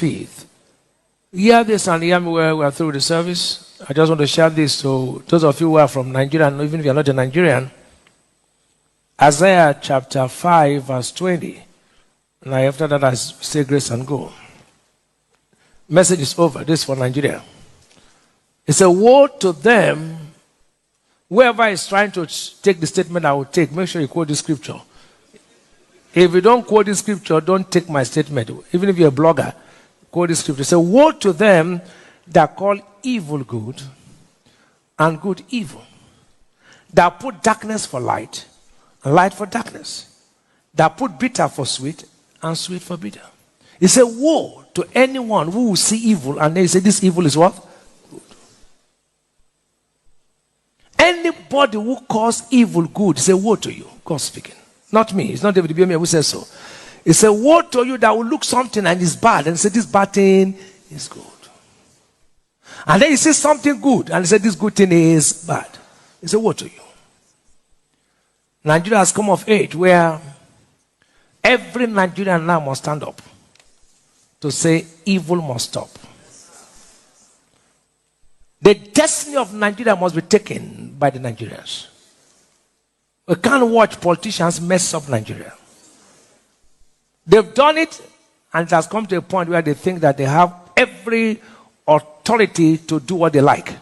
faith. Hear this and hear me where we are through the service. I just want to share this to those of you who are from Nigeria, and even if you're not a Nigerian. Isaiah chapter 5, verse 20. And after that, I say grace and go. Message is over. This is for Nigeria. It's a woe to them. Whoever is trying to take the statement I will take, make sure you quote the scripture. If you don't quote the scripture, don't take my statement. Even if you're a blogger, quote the scripture. It's a woe to them that call evil good and good evil, that put darkness for light and light for darkness, that put bitter for sweet and sweet for bitter. It's a woe to anyone who will see evil and they say this evil is what? Good. Anybody who calls evil good is a woe to you. God speaking. Not me. It's not David Biomia who says so. It's a woe to you that will look something and it's bad and say this bad thing is good. And then you say something good and say this good thing is bad. It's a woe to you. Nigeria has come of age where every Nigerian now must stand up to say evil must stop. The destiny of Nigeria must be taken by the Nigerians. We can't watch politicians mess up Nigeria. They've done it, and it has come to a point where they think that they have every authority to do what they like.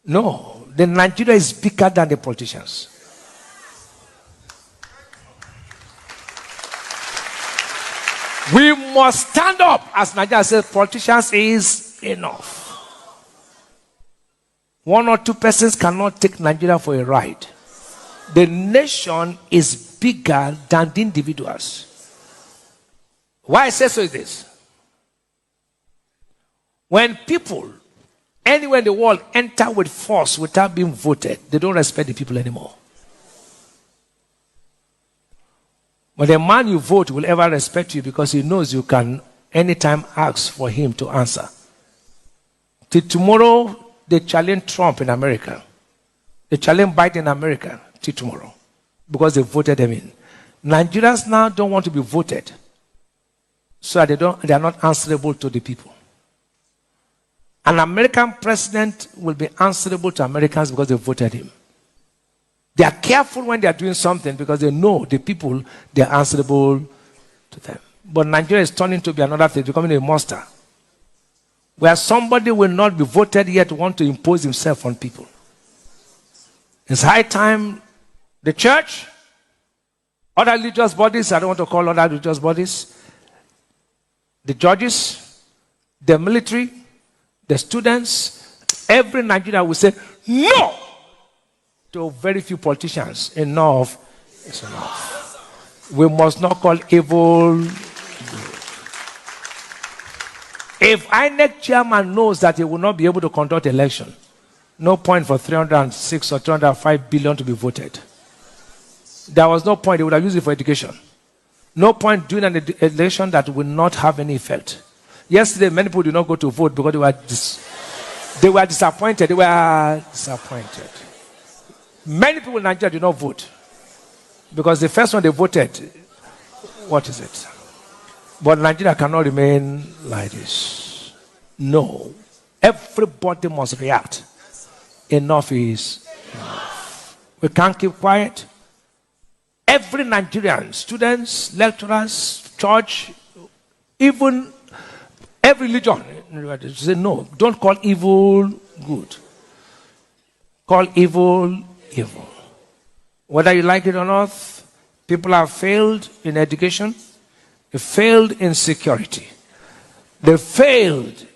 No, the Nigeria is bigger than the politicians. We must stand up as Nigeria says politicians is enough. One or two persons cannot take Nigeria for a ride. The nation is bigger than the individuals. Why I say so is this. When people anywhere in the world enter with force without being voted, they don't respect the people anymore. But the man you vote will ever respect you because he knows you can anytime ask for him to answer. Till tomorrow, they challenge Trump in America. They challenge Biden in America till tomorrow because they voted them in. Nigerians now don't want to be voted, so they are not answerable to the people. An American president will be answerable to Americans because they voted him. They are careful when they are doing something because they know the people, they are answerable to them. But Nigeria is turning to be another thing, becoming a monster, where somebody will not be voted yet want to impose himself on people. It's high time the church, other religious bodies, I don't want to call other religious bodies, the judges, the military, the students, every Nigerian will say no to very few politicians. Enough is enough. We must not call evil good. If INEC chairman knows that he will not be able to conduct election, no point for 306 or 305 billion to be voted. There was no point. They would have used it for education. No point doing an election that will not have any effect. Yesterday, many people did not go to vote because they were disappointed. They were disappointed. Many people in Nigeria did not vote because the first one they voted, what is it? But Nigeria cannot remain like this. No. Everybody must react. Enough is enough. We can't keep quiet. Every Nigerian, students, lecturers, church, even every religion, say no, don't call evil good. Call evil evil. Whether you like it or not, people have failed in education, they failed in security, they failed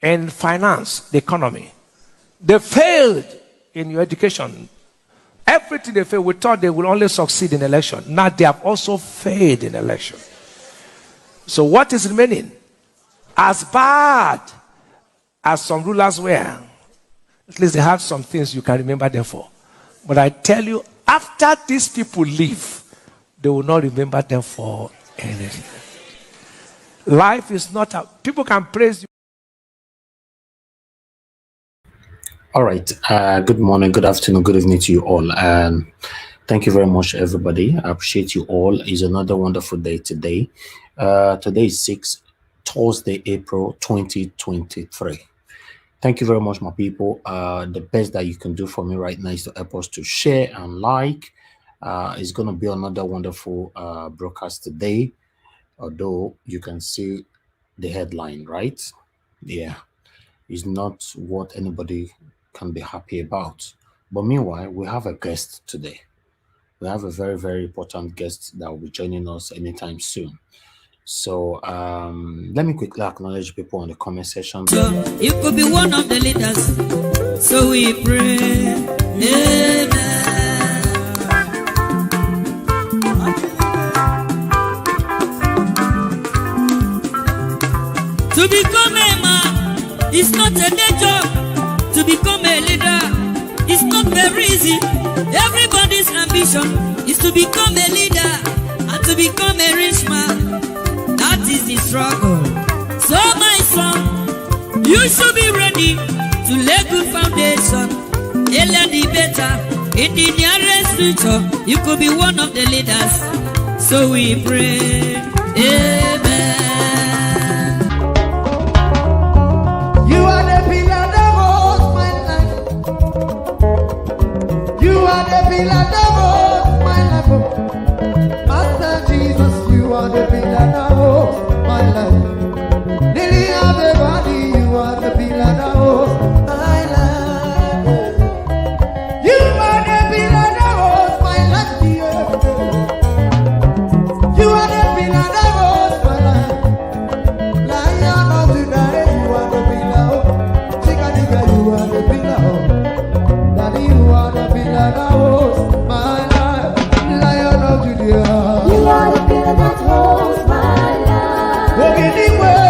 in finance, the economy, they failed in your education. Everything they failed, we thought they would only succeed in election. Now they have also failed in election. So what is remaining? As bad as some rulers were, at least they have some things you can remember them for. But I tell you, after these people leave, they will not remember them for anything. Life is not people can praise you. All right. Good morning, good afternoon, good evening to you all. Thank you very much, everybody. I appreciate you all. It's another wonderful day today. Today is 6 Thursday, April 2023. Thank you very much, my people. The best that you can do for me right now is to help us to share and like. It's going to be another wonderful broadcast today, although you can see the headline, right? Yeah, it's not what anybody can be happy about. But meanwhile, we have a guest today. We have a very, very important guest that will be joining us anytime soon. So let me quickly acknowledge people in the comment section. So you could be one of the leaders. So we pray. Amen. To become a man is not a day job. To become a leader is not very easy. Everybody's ambition is to become a leader and to become a rich man. That is the struggle. So my son, you should be ready to lay good foundation. Earlier the better. In the nearest future, you could be one of the leaders. So we pray. Amen. You are the pillar that holds my life. You are the pillar that holds my life. Master Jesus, you are the pillar that holds my life. Lily of the body, you are the pillar that holds my life. You are the pillar that holds my life. You are the pillar that holds my life. Lion of Judah, you are the pillar. Chickadee, you are the pillar. Daddy, you are the pillar that holds my life. Lion of Judah. You are the pillar that holds my life. Walking the way.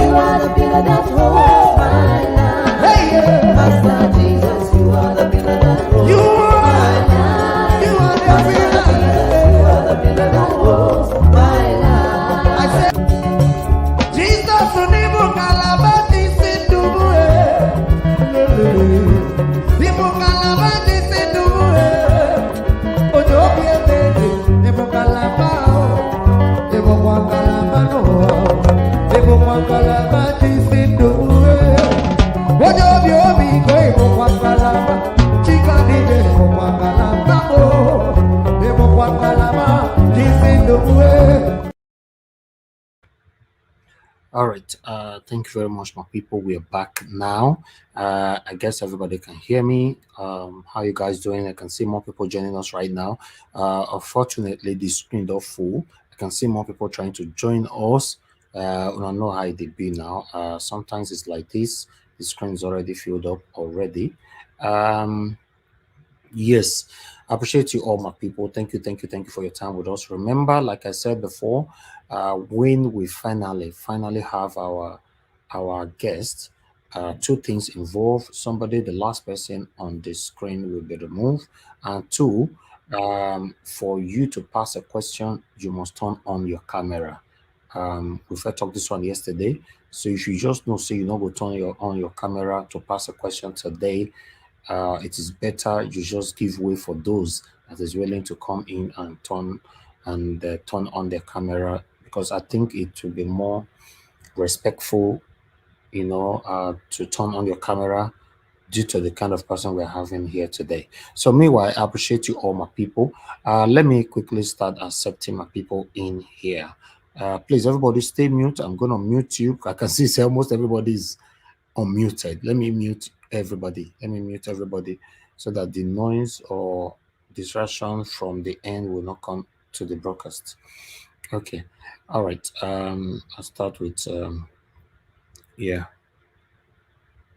You are the pillar that holds my life. Hey, yeah. Master Jesus, you are the pillar that holds You my are. life. You are the Master pillar. Jesus, you are the pillar that holds my life. I said, Jesus, unibu kalabati sinduwe. Nibu kalabati sinduwe. Ojo biembe, nibu kalabao. Nibu kwa kalabano. Nibu kwa kalabati sinduwe. Ojo biobi ko nibu kwa kalaba. Chikadije nibu kwa kalabao. Nibu kwa kalabati sinduwe. All right. Thank you very much, my people. We are back now. I guess everybody can hear me. How you guys doing? I can see more people joining us right now. Unfortunately, the screen is full. I can see more people trying to join us. I don't know how it be now. Sometimes it's like this. The screen is already filled up already. Yes, I appreciate you all, my people. Thank you for your time with us. Remember, like I said before, when we finally have our guest, two things involved. Somebody, the last person on the screen will be removed, and two, for you to pass a question, you must turn on your camera. We first talked this one yesterday, so if you just know, so you know, go turn on your camera to pass a question today. It is better you just give way for those that is willing to come in and turn on their camera, because I think it will be more respectful, to turn on your camera due to the kind of person we're having here today. So meanwhile, I appreciate you all, my people. Let me quickly start accepting my people in here. Please, everybody stay mute. I'm going to mute you. I can see almost everybody's unmuted. Let me mute everybody so that the noise or distraction from the end will not come to the broadcast. Okay. All right. I'll start with yeah,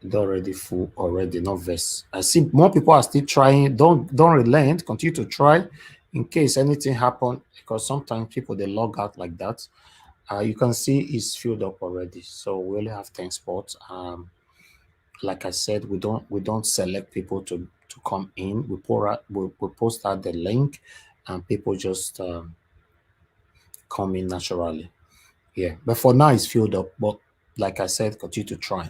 it's already full already, not verse. I see more people are still trying. Don't relent, continue to try in case anything happen, because sometimes people they log out like that. You can see it's filled up already, so we only have 10 spots. Like I said, we don't select people to come in. We post out the link, and people just come in naturally. Yeah, but for now it's filled up. But like I said, continue to try.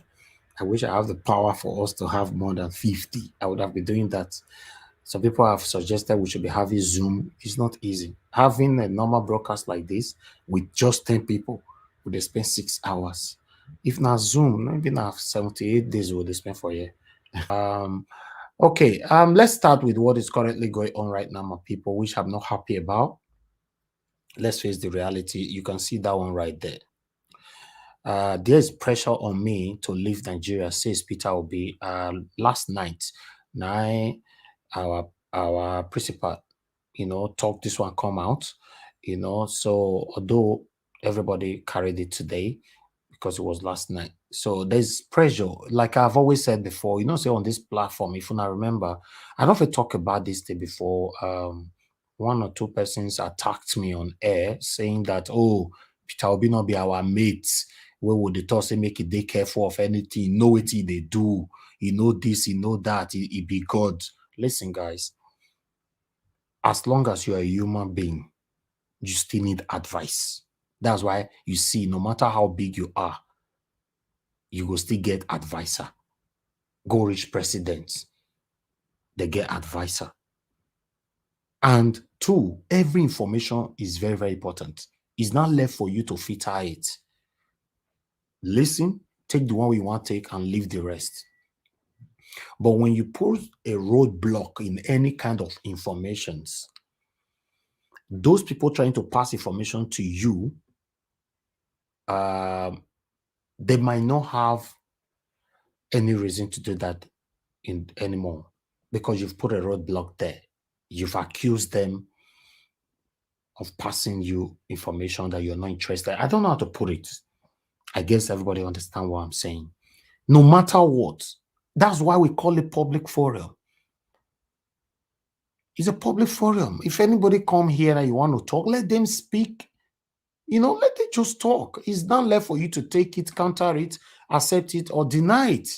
I wish I have the power for us to have more than 50. I would have been doing that. Some people have suggested we should be having Zoom. It's not easy. Having a normal broadcast like this with just 10 people, would they spend 6 hours? If not Zoom, maybe not 78 days would they spend for a year. Okay, let's start with what is currently going on right now, my people, which I'm not happy about. Let's face the reality. You can see that one right there. There's pressure on me to leave Nigeria, says Peter Obi. Last night, our principal, talk this one come out, so although everybody carried it today because it was last night. So there's pressure, like I've always said before, say on this platform, if you not remember, I don't know if I talk about this day before. One or two persons attacked me on air saying that, oh, Peter Obi not be our mates. Where would they talk say make it they careful of anything, know what they do, this, that, he be God. Listen, guys, as long as you're a human being, you still need advice. That's why you see, no matter how big you are, you will still get advisor. Go reach presidents, they get advisor. And two, every information is very, very important. It's not left for you to filter it. Listen, take the one we want to take and leave the rest. But when you put a roadblock in any kind of informations, those people trying to pass information to you, they might not have any reason to do that anymore because you've put a roadblock there. You've accused them of passing you information that you're not interested. I don't know how to put it. I guess everybody understands what I'm saying. No matter what, that's why we call it public forum. It's a public forum. If anybody come here and you want to talk, let them speak. Let them just talk. It's not left for you to take it, counter it, accept it, or deny it.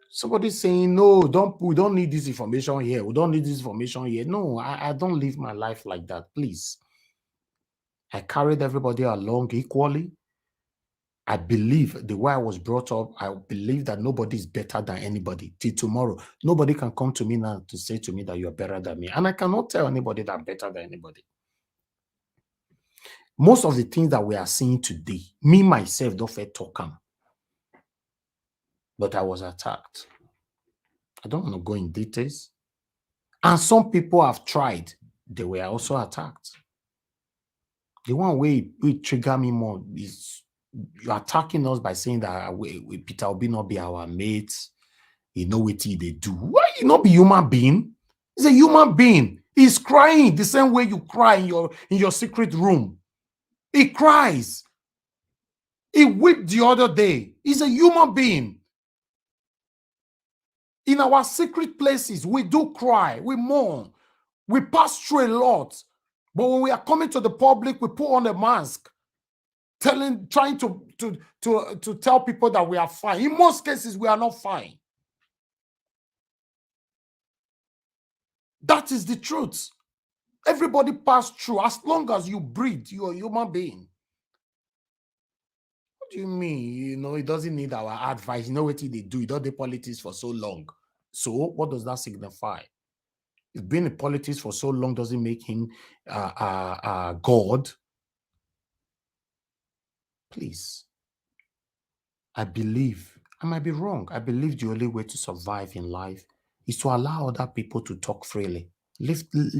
Somebody saying, no, we don't need this information here. We don't need this information here. No, I don't live my life like that, please. I carried everybody along equally. I believe the way I was brought up, I believe that nobody is better than anybody. Till tomorrow, nobody can come to me now to say to me that you're better than me. And I cannot tell anybody that I'm better than anybody. Most of the things that we are seeing today, me, myself, don't feel talk am. But I was attacked. I don't want to go in details. And some people have tried. They were also attacked. The one way it trigger me more is you're attacking us by saying that Peter Obi not be our mates. You know what they do. Why you not be human being? He's a human being. He's crying the same way you cry in your secret room. He cries. He wept the other day. He's a human being. In our secret places, we do cry, we mourn, we pass through a lot. But when we are coming to the public, we put on a mask, trying to tell people that we are fine. In most cases, we are not fine. That is the truth. Everybody pass through. As long as you breathe, you're a human being. What do you mean? It doesn't need our advice. You know what they do? You don't do politics for so long. So what does that signify? If being in politics for so long doesn't make him God. Please. I believe, I might be wrong. I believe the only way to survive in life is to allow other people to talk freely.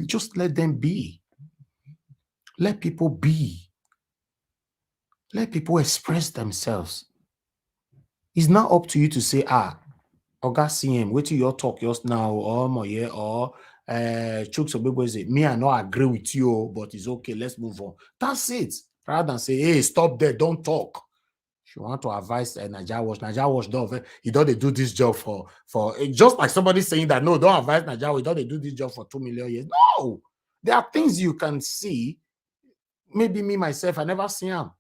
Just let them be. Let people be. Let people express themselves. It's not up to you to say, Oga CM, wait till you talk just now, or Moye, or me, I not agree with you, but it's okay, let's move on. That's it. Rather than say, hey, stop there, don't talk. If you want to advise Nigeria Watch, he don't do this job for just like somebody saying that, no, don't advise Nigeria Watch, don't do this job for 2 million years. No, there are things you can see. Maybe me, myself, I never see them.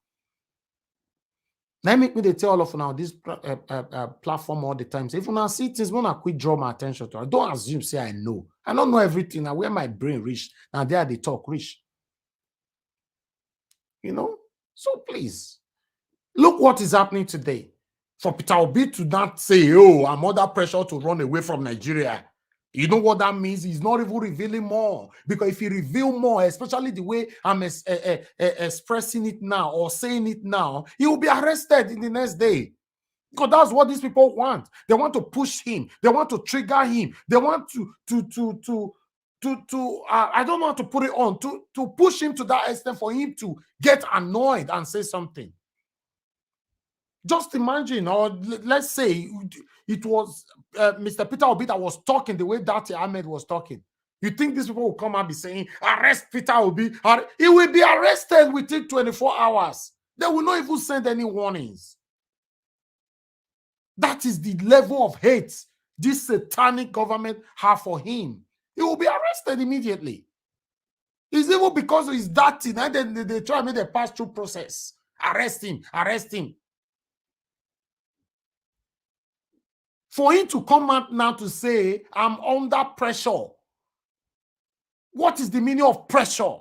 Now make me tell all of now this platform all the time. So if you see things, when I quit draw my attention to it, don't assume say I know. I don't know everything. Now where my brain reach, now there they talk reach. So please look what is happening today. For Peter Obi to not say, oh, I'm under pressure to run away from Nigeria. You know what that means? He's not even revealing more. Because if he reveal more, especially the way I'm expressing it now or saying it now, he will be arrested in the next day. Because that's what these people want. They want to push him. They want to trigger him. They want to I don't know how to put it on, to push him to that extent for him to get annoyed and say something. Just imagine, or let's say it was Mr. Peter Obi that was talking the way Datti Ahmed was talking. You think these people will come and be saying, arrest Peter Obi? He will be arrested within 24 hours. They will not even send any warnings. That is the level of hate this satanic government have for him. He will be arrested immediately. It's even because he's dirty. Now they try to make a pass-through process. Arrest him, arrest him. For him to come out now to say, I'm under pressure. What is the meaning of pressure?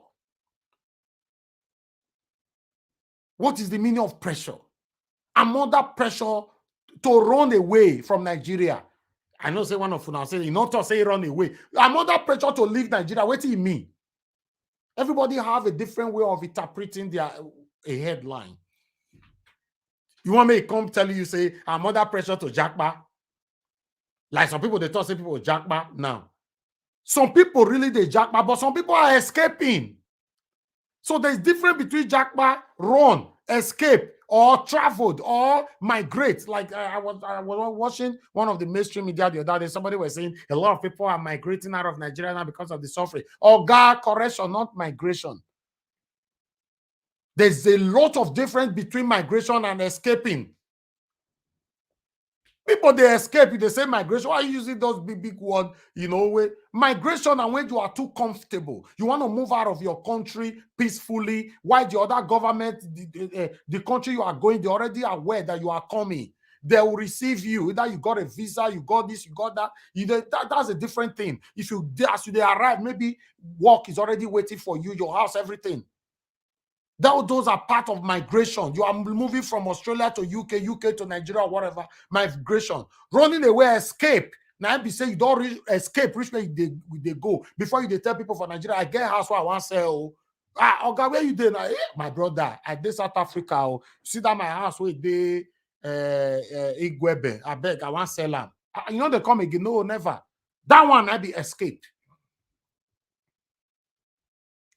What is the meaning of pressure? I'm under pressure to run away from Nigeria. I know say one of you say, not to say run away. I'm under pressure to leave Nigeria. What do you mean? Everybody have a different way of interpreting a headline. You want me to come tell you, say, I'm under pressure to jackpot? Like some people, they talk, say people jackpot now. Some people really, they jackpot, but some people are escaping. So there's difference between jackpot, run, escape, or traveled, or migrate. Like I was watching one of the mainstream media the other day. Somebody was saying a lot of people are migrating out of Nigeria now because of the suffering. Oh, God, correction, not migration. There's a lot of difference between migration and escaping. People, they escape, they say migration. Why are you using those big words? You know, migration and when you are too comfortable. You want to move out of your country peacefully. Why the other government, the country you are going, they already aware that you are coming. They will receive you. Either you got a visa, you got this, you got that. That's a different thing. If you, as they arrive, maybe work is already waiting for you, your house, everything. Those are part of migration. You are moving from Australia to UK to Nigeria, or whatever. Migration. Running away, escape. Now, be say you don't escape, reach where they go. Before you tell people for Nigeria, I get a house where I want to sell. Okay, where you did? My brother, I did South Africa. Oh. See that my house where they Igwebe. I beg, I want to sell them. You know they come again? No, never. That one I be escape.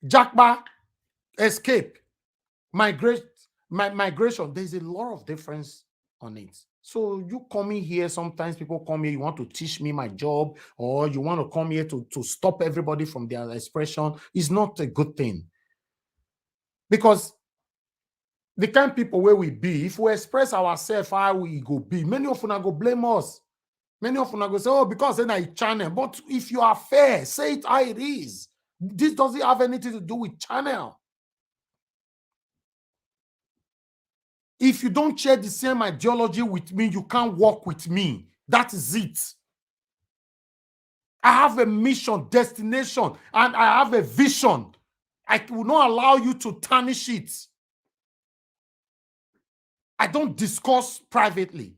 Jackba, escape. Migration, there's a lot of difference on it. So you come in here, sometimes people come here, you want to teach me my job, or you want to come here to stop everybody from their expression. It's not a good thing. Because the kind of people where we be, if we express ourselves how we go be, many of them go blame us. Many of them go say, oh, because then I channel. But if you are fair, say it how it is. This doesn't have anything to do with channel. If you don't share the same ideology with me, you can't work with me. That is it. I have a mission, destination, and I have a vision. I will not allow you to tarnish it. I don't discuss privately.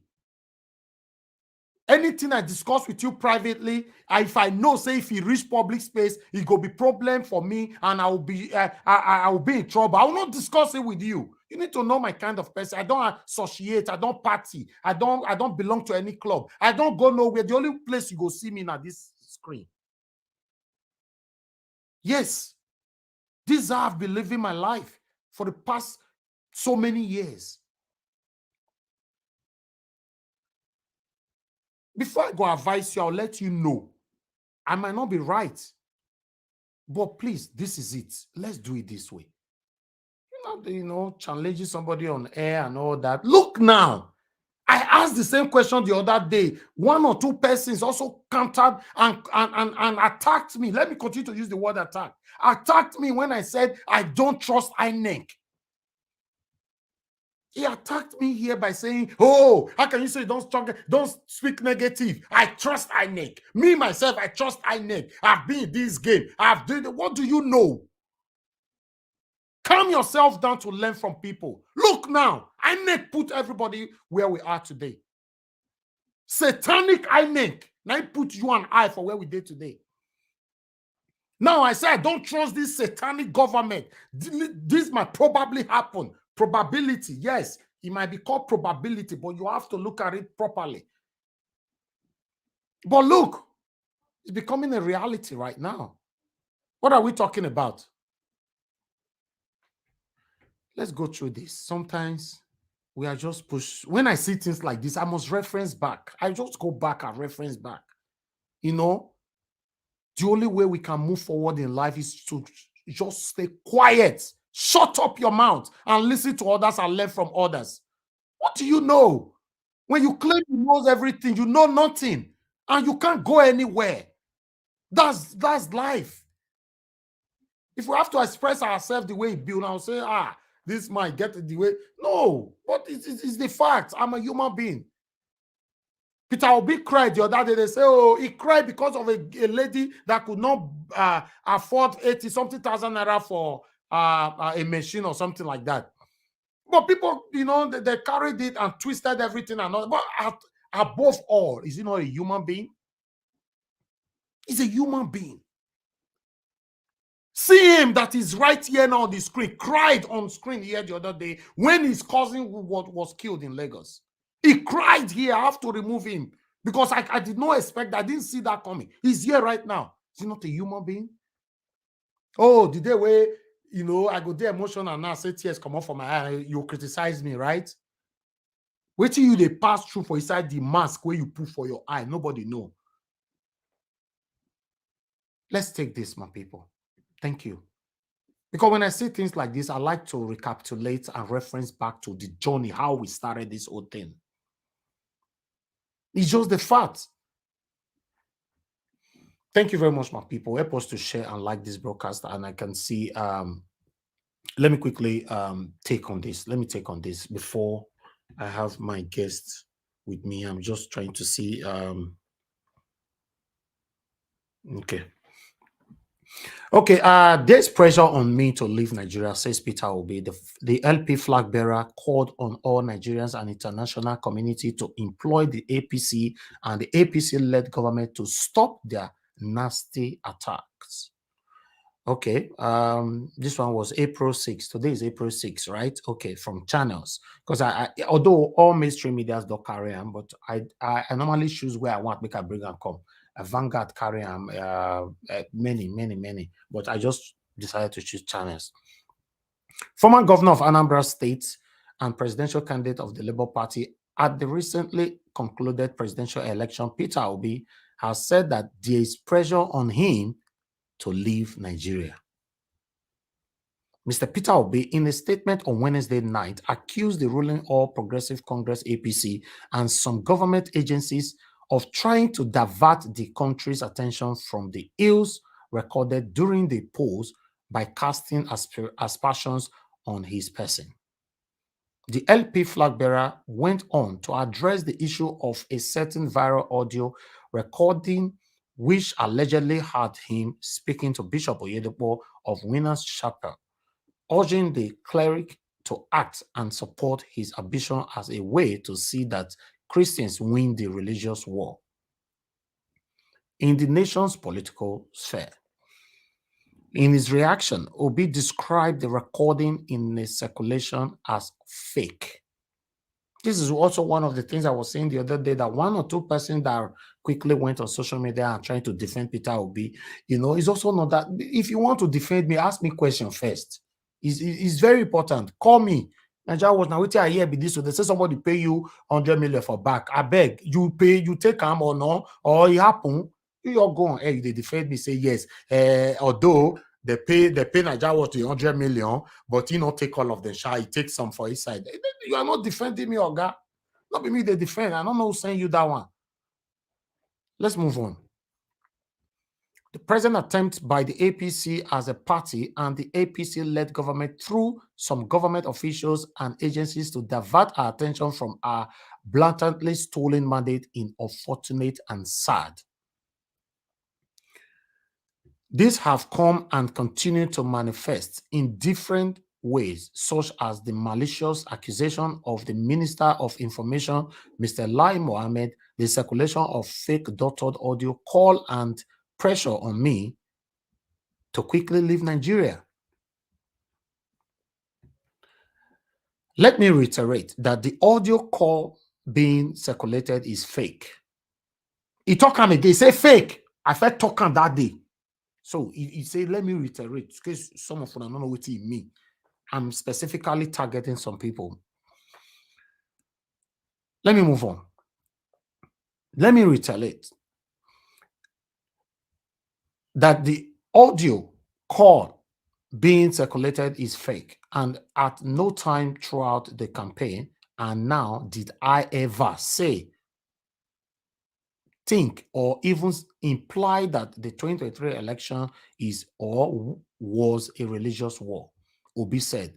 Anything I discuss with you privately, if I know, say, if he reach public space, it will be problem for me, and I will be in trouble. I will not discuss it with you. You need to know my kind of person. I don't associate. I don't party. I don't belong to any club. I don't go nowhere. The only place you go see me now this screen. Yes, this is how I've been living my life for the past so many years. Before I go advise you, I'll let you know. I might not be right. But please, this is it. Let's do it this way. Challenging somebody on air and all that. Look now. I asked the same question the other day. One or two persons also countered and attacked me. Let me continue to use the word attack. Attacked me when I said I don't trust INEC. He attacked me here by saying, oh, how can you say don't speak negative? I trust INEC. Me, myself, I trust INEC. I've been in this game. I've done it. What do you know? Calm yourself down to learn from people. Look now, INEC put everybody where we are today. Satanic INEC. Now it put you and I for where we did today. Now I say I don't trust this satanic government. This might probably happen. Probability, yes, it might be called probability, but you have to look at it properly. But look, it's becoming a reality right now. What are we talking about? Let's go through this. Sometimes we are just pushed. When I see things like this, I must reference back. I just go back and reference back. You know, the only way we can move forward in life is to just stay quiet. Shut up your mouth and listen to others and learn from others. What do you know? When you claim you know everything, you know nothing, and you can't go anywhere. That's life. If we have to express ourselves the way it built, I'll say, this might get it the way. No, but it's the fact. I'm a human being. Peter Obi cried the other day. They say, oh, he cried because of a lady that could not afford 80-something thousand naira for a machine or something like that. But people, you know, they carried it and twisted everything and all. But above all, is he not a human being? He's a human being. See him that is right here now on the screen, cried on screen here the other day when his cousin was killed in Lagos. He cried here. I have to remove him because I did not expect that. I didn't see that coming. He's here right now. Is he not a human being? Oh, the day where, you know, I go there emotional and now say tears come off from my eye. You criticize me, right? Wait till they pass through for inside the mask where you put for your eye. Nobody know. Let's take this, my people. Thank you. Because when I say things like this, I like to recapitulate and reference back to the journey, how we started this whole thing. It's just the fact. Thank you very much, my people. Help us to share and like this broadcast. And I can see, let me quickly take on this. Let me take on this before I have my guest with me. I'm just trying to see. Okay, there's pressure on me to leave Nigeria, says Peter Obi. The LP flag bearer called on all Nigerians and international community to employ the APC and the APC-led government to stop their nasty attacks. Okay, this one was April 6. Today is April 6, right? Okay, from channels. Because although all mainstream medias don't carry them, but I normally choose where I want, make I bring and come. Vanguard carry many, but I just decided to choose channels. Former governor of Anambra State and presidential candidate of the Labour Party at the recently concluded presidential election, Peter Obi, has said that there is pressure on him to leave Nigeria. Mr. Peter Obi, in a statement on Wednesday night, accused the ruling All Progressive Congress APC and some government agencies of trying to divert the country's attention from the ills recorded during the polls by casting aspersions on his person. The LP flag bearer went on to address the issue of a certain viral audio recording which allegedly had him speaking to Bishop Oyedepo of Winners Chapel, urging the cleric to act and support his ambition as a way to see that Christians win the religious war in the nation's political sphere. In his reaction, Obi described the recording in the circulation as fake. This is also one of the things I was saying the other day, that one or two persons that quickly went on social media and trying to defend Peter Obi, you know, it's also not that. If you want to defend me, ask me question first. It's very important. Call me. Nigeria was now waiting. I hear be this. So they say somebody pay you 100 million for back. I beg you pay. You take them or no, or it happen. You're going. Hey, they defend me. Say yes. Although they pay Nigeria was the 100 million, but he not take all of the share. He takes some for his side. You are not defending me, Oga. Not be me they defend. I don't know who's saying you that one. Let's move on. The present attempt by the APC as a party and the APC-led government through some government officials and agencies to divert our attention from our blatantly stolen mandate is unfortunate and sad. These have come and continue to manifest in different ways, such as the malicious accusation of the Minister of Information, Mr. Lai Mohammed, the circulation of fake doctored audio, call and pressure on me to quickly leave Nigeria. Let me reiterate that the audio call being circulated is fake. He talk him again, say fake. I felt talk him that day. So he said, let me reiterate, because some of them don't know what he mean. I'm specifically targeting some people. Let me move on. Let me reiterate that the audio call being circulated is fake, and at no time throughout the campaign, and now did I ever say, think, or even imply that the 2023 election is or was a religious war. Obi said.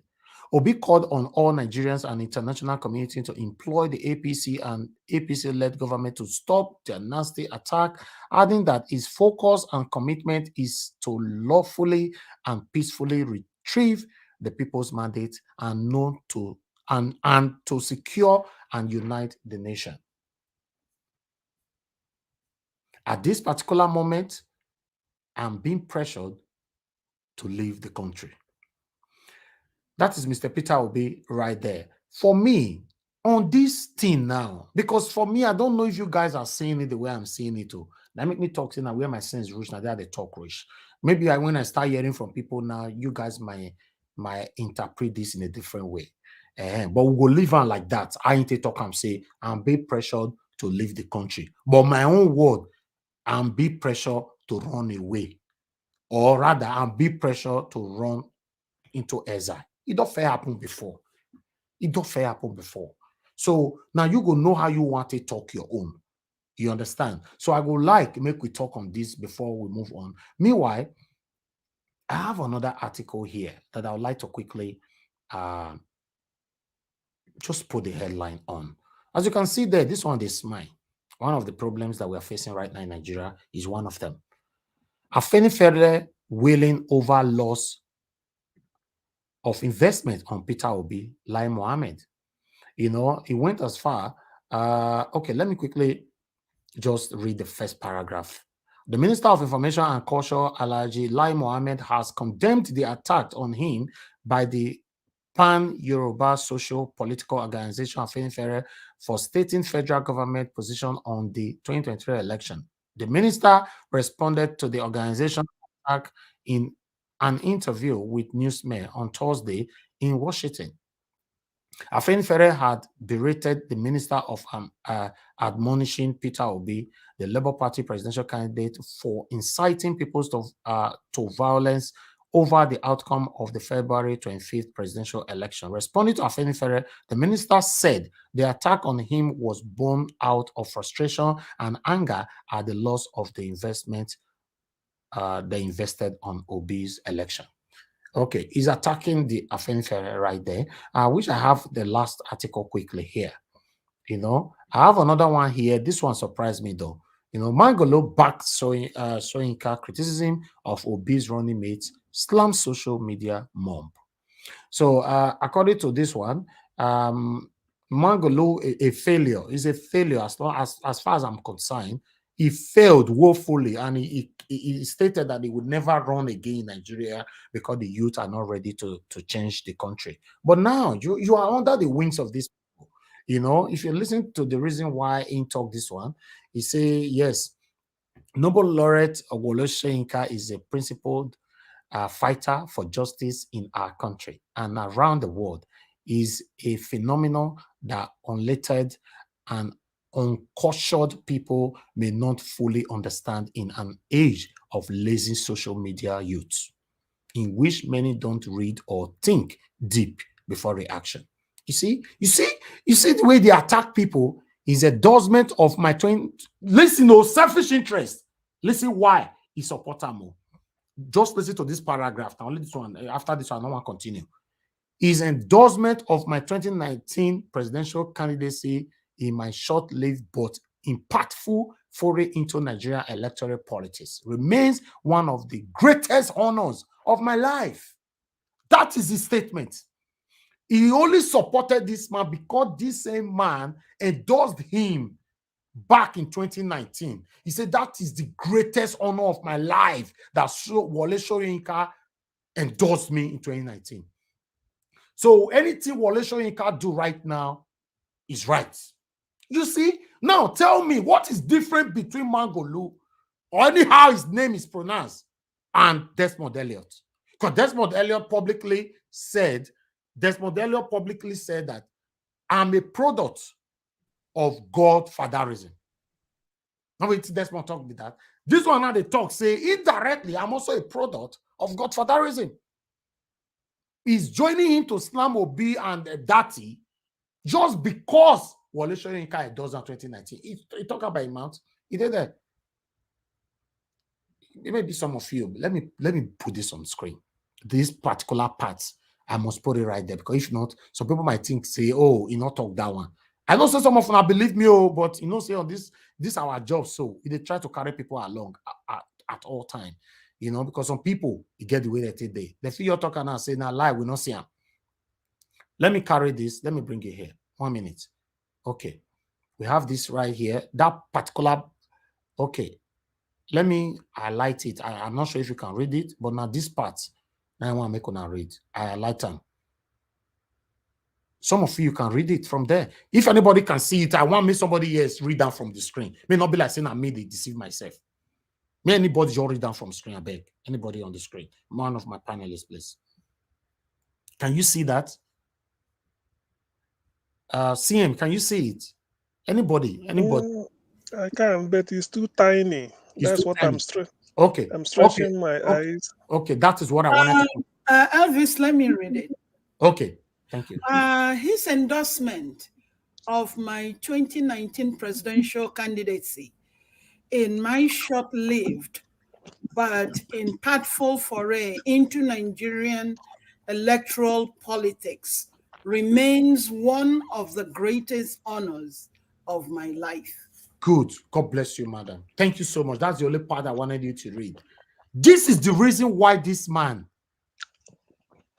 Obi called on all Nigerians and international community to employ the APC and APC-led government to stop their nasty attack, adding that his focus and commitment is to lawfully and peacefully retrieve the people's mandate and to secure and unite the nation. At this particular moment, I'm being pressured to leave the country. That is Mr. Peter Obi right there. For me, on this thing now, because for me, I don't know if you guys are seeing it the way I'm seeing it too. That make me talk now where my sense rich, now they talk rich. Maybe when I start hearing from people now, you guys might interpret this in a different way. But we will leave on like that. I ain't talk and say I'm being pressured to leave the country. But my own word, I'm being pressured to run away. Or rather, I'm being pressured to run into exile. It don't fair happen before. It don't fair happen before. So now you go know how you want to talk your own. You understand? So I would like make we talk on this before we move on. Meanwhile, I have another article here that I would like to quickly just put the headline on. As you can see there, this one is mine. One of the problems that we are facing right now in Nigeria is one of them. Afenifere wailing over loss of investment on Peter Obi, Lai Mohammed. You know, he went as far. Okay, let me quickly just read the first paragraph. The Minister of Information and Culture, Alhaji Lai Mohammed, has condemned the attack on him by the Pan-Yoruba Social Political Organization Afenifere for stating federal government position on the 2023 election. The minister responded to the organization attack in an interview with newsmen on Thursday in Washington. Afenifere had berated the minister of admonishing Peter Obi, the Labour Party presidential candidate, for inciting people to violence over the outcome of the February 25th presidential election. Responding to Afenifere, the minister said the attack on him was born out of frustration and anger at the loss of the investment they invested on Obi's election. Okay, he's attacking the Afenifere right there. I wish I have the last article quickly here. You know, I have another one here. This one surprised me though. You know, Mangolo backed Soyinka criticism of Obi's running mates, slam social media mob. So according to this one, Mangolo a failure is a failure as far as I'm concerned. He failed woefully, and he stated that he would never run again in Nigeria because the youth are not ready to change the country. But now you are under the wings of these people. You know, if you listen to the reason why he talked this one, he say, yes, Nobel laureate Wole Soyinka is a principled fighter for justice in our country and around the world. Is a phenomenon that unlettered and uncultured people may not fully understand in an age of lazy social media youth, in which many don't read or think deep before reaction. You see the way they attack people is endorsement of my listen, no selfish interest. Listen why he support them. Just listen to this paragraph. Now, only this one. After this one, I don't want to continue. His endorsement of my 2019 presidential candidacy in my short-lived but impactful foray into Nigerian electoral politics remains one of the greatest honors of my life. That is his statement. He only supported this man because this same man endorsed him back in 2019. He said, that is the greatest honor of my life that Wole Soyinka endorsed me in 2019. So anything Wole Soyinka do right now is right. You see? Now tell me, what is different between Mangolu, or anyhow his name is pronounced, and Desmond Elliot? Because Desmond Elliot publicly said that I'm a product of Godfatherism. Now it's Desmond talk with that. This one now they talk, say indirectly, I'm also a product of Godfatherism. He's joining him to slam Obi and Datti just because Wole Soyinka does in 2019. He talk about amount. He did that. It may be some of you. Let me put this on screen. These particular parts, I must put it right there, because if not, some people might think, say, oh, you not talk that one. I know say some of them believe me, oh, but you know, say on this our job, so they try to carry people along at all time, you know, because some people you get the way that they feel you're talking and say, now lie, we not see them. Let me carry this. Let me bring it here. 1 minute. Okay, we have this right here. That particular. Okay, let me highlight it. I'm not sure if you can read it, but now this part, now I want to make on read. I highlight them. Some of you can read it from there. If anybody can see it, I want me somebody else read down from the screen. May not be like saying I made it, deceive myself. May anybody just read down from screen, I beg. Anybody on the screen. One of my panelists, please. Can you see that? CM, can you see it? Anybody? I can't, but it's too tiny. That's what I'm stretching. Okay. I'm stretching my eyes. Okay, that is what I wanted to. Elvis, let me read it. Okay, thank you. His endorsement of my 2019 presidential candidacy in my short-lived but impactful foray into Nigerian electoral politics remains one of the greatest honors of my life. Good. God bless you, madam. Thank you so much. That's the only part I wanted you to read. This is the reason why this man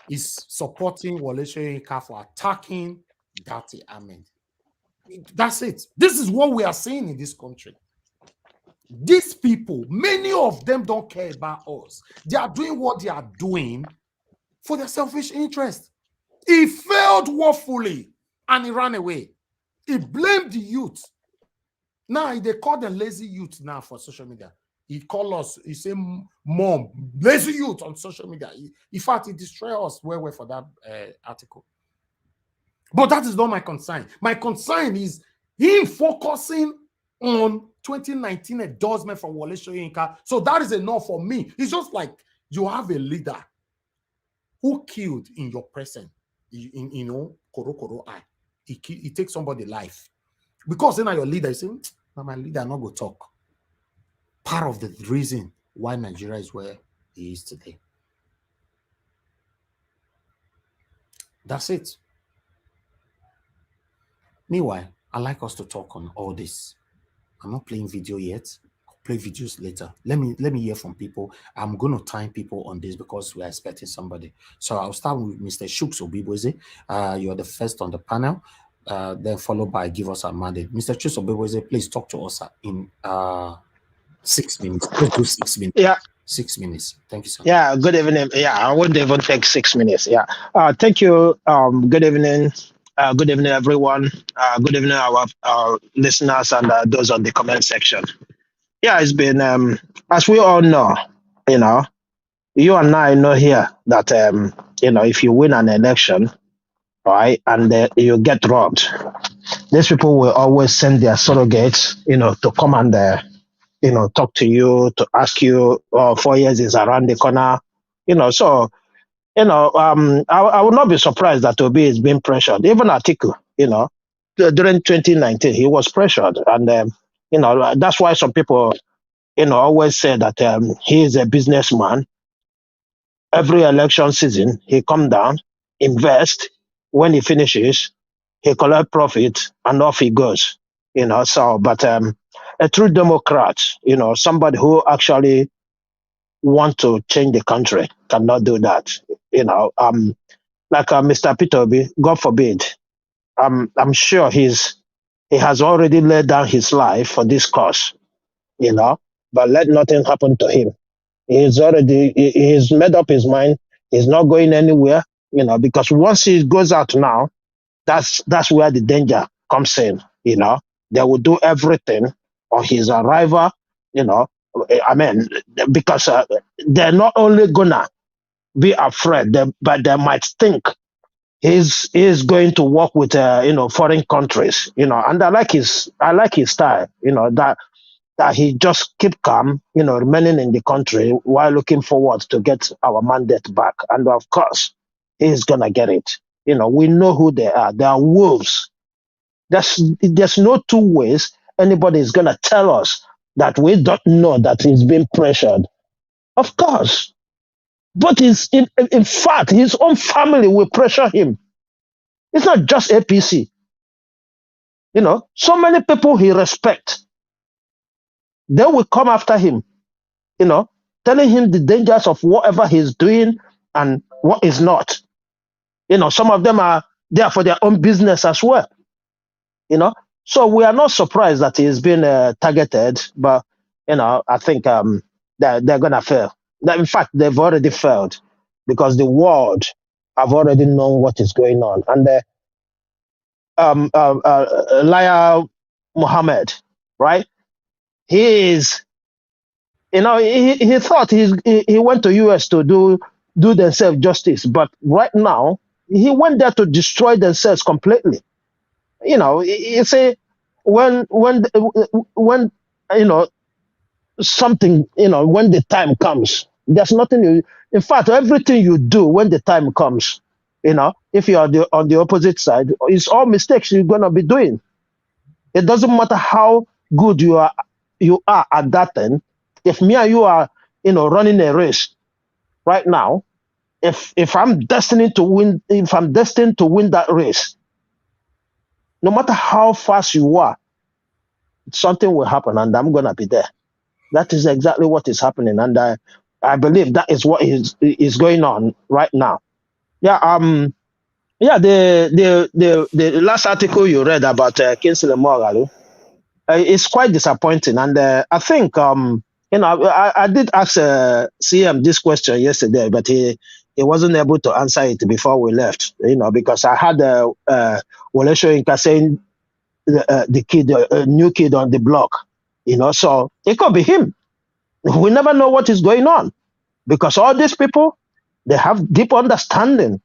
is supporting Wole Soyinka for attacking Datti Ahmed. That's it. This is what we are seeing in this country. These people, many of them don't care about us. They are doing what they are doing for their selfish interest. He failed woefully and he ran away. He blamed the youth. Now they call them lazy youth now for social media. He call us, he say, mom, lazy youth on social media. In fact, he destroyed us well for that article. But that is not my concern. My concern is him focusing on 2019 endorsement from Wole Soyinka. So that is enough for me. It's just like you have a leader who killed in your presence, you know, Koro eye. He takes somebody's life. Because then your leader is saying, no, my leader not go talk. Part of the reason why Nigeria is where it is today. That's it. Meanwhile, I like us to talk on all this. I'm not playing video yet. I'll play videos later. Let me hear from people. I'm going to time people on this because we're expecting somebody. So I'll start with Mr. Chuks Obiboze. You're the first on the panel. Then followed by Give Us a Mandate. Mr. Chuks Obiboze, please talk to us in 6 minutes. Let's do 6 minutes. Yeah. 6 minutes. Thank you, sir. Yeah, good evening. Yeah, I won't even take 6 minutes. Yeah. Thank you. Good evening. Good evening, everyone. Good evening, our listeners and those on the comment section. Yeah, it's been, as we all know, you know, you and I know here that, you know, if you win an election, right, and you get robbed, these people will always send their surrogates, you know, to come and, you know, talk to you, to ask you, 4 years is around the corner, you know, so, you know, I would not be surprised that Obi is being pressured. Even Atiku, you know, during 2019, he was pressured. And, you know, that's why some people, you know, always say that he is a businessman. Every election season, he come down, invest. When he finishes, he collect profit and off he goes. You know, so, but a true Democrat, you know, somebody who actually want to change the country cannot do that. Like Mr. Peter Obi, God forbid, I'm sure he has already laid down his life for this cause, but let nothing happen to him. He's made up his mind. He's not going anywhere, because once he goes out now, that's where the danger comes in, They will do everything on his arrival, because they're not only gonna be afraid, but they might think he's going to work with foreign countries, and I like his style, that he just keep calm, remaining in the country while looking forward to get our mandate back. And of course, he's gonna get it. We know who they are. They are wolves. There's no two ways anybody is gonna tell us that we don't know that he's being pressured. Of course. But in fact, his own family will pressure him. It's not just APC. So many people he respects, they will come after him, telling him the dangers of whatever he's doing and what is not. Some of them are there for their own business as well. So we are not surprised that he's been targeted, but I think they're gonna fail. In fact, they've already failed because the world have already known what is going on. And Liar Mohammed, right? He is, he thought he went to US to do themselves justice, but right now he went there to destroy themselves completely. You say when something, when the time comes, there's nothing in fact, everything you do when the time comes, if you're on the opposite side, it's all mistakes you're gonna be doing. It doesn't matter how good you are at that thing. If me and you are, running a race right now, if I'm destined to win that race, no matter how fast you are, something will happen, and I'm gonna be there. That is exactly what is happening, and I believe that is what is going on right now. Yeah. Yeah. The last article you read about Kingsley Moghalu, it's quite disappointing, and I think I did ask CM this question yesterday, but he wasn't able to answer it before we left. Because I had Wole Soyinka saying the kid, new kid on the block. So it could be him. We never know what is going on, because all these people, they have deep understanding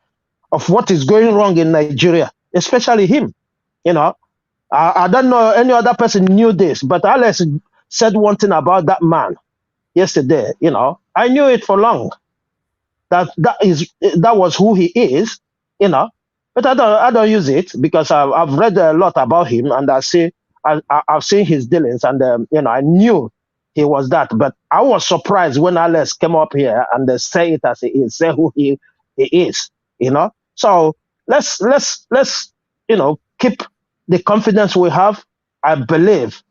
of what is going wrong in Nigeria, especially him. I don't know any other person knew this, but Alex said one thing about that man yesterday. I knew it for long. That was who he is. But I don't use it because I've read a lot about him, and I've seen his dealings, and I knew he was that. But I was surprised when Alex came up here and they say it as he is, say who he is. So let's keep the confidence we have. I believe,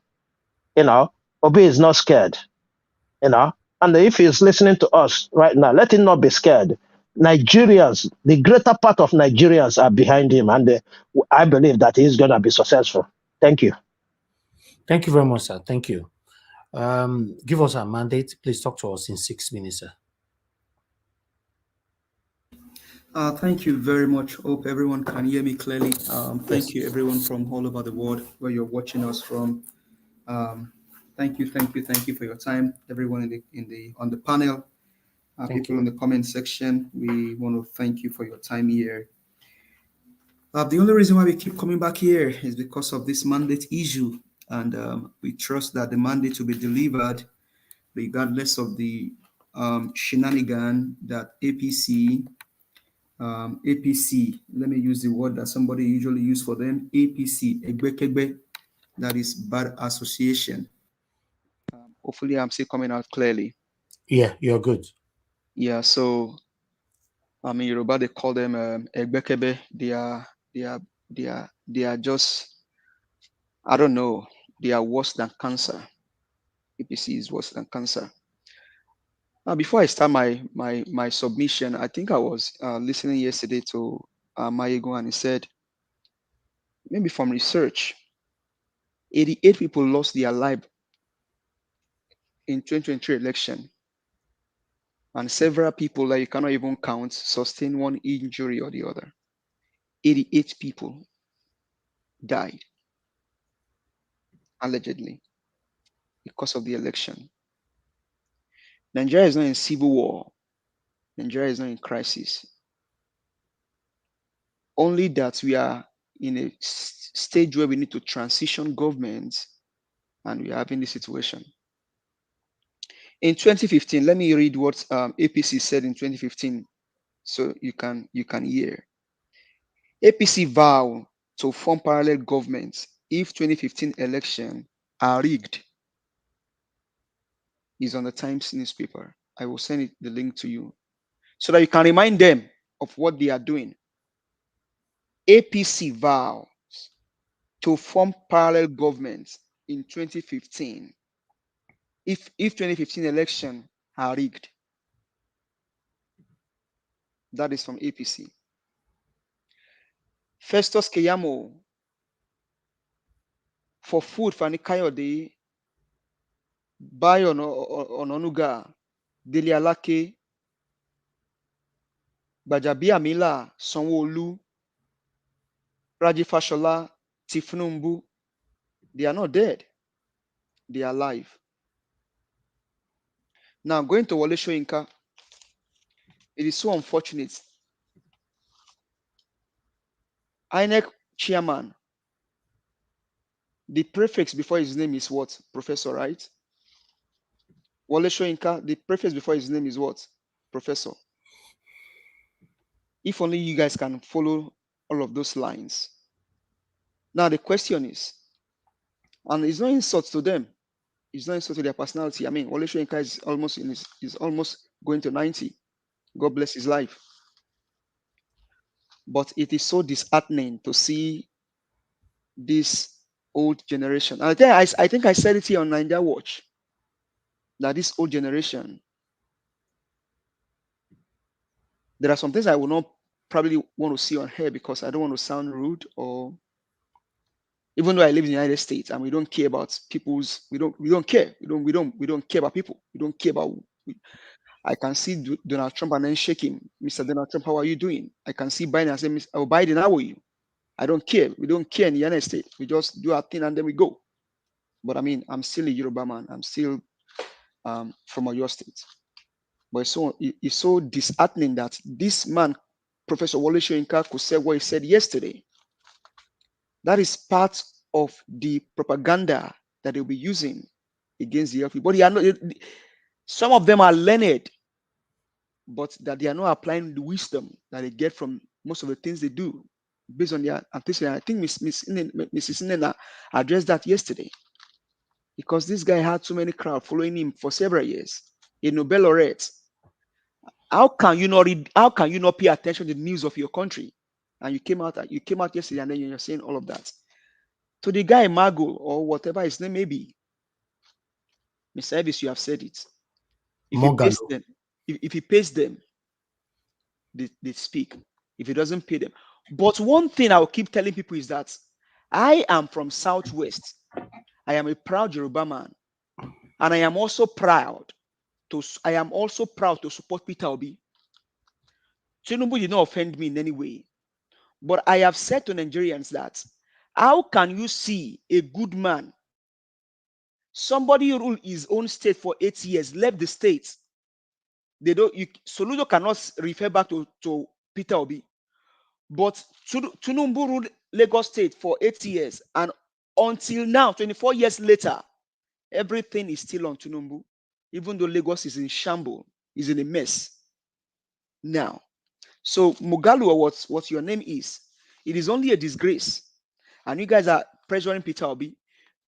Obi is not scared, and if he's listening to us right now, let him not be scared. Nigerians, the greater part of Nigerians are behind him, and I believe that he's going to be successful. Thank you. Thank you very much, sir. Thank you. Give us a mandate. Please talk to us in 6 minutes, sir. Thank you very much. Hope everyone can hear me clearly. Thank you, everyone from all over the world where you're watching us from. Thank you for your time, everyone on the panel, people in the comment section. We want to thank you for your time here. The only reason why we keep coming back here is because of this mandate issue, and we trust that the mandate will be delivered regardless of the shenanigan that APC, let me use the word that somebody usually use for them, APC, Egbekegbe, that is bad association. Hopefully I'm still coming out clearly. Yeah, you're good. Yeah, so in Yoruba they call them Egbekebe. They are just, I don't know, they are worse than cancer. APC is worse than cancer. Before I start my submission, I think I was listening yesterday to Mayego, and he said, maybe from research, 88 people lost their life in 2023 election, and several people that you cannot even count sustained one injury or the other. 88 people died, allegedly, because of the election. Nigeria is not in civil war. Nigeria is not in crisis. Only that we are in a stage where we need to transition governments, and we are having this situation. In 2015, let me read what APC said in 2015, so you can hear. APC vow to form parallel governments if 2015 election are rigged. Is on the Times newspaper. I will send the link to you so that you can remind them of what they are doing. APC vows to form parallel governments in 2015 if 2015 election are rigged. That is from APC. Festus Keyamo for food for Nikayode, Bayo Ononuga, Dele Alake, Bajabi Amila, Sanwo-Olu, Raji Fashola, Tifnumbu. They are not dead. They are alive. Now, going to Wole Soyinka, it is so unfortunate. INEC chairman, the prefix before his name is what? Professor, right? Wole Soyinka, the prefix before his name is what? Professor. If only you guys can follow all of those lines. Now, the question is, and it's not insult to them, it's not insult to their personality. I mean, Wole Soyinka is almost going to 90. God bless his life. But it is so disheartening to see this old generation. And I think I said it here on Nigeria Watch, that this old generation, there are some things I will not probably want to see on here because I don't want to sound rude, or even though I live in the United States and we don't care about people's, we don't care. We don't care about people. We don't care about. I can see Donald Trump and then shake him. Mr. Donald Trump, how are you doing? I can see Biden and say, Mr. Biden, how are you? I don't care. We don't care in the United States. We just do our thing and then we go. But I mean, I'm still a Yoruba man. I'm still from Oyo State. But it's so disheartening that this man, Professor Wole Soyinka, could say what he said yesterday. That is part of the propaganda that they'll be using against the people. But they are not, some of them are learned, but that they are not applying the wisdom that they get from most of the things they do based on their antecedent. I think Mrs. Nena addressed that yesterday, because this guy had so many crowd following him for several years. A Nobel laureate. How can you not read? How can you not pay attention to the news of your country? And you came out yesterday, and then you're saying all of that to the guy Mago or whatever his name may be. Mr. Elvis, you have said it. If he pays them, if he pays them, they speak. If he doesn't pay them, but one thing I will keep telling people is that I am from Southwest. I am a proud Yoruba man, and I am also proud to support Peter Obi. Tinubu did not offend me in any way, but I have said to Nigerians that how can you see a good man, somebody who ruled his own state for 8 years, left the state? Soludo cannot refer back to Peter Obi, but Tinubu ruled Lagos State for 8 years, and until now, 24 years later, everything is still on Tinubu, even though Lagos is in shambles, is in a mess now. So Mugalu, or what your name is, it is only a disgrace, and you guys are pressuring Peter Obi.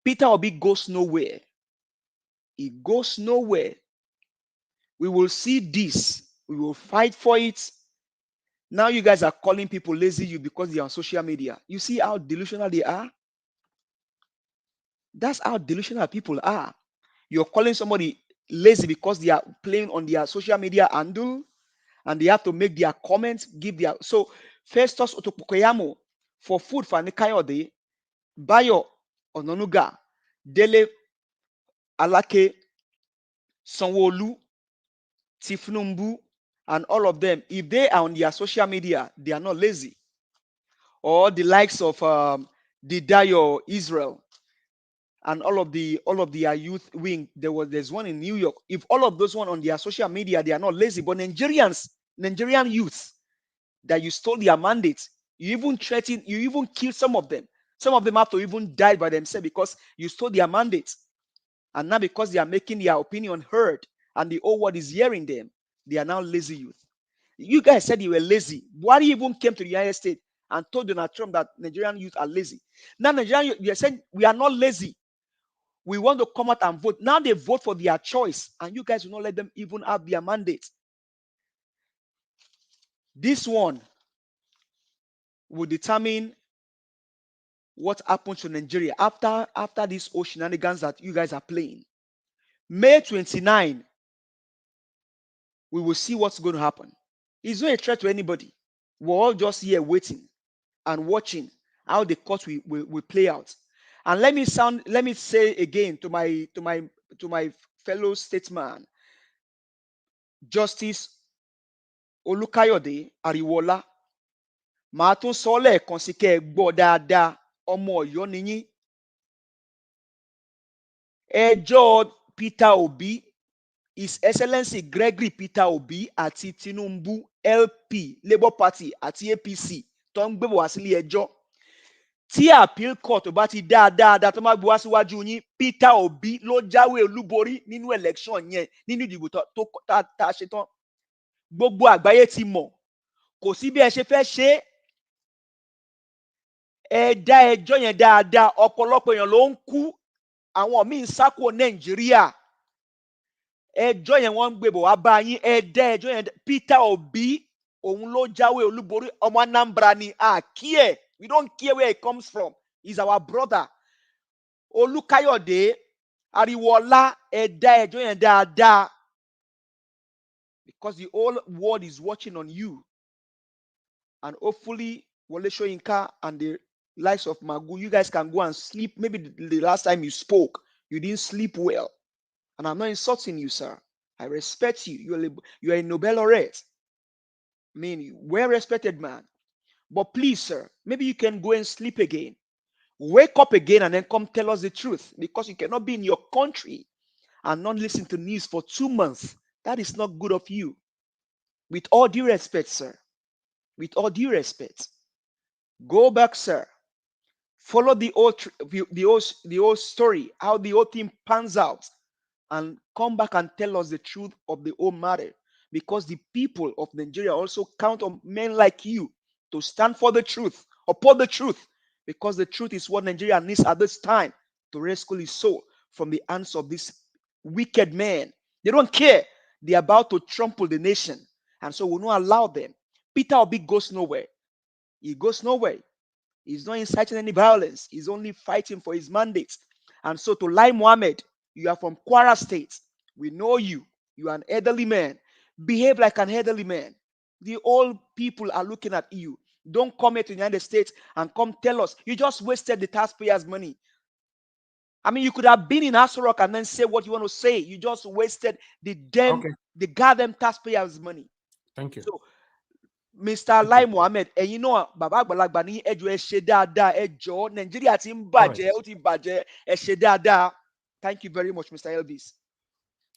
Peter Obi goes nowhere. He goes nowhere. We will see this. We will fight for it. Now you guys are calling people lazy because they are on social media. You see how delusional they are? That's how delusional people are. You're calling somebody lazy because they are playing on their social media handle and they have to make their comments, give their so Festus Otopokoyamo for food for Nikayode, Bayo Ononuga, Dele Alake, Sanwo-Olu, Tifnumbu, and all of them. If they are on their social media, they are not lazy. Or the likes of the Dayo Israel and all of their youth wing. There's one in New York. If all of those one on their social media, they are not lazy, but Nigerian youth that you stole their mandates, you even threatened, you even killed some of them. Some of them have to even die by themselves because you stole their mandates. And now because they are making their opinion heard and the whole world is hearing them, they are now lazy youth. You guys said you were lazy. Buhari even came to the United States and told Donald Trump that Nigerian youth are lazy. Now Nigerian youth, said we are not lazy. We want to come out and vote. Now they vote for their choice, and you guys will not let them even have their mandate. This one will determine what happens to Nigeria after these old shenanigans that you guys are playing. May 29, we will see what's going to happen. It's not a threat to anybody. We're all just here waiting and watching how the court will play out. And let me say again to my fellow statesman, Justice Olukayode Ariwola, màá tún sọ lẹ́ẹ̀kan sí kẹ́ ẹ gbọ́ dáadáa, ọmọ Ọ̀yọ́ ni yín. Ẹjọ́ Peter Obi, His Excellency Gregory Peter Obi àti Tinubu LP Labour Party àti APC tó ń gbé wá sílé ẹjọ́. Tí appeal court bá ti dáadáa tó máa gbé wá síwájú yín, Peter Obi ló jáwé olúborí nínú election yẹn, nínú ìdìbò tó tá a ṣe tán. Gbogbo àgbáyé ti mọ̀, kò sí bí ẹ ṣe fẹ́ ṣe é. Ẹ dá ẹjọ́ yẹn dáadáa, ọ̀pọ̀lọpọ̀ èèyàn ló ń kú, àwọn míì ń sá kúrò Nàìjíríà. Ẹjọ́ yẹn wọ́n ń gbé bọ̀ wá bá yín, ẹ dá ẹjọ́ yẹn. Peter Obi òun ló jáwé olúborí, ọmọ Anambra ni, care. We don't care where he comes from. He's our brother. Olukayode Ariwola, ẹ dá ẹjọ́ yẹn dáadáa. Because the whole world is watching on you. And hopefully, Wole Soyinka and the likes of Magu, you guys can go and sleep. Maybe the last time you spoke, you didn't sleep well. And I'm not insulting you, sir. I respect you. You're a Nobel laureate. I mean, well-respected man. But please, sir, maybe you can go and sleep again. Wake up again and then come tell us the truth. Because you cannot be in your country and not listen to news for 2 months. That is not good of you. With all due respect, sir. With all due respect. Go back, sir. Follow the old story, how the whole thing pans out, and come back and tell us the truth of the whole matter. Because the people of Nigeria also count on men like you to stand for the truth, uphold the truth, because the truth is what Nigeria needs at this time to rescue his soul from the hands of this wicked man. They don't care. They're about to trample the nation, and so we'll not allow them. Peter Obi goes nowhere. He goes nowhere. He's not inciting any violence. He's only fighting for his mandate. And so to Lai Mohammed, you are from Kwara State. We know you. You are an elderly man. Behave like an elderly man. The old people are looking at you. Don't come here to the United States and come tell us. You just wasted the taxpayers' money. I mean, you could have been in Aso Rock and then say what you want to say. You just wasted the goddamn taxpayers' money. Thank you. So, Mr. Lai Mohammed, and you know, Baba Agbalagba ni ẹjọ́ ẹ ṣe dáadáa, ẹjọ́ Nàìjíríà ti ń bàjẹ́, ó ti bàjẹ́, ẹ ṣe dáadáa. Thank you very much, Mr. Elvis.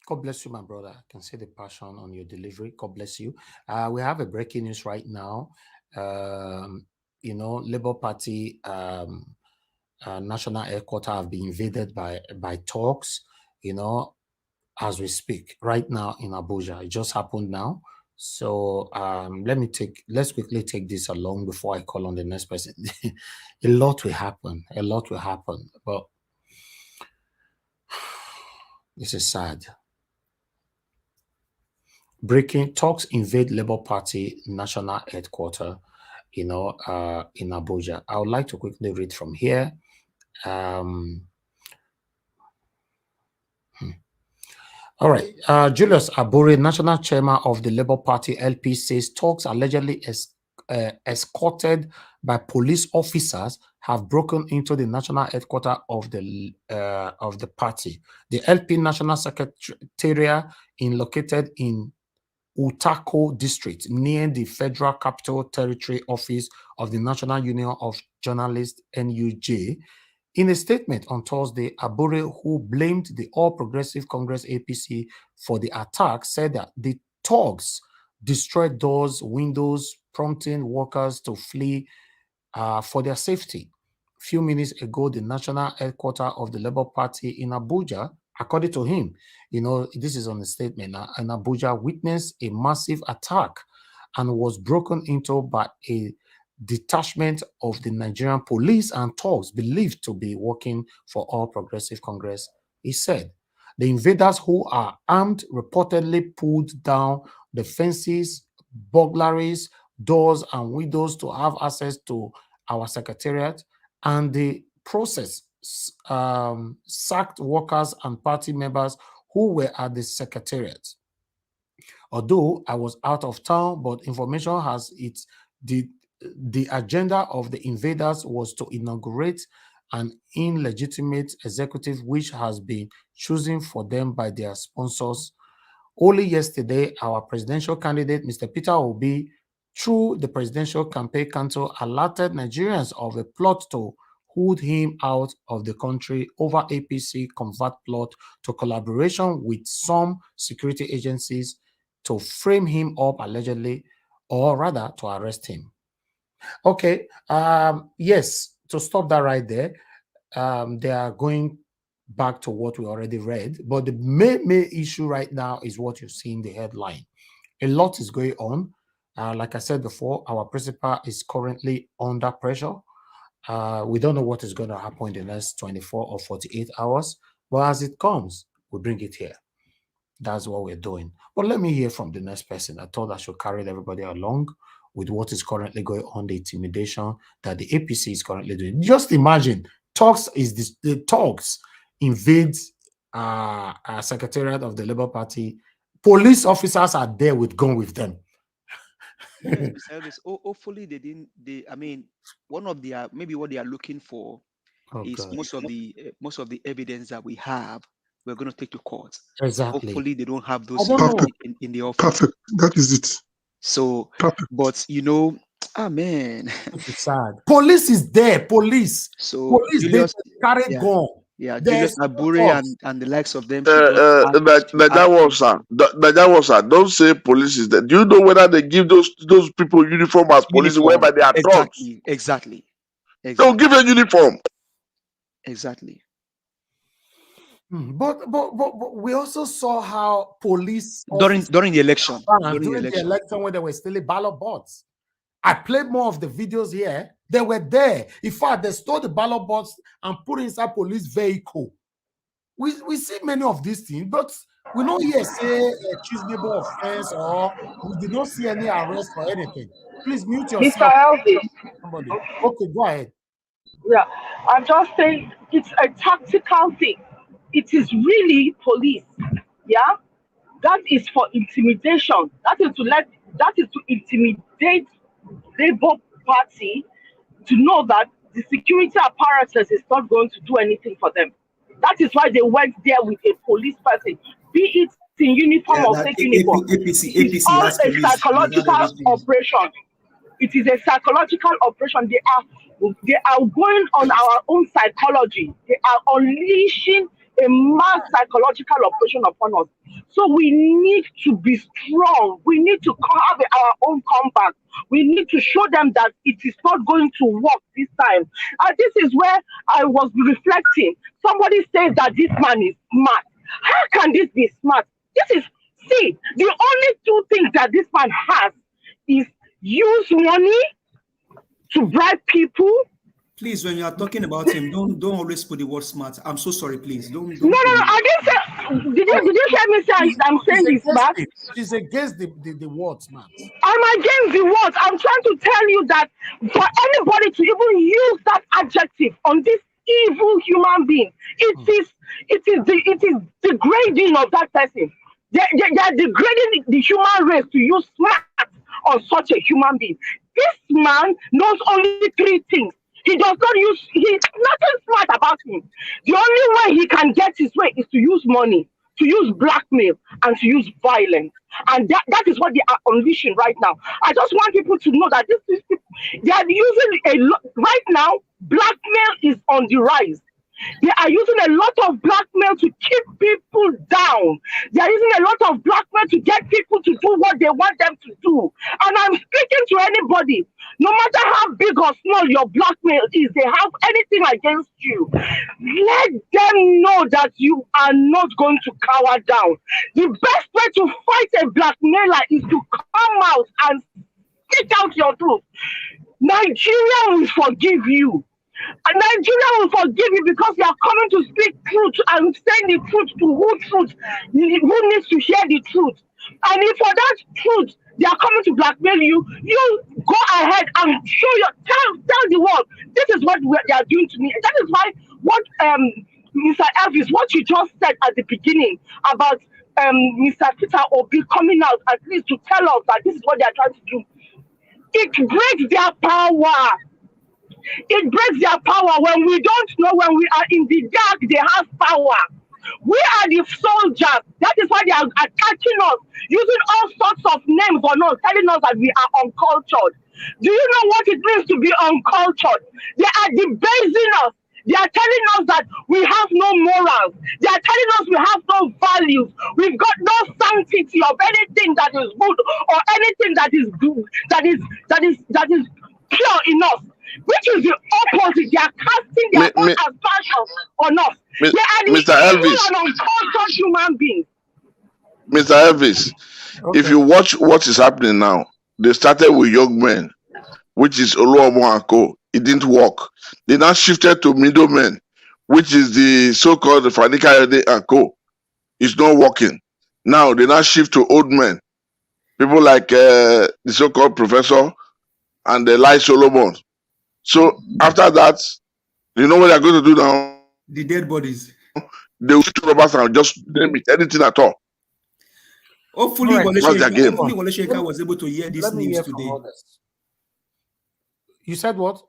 God bless you, my brother. I can see the passion on your delivery. God bless you. We have a breaking news right now. Labour Party national headquarters have been invaded by thugs, as we speak right now in Abuja. It just happened now. So let's quickly take this along before I call on the next person. A lot will happen. But this is sad. Breaking talks invade Labour Party national headquarters, in Abuja. I would like to quickly read from here. All right. Julius Abure, National Chairman of the Labour Party LP, says talks allegedly escorted by police officers have broken into the national headquarters of the party. The LP National Secretariat located in Utako district near the Federal Capital Territory office of the National Union of Journalists, NUJ. In a statement on Thursday, Abure, who blamed the All Progressive Congress APC for the attack, said that the thugs destroyed doors, windows, prompting workers to flee for their safety. A few minutes ago, the national headquarters of the Labour Party in Abuja, according to him, this is on the statement now, in Abuja, witnessed a massive attack and was broken into by a detachment of the Nigerian police and thugs believed to be working for All Progressive Congress. He said the invaders, who are armed, reportedly pulled down the fences, burglaries, doors and windows to have access to our secretariat, and the process sacked workers and party members who were at the secretariat. Although I was out of town, but information has it the agenda of the invaders was to inaugurate an illegitimate executive which has been chosen for them by their sponsors. Only yesterday, our presidential candidate, Mr. Peter Obi, through the Presidential Campaign Council, alerted Nigerians of a plot to hood him out of the country over APC convert plot to collaboration with some security agencies to frame him up allegedly, or rather to arrest him. Okay, yes, to stop that right there, they are going back to what we already read, but the main issue right now is what you see in the headline. A lot is going on. Like I said before, our principal is currently under pressure. We don't know what is going to happen in the next 24 or 48 hours, but as it comes, we bring it here. That's what we're doing. But let me hear from the next person. I thought I should carry everybody along with what is currently going on, the intimidation that the APC is currently doing. Just imagine, the talks invade secretariat of the Labour Party. Police officers are there with gun with them. Hopefully I mean, one of the maybe what they are looking for is most of the evidence that we have, we're going to take to court. Exactly. Hopefully they don't have those in the office. Perfect. That is it. So, but man, it's sad. Police is there. Police. So police, Julius, they carry gun. Yeah, Julius Abure and the likes of them. But that was don't say police is there. Do you know whether they give those people uniform as police whereby they are drugs? Exactly. They'll give a uniform. Exactly. But we also saw how police during the election, during the election when they were still ballot bots. I played more of the videos here. They were there. In fact, they stole the ballot box and put inside police vehicle. We see many of these things, but we don't hear say a treasonable offense, or we did not see any arrest or anything. Please mute yourself. Mr. Elvis. Somebody. Okay, go ahead. Yeah, I'm just saying it's a tactical thing. It is really police. Yeah, that is for intimidation. That is to intimidate Labour Party to know that the security apparatus is not going to do anything for them. That is why they went there with a police person, be it in uniform or fake uniform. It's all a psychological operation. It is a psychological operation. They are going on our own psychology. They are unleashing a mass psychological operation upon us. So we need to be strong. We need to have our own comeback. We need to show them that it is not going to work this time. And this is where I was reflecting. Somebody says that this man is smart. How can this be smart? The only two things that this man has is use money to bribe people. Please, when you are talking about him, don't always put the word smart. I'm so sorry, please. Don't. No, I didn't say. Did you hear me say I'm saying he's smart? She's against the word smart. I'm against the words. I'm trying to tell you that for anybody to even use that adjective on this evil human being. It is degrading of that person. They are degrading the human race to use smart on such a human being. This man knows only three things. He does not use, he's nothing smart about him. The only way he can get his way is to use money, to use blackmail, and to use violence. And that is what they are unleashing right now. I just want people to know that they are using a lot, right now, blackmail is on the rise. They are using a lot of blackmail to keep people down. They are using a lot of blackmail to get people to do what they want them to do. And I'm speaking to anybody, no matter how big or small your blackmail is, they have anything against you, let them know that you are not going to cower down. The best way to fight a blackmailer is to come out and speak out your truth. Nigeria will forgive you. And Nigeria will forgive you because you are coming to speak truth and saying the truth to who needs to hear the truth. And if for that truth they are coming to blackmail you, you go ahead and show tell the world, this is what they are doing to me. That is why what Mr. Elvis, what you just said at the beginning about Mr. Peter Obi coming out at least to tell us that this is what they are trying to do, it breaks their power. It breaks their power. When we don't know, when we are in the dark, they have power. We are the soldiers. That is why they are attacking us, using all sorts of names on us, telling us that we are uncultured. Do you know what it means to be uncultured? They are debasing us. They are telling us that we have no morals. They are telling us we have no values. We've got no sanctity of anything that is good or anything that is good, that is pure in us. Which is the opposite. They are casting their own aspersions on us. They are the Mr. Elvis, and uncultured human beings. Mr. Elvis, if you watch what is happening now, they started with young men, which is Oluomo and Co. It didn't work. They now shifted to middlemen, which is the so-called Fani Kayode and Co. It's not working. Now they now shift to old men, people like the so-called Professor and the Lai Solomon. So after that, you know what they're going to do now? The dead bodies. They will shoot robbers and just name it, anything at all. Hopefully, Right. Wole Soyinka was able to hear this news today. You said what?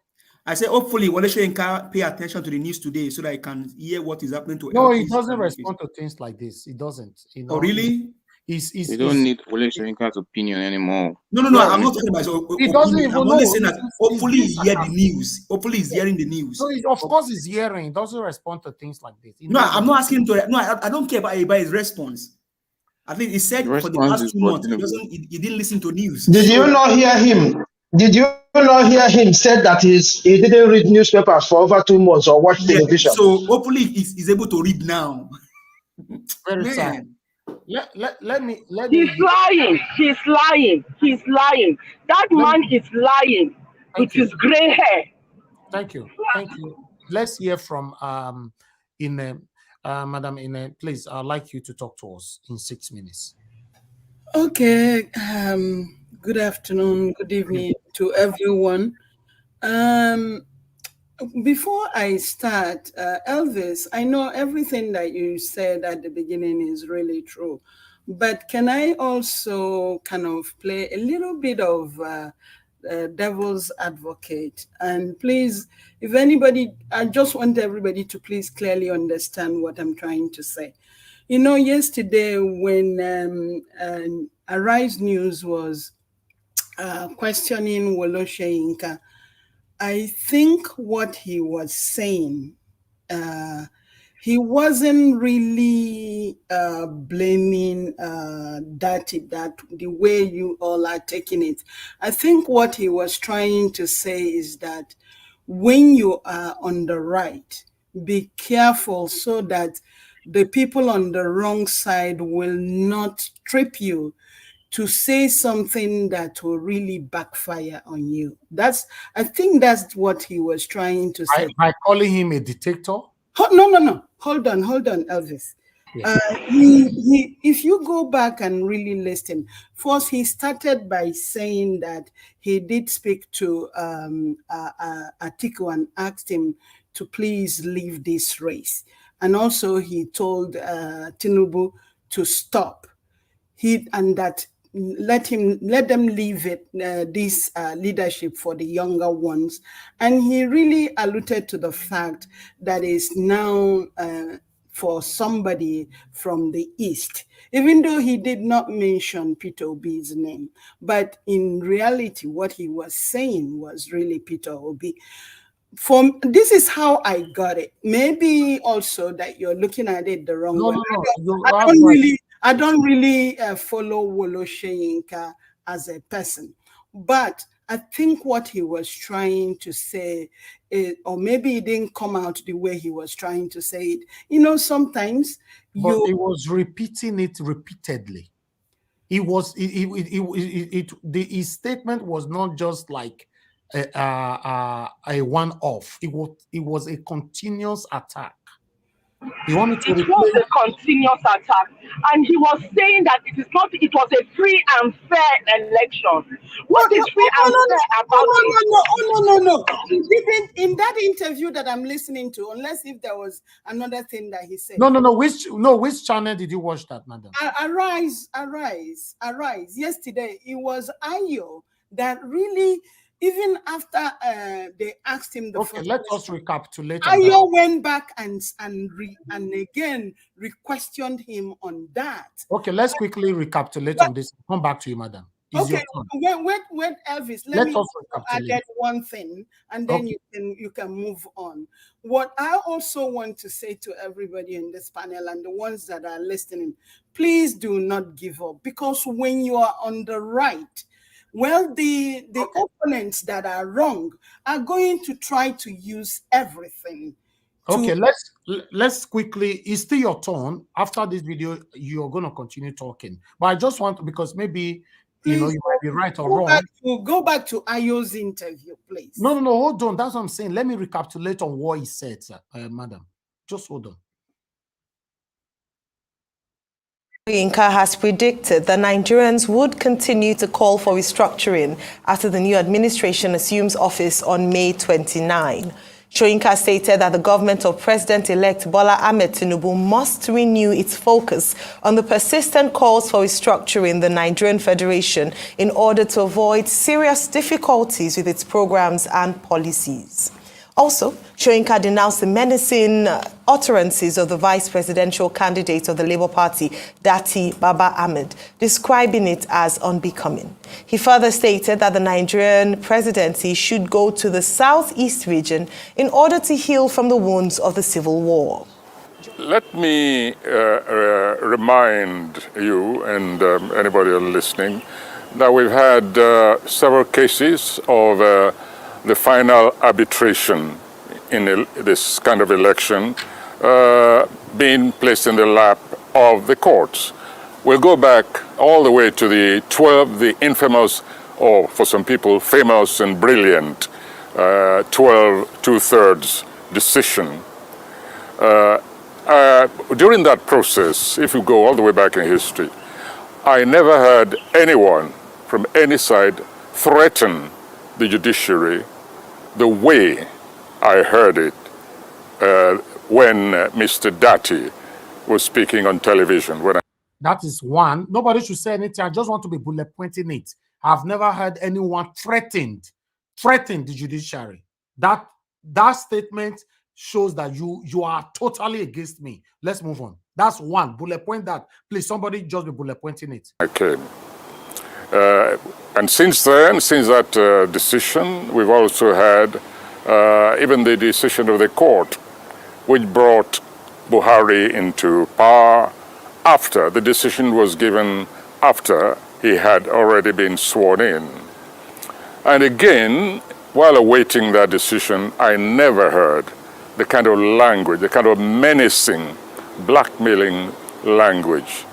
I said, hopefully, Wole Soyinka pay attention to the news today so that I can hear what is happening to. No, he doesn't respond to things like this. He doesn't. You know? Oh, really? We don't need Wole Soyinka's opinion anymore. No. I'm not talking about he doesn't opinion. even I'm know. only saying that hopefully he hear the news. Hopefully he's hearing the news. No, of course he's hearing. He doesn't respond to things like this. No, I'm not asking him to. No, I don't care about his response. I think he said for the past 2 months he didn't listen to news. Did you not hear him? Did you not hear him said that he didn't read newspapers for over 2 months or watch television? So hopefully he's able to read now. Very sad. Let me. He's lying. He's lying. He's lying. That man is lying with his gray hair. Thank you. Let's hear from Madam Ine. Please, I'd like you to talk to us in 6 minutes. Okay. Good afternoon. Good evening to everyone. Before I start, Elvis, I know everything that you said at the beginning is really true, but can I also kind of play a little bit of devil's advocate? And please, if anybody, I just want everybody to please clearly understand what I'm trying to say. You know, yesterday when Arise News was questioning Wole Soyinka, I think what he was saying, he wasn't really blaming Datti, that the way you all are taking it. I think what he was trying to say is that when you are on the right, be careful so that the people on the wrong side will not trip you to say something that will really backfire on you. I think that's what he was trying to say. By calling him a dictator? No. Hold on, Elvis. Yeah. If you go back and really listen, first he started by saying that he did speak to Atiku and asked him to please leave this race. And also he told Tinubu to stop. And that let them leave it, this leadership for the younger ones. And he really alluded to the fact that it's now for somebody from the East, even though he did not mention Peter Obi's name. But in reality, what he was saying was really Peter Obi. This is how I got it. Maybe also that you're looking at it the wrong way. I don't really follow Wole Soyinka as a person, but I think what he was trying to say, or maybe it didn't come out the way he was trying to say it. You know, sometimes he was repeating it repeatedly. His statement was not just like a one-off. It was a continuous attack. It was a continuous attack, and he was saying that it was a free and fair election. What is free and fair about it? No. He didn't in that interview that I'm listening to, unless if there was another thing that he said. No. Which channel did you watch that, madam? Arise. Yesterday, it was Ayo that really. Even after they asked him the first let us recapitulate. Ayo went back and again re-questioned him on that. Okay, let's quickly recapitulate on this. Come back to you, madam. Okay, wait, Elvis. Let me add one thing, and then you can move on. What I also want to say to everybody in this panel and the ones that are listening, please do not give up, because when you are on the right, well, the opponents that are wrong are going to try to use everything. Okay, let's quickly. It's still your turn. After this video, you're going to continue talking. But I just want to, because maybe you might be right or wrong. Go back to Ayo's interview, please. No, hold on. That's what I'm saying. Let me recapitulate on what he said, madam. Just hold on. Soyinka has predicted that Nigerians would continue to call for restructuring after the new administration assumes office on May 29. Soyinka stated that the government of President-elect Bola Ahmed Tinubu must renew its focus on the persistent calls for restructuring the Nigerian Federation in order to avoid serious difficulties with its programs and policies. Also, Soyinka denounced the menacing utterances of the vice presidential candidate of the Labour Party, Datti Ahmed, describing it as unbecoming. He further stated that the Nigerian presidency should go to the southeast region in order to heal from the wounds of the civil war. Let me remind you and anybody listening that we've had several cases of the final arbitration in this kind of election being placed in the lap of the courts. We'll go back all the way to the infamous, or for some people, famous and brilliant 12 2/3 decision. During that process, if you go all the way back in history, I never heard anyone from any side threaten the judiciary the way I heard it when Mr. Datti was speaking on television. That is one. Nobody should say anything. I just want to be bullet pointing it. I've never heard anyone threaten the judiciary. That statement shows that you are totally against me. Let's move on. That's one. Bullet point that. Please, somebody just be bullet pointing it. Okay. And since then, since that decision, we've also had even the decision of the court, which brought Buhari into power after the decision was given, after he had already been sworn in. And again, while awaiting that decision, I never heard the kind of language, the kind of menacing, blackmailing language.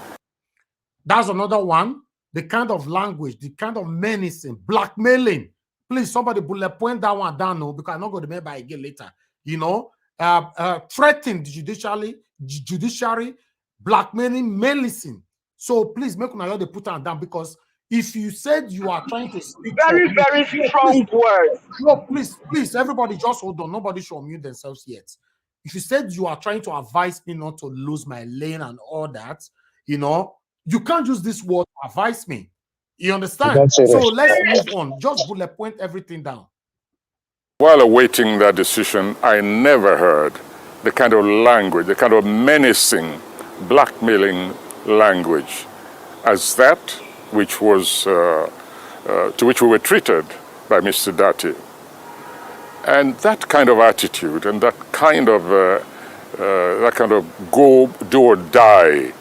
That's another one. The kind of language, the kind of menacing, blackmailing. Please, somebody bullet point that one down, no, because I'm not going to remember again later. Threatening the judiciary, blackmailing, menacing. So please make sure they put that down, because If you said you are trying to speak Very, for very me, strong words. no, please, everybody just hold on. Nobody should unmute themselves yet. If you said you are trying to advise me not to lose my lane and all that, you know, you can't use this word to advise me. You understand? Don't say So that. let's move on. Just bullet point everything down. While awaiting that decision, I never heard the kind of language, the kind of menacing, blackmailing language as that which was to which we were treated by Mr. Datti. And that kind of attitude and that kind of go, do or die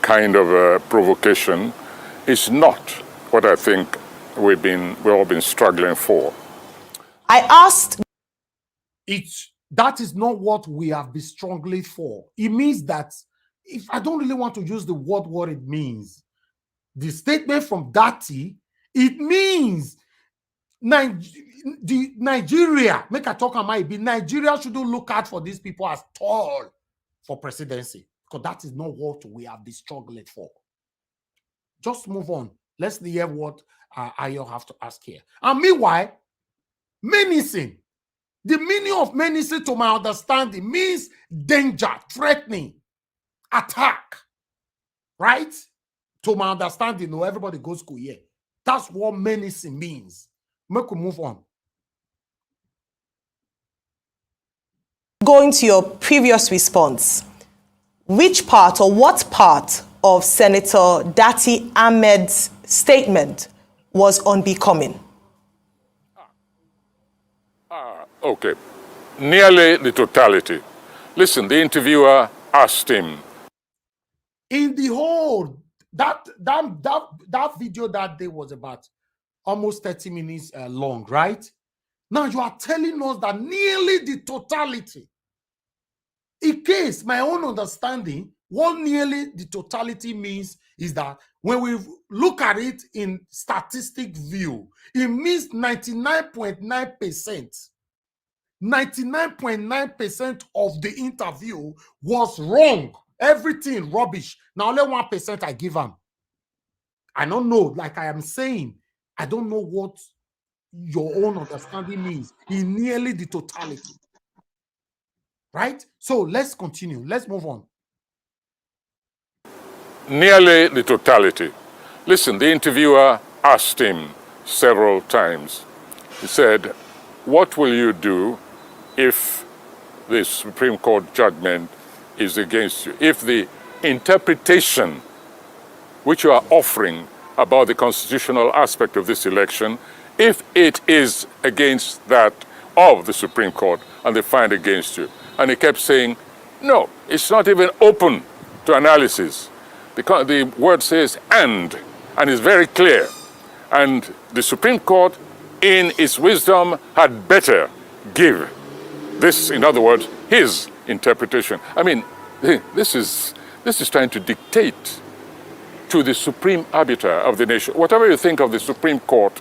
kind of provocation is not what I think we've all been struggling for. I asked. That is not what we have been struggling for. It means that, if I don't really want to use the word what it means, the statement from Datti, it means Nigeria, make a talk on my be Nigeria shouldn't look out for these people as tall for presidency, because that is not what we have been struggling for. Just move on. Let's hear what Ayo have to ask here. And meanwhile, menacing. The meaning of menacing, to my understanding, means danger, threatening, attack. Right? To my understanding, no, everybody goes school here. That's what menacing means. Make we move on. Going to your previous response, which part or what part of Senator Datti Ahmed's statement was unbecoming? Okay, nearly the totality. Listen, the interviewer asked him. In the whole, that video that day was about almost 30 minutes long, right? Now you are telling us that nearly the totality. In case my own understanding, what nearly the totality means is that when we look at it in statistic view, it means 99.9%. 99.9% of the interview was wrong. Everything rubbish. Now only 1% I give them. I don't know, like I am saying, I don't know what your own understanding means in nearly the totality. Right? So let's continue. Let's move on. Nearly the totality. Listen, the interviewer asked him several times. He said, what will you do if the Supreme Court judgment is against you? If the interpretation which you are offering about the constitutional aspect of this election, if it is against that of the Supreme Court and they find against you. And he kept saying, no, it's not even open to analysis. The word says and it's very clear. And the Supreme Court, in its wisdom, had better give this, in other words, his interpretation. I mean, this is trying to dictate to the supreme arbiter of the nation. Whatever you think of the Supreme Court,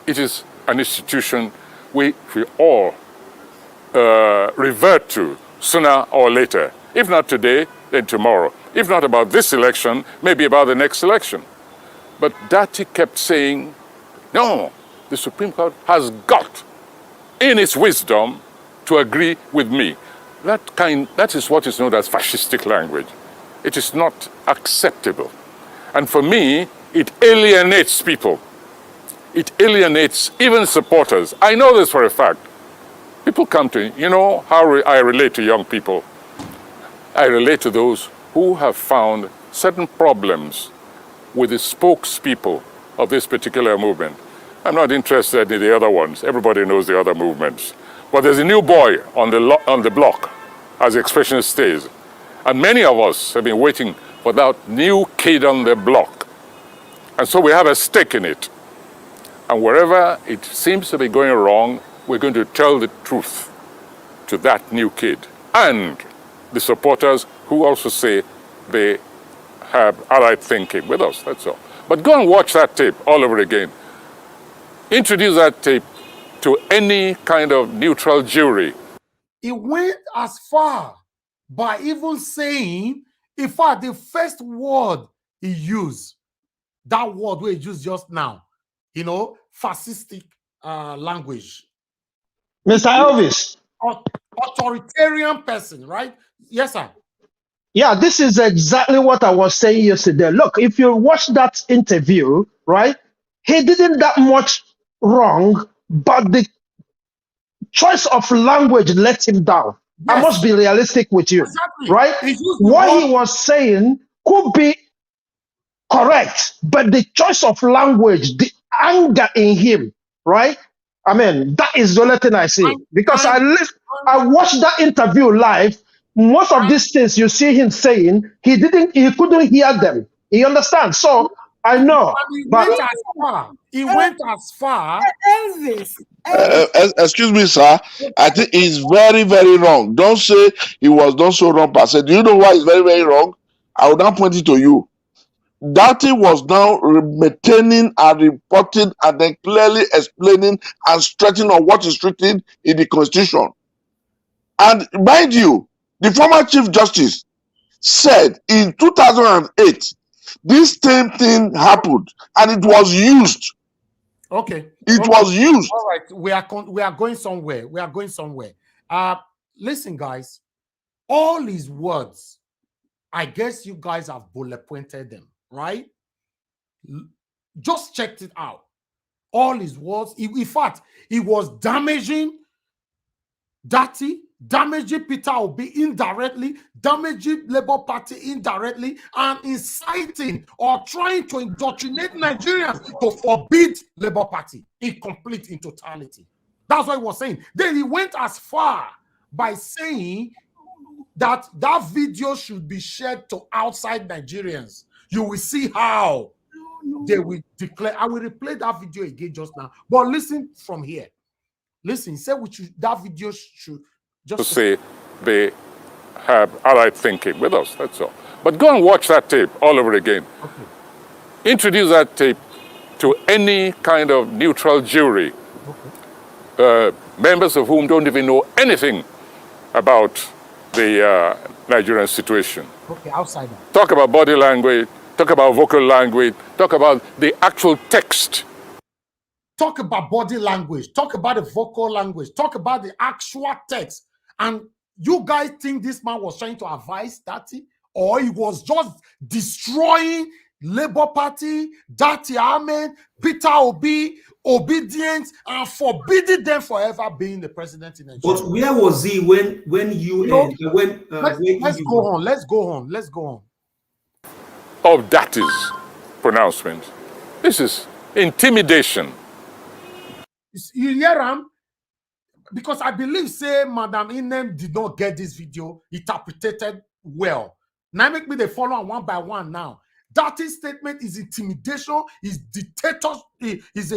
it is an institution we all revert to sooner or later. If not today, then tomorrow. If not about this election, maybe about the next election. But Datti kept saying, no, the Supreme Court has got, in its wisdom, to agree with me. That is what is known as fascistic language. It is not acceptable. And for me, it alienates people. It alienates even supporters. I know this for a fact. People come to me, you know how I relate to young people. I relate to those who have found certain problems with the spokespeople of this particular movement. I'm not interested in the other ones. Everybody knows the other movements. But there's a new boy on the block, as the expression stays. And many of us have been waiting for that new kid on the block. And so we have a stake in it. And wherever it seems to be going wrong, we're going to tell the truth to that new kid. And the supporters who also say they have allied thinking with us, that's all. But go and watch that tape all over again. Introduce that tape to any kind of neutral jury. It went as far by even saying, in fact, the first word he used that word we use just now, you know, fascistic language. Mr. Elvis. Authoritarian person, right? Yes, sir. Yeah, this is exactly what I was saying yesterday. Look, if you watch that interview, right, he didn't that much wrong, but the choice of language let him down. Yes. I must be realistic with you, exactly. Right? What he was saying could be correct, but the choice of language, the anger in him, right? I mean, that is the only thing I see. Because I watched that interview live. Most of these things you see him saying, he couldn't hear them. You understand? So I know. But he went as far. Excuse me, sir. I think he's very, very wrong. Don't say he was done so wrong per se. Do you know why it's very, very wrong? I will now point it to you. Datti was now maintaining and reporting and then clearly explaining and stressing on what is written in the Constitution. And mind you, the former Chief Justice said in 2008, this same thing happened and it was used. Okay. It was used. All right. We are going somewhere. We are going somewhere. Listen, guys, all his words, I guess you guys have bullet pointed them, right? Just checked it out. All his words. In fact, he was damaging Datti, damaging Peter Obi indirectly, damaging Labour Party indirectly, and inciting or trying to indoctrinate Nigerians to forbid Labour Party in totality. That's what he was saying. Then he went as far by saying that video should be shared to outside Nigerians. You will see how they will declare. I will replay that video again just now. But listen from here. Listen, say that video should just to say they have allied thinking with us, that's all. But go and watch that tape all over again. Okay. Introduce that tape to any kind of neutral jury, members of whom don't even know anything about the Nigerian situation. Okay, outside. Talk about body language, talk about vocal language, talk about the actual text. Talk about body language, talk about the vocal language, talk about the actual text. And you guys think this man was trying to advise Datti, or he was just destroying Labour Party, Datti Ahmed, Peter Obi, obedience, and forbidding them forever being the president in Nigeria? But where was he when let's go on. Of Datti's pronouncement. This is intimidation. You hear him? Because I believe, say, Madam Inem did not get this video interpreted well. Now make me they follow on one by one now. Datti's statement is intimidation, is dictatorship, is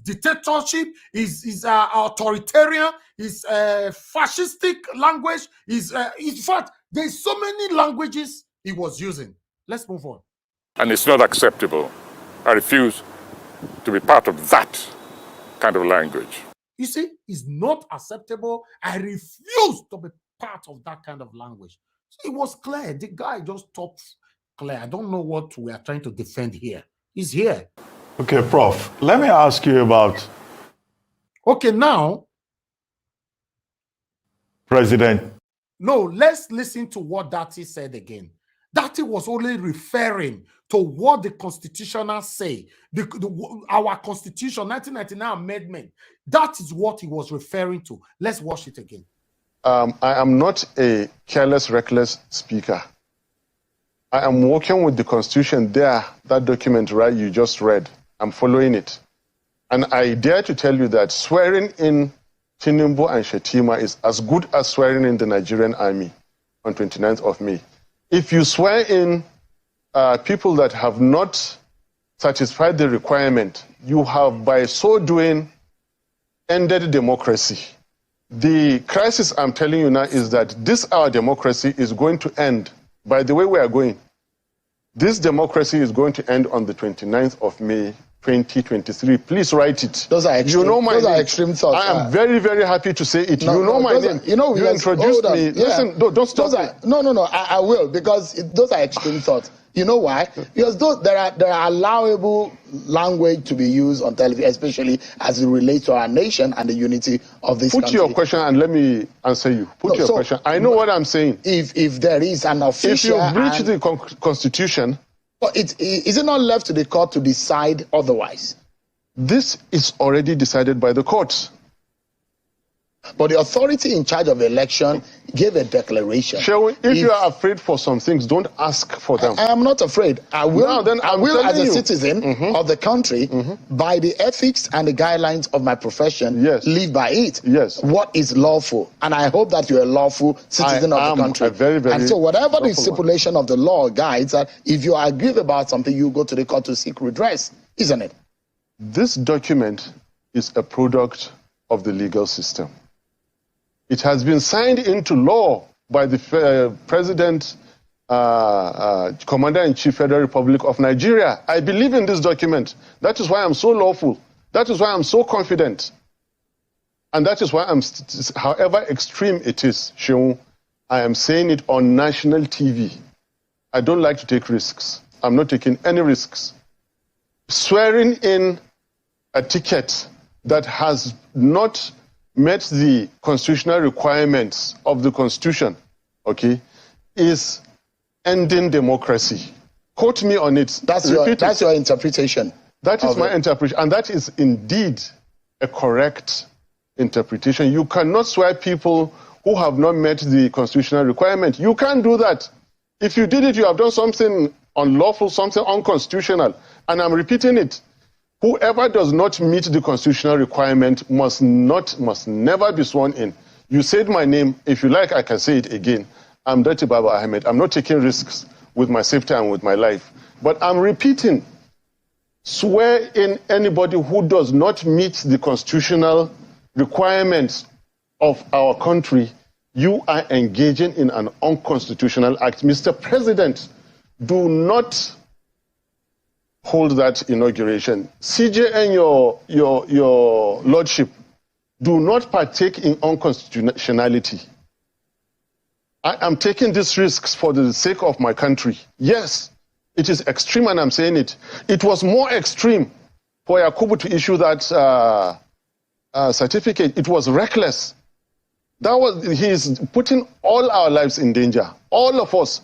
dictatorship, is authoritarian, is fascistic language, is in fact, there's so many languages he was using. Let's move on. And it's not acceptable. I refuse to be part of that kind of language. You see, it's not acceptable. I refuse to be part of that kind of language. So it was clear. The guy just talked clear. I don't know what we are trying to defend here. He's here. Okay, Prof, let me ask you about... Okay, now... President. No, let's listen to what Datti said again. Datti was only referring to what the constitutional say. Our constitution, 1999 amendment. That is what he was referring to. Let's watch it again. I am not a careless, reckless speaker. I am working with the constitution there, that document, right, you just read. I'm following it. And I dare to tell you that swearing in Tinubu and Shetima is as good as swearing in the Nigerian army on 29th of May. If you swear in people that have not satisfied the requirement, you have, by so doing, ended democracy. The crisis I'm telling you now is that our democracy is going to end. By the way we are going, this democracy is going to end on the 29th of May 2023. Please write it. Those are extreme, you know my those name. are extreme thoughts. I am very, very happy to say it. No, you know no, my name. you know, you introduced me. Yeah. Listen, don't stop. No, I will, because those are extreme thoughts. You know why? Because there are allowable language to be used on television, especially as it relates to our nation and the unity of this country. Put your question and let me answer you. Put your question. I know what I'm saying. If there is an official... If you breach the Constitution... But is it not left to the court to decide otherwise? This is already decided by the courts. But the authority in charge of the election gave a declaration. Sherwin, if you are afraid for some things, don't ask for them. I am not afraid. I will, as a citizen of the country, by the ethics and the guidelines of my profession, live by it. Yes. What is lawful? And I hope that you're a lawful citizen of the country. And so whatever the stipulation of the law guides, that if you are aggrieved about something, you go to the court to seek redress, isn't it? This document is a product of the legal system. It has been signed into law by the President, Commander-in-Chief, Federal Republic of Nigeria. I believe in this document. That is why I'm so lawful. That is why I'm so confident. And that is why however extreme it is, Sheung, I am saying it on national TV. I don't like to take risks. I'm not taking any risks. Swearing in a ticket that has not met the constitutional requirements of the Constitution, okay, is ending democracy. Quote me on it. That's your interpretation. That is my interpretation, and that is indeed a correct interpretation. You cannot swear people who have not met the constitutional requirement. You can't do that. If you did it, you have done something unlawful, something unconstitutional, and I'm repeating it. Whoever does not meet the constitutional requirement must never be sworn in. You said my name. If you like, I can say it again. I'm Datti Ahmed. I'm not taking risks with my safety and with my life. But I'm repeating, swear in anybody who does not meet the constitutional requirements of our country. You are engaging in an unconstitutional act. Mr. President, do not hold that inauguration. CJ and your lordship, do not partake in unconstitutionality. I am taking these risks for the sake of my country. Yes, it is extreme, and I'm saying it. It was more extreme for Yakubu to issue that certificate. It was reckless. He is putting all our lives in danger. All of us.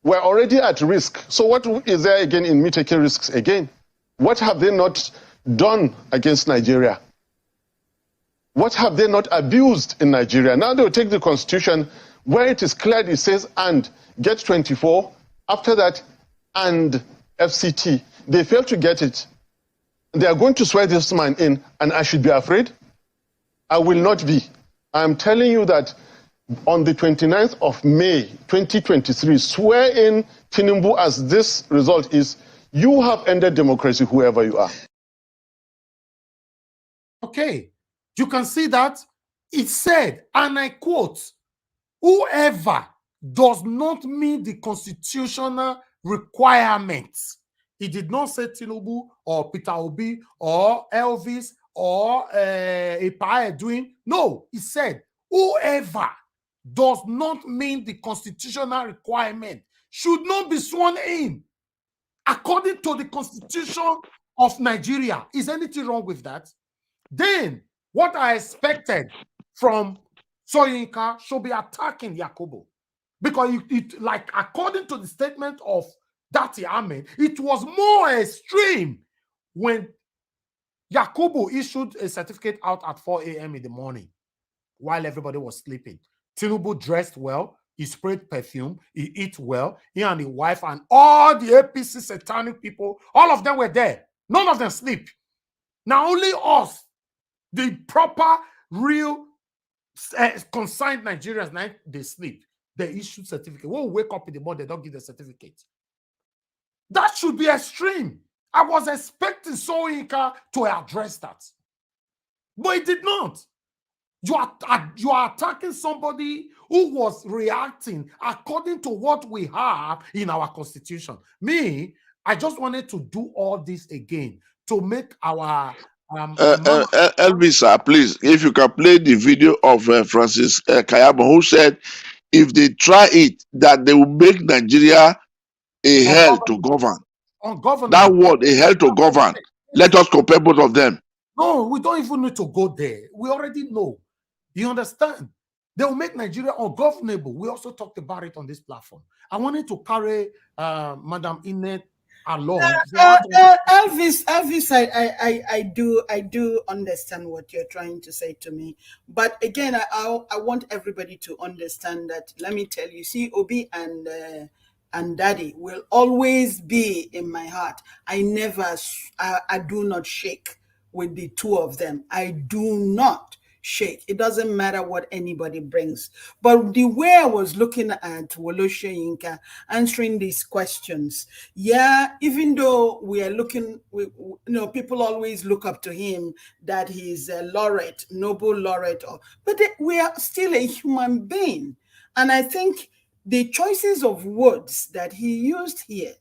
We're already at risk. So what is there again in me taking risks again? What have they not done against Nigeria? What have they not abused in Nigeria? Now they'll take the Constitution where it is clear, it says, and get 24. After that, and FCT. They fail to get it. They are going to swear this man in, and I should be afraid? I will not be. I am telling you that on the 29th of May, 2023, swear in Tinubu as this result is, you have ended democracy, whoever you are. Okay, you can see that it said, and I quote, whoever does not meet the constitutional requirements. It did not say Tinubu or Peter Obi or Elvis or Ipae doing. No, it said, whoever does not meet the constitutional requirement should not be sworn in according to the Constitution of Nigeria. Is anything wrong with that? Then what I expected from Soyinka should be attacking Yakubu, because like according to the statement of Datti Ahmed, it was more extreme when Yakubu issued a certificate out at 4 a.m. in the morning while everybody was sleeping. Tinubu dressed well, he sprayed perfume, he ate well, he and his wife and all the APC satanic people, all of them were there. None of them sleep. Now only us, the proper, real, consigned Nigerians, now they sleep. They issue certificate. When we wake up in the morning, they don't give the certificate. That should be extreme. I was expecting Soyinka to address that. But he did not. You are attacking somebody who was reacting according to what we have in our constitution. Me, I just wanted to do all this again to make our Elvis, sir, please, if you can play the video of Francis Kayabo, who said if they try it, that they will make Nigeria a hell to govern. That word, a hell to govern. Let us compare both of them. No, we don't even need to go there. We already know. You understand? They will make Nigeria ungovernable. We also talked about it on this platform. I wanted to carry Madam Inet along. Elvis, I do understand what you're trying to say to me. But again, I want everybody to understand that. Let me tell you, see, Obi and Daddy will always be in my heart. I do not shake with the two of them. I do not shake. It doesn't matter what anybody brings. But the way I was looking at Wole Soyinka answering these questions, yeah, even though we are looking, people always look up to him that he's a laureate, Nobel laureate, but we are still a human being. And I think the choices of words that he used here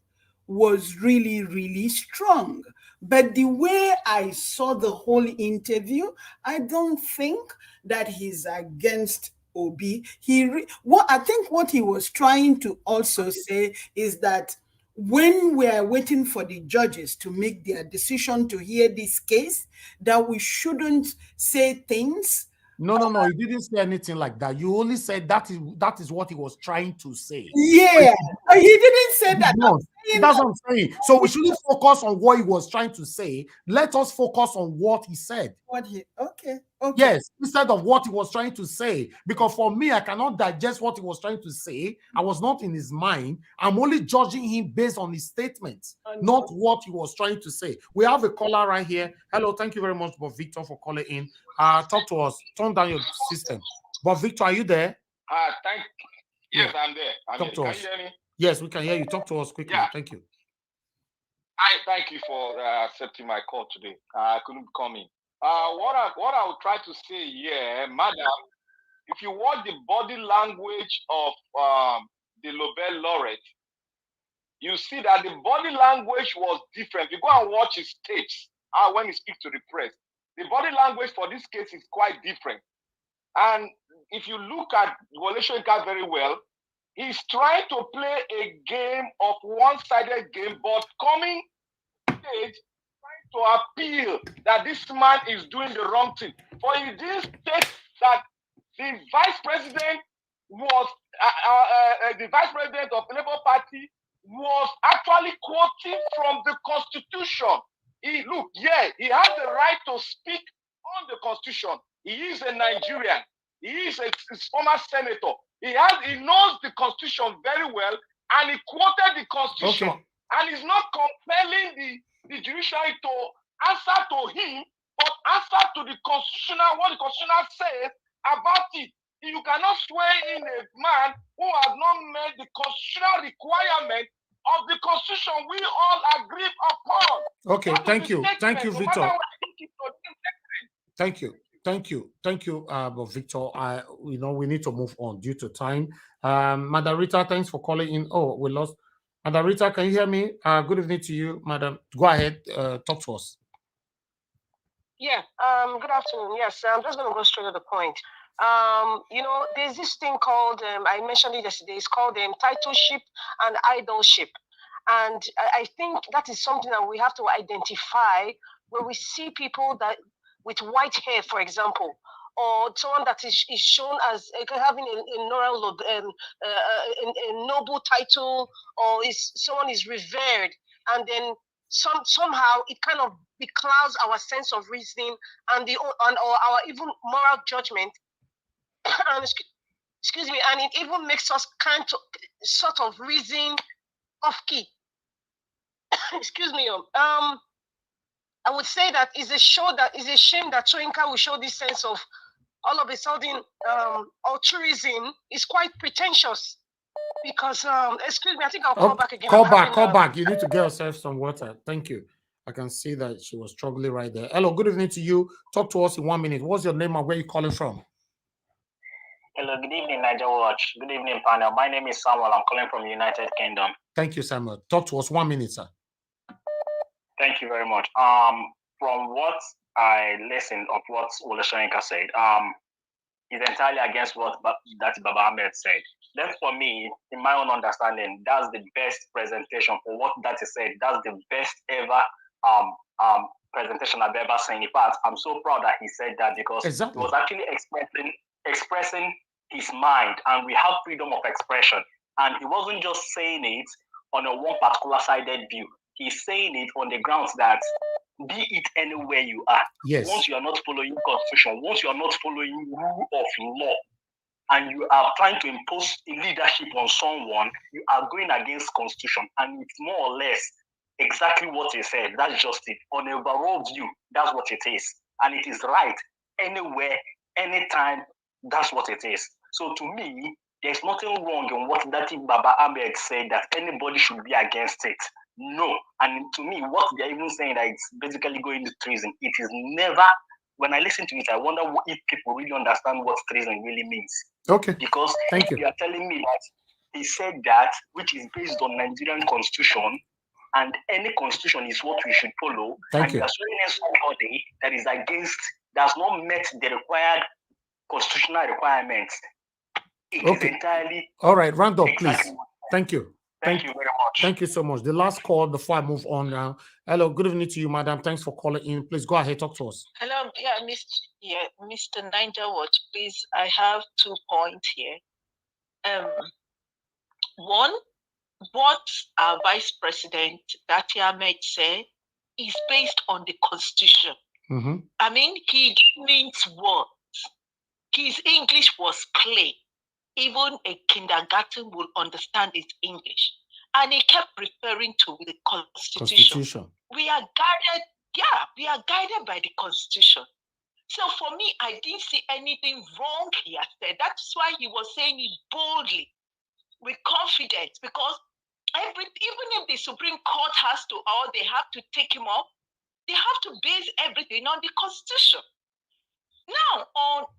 was really, really strong. But the way I saw the whole interview, I don't think that he's against Obi. I think what he was trying to also say is that when we are waiting for the judges to make their decision to hear this case, that we shouldn't say things. No, you didn't say anything like that. You only said that is what he was trying to say. Yeah, he didn't say that. No, that's what I'm saying. So we shouldn't focus on what he was trying to say. Let us focus on what he said. Okay. Yes, instead of what he was trying to say. Because for me, I cannot digest what he was trying to say. I was not in his mind. I'm only judging him based on his statements, not what he was trying to say. We have a caller right here. Hello, thank you very much, Bob Victor, for calling in. Talk to us. Turn down your system. Bob Victor, are you there? Yes, I'm there. Talk to us. Can you hear me? Yes, we can hear you. Talk to us quickly. Yeah. Thank you. I thank you for accepting my call today. I couldn't come in. What I would try to say here, madam, if you watch the body language of the Nobel laureate, you see that the body language was different. You go and watch his tapes when he speaks to the press. The body language for this case is quite different. And if you look at Wole Soyinka very well, he's trying to play a game of one-sided game, but coming stage trying to appeal that this man is doing the wrong thing. For he didn't state that the vice president was the vice president of the Labour Party was actually quoting from the Constitution. He has the right to speak on the Constitution. He is a Nigerian. He is a former senator. He knows the Constitution very well, and he quoted the Constitution. Okay. And he's not compelling the judiciary to answer to him, but answer to the constitutional, what the constitutional says about it. You cannot swear in a man who has not met the constitutional requirement of the Constitution we all agree upon. Okay, thank you. Thank you, Victor. Thank you, Victor. We need to move on due to time. Madam Rita, thanks for calling in. Oh, we lost. Madam Rita, can you hear me? Good evening to you, madam. Go ahead, talk to us. Yeah, good afternoon. Yes, I'm just going to go straight to the point. There's this thing called, I mentioned it yesterday, it's called titleship and idolship. And I think that is something that we have to identify when we see people that with white hair, for example, or someone that is shown as having a noble title, or someone is revered, and then somehow it kind of beclouds our sense of reasoning or our even moral judgment. And excuse me, and it even makes us sort of reason off key. Excuse me. I would say that it's a shame that Soyinka will show this sense of all of a sudden altruism is quite pretentious. Because excuse me, I think I'll call back again. Call back. You need to get yourself some water. Thank you. I can see that she was struggling right there. Hello, good evening to you. Talk to us in 1 minute. What's your name and where are you calling from? Hello, good evening, Niger Watch. Good evening, panel. My name is Samuel. I'm calling from the United Kingdom. Thank you, Samuel. Talk to us 1 minute, sir. Thank you very much. From what I listened of what Wole Soyinka said, is entirely against what Datti Ahmed said. Then for me, in my own understanding, that's the best presentation for what Datti said. That's the best ever presentation I've ever seen. In fact, I'm so proud that he said that because he was actually expressing his mind, and we have freedom of expression. And he wasn't just saying it on a one particular sided view. He's saying it on the grounds that be it anywhere you are. Yes. Once you are not following constitution, once you are not following rule of law, and you are trying to impose a leadership on someone, you are going against constitution. And it's more or less exactly what he said. That's just it. On a overall view, that's what it is. And it is right. Anywhere, anytime, that's what it is. So to me, there's nothing wrong in what Datti Ahmed said that anybody should be against it. No. And to me, what they're even saying that it's basically going to treason, it is never, when I listen to it, I wonder if people really understand what treason really means. Okay. Because you are telling me that he said that, which is based on Nigerian constitution, and any constitution is what we should follow. Thank you. You are showing us somebody that is against, does not meet the required constitutional requirements. It is entirely. All right, round up, exactly. please. Thank you. Thank you very much. Thank you so much. The last call before I move on now. Hello, good evening to you, madam. Thanks for calling in. Please go ahead, talk to us. Hello, Mr. Niger Watch. Please, I have 2 points here. One, what our Vice President Datti Ahmed said is based on the Constitution. I mean, he means words. His English was clear. Even a kindergarten will understand his English. And he kept referring to the Constitution. We are guided by the Constitution. So for me, I didn't see anything wrong he had said. That's why he was saying it boldly, with confidence, because even if the Supreme Court has to, or they have to take him up, they have to base everything on the Constitution. Now,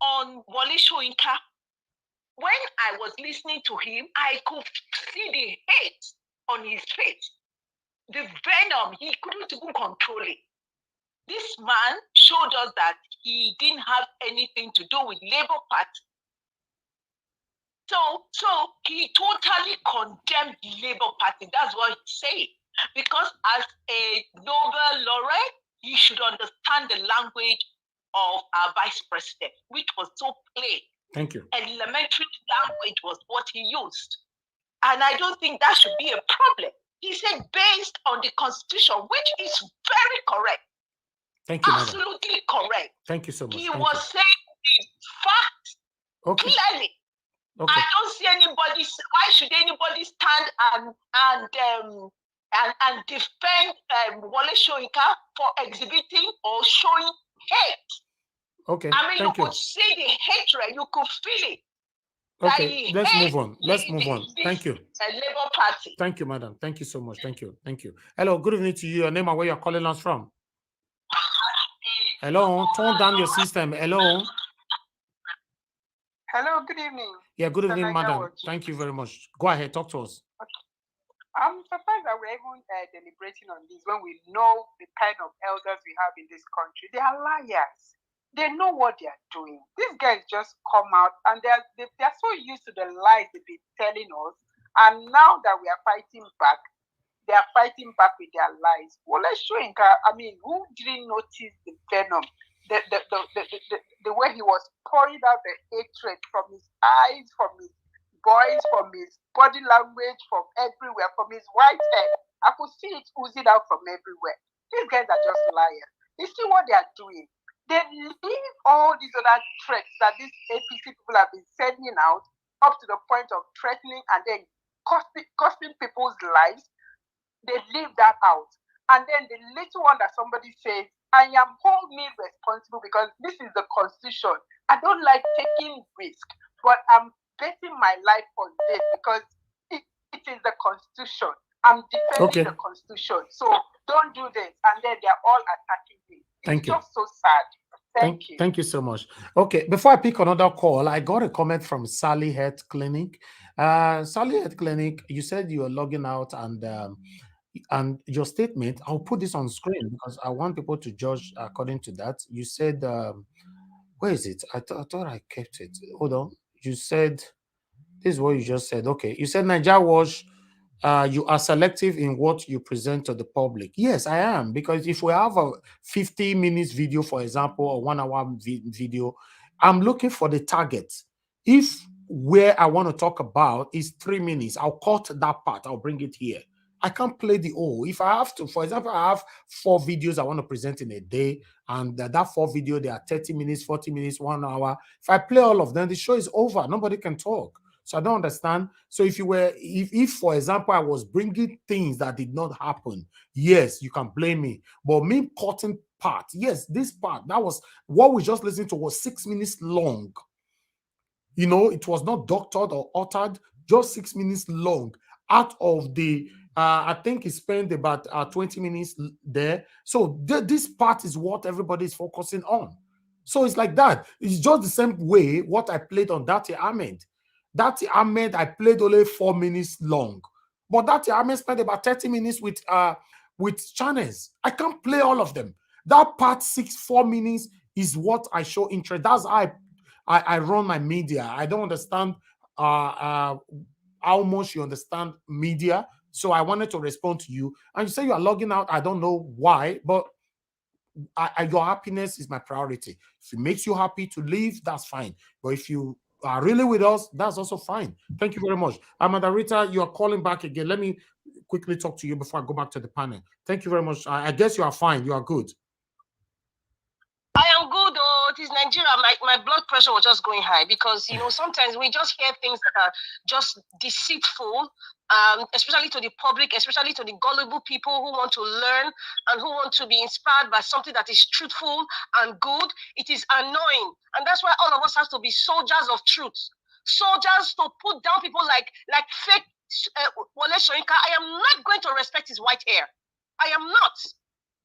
on Wole Soyinka, when I was listening to him, I could see the hate on his face. The venom, he couldn't even control it. This man showed us that he didn't have anything to do with Labour Party. So he totally condemned the Labour Party. That's what he said. Because as a Nobel laureate, he should understand the language of our Vice President, which was so plain. Thank you. Elementary language was what he used. And I don't think that should be a problem. He said based on the Constitution, which is very correct. Thank you, absolutely correct. Thank you so much. He was saying the facts clearly. Okay. I don't see anybody. Why should anybody stand and defend Wole Soyinka for exhibiting or showing hate? Okay. I mean, Thank you could see the hatred. You could feel it. Okay, let's move on. Let's move on. Thank you. Labour Party. Thank you, madam. Thank you so much. Thank you. Thank you. Hello, good evening to you. Your name and where you're calling us from. Hello, turn down your system. Hello. Hello, good evening. Yeah, good evening, madam. Thank you very much. Go ahead, talk to us. I'm surprised that we're even deliberating on this when we know the kind of elders we have in this country. They are liars. They know what they are doing. These guys just come out and they're so used to the lies they've been telling us. And now that we are fighting back, they are fighting back with their lies. Wole Soyinka, I mean, who didn't notice the venom? The way he was pouring out the hatred from his eyes, from his voice, from his body language, from everywhere, from his white hair. I could see it oozing out from everywhere. These guys are just liars. You see what they are doing? They leave all these other threats that these APC people have been sending out up to the point of threatening and then costing people's lives. They leave that out. And then the little one that somebody says, I am holding me responsible because this is the Constitution. I don't like taking risk, but I'm betting my life on this because it is the Constitution. I'm defending the Constitution. So don't do this. And then they're all attacking me. Thank you. It's just so sad. Thank you. Thank you so much. Okay, before I pick another call, I got a comment from Sally Health Clinic. Sally Health Clinic, you said you were logging out and And your statement, I'll put this on screen because I want people to judge according to that. You said, where is it? I thought I kept it. Hold on. You said, this is what you just said. Okay. You said, Nigeria Watch, you are selective in what you present to the public. Yes, I am. Because if we have a 50 minutes video, for example, or 1 hour video, I'm looking for the target. If where I want to talk about is 3 minutes, I'll cut that part. I'll bring it here. I can't play the whole. If I have to, for example, I have 4 videos I want to present in a day, and that 4 video, they are 30 minutes, 40 minutes, 1 hour. If I play all of them, the show is over. Nobody can talk. So I don't understand. So if you were, if for example, I was bringing things that did not happen, yes, you can blame me. But me cutting part, yes, this part, that was what we just listened to was 6 minutes long. You know, it was not doctored or uttered, just 6 minutes long. Out of the, I think he spent about 20 minutes there. So this part is what everybody is focusing on. So it's like that. It's just the same way what I played on Datti Ahmed. Datti Ahmed, I played only 4 minutes long. But Datti Ahmed spent about 30 minutes with channels. I can't play all of them. That part 4 minutes is what I show interest. That's how I run my media. I don't understand how much you understand media. So I wanted to respond to you. And you say you are logging out. I don't know why, but your happiness is my priority. If it makes you happy to leave, that's fine. But if you are really with us, that's also fine. Thank you very much. Amarita, you are calling back again. Let me quickly talk to you before I go back to the panel. Thank you very much. I guess you are fine. You are good. I am good, oh, it is Nigeria. My blood pressure was just going high because, you know, sometimes we just hear things that are just deceitful, especially to the public, especially to the gullible people who want to learn and who want to be inspired by something that is truthful and good. It is annoying. And that's why all of us have to be soldiers of truth. Soldiers to put down people like fake Wole Soyinka. I am not going to respect his white hair. I am not.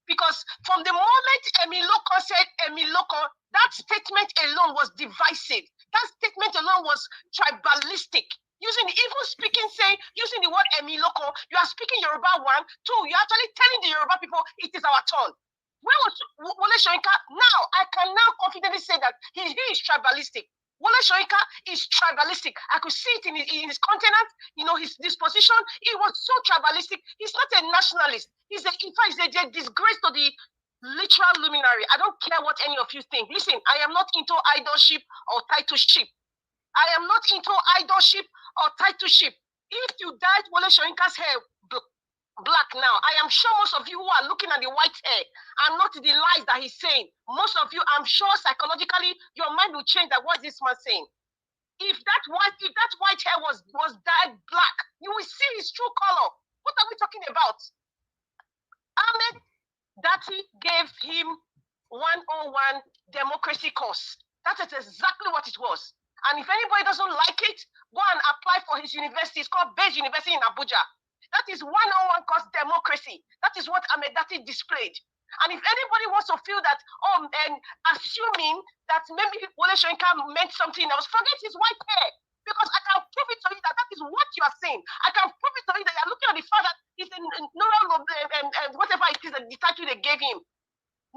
Because from the moment Emiloko said Emiloko, that statement alone was divisive. That statement alone was tribalistic. Using using the word Emiloko, you are speaking Yoruba 1, 2, you're actually telling the Yoruba people it is our turn. Where was Wole Soyinka? Now, I can now confidently say that he is tribalistic. Wole Soyinka is tribalistic. I could see it in his countenance, you know, his disposition. He was so tribalistic. He's not a nationalist. In fact, he's a disgrace to the literal luminary. I don't care what any of you think. Listen, I am not into idolship or titleship. I am not into idolship or titleship. If you dyed Wole Soyinka's hair black now, I am sure most of you who are looking at the white hair and not the lies that he's saying, most of you, I'm sure psychologically your mind will change that what's this man saying. If that white hair was dyed black, you will see his true color. What are we talking about? Ahmed Datti gave him 101 democracy course. That is exactly what it was. And if anybody doesn't like it, go and apply for his university. It's called Beige University in Abuja. That is 101 course democracy. That is what Ahmed Datti displayed. And if anybody wants to feel that, and assuming that maybe Wole Soyinka meant something else, forget his white hair. Because I can prove it to you that is what you are saying. I can prove it to you that you're looking at the fact that he's a Nobel, whatever it is, the title they gave him.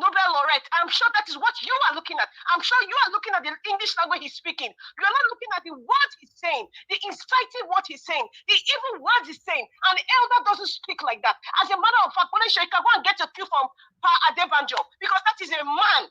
Nobel laureate. I'm sure that is what you are looking at. I'm sure you are looking at the English language he's speaking. You are not looking at the words he's saying, the inciting what he's saying, the evil words he's saying. And the elder doesn't speak like that. As a matter of fact, Wole Soyinka, go and get a cue from Pa Adebanjo, because that is a man.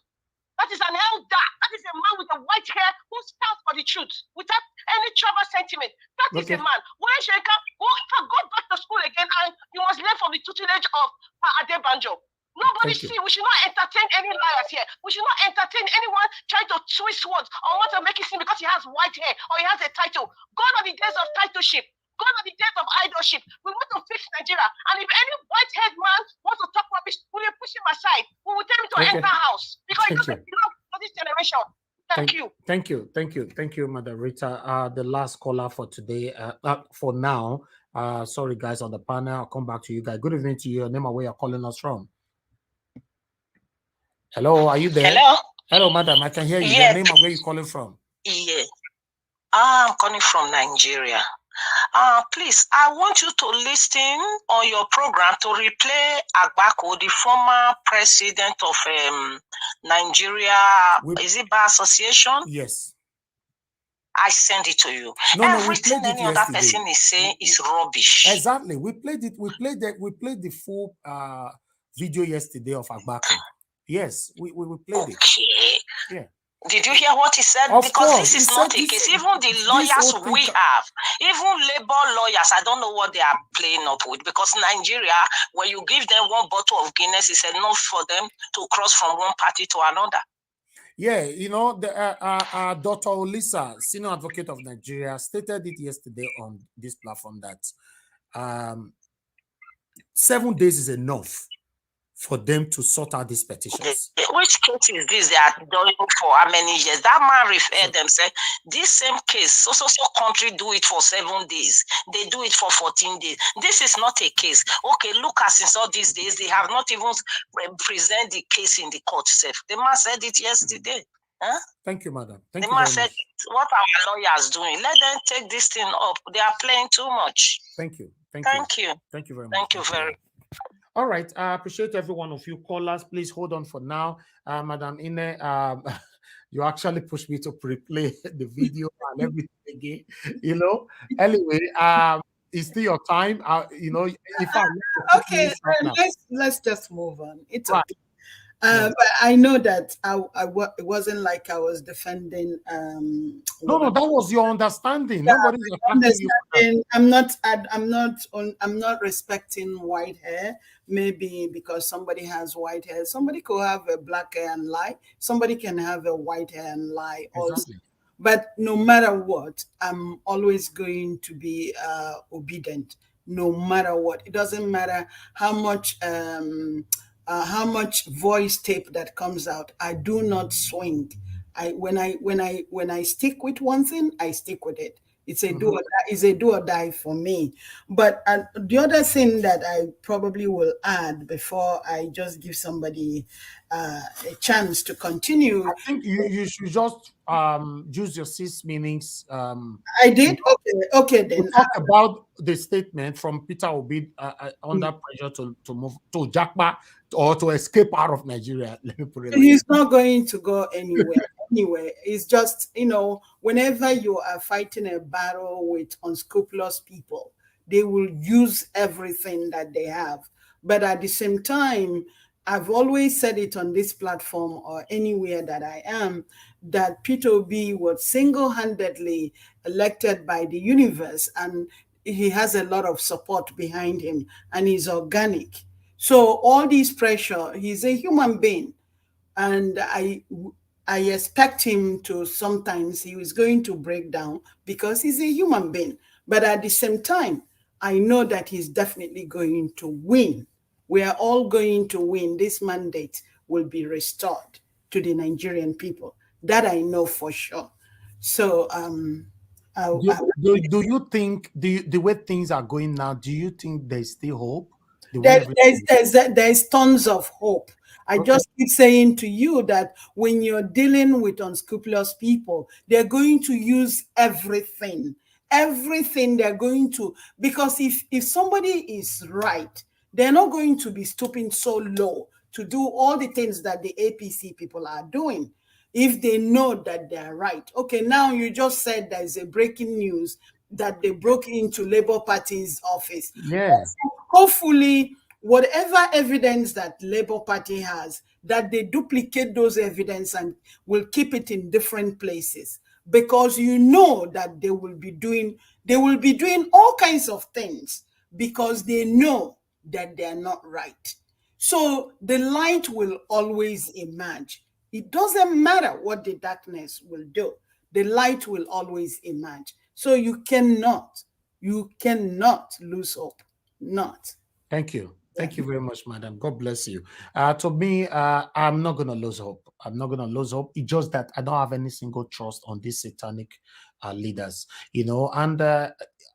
That is an elder. That is a man with a white hair who stands for the truth without any tribal sentiment. That is a man. Wole Soyinka, go back to school again and you must learn from the tutelage of Pa Adebanjo. We should not entertain any liars here. We should not entertain anyone trying to twist words or want to make it seem because he has white hair or he has a title. Gone are the days of titleship. Gone are the days of idolship. We want to fix Nigeria. And if any white-haired man wants to talk rubbish, we will push him aside. We will tell him to enter house because he doesn't belong to this generation. Thank you. Thank you, Madam Rita. The last caller for today, for now. Sorry, guys, on the panel. I'll come back to you guys. Good evening to you. Your name and where you're calling us from. Hello, are you there? Hello, madam. I can hear you. Yes. Your name and where you calling from? Yes. I'm calling from Nigeria. Please, I want you to listen on your program to replay Agbako, the former president of Nigeria, is it Bar Association? Yes. I send it to you. No, Everything no, we played any it other yesterday. person is saying is rubbish. Exactly. We played it. We played the full video yesterday of Agbako. Yes, we played it. Yeah. Did you hear what he said? Of because course. this is not a case. Even the lawyers we have, even labor lawyers, I don't know what they are playing up with. Because Nigeria, when you give them one bottle of Guinness, it's enough for them to cross from one party to another. Yeah, you know, the Dr. Olisa, senior advocate of Nigeria, stated it yesterday on this platform that 7 days is enough for them to sort out these petitions. Which case is this they are doing for how many years? That man referred them, said, this same case, so country do it for 7 days. They do it for 14 days. This is not a case. Okay, look at since all these days, they have not even present the case in the court itself. The man said it yesterday. Huh? Thank you, madam. Thank the you man very said, much. what are lawyers doing? Let them take this thing up. They are playing too much. Thank you. Thank you. Thank you very much. Thank you very much. All right. I appreciate every one of you callers. Please hold on for now. Madam Ine, you actually pushed me to replay the video and everything again. You know, anyway, it's still your time. You know, if I okay, let's just move on. It's right. Okay. But I know that it wasn't like I was defending. No, that was your understanding. Yeah, nobody's attacking you. I'm not respecting white hair. Maybe because somebody has white hair, somebody could have a black hair and lie. Somebody can have a white hair and lie also. Exactly. But no matter what, I'm always going to be obedient. No matter what, it doesn't matter how much voice tape that comes out. I do not swing. When I stick with one thing, I stick with it. It's a do or die for me. But the other thing that I probably will add before I just give somebody a chance to continue. I think you should just use your 6 minutes. I did. Okay. Then talk about the statement from Peter Obi under pressure to move to Jakpa or to escape out of Nigeria. Let me put it. He's not going to go anywhere. Anyway, it's just, you know, whenever you are fighting a battle with unscrupulous people, they will use everything that they have. But at the same time, I've always said it on this platform or anywhere that I am, that Peter Obi was single-handedly elected by the universe, and he has a lot of support behind him, and he's organic. So all this pressure, he's a human being, and I expect him to sometimes he was going to break down because he's a human being. But at the same time, I know that he's definitely going to win. We are all going to win. This mandate will be restored to the Nigerian people. That I know for sure. So do you think the way things are going now, do you think there's still hope? There's tons of hope. I just keep saying to you that when you're dealing with unscrupulous people, they're going to use everything they're going to, because if somebody is right, they're not going to be stooping so low to do all the things that the APC people are doing if they know that they're right. Okay, now you just said there's a breaking news that they broke into Labour Party's office. Yeah. Hopefully, whatever evidence that Labour Party has, that they duplicate those evidence and will keep it in different places, because you know that they will be doing all kinds of things because they know that they are not right. So the light will always emerge. It doesn't matter what the darkness will do. The light will always emerge. So you cannot lose hope. Not. Thank you. Thank you very much, madam. God bless you. To me, I'm not going to lose hope. I'm not going to lose hope. It's just that I don't have any single trust on these satanic leaders, you know. And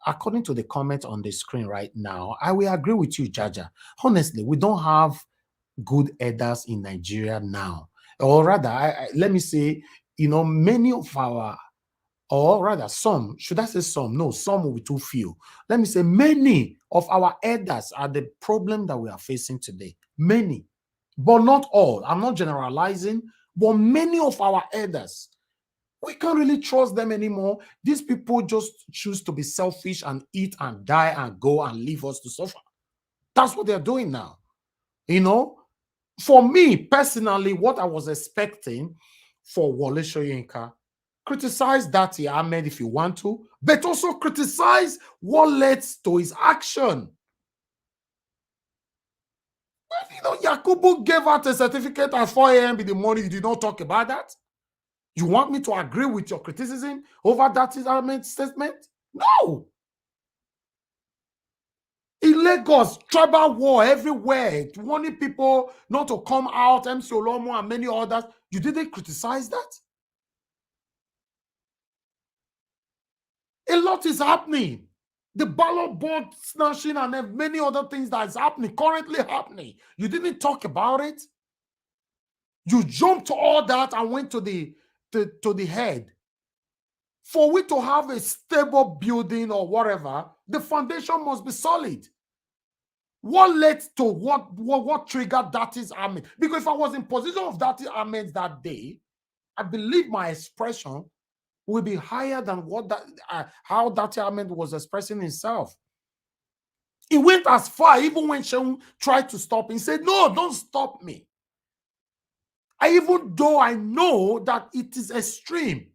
according to the comment on the screen right now, I will agree with you, Jaja. Honestly, we don't have good elders in Nigeria now. Or rather, let me say, you know, many of our or rather some, should I say some? No, some will be too few. Let me say many of our elders are the problem that we are facing today. Many, but not all. I'm not generalizing, but many of our elders, we can't really trust them anymore. These people just choose to be selfish and eat and die and go and leave us to suffer. That's what they're doing now. You know, for me personally, what I was expecting for Wole Soyinka, criticize Datti Ahmed if you want to, but also criticize what led to his action. Well, you know, Yakubu gave out a certificate at 4 a.m. in the morning. You did not talk about that. You want me to agree with your criticism over Datti Ahmed's statement? No. In Lagos, tribal war everywhere, warning people not to come out, MC Olomo and many others. You didn't criticize that? A lot is happening. The ballot board snatching and many other things that is happening, currently happening. You didn't talk about it. You jumped to all that and went to the head. For we to have a stable building or whatever, the foundation must be solid. What led to what triggered Datti Ahmed? Because if I was in position of Datti Ahmed that day, I believe my expression will be higher than what how Datti Ahmed was expressing himself. He went as far, even when Shehu tried to stop him, he said, "No, don't stop me." Even though I know that it is extreme,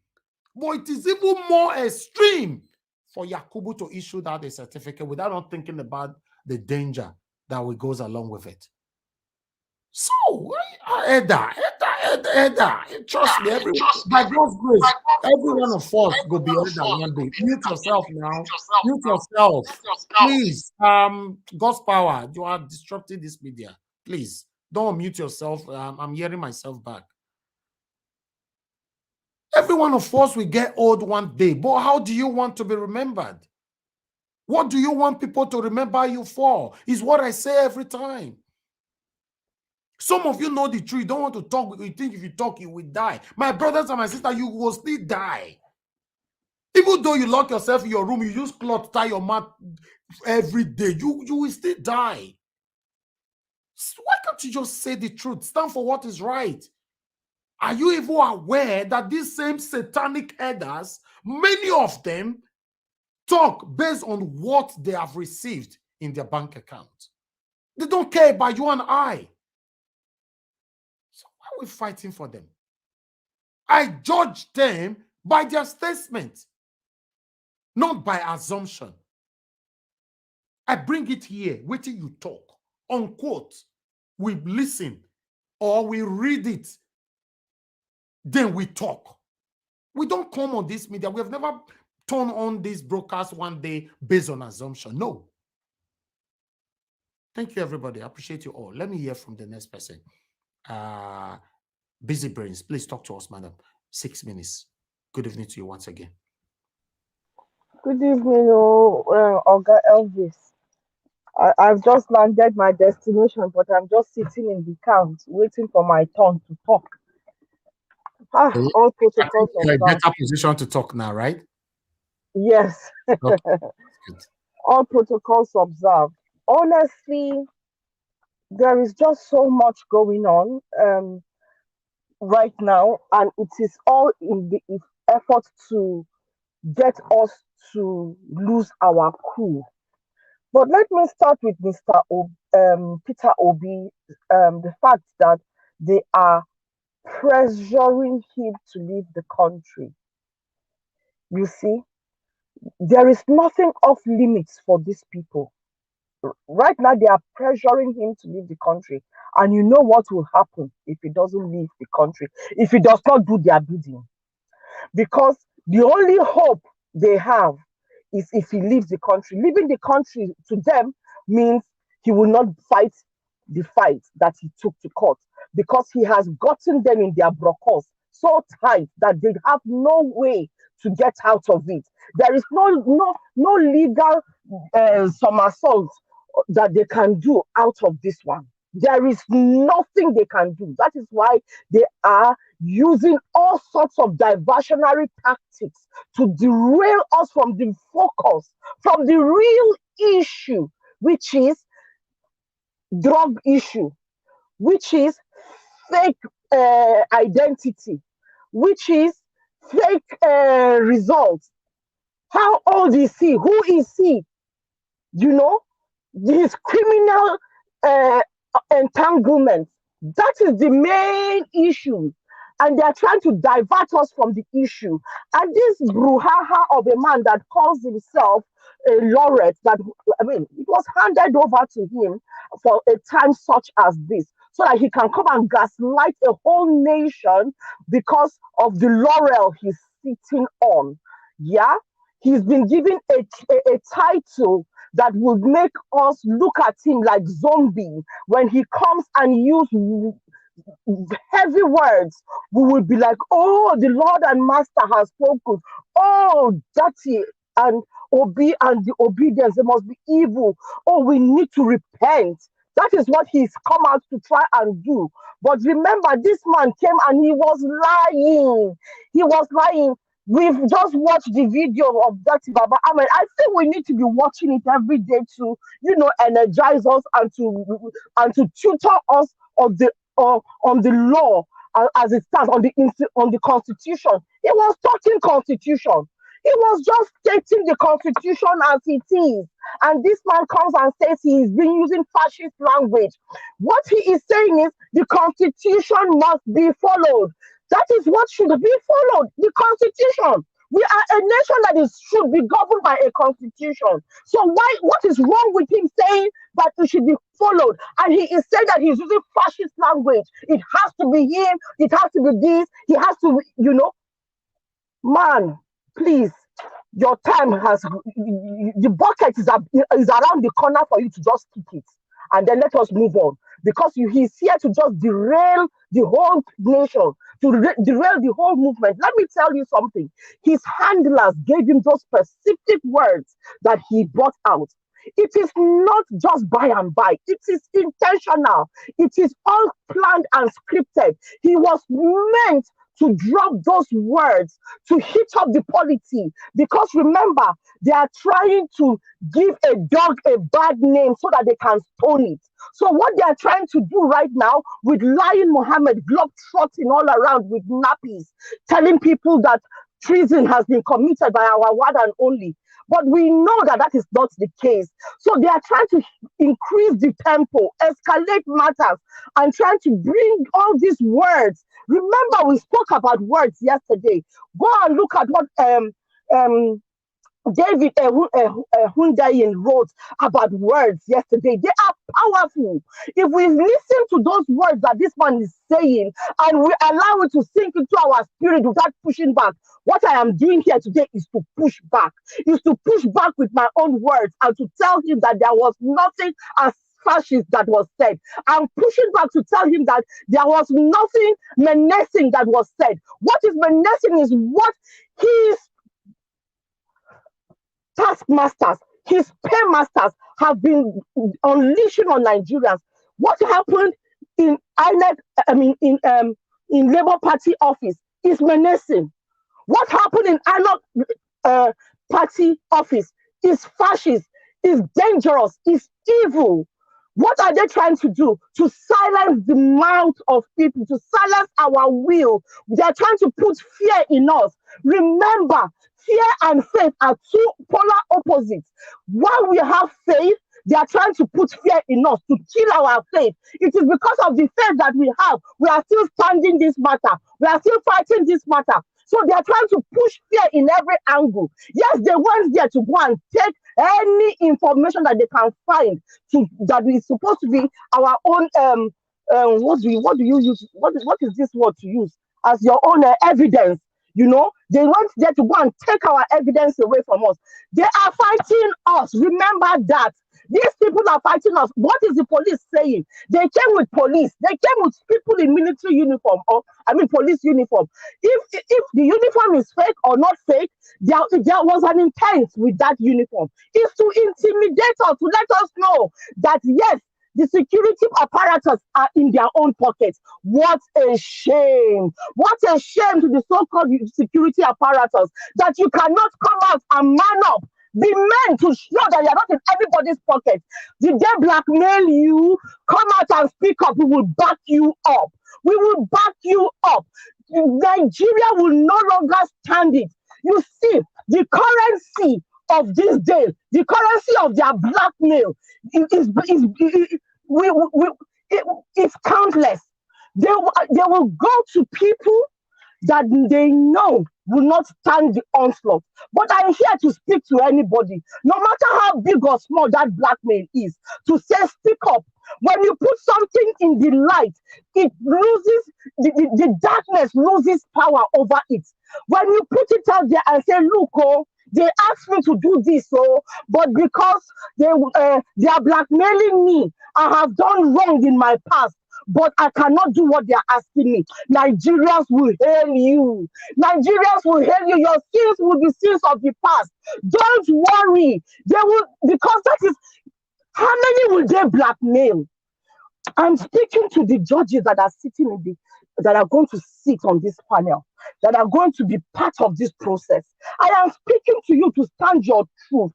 but it is even more extreme for Yakubu to issue that a certificate without not thinking about the danger that goes along with it. So, Edda, trust me, by God's grace, every one of us will be Edda one day. Mute yourself now. Mute yourself. Please, God's power, you are disrupting this media. Please, don't mute yourself. I'm hearing myself back. Every one of us will get old one day, but how do you want to be remembered? What do you want people to remember you for? Is what I say every time. Some of you know the truth. You don't want to talk. You think if you talk, you will die. My brothers and my sisters, you will still die. Even though you lock yourself in your room, you use cloth, tie your mouth every day, you will still die. So why can't you just say the truth? Stand for what is right. Are you even aware that these same satanic elders, many of them, talk based on what they have received in their bank account? They don't care about you and I. So why are we fighting for them? I judge them by their statement, not by assumption. I bring it here, waiting you talk, unquote. We listen or we read it, then we talk. We don't come on this media. We have never turned on this broadcast one day based on assumption. No. Thank you, everybody. I appreciate you all. Let me hear from the next person. Busy Brains, please talk to us, madam. 6 minutes. Good evening to you once again. Good evening, Oga Elvis. I've just landed my destination, but I'm just sitting in the count, waiting for my turn to talk. All protocols You're in a observed. better position to talk now, right? Yes. Okay. All protocols observed. Honestly, there is just so much going on right now, and it is all in the effort to get us to lose our cool. But let me start with Mr. Peter Obi, the fact that they are pressuring him to leave the country. You see, there is nothing off limits for these people. Right now, they are pressuring him to leave the country. And you know what will happen if he doesn't leave the country, if he does not do their bidding. Because the only hope they have is if he leaves the country. Leaving the country to them means he will not fight the fight that he took to court, because he has gotten them in their brocos so tight that they have no way to get out of it. There is no legal somersault that they can do out of this one. There is nothing they can do. That is why they are using all sorts of diversionary tactics to derail us from the focus, from the real issue, which is drug issue, which is fake identity, which is fake results. How old is he? Who is he? You know, these criminal entanglements. That is the main issue. And they're trying to divert us from the issue. And this brouhaha of a man that calls himself a laureate, that, I mean, it was handed over to him for a time such as this, so that he can come and gaslight a whole nation because of the laurel he's sitting on. Yeah? He's been given a title that would make us look at him like zombie. When he comes and uses heavy words, we will be like, oh, the Lord and Master has spoken. Oh, Datti and Obi and the obedience, they must be evil. Oh, we need to repent. That is what he's come out to try and do. But remember, this man came and he was lying. He was lying. We've just watched the video of Datti Ahmed. I think we need to be watching it every day to, you know, energize us and to tutor us on the law as it stands, on the constitution. He was talking constitution. He was just stating the constitution as it is. And this man comes and says he's been using fascist language. What he is saying is the constitution must be followed. That is what should be followed, the constitution. We are a nation that should be governed by a constitution. So what is wrong with him saying that it should be followed? And he is saying that he's using fascist language. It has to be him. It has to be this. He has to, you know. Man, please, your time has, the bucket is around the corner for you to just kick it. And then let us move on. Because he's here to just derail the whole nation, to derail the whole movement. Let me tell you something. His handlers gave him those specific words that he brought out. It is not just by and by. It is intentional. It is all planned and scripted. He was meant to drop those words to hit up the polity. Because remember, they are trying to give a dog a bad name so that they can stone it. So what they are trying to do right now with Lion Mohammed globe-trotting all around with nappies, telling people that treason has been committed by our one and only. But we know that that is not the case. So they are trying to increase the tempo, escalate matters, and trying to bring all these words. Remember, we spoke about words yesterday. Go and look at what David Hundayin wrote about words yesterday. They are powerful. If we listen to those words that this man is saying and we allow it to sink into our spirit without pushing back, what I am doing here today is to push back, with my own words and to tell him that there was nothing as fascist that was said. I'm pushing back to tell him that there was nothing menacing that was said. What is menacing is what his taskmasters, his paymasters have been unleashing on Nigerians. What happened in in Labour Party office is menacing. What happened in INEC Party office is fascist, is dangerous, is evil. What are they trying to do? To silence the mouth of people, to silence our will. They are trying to put fear in us. Remember, fear and faith are two polar opposites. While we have faith, they are trying to put fear in us to kill our faith. It is because of the faith that we have. We are still standing this matter. We are still fighting this matter. So they are trying to push fear in every angle. Yes, they went there to go and take any information that they can find that is supposed to be our own. What do you use? What is this word to use as your own evidence? You know, they went there to go and take our evidence away from us. They are fighting us. Remember that. These people are fighting us. What is the police saying? They came with police. They came with people in military uniform, police uniform. If the uniform is fake or not fake, there was an intent with that uniform. It's to intimidate us, to let us know that yes, The security apparatus are in their own pockets. What a shame. What a shame to the so-called security apparatus that you cannot come out and man up. Be men to show that you're not in everybody's pocket. Did they blackmail you? Come out and speak up. We will back you up. We will back you up. Nigeria will no longer stand it. You see, the currency of this day, the currency of their blackmail is countless. They will go to people that they know will not stand the onslaught. But I'm here to speak to anybody, no matter how big or small that blackmail is, to say speak up. When you put something in the light, it loses, the darkness loses power over it. When you put it out there and say, look, oh, they asked me to do this, but because they are blackmailing me, I have done wrong in my past, but I cannot do what they are asking me. Nigerians will hail you. Nigerians will hail you. Your sins will be sins of the past. Don't worry. They will, because that is, how many will they blackmail? I'm speaking to the judges that are sitting in that are going to sit on this panel, that are going to be part of this process. I am speaking to you to stand your truth.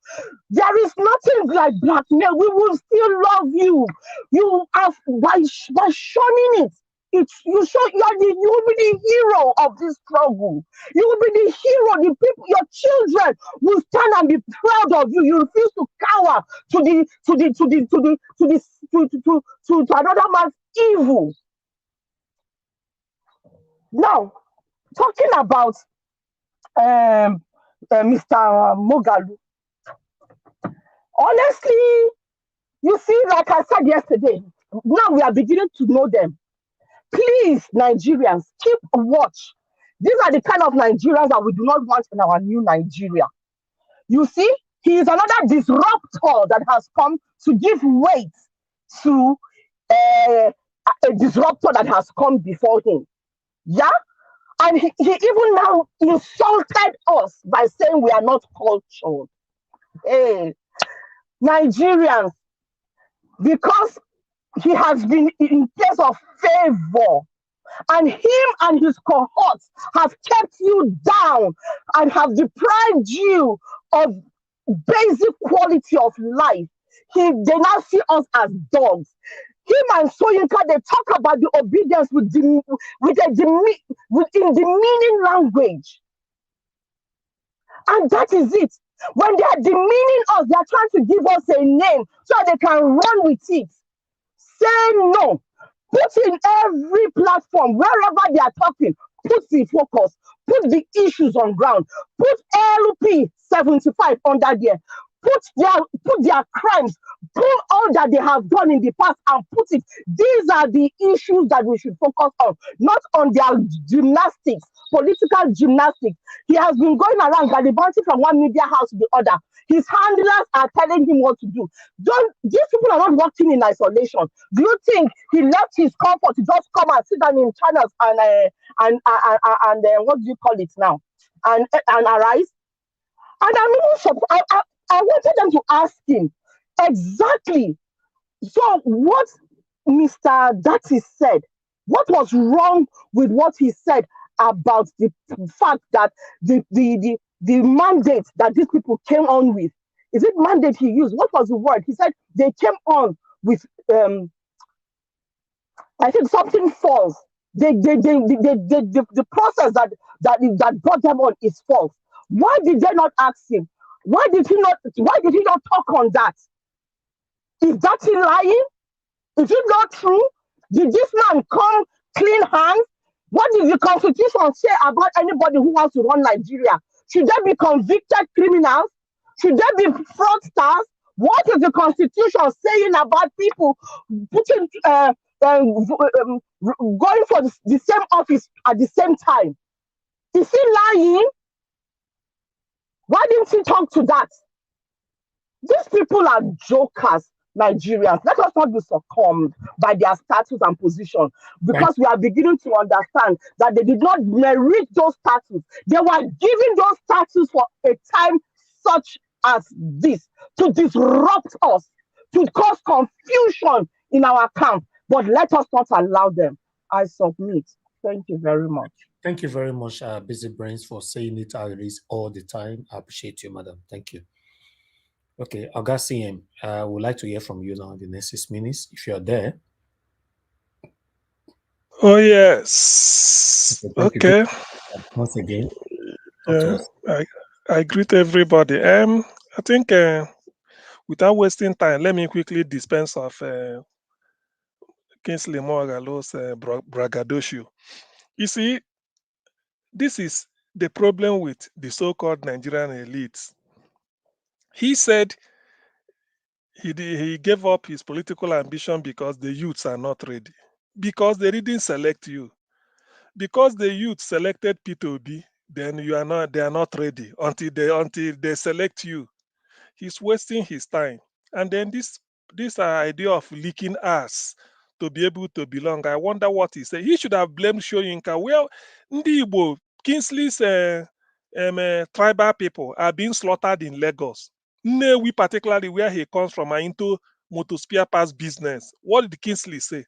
There is nothing like blackmail. We will still love you. You have by shunning it. You will be the hero of this struggle. You will be the hero. The people, your children will stand and be proud of you. You refuse to cower to another man's evil. Now, talking about Mr. Mogalu, honestly, you see, like I said yesterday, now we are beginning to know them. Please, Nigerians, keep watch. These are the kind of Nigerians that we do not want in our new Nigeria. You see, he is another disruptor that has come to give weight to a disruptor that has come before him. Yeah? And he even now insulted us by saying we are not cultured. Hey, Nigerians, because he has been in place of favor, and him and his cohorts have kept you down and have deprived you of basic quality of life. They now see us as dogs. Him and Soyinka, they talk about the obedience in demeaning language. And that is it. When they are demeaning us, they are trying to give us a name so they can run with it. Say no. Put in every platform, wherever they are talking, put the focus, put the issues on ground, put LP 75 under there, put their crimes, put all that they have done in the past and put it. These are the issues that we should focus on, not on their gymnastics, political gymnastics. He has been going around gallivanting from one media house to the other. His handlers are telling him what to do. These people are not working in isolation. Do you think he left his comfort to just come and sit down in channels and what do you call it now? And arise? And I wanted them to ask him exactly. So what Mr. Datti said, what was wrong with what he said about the fact that the mandate that these people came on with? Is it mandate he used? What was the word? He said they came on with I think something false. The process that brought them on is false. Why did they not ask him? Why did he not talk on that? Is that he lying? Is it not true? Did this man come clean hands? What did the Constitution say about anybody who wants to run Nigeria? Should they be convicted criminals? Should they be fraudsters? What is the Constitution saying about people putting going for the same office at the same time? Is he lying? Why didn't he talk to that? These people are jokers, Nigerians. Let us not be succumbed by their status and position, because we are beginning to understand that they did not merit those status. They were given those status for a time such as this to disrupt us, to cause confusion in our camp, but let us not allow them. I submit. Thank you very much. Thank you very much, Busy Brains, for saying it how it is all the time. I appreciate you, madam. Thank you. Okay, Augustine, I would like to hear from you now in the next 6 minutes, if you're there. Oh, yes. Okay. Once again, I greet everybody. I think without wasting time, let me quickly dispense of Kingsley Mogalo's braggadocio. You see, this is the problem with the so-called Nigerian elites. He said he gave up his political ambition because the youths are not ready. Because they didn't select you. Because the youth selected Peter Obi, then they are not ready until they select you. He's wasting his time. And then this idea of leaking us to be able to belong, I wonder what he said. He should have blamed Soyinka. Well, Ndi Igbo, Kingsley's tribal people are being slaughtered in Lagos. Nnewi, particularly where he comes from, are into motor spare parts business. What did Kingsley say?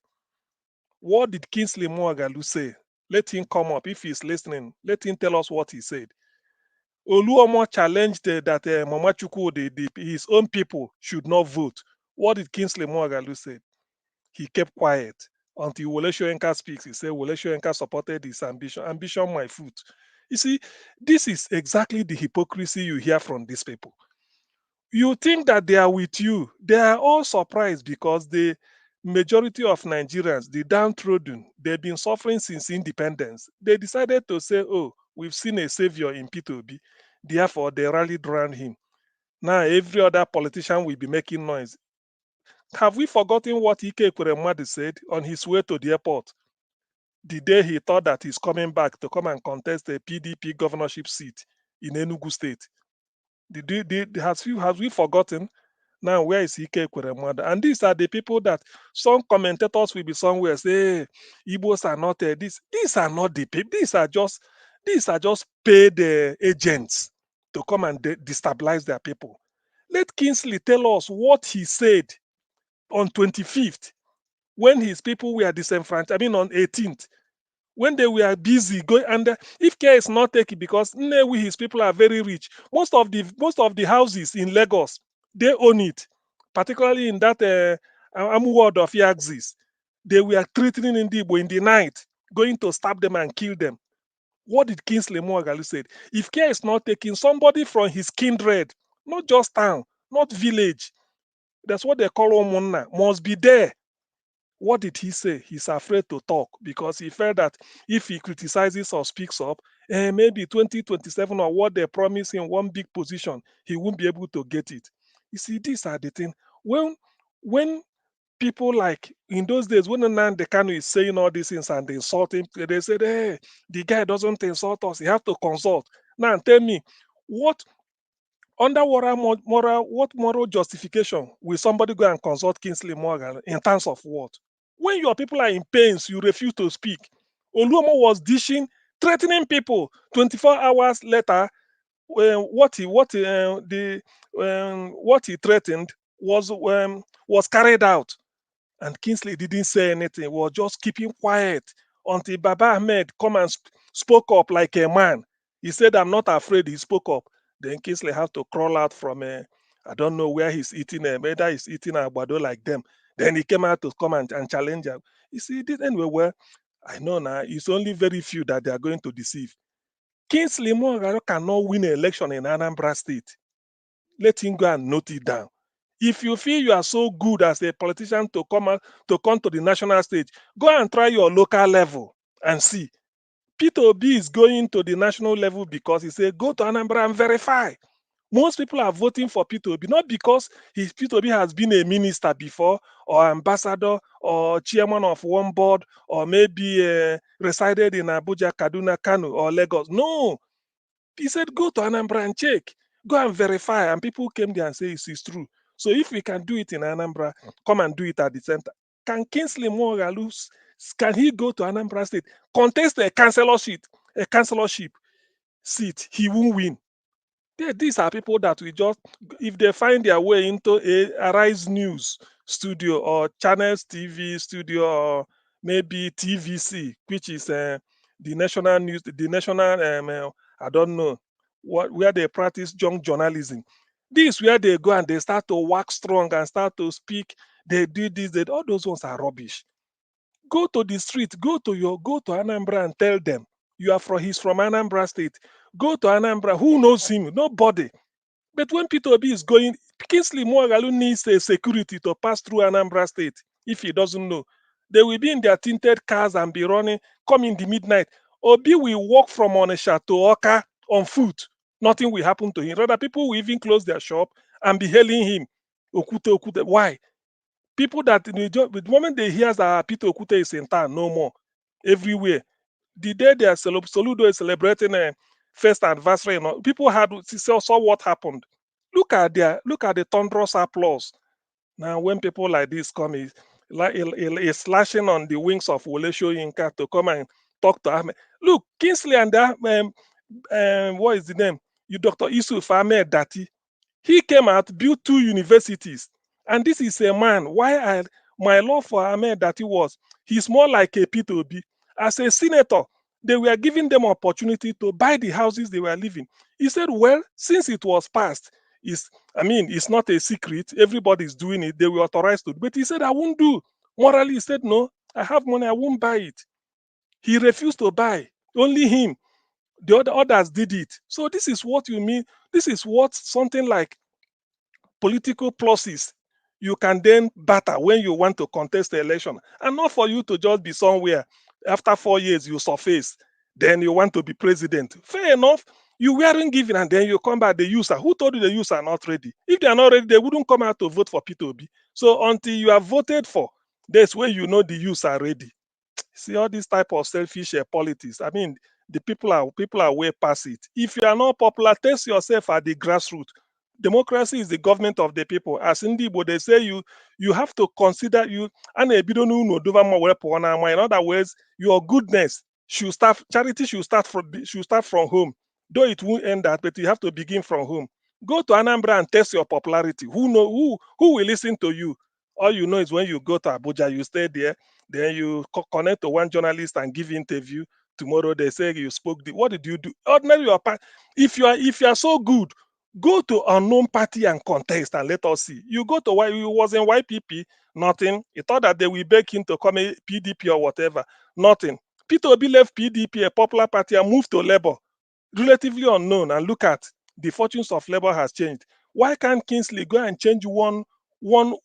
What did Kingsley Moghalu say? Let him come up. If he's listening, let him tell us what he said. Oluomo challenged that Mama Chukwu, his own people, should not vote. What did Kingsley Moghalu say? He kept quiet until Wole Soyinka speaks. He said Wole Soyinka supported his ambition. Ambition, my foot. You see, this is exactly the hypocrisy you hear from these people. You think that they are with you. They are all surprised because the majority of Nigerians, the downtrodden, they've been suffering since independence. They decided to say, oh, we've seen a savior in Peter Obi. Therefore, they rallied around him. Now, every other politician will be making noise. Have we forgotten what Ike Ekweremadu said on his way to the airport? The day he thought that he's coming back to come and contest a PDP governorship seat in Enugu State. Have we forgotten? Now, where is Ike Ekweremadu? And these are the people that some commentators will be somewhere say, hey, Igbos are not this. These are not the people. These are just paid agents to come and destabilize their people. Let Kingsley tell us what he said on 25th when his people were disenfranchised. I mean, on 18th. When they were busy going, and if care is not taken, because Nnewi, his people are very rich. Most of the houses in Lagos, they own it, particularly in that ward of Yaxis. They were threatening Ndigbo in the night, going to stab them and kill them. What did Kingsley Moghalu say? If care is not taken, somebody from his kindred, not just town, not village, that's what they call Omunna, must be there. What did he say? He's afraid to talk because he felt that if he criticizes or speaks up, maybe 2027 or what they promise him one big position, he won't be able to get it. You see, these are the things. When people like in those days, when Nnamdi Kanu is saying all these things and they insult him, they said, hey, the guy doesn't insult us. He have to consult. Now tell me, under what moral justification will somebody go and consult Kingsley Morgan in terms of what? When your people are in pains, you refuse to speak. Oluomo was dishing, threatening people. 24 hours later, what he threatened was carried out, and Kingsley didn't say anything. He was just keeping quiet until Baba Ahmed come and spoke up like a man. He said, "I'm not afraid." He spoke up. Then Kingsley had to crawl out from I don't know where he's eating, whether he's eating agbado like them. Then he came out to come and challenge them. You see, this anyway, well, I know now, it's only very few that they are going to deceive. Kingsley Moghalu cannot win an election in Anambra State. Let him go and note it down. If you feel you are so good as a politician to come to the national stage, go and try your local level and see. Peter Obi is going to the national level because he said, go to Anambra and verify. Most people are voting for Peter Obi, not because Peter Obi has been a minister before, or ambassador, or chairman of one board, or maybe resided in Abuja, Kaduna, Kano, or Lagos. No. He said, go to Anambra and check. Go and verify. And people came there and say it's true. So if we can do it in Anambra, come and do it at the center. Can Kingsley Moghalu, can he go to Anambra State, contest a councillorship seat? He won't win. These are people that we just, if they find their way into Arise News, studio, or Channels TV studio, or maybe TVC, which is the national news, the national, I don't know, where they practice junk journalism. This where they go and they start to wax strong and start to speak. They do this, all those ones are rubbish. Go to the street, go to Anambra and tell them he's from Anambra State. Go to Anambra. Who knows him? Nobody. But when Peter Obi is going, Kingsley Moghalu needs a security to pass through Anambra State. If he doesn't know, they will be in their tinted cars and be running, come in the midnight. Obi will walk from Onitsha to Oka on foot. Nothing will happen to him. Rather, people will even close their shop and be hailing him. Okute, Okute. Why? People that the moment they hear that Peter Okute is in town, no more. Everywhere. The day they are Soludo is celebrating a first anniversary, people saw what happened. Look at the thunderous applause. Now, when people like this come, is slashing on the wings of Wole Soyinka to come and talk to Ahmed. Look, Kingsley and what is the name? Dr. Yusuf Ahmed Datti. He came out, built 2 universities. And this is a man, my love for Ahmed Datti he's more like a Peter Obi. As a senator, they were giving them opportunity to buy the houses they were living. He said, well, since it was passed, it's not a secret. Everybody's doing it. They were authorized to. But he said, I won't do. Morally, he said, no, I have money. I won't buy it. He refused to buy. Only him. The others did it. So this is what you mean. This is what something like political pluses you can then batter when you want to contest the election, and not for you to just be somewhere after 4 years you surface, then you want to be president. Fair enough, you weren't given, and then you come back the user. Who told you the user are not ready? If they are not ready, they wouldn't come out to vote for Peter Obi. So until you are voted for, that's where you know the user are ready. See all this type of selfish politics. The people are way past it. If you are not popular, test yourself at the grassroots. Democracy is the government of the people. As in Igbo, they say you have to consider you. In other words, your goodness should start. Charity should start from home. Though it won't end that, but you have to begin from home. Go to Anambra and test your popularity. Who will listen to you? All you know is when you go to Abuja, you stay there, then you connect to one journalist and give interview. Tomorrow they say you spoke. What did you do? Ordinary if you are so good, go to unknown party and contest and let us see. You go to why you was in YPP, nothing. He thought that they will beg him to come a PDP or whatever, nothing. Peter Obi left PDP, a popular party, and moved to Labour, relatively unknown. And look at the fortunes of Labour has changed. Why can't Kingsley go and change one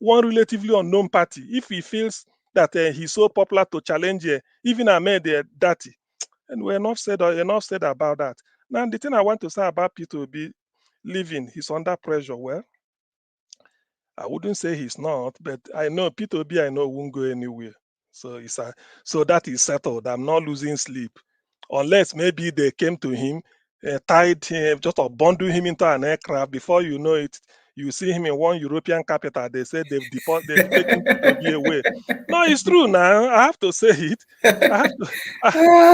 relatively unknown party if he feels that he's so popular to challenge even Ahmed Datti? And we're enough said about that. Now, the thing I want to say about Peter Obi leaving, he's under pressure. Well, I wouldn't say he's not, but I know Peter Obi, won't go anywhere. So so that is settled. I'm not losing sleep. Unless maybe they came to him, tied him, just bundle him into an aircraft. Before you know it, you see him in one European capital. They said they've taken Peter Obi away. No, it's true now. I have to say it. I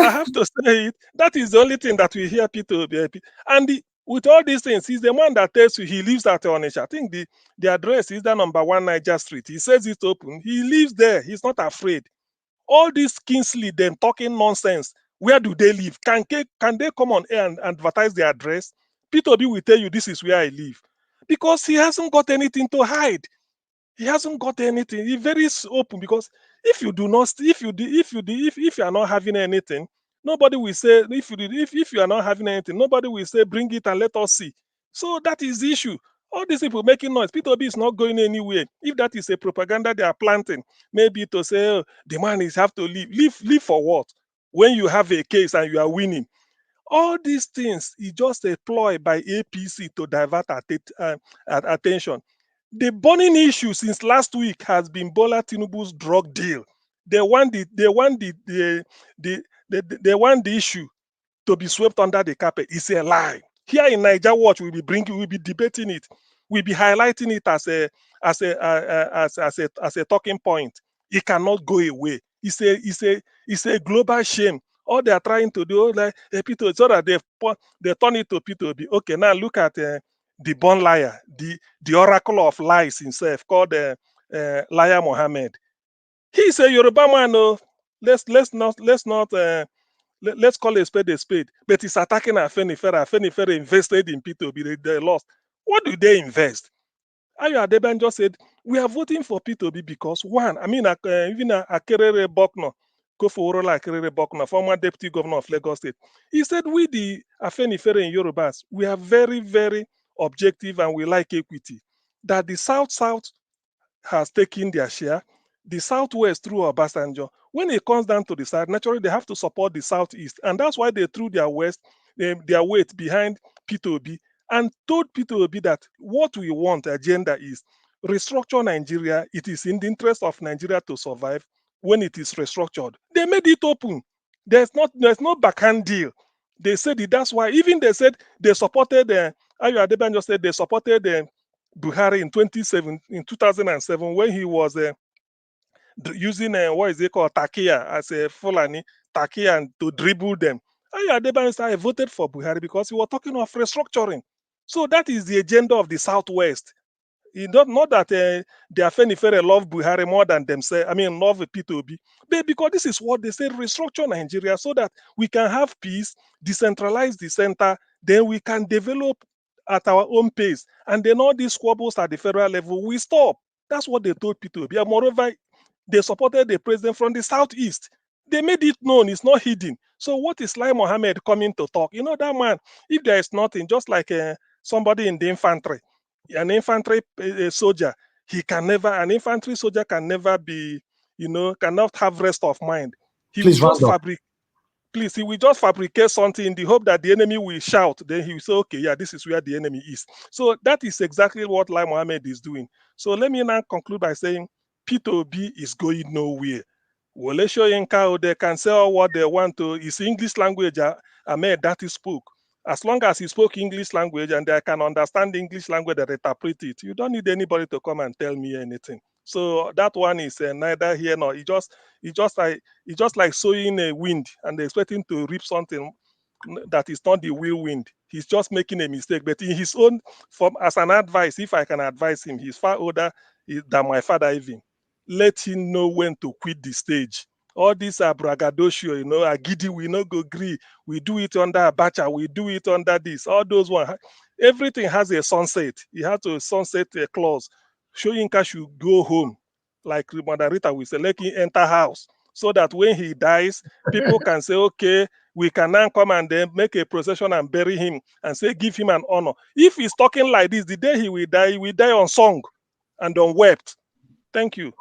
have to say it. That is the only thing that we hear Peter Obi. And with all these things, he's the one that tells you he lives at Onitsha. I think the address is the #1 Niger Street. He says it's open. He lives there. He's not afraid. All these Kingsley, them talking nonsense. Where do they live? Can they come on air and advertise their address? Peter Obi will tell you this is where I live, because he hasn't got anything to hide. He hasn't got anything. He's very open, because if you are not having anything, nobody will say. If you are not having anything, nobody will say bring it and let us see. So that is the issue. All these people making noise. Peter Obi is not going anywhere. If that is a propaganda they are planting, maybe to say, oh, the man is have to leave. Leave for what? When you have a case and you are winning. All these things is just a ploy by APC to divert attention. The burning issue since last week has been Bola Tinubu's drug deal. They want the issue to be swept under the carpet. It's a lie. Here in Niger Watch, we'll be debating it. We'll be highlighting it as a talking point. It cannot go away. It's a global shame. All they are trying to do, like Peter, so that they turn it to Peter Obi. Okay, now look at the born liar, the oracle of lies himself, called Liar Mohammed. He's a Yoruba man. No, let's call a spade a spade. But he's attacking Afenifere. Afenifere invested in P2B. They lost. What do they invest? Ayo Adebanjo said, we are voting for P2B because one, I mean, even Akerere Bokno, Koforola Akerere Bokno, former deputy governor of Lagos State, he said, we the Afenifere in Yorubas, we are very, very objective and we like equity. That the South has taken their share, the Southwest through Obasanjo. When it comes down to the South, naturally they have to support the Southeast. And that's why they threw their weight behind P2B and told P2B that what we want agenda is restructure Nigeria. It is in the interest of Nigeria to survive when it is restructured. They made it open. There's no backhand deal. They said it. That's why even they said they supported. Ayo Adebanjo said they supported Buhari in 2007 when he was using what is it called Takia as a Fulani Takia and to dribble them. Ayo Adebanjo said I voted for Buhari because he was talking of restructuring. So that is the agenda of the Southwest. Not that the Afenifere love Buhari more than themselves. I mean, love P2B. But because this is what they say, restructure Nigeria so that we can have peace, decentralize the center, then we can develop at our own pace. And then all these squabbles at the federal level, we stop. That's what they told P2B. And moreover, they supported the president from the Southeast. They made it known. It's not hidden. So what is Lai Mohammed coming to talk? You know, that man, if there is nothing, just like somebody in the infantry, an infantry soldier, an infantry soldier can never be, cannot have rest of mind. He will just fabricate something in the hope that the enemy will shout. Then he will say, okay, yeah, this is where the enemy is. So that is exactly what Lai Mohammed is doing. So let me now conclude by saying P2B is going nowhere. Wole Soyinka, they can say all what they want to. It's English language Ahmed Datti spoke. As long as he spoke English language and they can understand the English language that interpret it, you don't need anybody to come and tell me anything. So that one is neither here nor. It's just like sowing a wind and expecting to reap something that is not the real wind. He's just making a mistake. But in his own form, as an advice, if I can advise him, he's far older than my father even. Let him know when to quit the stage. All these are braggadocio, Agidi, we no go agree. We do it under Abacha, we do it under this. All those ones. Everything has a sunset. He has a sunset clause. Soyinka should go home. Like Mother Rita will say, let him enter house. So that when he dies, people can say, okay, we can now come and then make a procession and bury him and say, give him an honor. If he's talking like this, the day he will die on song and on wept. Thank you.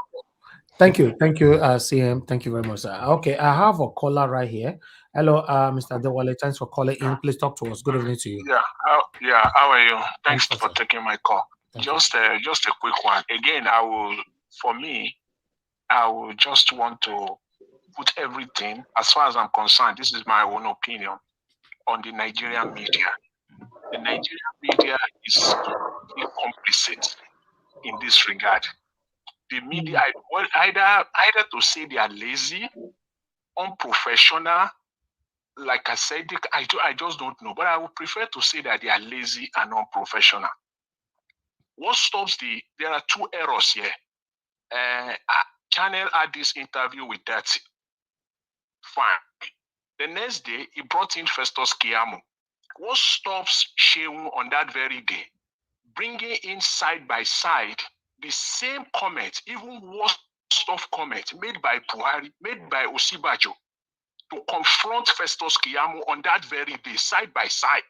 Thank you, CM. Thank you very much, sir. Okay, I have a caller right here. Hello, Mr. Adewale. Thanks for calling in. Please talk to us. Good evening to you. How are you? Thanks for taking my call. Just a quick one. Again, I will just want to put everything, as far as I'm concerned, this is my own opinion, on the Nigerian media. The Nigerian media is complicit in this regard. The media, either to say they are lazy, unprofessional, like I said, I just don't know, but I would prefer to say that they are lazy and unprofessional. What stops there are two errors here. Channel had this interview with Datti. Fine. The next day, he brought in Festus Keyamo. What stops Shehu on that very day, bringing in side by side the same comment, even worse stuff comment made by Buhari, made by Osibajo, to confront Festus Keyamo on that very day, side by side?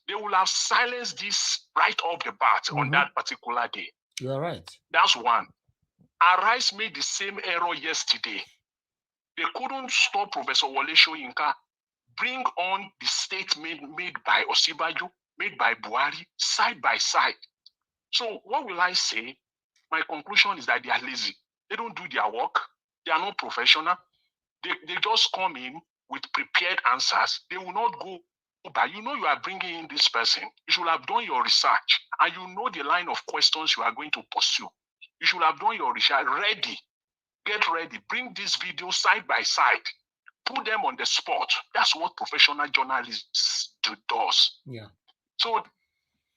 They will have silenced this right off the bat on that particular day. You're right. That's one. Arise made the same error yesterday. They couldn't stop Professor Wole Soyinka, bring on the statement made by Osibajo, made by Buhari, side by side. So what will I say? My conclusion is that they are lazy. They don't do their work. They are not professional. They just come in with prepared answers. They will not go by. You are bringing in this person. You should have done your research, and you know the line of questions you are going to pursue. You should have done your research. Get ready. Bring this video side by side. Put them on the spot. That's what professional journalists does. Yeah. So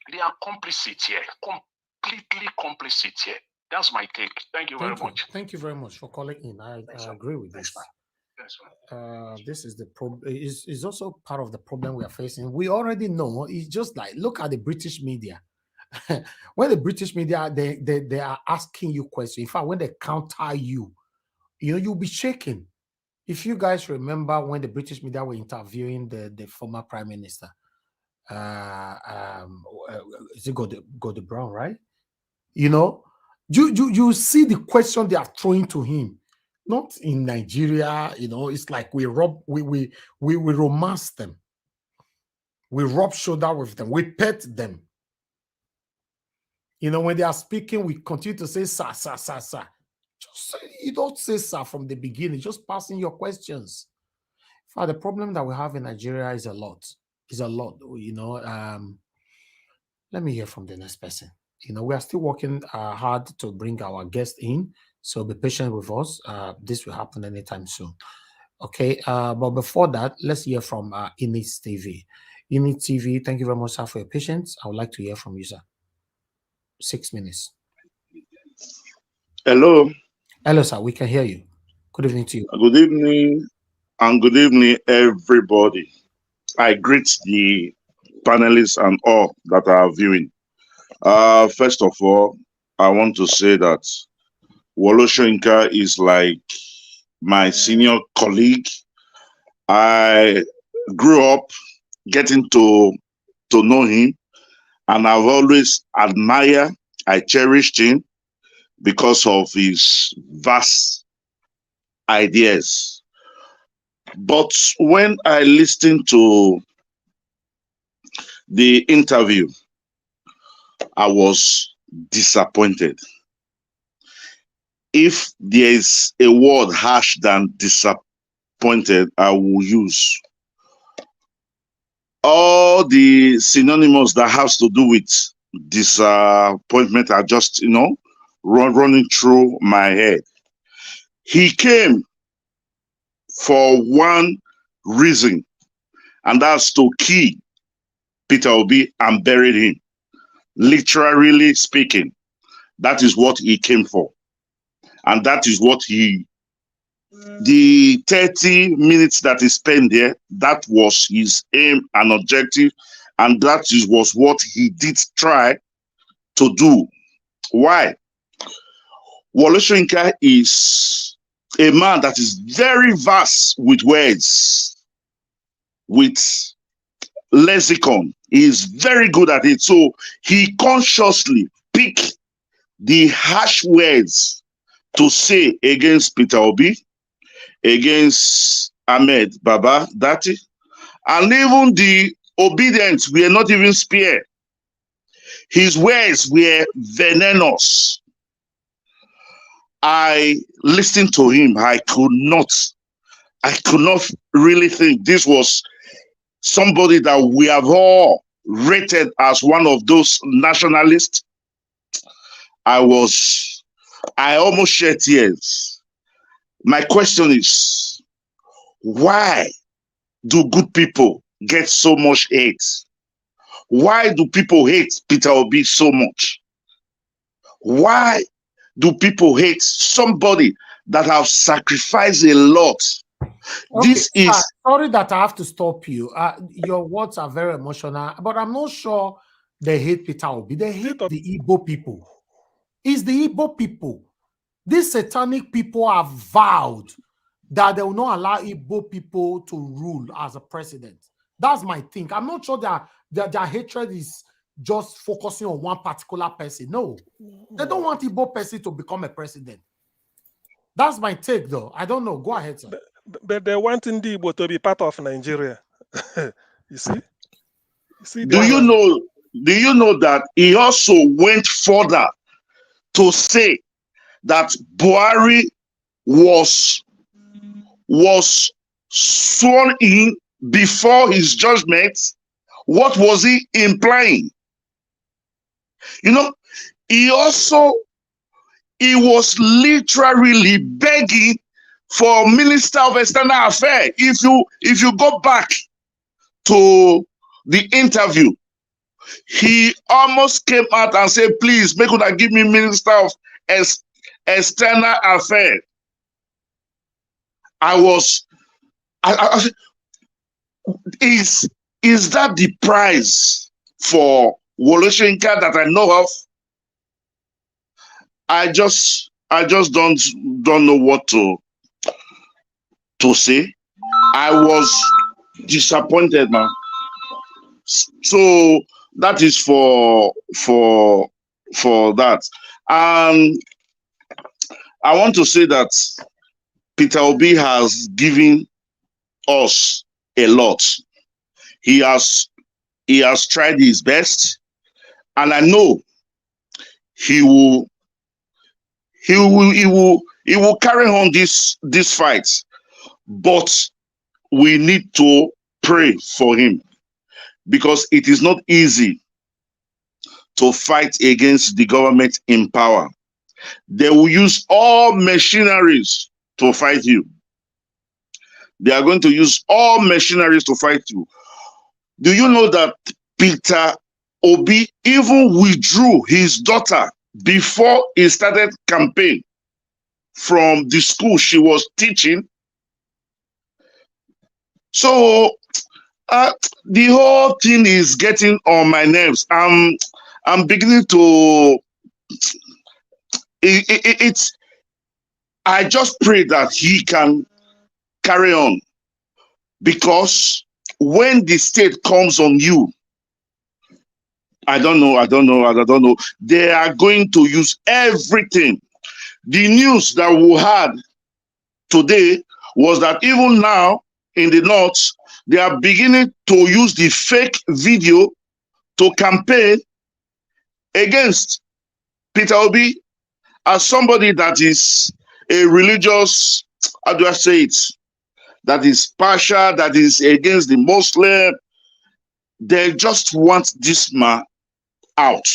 they are complicit here. Completely complicit here. That's my take. Thank you very much. Thank you very much for calling in. I agree with this. This is the problem. Is also part of the problem we are facing. We already know. It's just like, look at the British media. When the British media, they are asking you questions. In fact, when they counter you, you'll be shaking. If you guys remember when the British media were interviewing the former prime minister, is it Gordon Brown, right? You see the question they are throwing to him. Not in Nigeria, it's like we romance them. We rub shoulder with them. We pet them. When they are speaking, we continue to say, sir, sir, sir, sir. You don't say sir from the beginning, just passing your questions. In fact, the problem that we have in Nigeria is a lot. Let me hear from the next person. We are still working hard to bring our guests in, so be patient with us. This will happen anytime soon. Okay, but before that, let's hear from Init TV. Init TV, thank you very much, sir, for your patience. I would like to hear from you, sir. 6 minutes. Hello. Hello, sir. We can hear you. Good evening to you. Good evening, and good evening, everybody. I greet the panelists and all that are viewing. First of all, I want to say that Wole Soyinka is like my senior colleague. I grew up getting to know him, and I've always admired, I cherished him because of his vast ideas. But when I listened to the interview, I was disappointed. If there is a word harsh than disappointed, I will use. All the synonyms that has to do with disappointment are just, running through my head. He came for one reason, and that's to kill Peter Obi and bury him. Literally speaking, that is what he came for. And that is what the 30 minutes that he spent there, that was his aim and objective. And that was what he did try to do. Why? Wole Soyinka is a man that is very vast with words, with lexicon. He is very good at it. So he consciously picked the harsh words to say against Peter Obi, against Ahmed, Baba, Datti, and even the obedient were not even spared. His words were venomous. I listened to him. I could not really think this was somebody that we have all rated as one of those nationalists. I almost shed tears. My question is, why do good people get so much hate? Why do people hate Peter Obi so much? Why do people hate somebody that have sacrificed a lot? Okay, This is sorry that I have to stop you. Your words are very emotional, but I'm not sure they hate Peter Obi. They hate the Igbo people. It's the Igbo people. These satanic people have vowed that they will not allow Igbo people to rule as a president. That's my thing. I'm not sure that their hatred is just focusing on one particular person. No, they don't want Igbo person to become a president. That's my take, though. I don't know. Go ahead, sir. But they want Igbo to be part of Nigeria. You see? Do you know that he also went further to say that Buhari was sworn in before his judgment? What was he implying? He was literally begging for Minister of External Affairs. If you go back to the interview, he almost came out and said, please, make una give me Minister of external affair. Is that the price for Wole Soyinka that I know of? I just don't know what to say. I was disappointed, man. So that is for that. I want to say that Peter Obi has given us a lot. He has tried his best, and I know he will carry on this fight. But we need to pray for him, because it is not easy to fight against the government in power. They will use all machineries to fight you. They are going to use all machineries to fight you. Do you know that Peter Obi even withdrew his daughter before he started campaign from the school she was teaching? So the whole thing is getting on my nerves. I'm beginning to. I just pray that he can carry on, because when the state comes on you, I don't know. They are going to use everything. The news that we had today was that even now in the north, they are beginning to use the fake video to campaign against Peter Obi as somebody that is a religious, how do I say it, that is partial, that is against the Muslim. They just want this man out.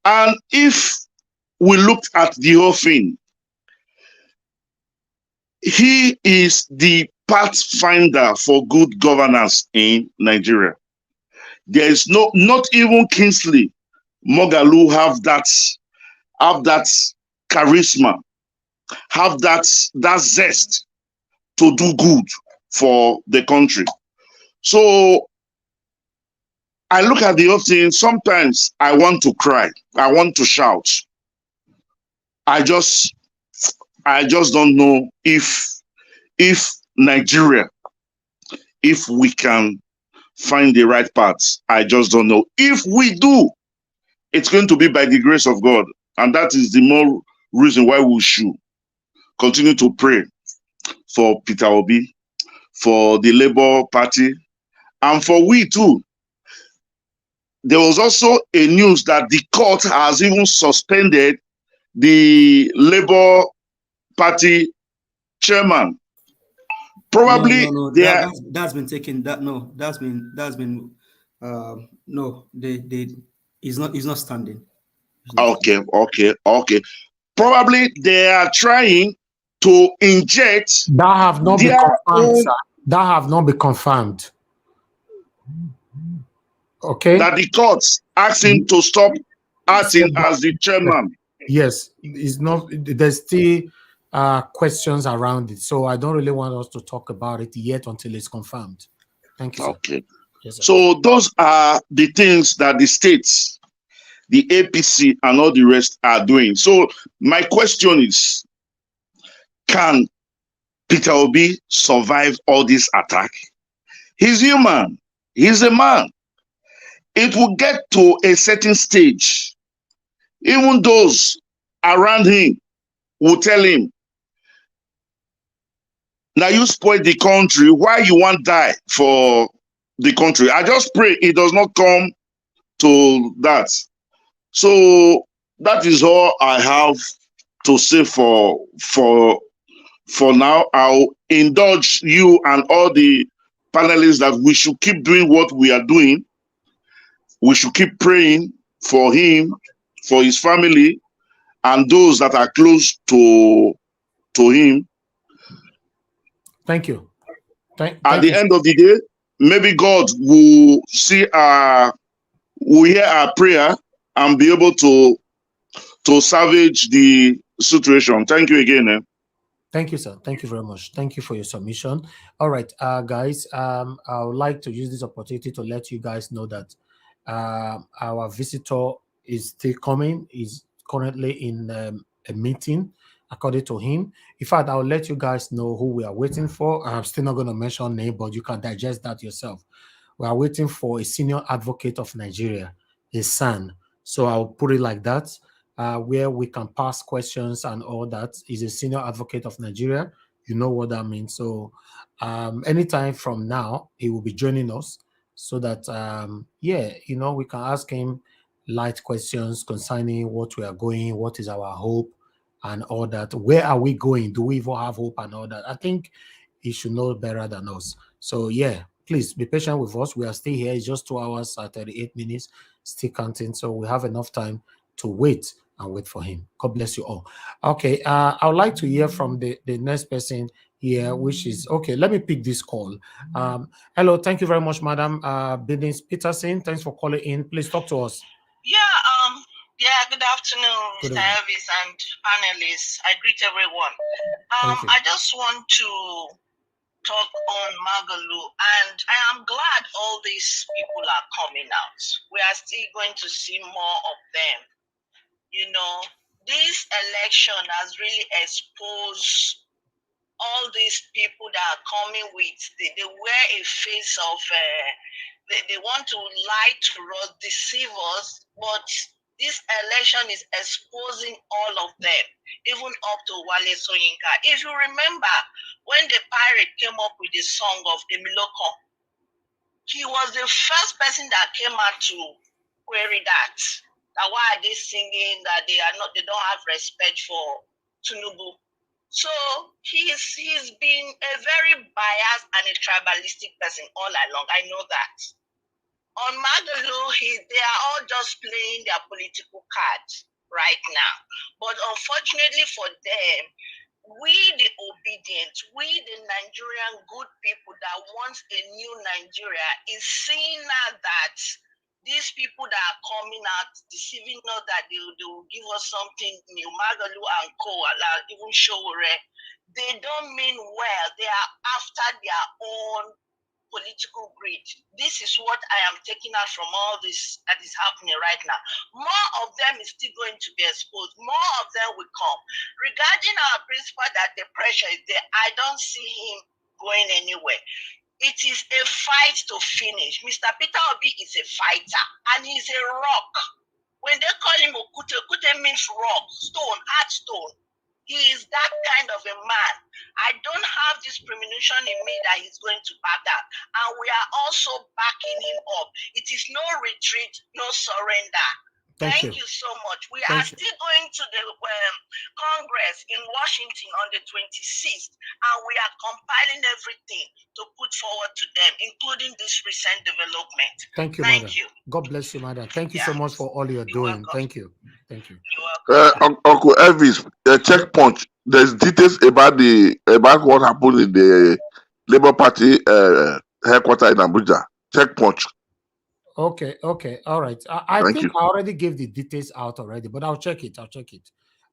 And if we looked at the whole thing, he is the pathfinder for good governance in Nigeria. There is not even Kingsley Moghalu have that charisma, have that zest to do good for the country. So I look at the whole thing, sometimes I want to cry, I want to shout. I just don't know if Nigeria, if we can find the right path. I just don't know. If we do, it's going to be by the grace of God. And that is the more reason why we should continue to pray for Peter Obi, for the Labour Party, and for we too. There was also a news that the court has even suspended the Labour Party chairman. Probably that's been taken. He's not standing. Okay. Probably they are trying to inject that have not been confirmed, sir. That have not been confirmed. Okay. That the courts asked him to stop acting as the chairman. Yes, it's not. There's still questions around it, so I don't really want us to talk about it yet until it's confirmed. Thank you, sir. Okay. Yes, sir. So those are the things that the states, the APC, and all the rest are doing. So my question is, can Peter Obi survive all this attack? He's human. He's a man. It will get to a certain stage. Even those around him will tell him, now you spoil the country, why you want to die for the country? I just pray it does not come to that. So that is all I have to say for now. I'll indulge you and all the panelists that we should keep doing what we are doing. We should keep praying for him, for his family, and those that are close to him. Thank you. At the end of the day, maybe God will hear our prayer and be able to to salvage the situation. Thank you again. Thank you, sir. Thank you very much. Thank you for your submission. All right, guys, I would like to use this opportunity to let you guys know that our visitor is still coming. He's currently in a meeting, according to him. In fact, I'll let you guys know who we are waiting for. I'm still not going to mention name, but you can digest that yourself. We are waiting for a senior advocate of Nigeria, his son. So I'll put it like that. Where we can pass questions and all that. Is a senior advocate of Nigeria. You know what that means. So anytime from now, he will be joining us so that, yeah, you know, we can ask him light questions concerning what we are going, what is our hope and all that. Where are we going? Do we even have hope and all that? I think he should know better than us. So yeah, please be patient with us. We are still here. It's just 2 hours, 38 minutes, still counting. So we have enough time to wait and wait for him. God bless you all. Okay, I would like to hear from the next person here, which is, okay, let me pick this call. Hello, thank you very much, Madam Bidins Peterson. Thanks for calling in. Please talk to us. Yeah, good afternoon, Mr. Elvis and panelists. I greet everyone. I just want to talk on Magalu, and I am glad all these people are coming out. We are still going to see more of them. You know, this election has really exposed all these people that are coming with, they wear a face of, they want to lie to us, deceive us, but this election is exposing all of them, even up to Wole Soyinka. If you remember, when the pirate came up with the song of Emiloko, he was the first person that came out to query that. That why are they singing that they don't have respect for Tinubu? So he's been a very biased and a tribalistic person all along. I know that. On Magalu, they are all just playing their political cards right now. But unfortunately for them, we the obedient, we the Nigerian good people that want a new Nigeria is seeing now that these people that are coming out, deceiving us that they will give us something new, Magalu and Co, even Showore, they don't mean well. They are after their own political greed. This is what I am taking out from all this that is happening right now. More of them is still going to be exposed. More of them will come. Regarding our principal that the pressure is there, I don't see him going anywhere. It is a fight to finish. Mr. Peter Obi is a fighter, and he's a rock. When they call him Okute, Okute means rock, stone, hard stone. He is that kind of a man. I don't have this premonition in me that he's going to back down. And we are also backing him up. It is no retreat, no surrender. Thank you so much. We are still going to the Congress in Washington on the 26th, and we are compiling everything to put forward to them, including this recent development. Thank you, Madam. God bless you, Madam. Thank you so much for all you're doing. Welcome. Thank you. Thank you. Uncle Elvis, checkpoint. There's details about what happened in the Labour Party headquarters in Abuja. Checkpoint. Okay, all right. I think I already gave the details out already, but I'll check it.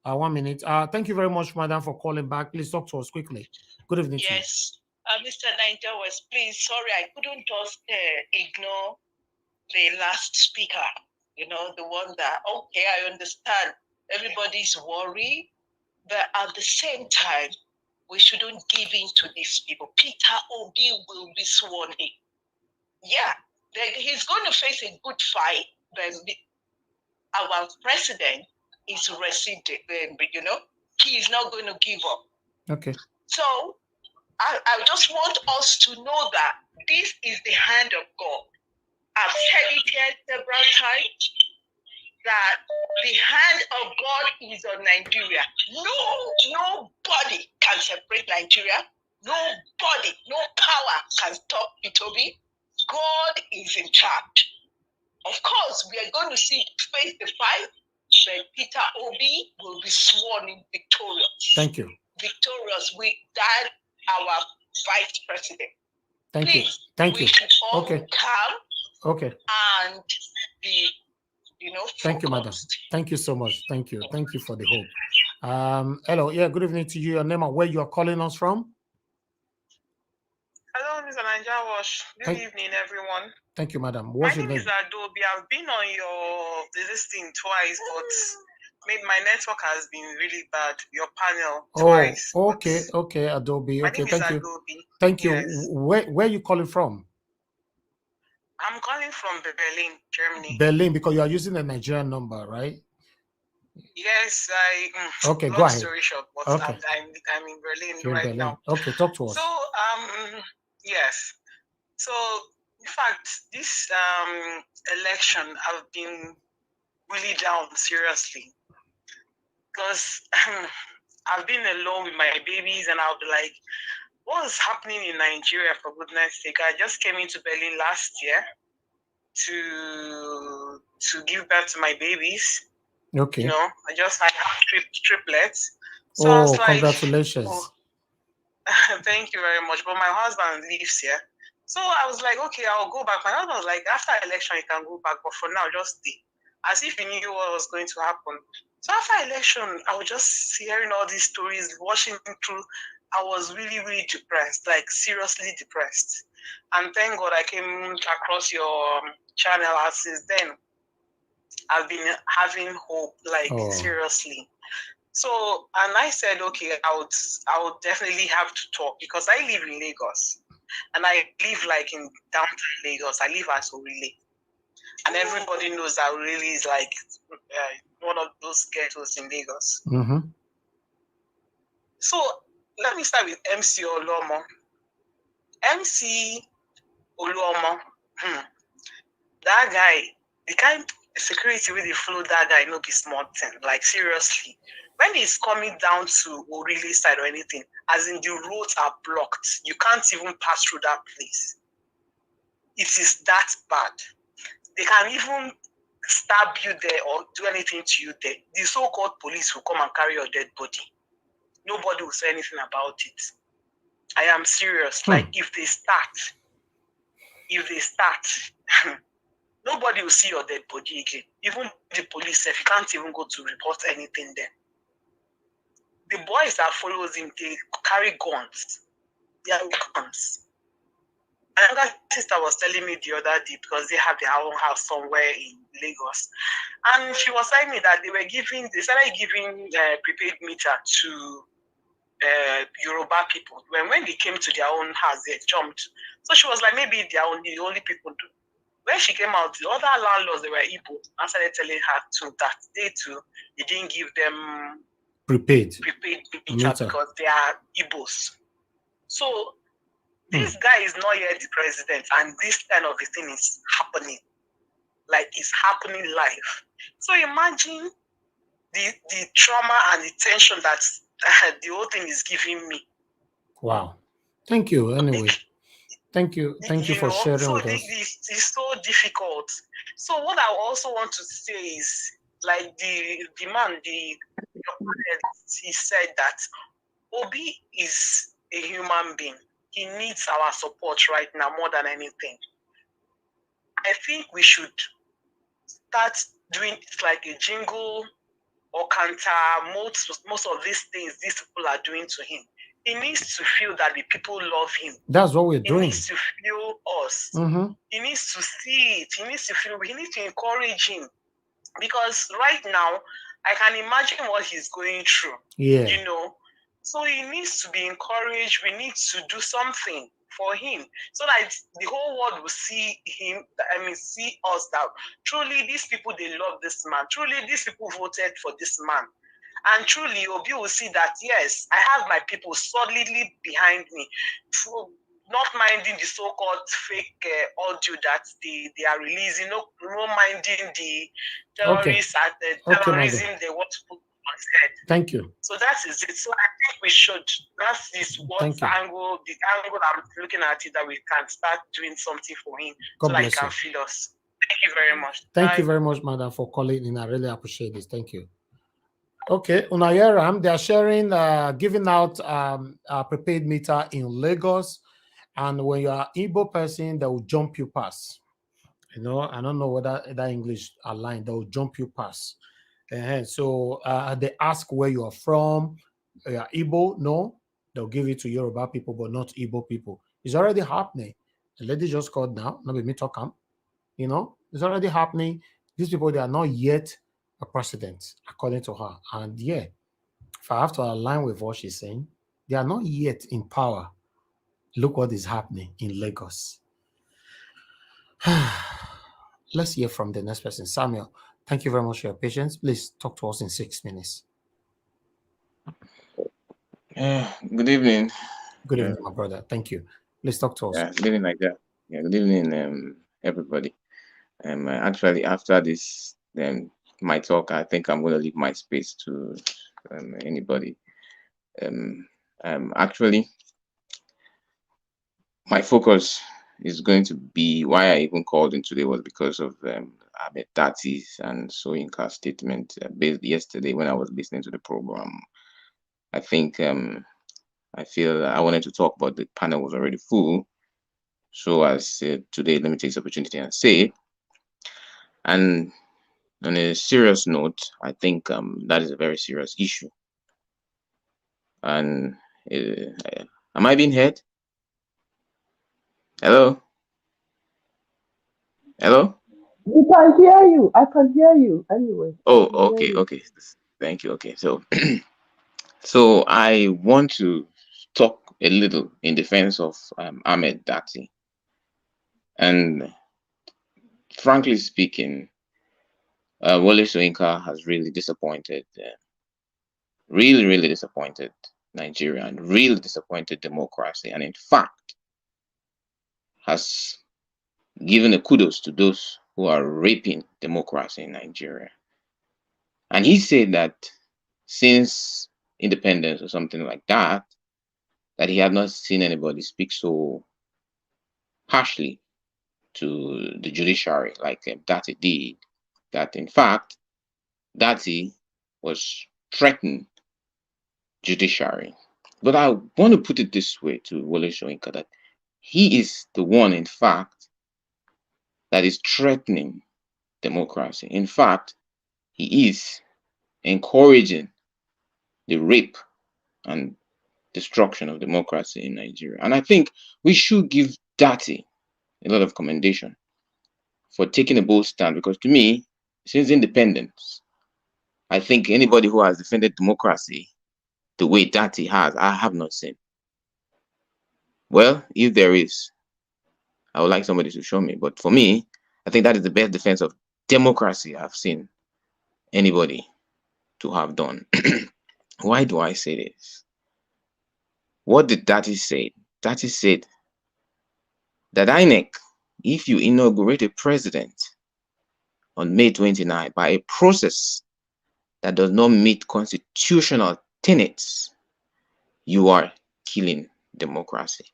1 minute. Thank you very much, Madam, for calling back. Please talk to us quickly. Good evening. Yes, Mr. Niger was, please, sorry, I couldn't just ignore the last speaker. You know, the one that, okay, I understand everybody's worried, but at the same time, we shouldn't give in to these people. Peter Obi will be sworn in. Yeah. He's going to face a good fight, but our president is resilient, you know, he is not going to give up. Okay. So I just want us to know that this is the hand of God. I've said it here several times that the hand of God is on Nigeria. Nobody can separate Nigeria. Nobody, no power can stop Peter Obi. God is in charge. Of course, we are going to face the fight, but Peter Obi will be sworn in victorious. Thank you. Victorious with that, our vice president. Thank Please, you. Thank you. We should all calm and be Thank you, madam. Thank you so much. Thank you. Thank you for the hope. Hello. Yeah, good evening to you. Your name and where you are calling us from? Hello, Mr. Niger Wash. Good evening, everyone. Thank you, madam. My name is Adobe. I've been on your listing twice, but maybe my network has been really bad. Your panel twice. Okay, Adobe. My Okay, name thank is you. Adobe. Thank you. Yes. Where are you calling from? I'm calling from Berlin, Germany. Berlin, because you are using a Nigerian number, right? Yes, Okay, go long ahead. story short, but Okay. I'm in Berlin You're in right Berlin. now. Okay, talk to us. So yes. So in fact, this election I've been really down seriously because I've been alone with my babies and I'll be like, what's happening in Nigeria, for goodness sake? I just came into Berlin last year to give birth to my babies. Okay. You know, I just had triplets. So I was like, congratulations. oh, thank you very much. But my husband lives here. So I was like, okay, I'll go back. My husband was like, after election, you can go back. But for now, just stay. As if he knew what was going to happen. So after election, I was just hearing all these stories, watching through. I was really, really depressed, like seriously depressed. And thank God I came across your channel. And since then, I've been having hope, like seriously. So, and I said, okay, I would definitely have to talk because I live in Lagos. And I live like in downtown Lagos. I live at Orile. And everybody knows that Orile is like one of those ghettos in Lagos. Mm-hmm. So let me start with MC Oluomo. MC Oluomo, that guy, the kind of security where they follow that guy, no be small thing. Like seriously. When he's coming down to Orile side or anything, as in the roads are blocked, you can't even pass through that place. It is that bad. They can even stab you there or do anything to you there. The so-called police will come and carry your dead body. Nobody will say anything about it. I am serious. Like if they start, nobody will see your dead body again. Even the police, if you can't even go to report anything there. The boys that follows him, they carry guns. They have guns. Another sister was telling me the other day because they have their own house somewhere in Lagos, and she was telling me that they started giving prepaid meter to Yoruba people. When they came to their own house, they jumped. So she was like, maybe they are the only people do. When she came out, the other landlords, they were Igbo, and started telling her too that they didn't give them prepaid meter because they are Igbos. So this guy is not yet the president, and this kind of a thing is happening. Like it's happening live. So imagine the trauma and the tension that the whole thing is giving me. Wow. Thank you. Anyway, thank you for sharing so with us. It's so difficult. So what I also want to say is, like the man, he said that Obi is a human being. He needs our support right now more than anything. I think we should start doing it like a jingle or counter most of these things these people are doing to him. He needs to feel that the people love him. That's what we're doing. He needs to feel us. Mm-hmm. He needs to see it. He needs to encourage him. Because right now, I can imagine what he's going through. Yeah. You know? So he needs to be encouraged. We need to do something for him so that the whole world will see him, see us that truly these people, they love this man. Truly these people voted for this man. And truly Obi will see that, yes, I have my people solidly behind me, not minding the so-called fake audio that they are releasing, no minding the terrorists and the terrorism they want to put on his head. Thank you. So that is it. So I think we should. That is what the angle I'm looking at it, that we can start doing something for him so that he can feel us. Thank you very much. Thank you very much, madam, for calling in. I really appreciate this. Thank you. Okay, Unayeram, they are sharing, giving out a prepaid meter in Lagos, and when you are Igbo person, they will jump you past. You know, I don't know whether that English aligned. They'll jump you past. So they ask where you are from. You are Igbo? No. They'll give it to Yoruba people, but not Igbo people. It's already happening. The lady just called now. Not me talk. You know, it's already happening. These people, they are not yet a president, according to her. And yeah, if I have to align with what she's saying, they are not yet in power. Look what is happening in Lagos. Let's hear from the next person. Samuel, thank you very much for your patience. Please talk to us in 6 minutes. Good evening. Good evening, my brother. Thank you. Please talk to us. Good evening, Nigeria. Yeah, good evening, everybody. Actually, after this, my talk, I think I'm going to leave my space to anybody. Actually, my focus is going to be why I even called in today was because of Ahmed Datti's and Soyinka's statement based yesterday when I was listening to the program. I think I feel I wanted to talk, but the panel was already full. So as today, let me take this opportunity and say, and on a serious note, I think that is a very serious issue. And am I being heard? Hello? Hello? We can hear you. I can hear you anyway. Oh, okay, okay. Thank you. Okay, so so I want to talk a little in defense of Ahmed Datti. And frankly speaking, Wole Soyinka has really disappointed, really disappointed Nigeria and really disappointed democracy. And in fact, has given a kudos to those who are raping democracy in Nigeria. And he said that since independence or something like that, that he had not seen anybody speak so harshly to the judiciary like Datti did. That in fact, Datti was threatening judiciary. But I want to put it this way to Wole Soyinka, that he is the one, in fact, that is threatening democracy. In fact, he is encouraging the rape and destruction of democracy in Nigeria. And I think we should give Datti a lot of commendation for taking a bold stand, because to me, since independence, I think anybody who has defended democracy the way Datti has, I have not seen. Well, if there is, I would like somebody to show me. But for me, I think that is the best defense of democracy I've seen anybody to have done. Why do I say this? What did Datti say? Datti said that INEC, if you inaugurate a president on May 29 by a process that does not meet constitutional tenets, you are killing democracy.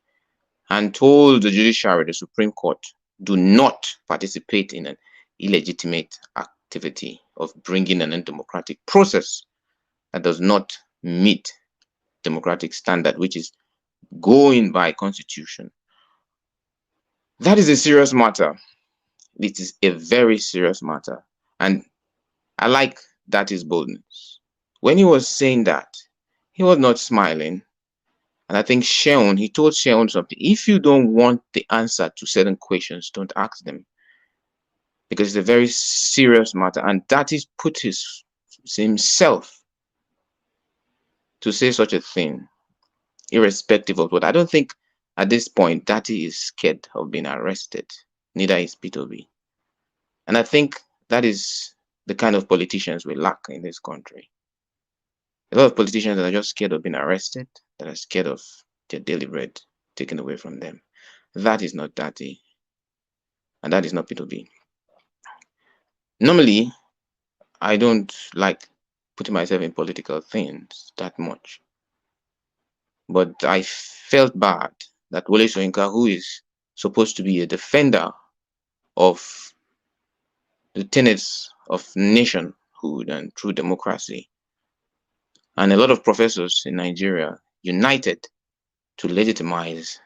And told the judiciary, the Supreme Court, do not participate in an illegitimate activity of bringing an undemocratic process that does not meet democratic standard, which is going by constitution. That is a serious matter. It is a very serious matter. And I like Datti's boldness. When he was saying that, he was not smiling. And I think he told Sheon something. If you don't want the answer to certain questions, don't ask them. Because it's a very serious matter. And Datti's put himself to say such a thing, irrespective of what. I don't think at this point Datti is scared of being arrested. Neither is Peter Obi. And I think that is the kind of politicians we lack in this country. A lot of politicians that are just scared of being arrested, that are scared of their daily bread taken away from them. That is not Datti. And that is not Peter Obi. Normally, I don't like putting myself in political things that much. But I felt bad that Wole Soyinka, who is supposed to be a defender of the tenets of nationhood and true democracy, and a lot of professors in Nigeria united to legitimize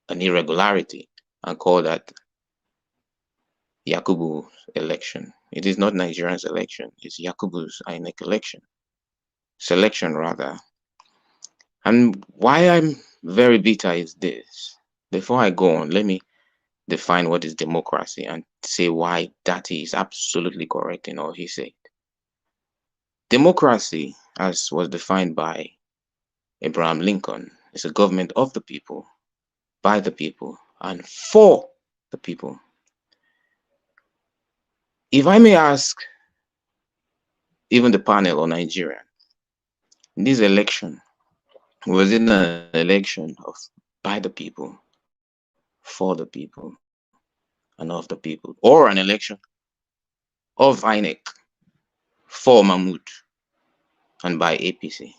an irregularity and call that Yakubu's election. It is not Nigerians' election. It's Yakubu's INEC election. Selection, rather. And why I'm very bitter is this. Before I go on, let me define what is democracy and say why Datti is absolutely correct in all he said. Democracy, as was defined by Abraham Lincoln, is a government of the people, by the people, and for the people. If I may ask even the panel or Nigeria, this election, was it an election of by the people, for the people, and of the people, or an election of INEC, for Mahmoud, and by APC?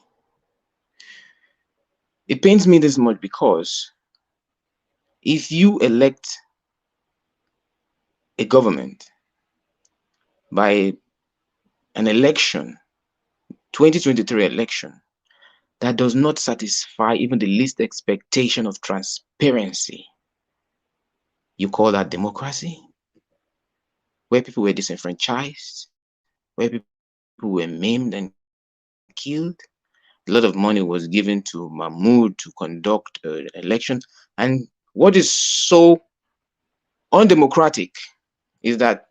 It pains me this much because if you elect a government by an election, 2023 election, that does not satisfy even the least expectation of transparency, you call that democracy? Where people were disenfranchised, where people were maimed and killed. A lot of money was given to Mahmoud to conduct an election. And what is so undemocratic is that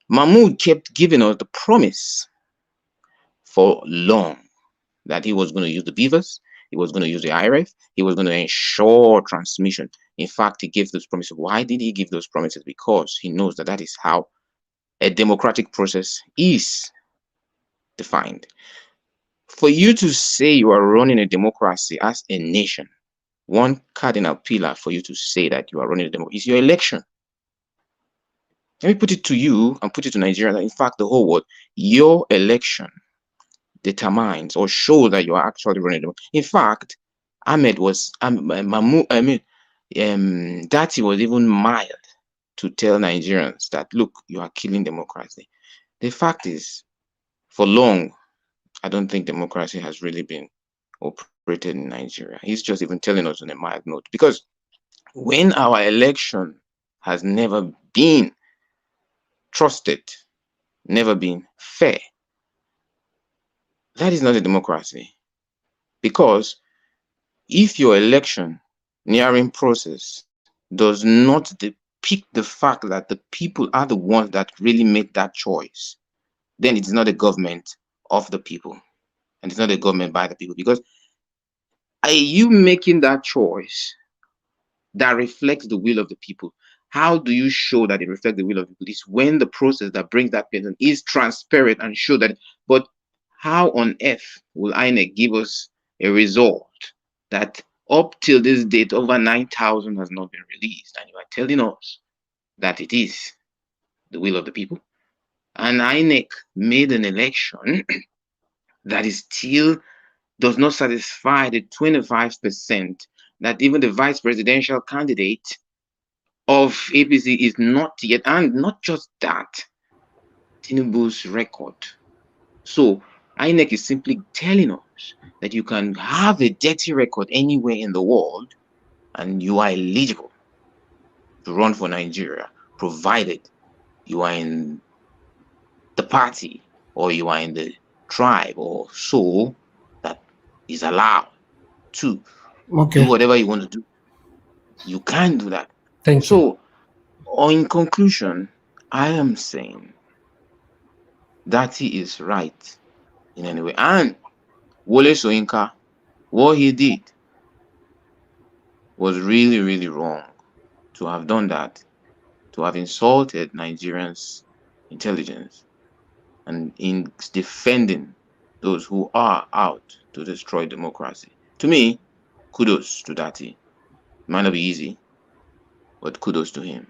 Mahmoud kept giving us the promise for long that he was going to use the beavers, he was going to use the IRF, he was going to ensure transmission. In fact, he gave those promises. Why did he give those promises? Because he knows that that is how a democratic process is defined. For you to say you are running a democracy as a nation, one cardinal pillar for you to say that you are running a democracy is your election. Let me put it to you and put it to Nigeria. In fact, the whole world, your election determines or shows that you are actually running a democracy. In fact, Ahmed was, Datti was even mild to tell Nigerians that, look, you are killing democracy. The fact is, for long, I don't think democracy has really been operated in Nigeria. He's just even telling us on a mild note. Because when our election has never been trusted, never been fair, that is not a democracy. Because if your election nearing process does not depict the fact that the people are the ones that really made that choice, then it is not a government of the people. And it's not a government by the people. Because are you making that choice that reflects the will of the people? How do you show that it reflects the will of the people? It's when the process that brings that person is transparent and show that. But how on earth will INEC give us a result that up till this date over 9,000 has not been released, and you are telling us that it is the will of the people? And INEC made an election that is still does not satisfy the 25% that even the vice presidential candidate of APC is not yet, and not just that, Tinubu's record. So INEC is simply telling us that you can have a dirty record anywhere in the world and you are eligible to run for Nigeria, provided you are in the party or you are in the tribe or so that is allowed to do whatever you want to do. You can do that. Thank you. So, in conclusion, I am saying that he is right in any way. And Wole Soyinka, what he did was really, really wrong to have done that, to have insulted Nigerians' intelligence, and in defending those who are out to destroy democracy. To me, kudos to Datti. Might not be easy, but kudos to him.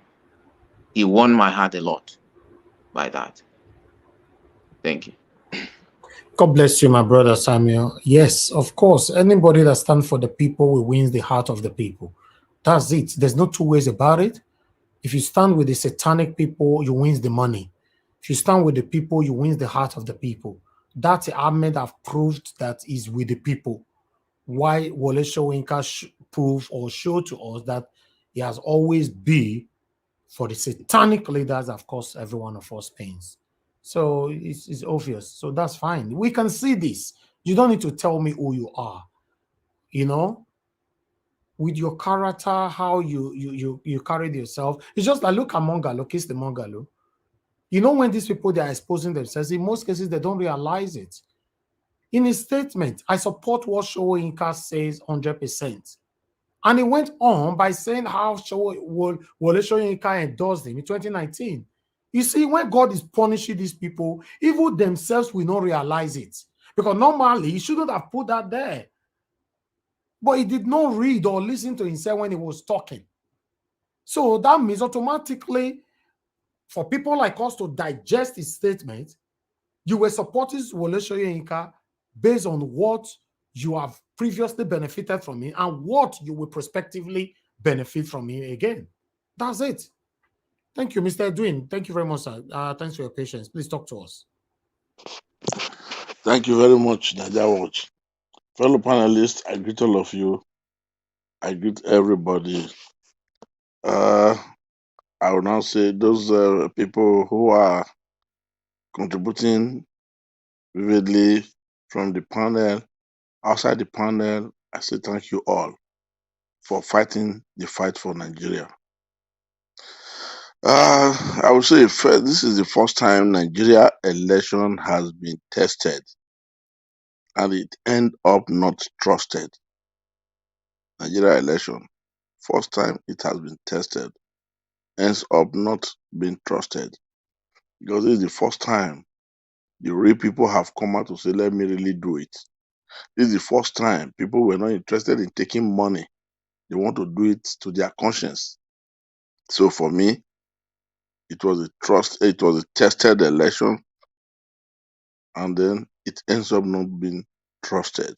He won my heart a lot by that. Thank you. God bless you, my brother Samuel. Yes, of course, anybody that stands for the people will win the heart of the people. That's it. There's no two ways about it. If you stand with the satanic people, you win the money. If you stand with the people, you win the heart of the people. Datti Ahmed have proved that he's with the people. Why Wole Soyinka prove or show to us that he has always been for the satanic leaders have caused every one of us pains. So it's obvious. So that's fine. We can see this. You don't need to tell me who you are. You know, with your character, how you carried yourself. It's just like, look at Mongalo, kiss the Mongalo. You know, when these people, they are exposing themselves, in most cases, they don't realize it. In his statement, I support what Soyinka says 100%. And he went on by saying how Wole Soyinka endorsed him in 2019. You see, when God is punishing these people, even themselves will not realize it. Because normally, he shouldn't have put that there. But he did not read or listen to himself when he was talking. So that means automatically, for people like us to digest his statement, you were supporting Wole Soyinka based on what you have previously benefited from him and what you will prospectively benefit from him again. That's it. Thank you, Mr. Edwin. Thank you very much, sir. Thanks for your patience. Please talk to us. Thank you very much, Nadia Watch. Fellow panelists, I greet all of you. I greet everybody. I will now say those people who are contributing vividly from the panel, outside the panel, I say thank you all for fighting the fight for Nigeria. I would say this is the first time Nigeria election has been tested and it end up not trusted. Nigeria election, first time it has been tested, ends up not being trusted. Because this is the first time the real people have come out to say, let me really do it. This is the first time people were not interested in taking money. They want to do it to their conscience. So for me, it was a tested election, and then it ends up not being trusted.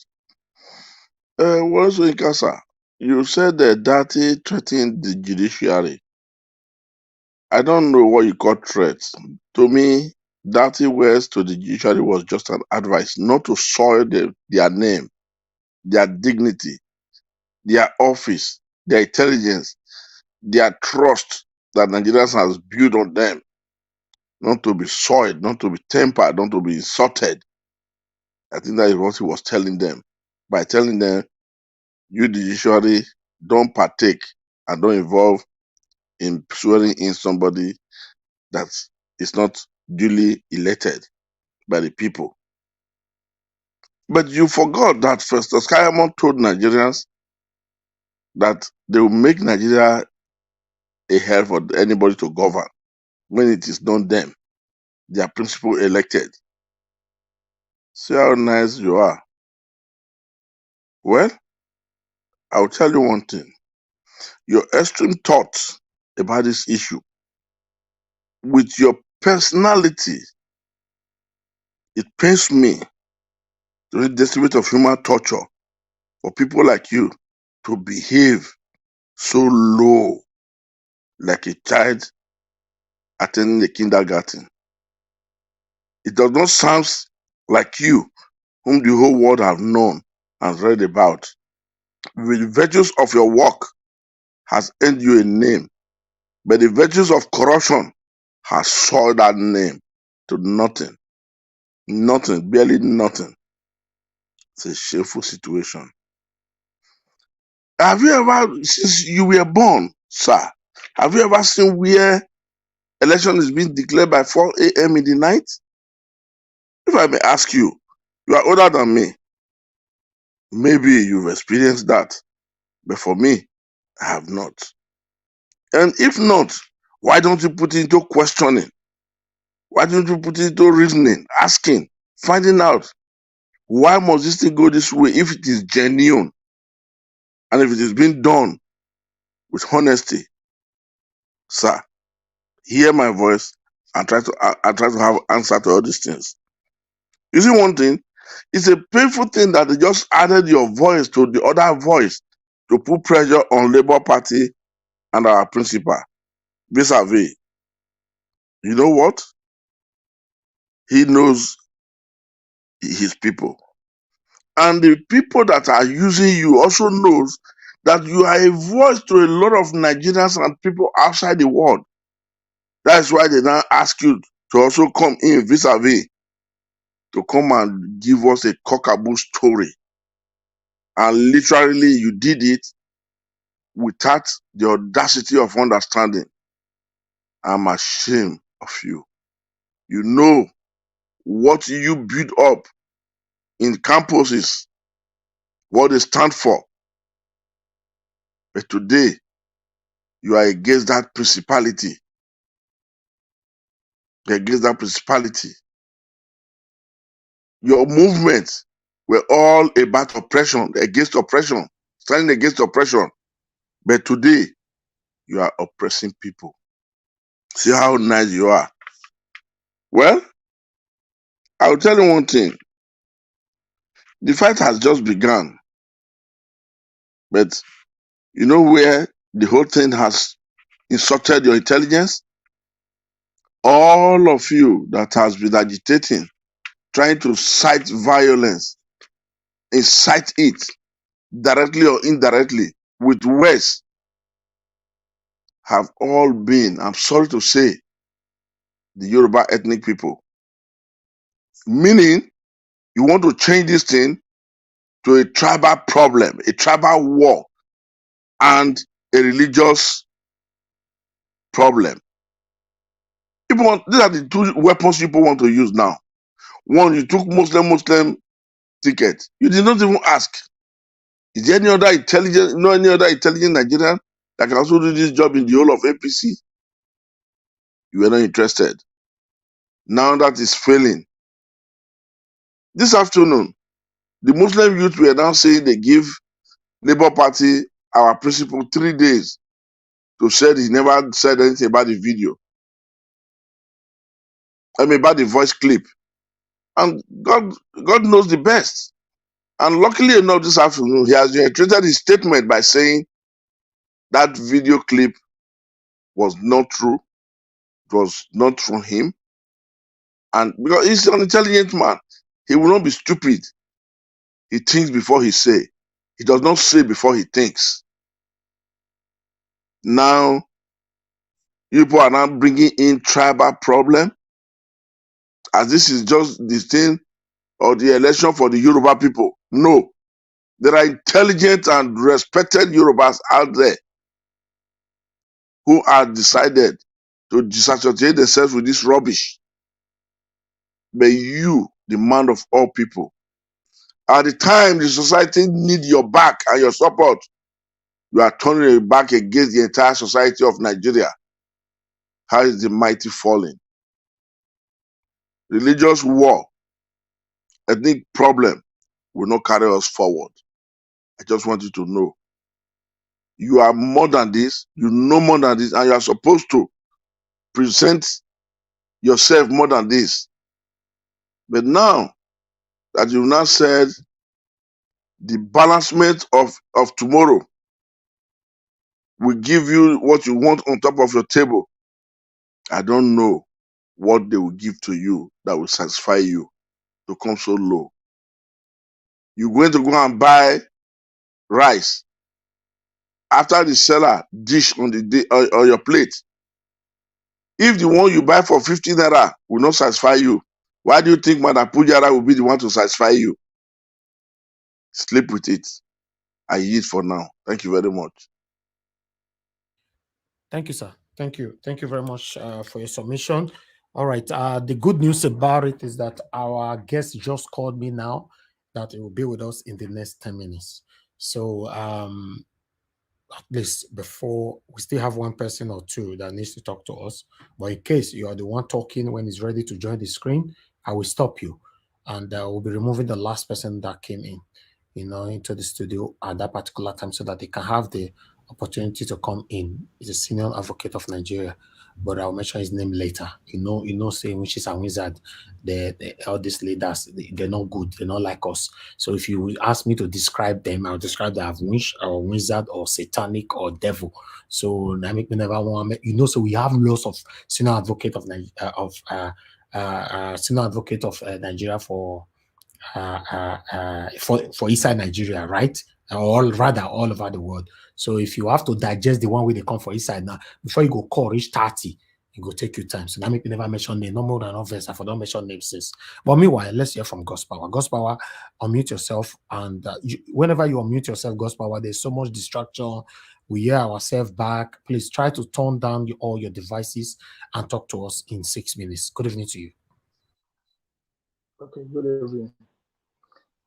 Soyinka, sir, you said that Datti threatened the judiciary. I don't know what you call threats. To me, Datti words to the judiciary was just an advice not to soil their name, their dignity, their office, their intelligence, their trust that Nigerians has built on them, not to be soiled, not to be tempered, not to be insulted. I think that is what he was telling them. By telling them, you the judiciary, don't partake and don't involve in swearing in somebody that is not duly elected by the people. But you forgot that Festus Kayamon told Nigerians that they will make Nigeria a hell for anybody to govern when it is not them, their principal elected. See how nice you are. Well, I'll tell you one thing. Your extreme thoughts about this issue, with your personality, it pains me to read the spirit of human torture for people like you to behave so low, like a child attending the kindergarten. It does not sound like you, whom the whole world have known and read about. With the virtues of your work has earned you a name, but the virtues of corruption has soiled that name to nothing. Nothing, barely nothing. It's a shameful situation. Have you ever, since you were born, sir, have you ever seen where election is being declared by 4 a.m. in the night? If I may ask you, you are older than me. Maybe you've experienced that, but for me, I have not. And if not, why don't you put it into questioning? Why don't you put it into reasoning, asking, finding out why must this thing go this way if it is genuine and if it is being done with honesty? Sir, hear my voice and try to have answer to all these things. You see one thing, it's a painful thing that they just added your voice to the other voice to put pressure on Labour Party and our principal, vis-a-vis. You know what? He knows his people. And the people that are using you also knows that you are a voice to a lot of Nigerians and people outside the world That's why they now ask you to also come in vis-a-vis, to come and give us a cockaboo story. And literally you did it without the audacity of understanding. I'm ashamed of you. You know what you build up in campuses, what they stand for. But today, you are against that principality. You're against that principality. Your movements were all about oppression, against oppression, standing against oppression. But today, you are oppressing people. See how nice you are. Well, I'll tell you one thing. The fight has just begun. But you know where the whole thing has insulted your intelligence? All of you that has been agitating, trying to cite violence, incite it directly or indirectly with words, have all been, I'm sorry to say, the Yoruba ethnic people. Meaning, you want to change this thing to a tribal problem, a tribal war, and a religious problem. These are the two weapons people want to use now. One, you took Muslim ticket. You did not even ask. Is there any other intelligent Nigerian that can also do this job in the whole of APC? You were not interested. Now that is failing. This afternoon, the Muslim youth were now saying they give Labour Party, our principal, 3 days to say he never said anything about the video. About the voice clip. And God knows the best. And luckily enough, this afternoon, he has reiterated his statement by saying that video clip was not true. It was not from him. And because he's an intelligent man, he will not be stupid. He thinks before he say. He does not say before he thinks. Now, people are now bringing in tribal problem, as this is just this thing or the election for the Yoruba people. No. There are intelligent and respected Yorubas out there who are decided to disassociate themselves with this rubbish. But you, the man of all people, at the time the society need your back and your support, you are turning your back against the entire society of Nigeria. How is the mighty falling? Religious war, ethnic problem will not carry us forward. I just want you to know. You are more than this, you know more than this, and you are supposed to present yourself more than this. But now that you've now said the balancement of tomorrow will give you what you want on top of your table, I don't know what they will give to you that will satisfy you to come so low. You're going to go and buy rice after the seller dish on your plate. If the one you buy for 15 naira will not satisfy you, why do you think Madam Pujara will be the one to satisfy you? Sleep with it. I eat for now. Thank you very much. Thank you, sir. Thank you. Thank you very much for your submission. All right. The good news about it is that our guest just called me now that it will be with us in the next 10 minutes. So at least before, we still have one person or two that needs to talk to us. But in case you are the one talking when he's ready to join the screen, I will stop you. And we'll be removing the last person that came in, into the studio at that particular time so that they can have the opportunity to come in. He's a senior advocate of Nigeria, but I'll mention his name later. Saying which is a wizard. All these leaders, they're not good. They're not like us. So if you ask me to describe them, I'll describe them as wizard or satanic or devil. So that make me never want. So we have lots of senior advocate of Nigeria for inside Nigeria, right? Or rather all over the world. So if you have to digest the one way they come for inside now, before you go call reach 30, It will take you time. So that make you never mention name. No more than obvious. I don't mention names since. But meanwhile, let's hear from God's Power. God's Power, unmute yourself. And whenever you unmute yourself, God's Power, there's so much distraction. We hear ourselves back. Please try to turn down all your devices and talk to us in 6 minutes. Good evening to you. Okay, good evening.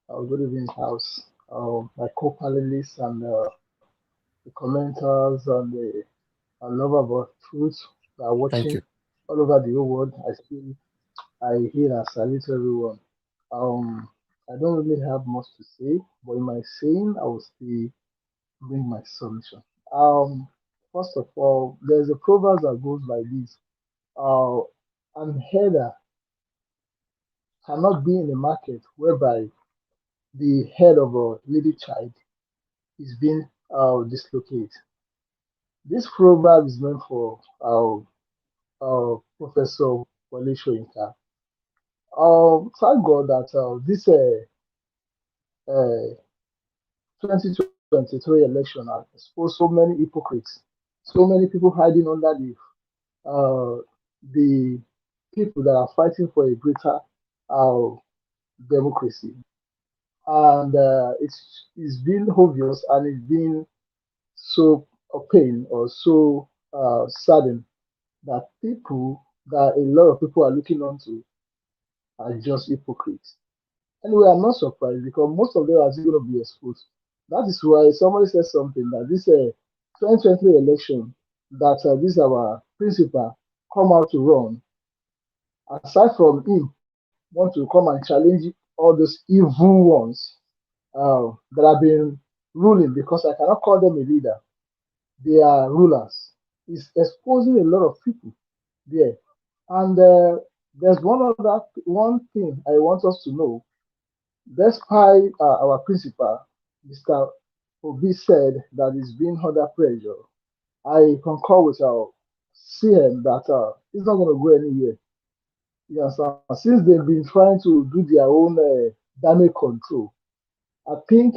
Good evening, House. My co-panelists and the commenters and the love about truth that are watching all over the whole world. I hear and salute everyone. I don't really have much to say, but in my saying, I will still bring my submission. First of all, there's a proverb that goes like this: an header cannot be in a market whereby the head of a little child is being dislocated. This proverb is meant for Professor Wole Soyinka. Thank God that this 2023 election has exposed so many hypocrites, so many people hiding under the people that are fighting for a greater democracy. And it's been obvious and it's been so pain or so saddened that a lot of people are looking onto are just hypocrites. Anyway, I'm not surprised because most of them are still going to be exposed. That is why somebody said something that this 2023 election, that this our principal come out to run, aside from him want to come and challenge all those evil ones that have been ruling, because I cannot call them a leader. They are rulers. It's exposing a lot of people there. And there's one thing I want us to know. Despite our principal, Mr. Obi, said that he's being under pressure, I concur with our CM that it's not going to go anywhere. You understand? Since they've been trying to do their own damage control, I think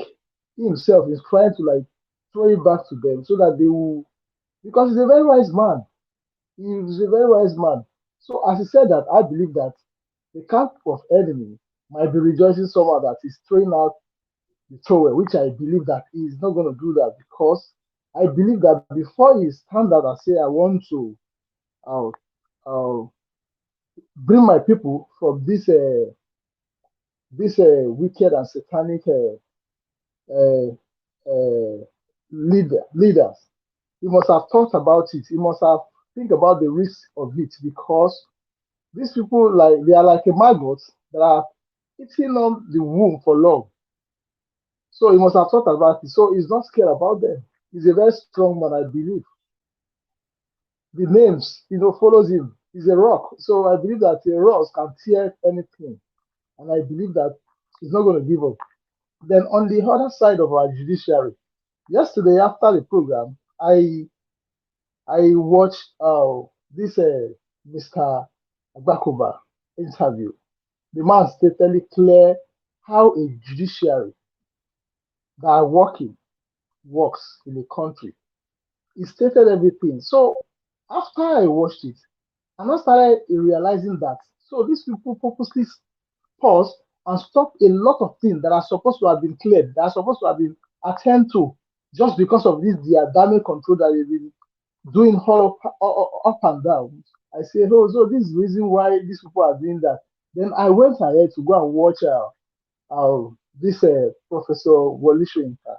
he himself is trying to like throw it back to them so that they will, because he's a very wise man. He's a very wise man. So as he said that, I believe that the camp of enemy might be rejoicing somehow that he's throwing out the towel, which I believe that he's not going to do that, because I believe that before he stand out and say, I want to bring my people from this wicked and satanic leaders, he must have thought about it. He must have think about the risk of it, because these people, like, they are like a maggot that are eating on the womb for long. So he must have thought about it. So he's not scared about them. He's a very strong man, I believe. The names, follows him. He's a rock. So I believe that a rock can tear anything. And I believe that he's not going to give up. Then on the other side of our judiciary, yesterday after the program, I watched this Mr. Agbakoba interview. The man stated clear how a judiciary that are works in the country. He stated everything. So after I watched it, and I started realizing that these people purposely pause and stop a lot of things that are supposed to have been cleared, that are supposed to have been attended to, just because of this their damage control that they've been doing all up and down. I say, oh, so this is the reason why these people are doing that. Then I went ahead to go and watch this Professor Wole Soyinka.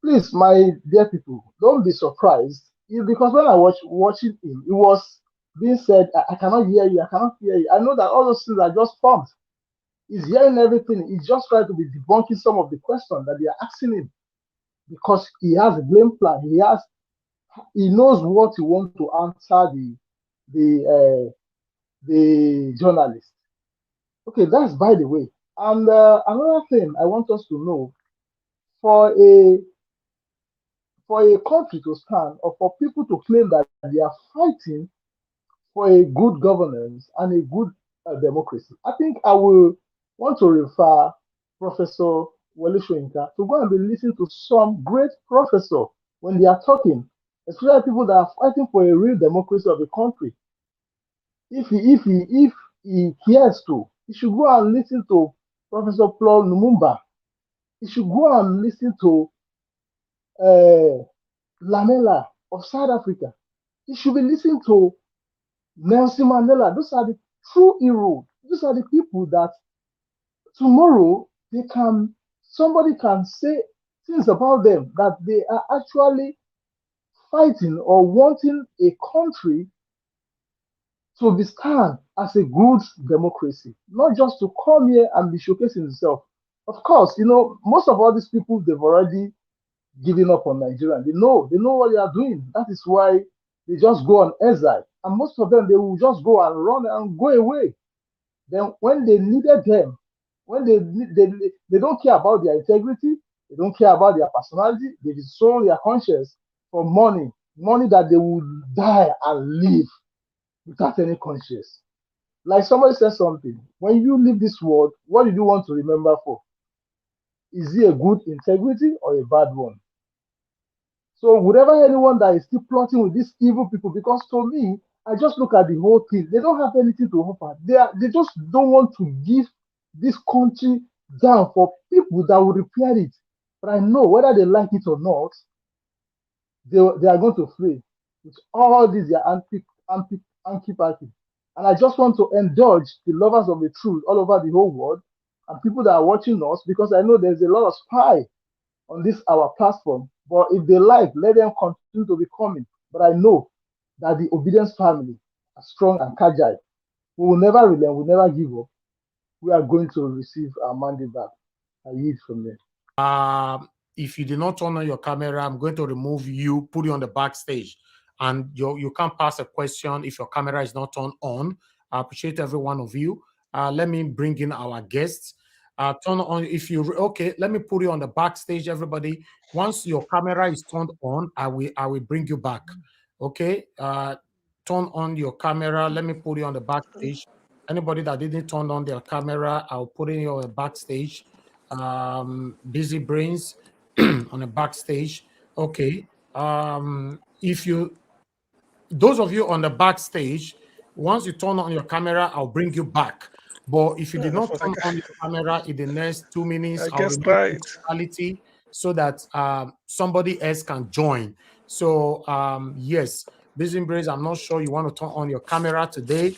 Please, my dear people, don't be surprised, because when I watching him, it was being said, I cannot hear you, I cannot hear you. I know that all those things are just formed. He's hearing everything. He's just trying to be debunking some of the questions that they are asking him, because he has a game plan. He knows what he wants to answer the journalist. Okay, that's by the way. And another thing I want us to know, for a country to stand, or for people to claim that they are fighting for a good governance and a good democracy, I think I will want to refer Professor Wole Soyinka to go and be listening to some great professor when they are talking especially people that are fighting for a real democracy of the country. If he cares to, he should go and listen to Professor Paul Lumumba. He should go and listen to Lamela of South Africa. He should be listening to Nelson Mandela. Those are the true heroes. Those are the people that tomorrow somebody can say things about them, that they are actually fighting or wanting a country to be stand as a good democracy, not just to come here and be showcasing himself. Of course, most of all these people, they've already given up on Nigeria. They know what they are doing. That is why they just go on exile. And most of them, they will just go and run and go away. Then when they needed them, when they don't care about their integrity, they don't care about their personality, they sold their conscience for money that they will die and live without any conscience. Like somebody said something, when you leave this world, what do you want to remember for? Is it a good integrity or a bad one? So whatever anyone that is still plotting with these evil people, because to me, I just look at the whole thing. They don't have anything to offer. They just don't want to give this country down for people that will repair it. But I know whether they like it or not, they are going to flee with all these anti-party. And I just want to indulge the lovers of the truth all over the whole world and people that are watching us, because I know there's a lot of spy on this our platform. But if they like, let them continue to be coming. But I know that the Obedience family are strong and agile. We will never relent, we will never give up. We are going to receive our mandate back. I yield from there. If you did not turn on your camera, I'm going to remove you, put you on the backstage. And you can't pass a question if your camera is not turned on. I appreciate every one of you. Let me bring in our guests. Turn on okay, let me put you on the backstage, everybody. Once your camera is turned on, I will bring you back. Okay, turn on your camera. Let me put you on the backstage. Anybody that didn't turn on their camera, I'll put in you on the backstage. Busy brains on the backstage. Okay. Those of you on the backstage, once you turn on your camera, I'll bring you back. But if you did not turn on your camera in the next 2 minutes, I'll remove functionality so that somebody else can join. So yes, Busy Brains, I'm not sure you want to turn on your camera today,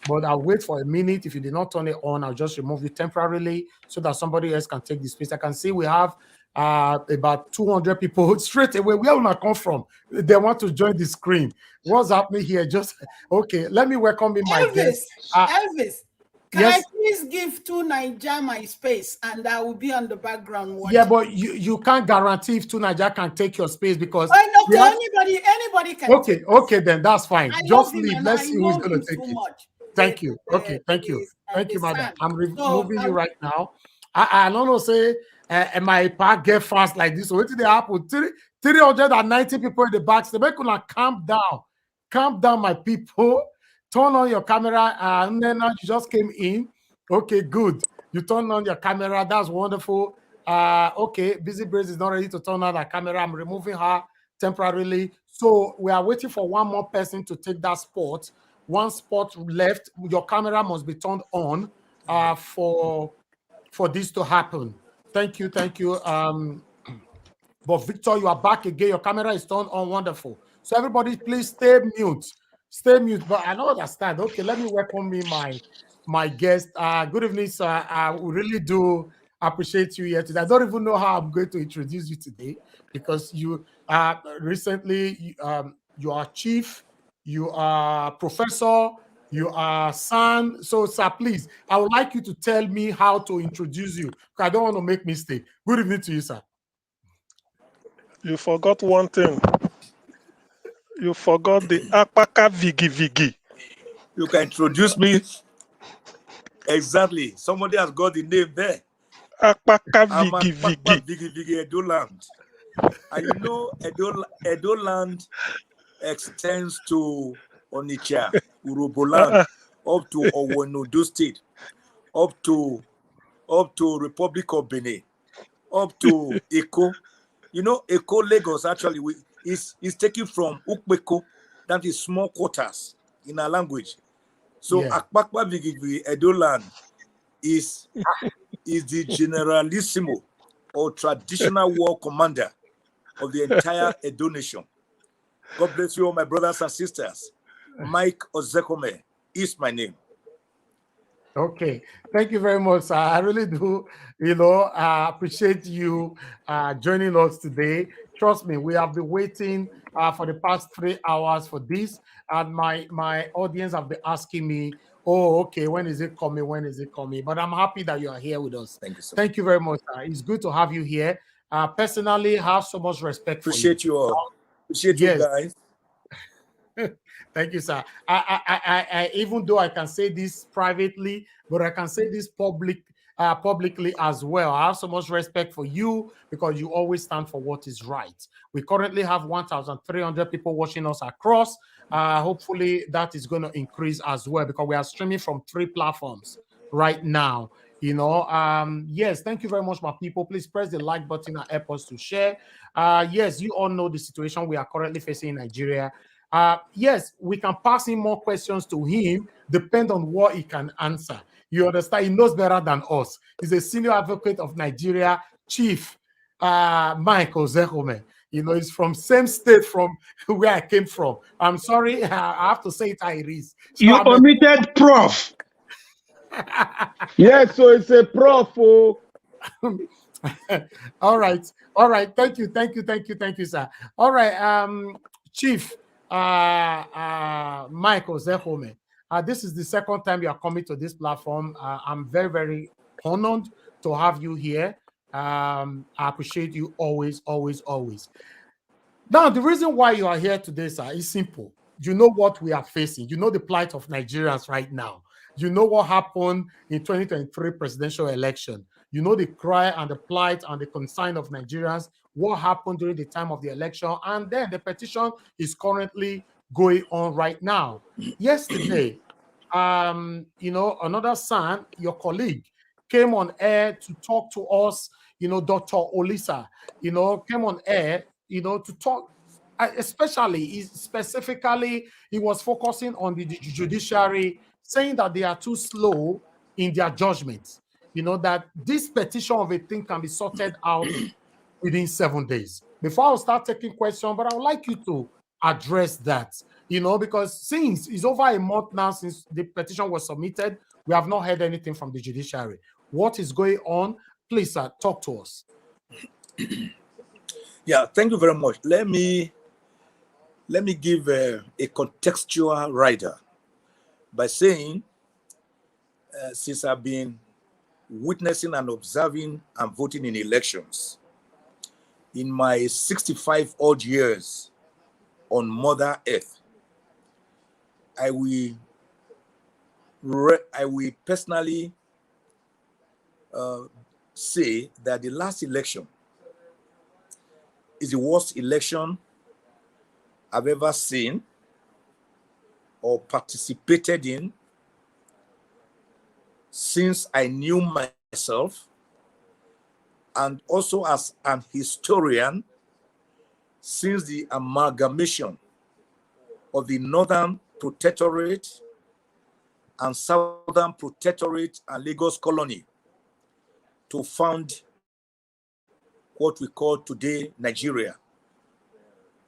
but I'll wait for a minute. If you did not turn it on, I'll just remove you temporarily so that somebody else can take the space. I can see we have about 200 people straight away. Where will I come from? They want to join the screen. What's happening here? Just okay. Let me welcome in my guest. Elvis, can yes? I please give to Niger my space and I will be on the background watching? Yeah, but you can't guarantee if Niger can take your space because anybody can. Okay, then that's fine. Just leave. Let's see who's going to take it. Much. Thank you. Okay, thank you, madam. I'm removing you right now. I don't know. Say, my park get fast like this. So what did they happen? 390 people in the back. So make you calm down, my people. Turn on your camera, and then you just came in. Okay, good. You turn on your camera. That's wonderful. Okay, Busy Brains is not ready to turn on that camera. I'm removing her temporarily. So we are waiting for one more person to take that spot. One spot left. Your camera must be turned on for this to happen. Thank you. But Victor, you are back again. Your camera is turned on. Wonderful. So everybody, please stay mute. But I don't understand. Okay, let me welcome my guest. Good evening, sir. I really do appreciate you here today. I don't even know how I'm going to introduce you today because you recently you are chief, you are professor, you are son. So, sir, please, I would like you to tell me how to introduce you because I don't want to make mistake. Good evening to you, sir. You forgot one thing. You forgot the Apaka Vigi. You can introduce me. Exactly. Somebody has got the name there. Apaka Vigi Edo land. And you know, Edo land extends to Onitsha, Uroboland, up to Owonodo State, up to Republic of Benin, up to Eko. You know, Eko Lagos actually is taken from Ukbeko, that is small quarters in our language. So Akpakpa Vigigvi Edoland is the generalissimo or traditional war commander of the entire Edo nation. God bless you all, my brothers and sisters. Mike Ozekhome is my name. Okay, thank you very much. I really do, appreciate you joining us today. Trust me, we have been waiting for the past 3 hours for this, and my audience have been asking me, "Oh, okay, when is it coming? When is it coming?" But I'm happy that you are here with us. Thank you so much. Thank you very much. It's good to have you here. Personally, I have so much respect for you. Appreciate you all. Appreciate you guys. Thank you, sir. I even though I can say this privately, but I can say this publicly as well. I have so much respect for you because you always stand for what is right. We currently have 1,300 people watching us across. Hopefully that is going to increase as well because we are streaming from 3 platforms right now. Yes, thank you very much, my people. Please press the like button and help us to share. Yes, you all know the situation we are currently facing in Nigeria. Yes, we can pass in more questions to him, depend on what he can answer. You understand? He knows better than us. He's a senior advocate of Nigeria, Chief Mike Ozekhome. He's from same state from where I came from. I'm sorry, I have to say it how it is. So you omitted prof. Yes, so it's a prof. Oh. All right. Thank you, sir. All right, Chief Mike Ozekhome. This is the second time you are coming to this platform. I'm very, very honored to have you here. I appreciate you always. Now, the reason why you are here today, sir, is simple. You know what we are facing. You know the plight of Nigerians right now. You know what happened in 2023 presidential election. You know the cry and the plight and the concern of Nigerians, what happened during the time of the election, and then the petition is currently going on right now. Yesterday, another son, your colleague, came on air to talk to us, Dr. Olisa, came on air, to talk, specifically, he was focusing on the judiciary, saying that they are too slow in their judgments. That this petition of a thing can be sorted out within 7 days. Before I'll start taking questions, but I would like you to address that, because since it's over a month now since the petition was submitted, we have not heard anything from the judiciary. What is going on? Please, sir, talk to us. Yeah, thank you very much. Let me give a contextual rider by saying, since I've been witnessing and observing and voting in elections in my 65 odd years on Mother Earth, I will personally say that the last election is the worst election I've ever seen or participated in since I knew myself, and also as an historian since the amalgamation of the Northern Protectorate and Southern Protectorate and Lagos Colony to found what we call today Nigeria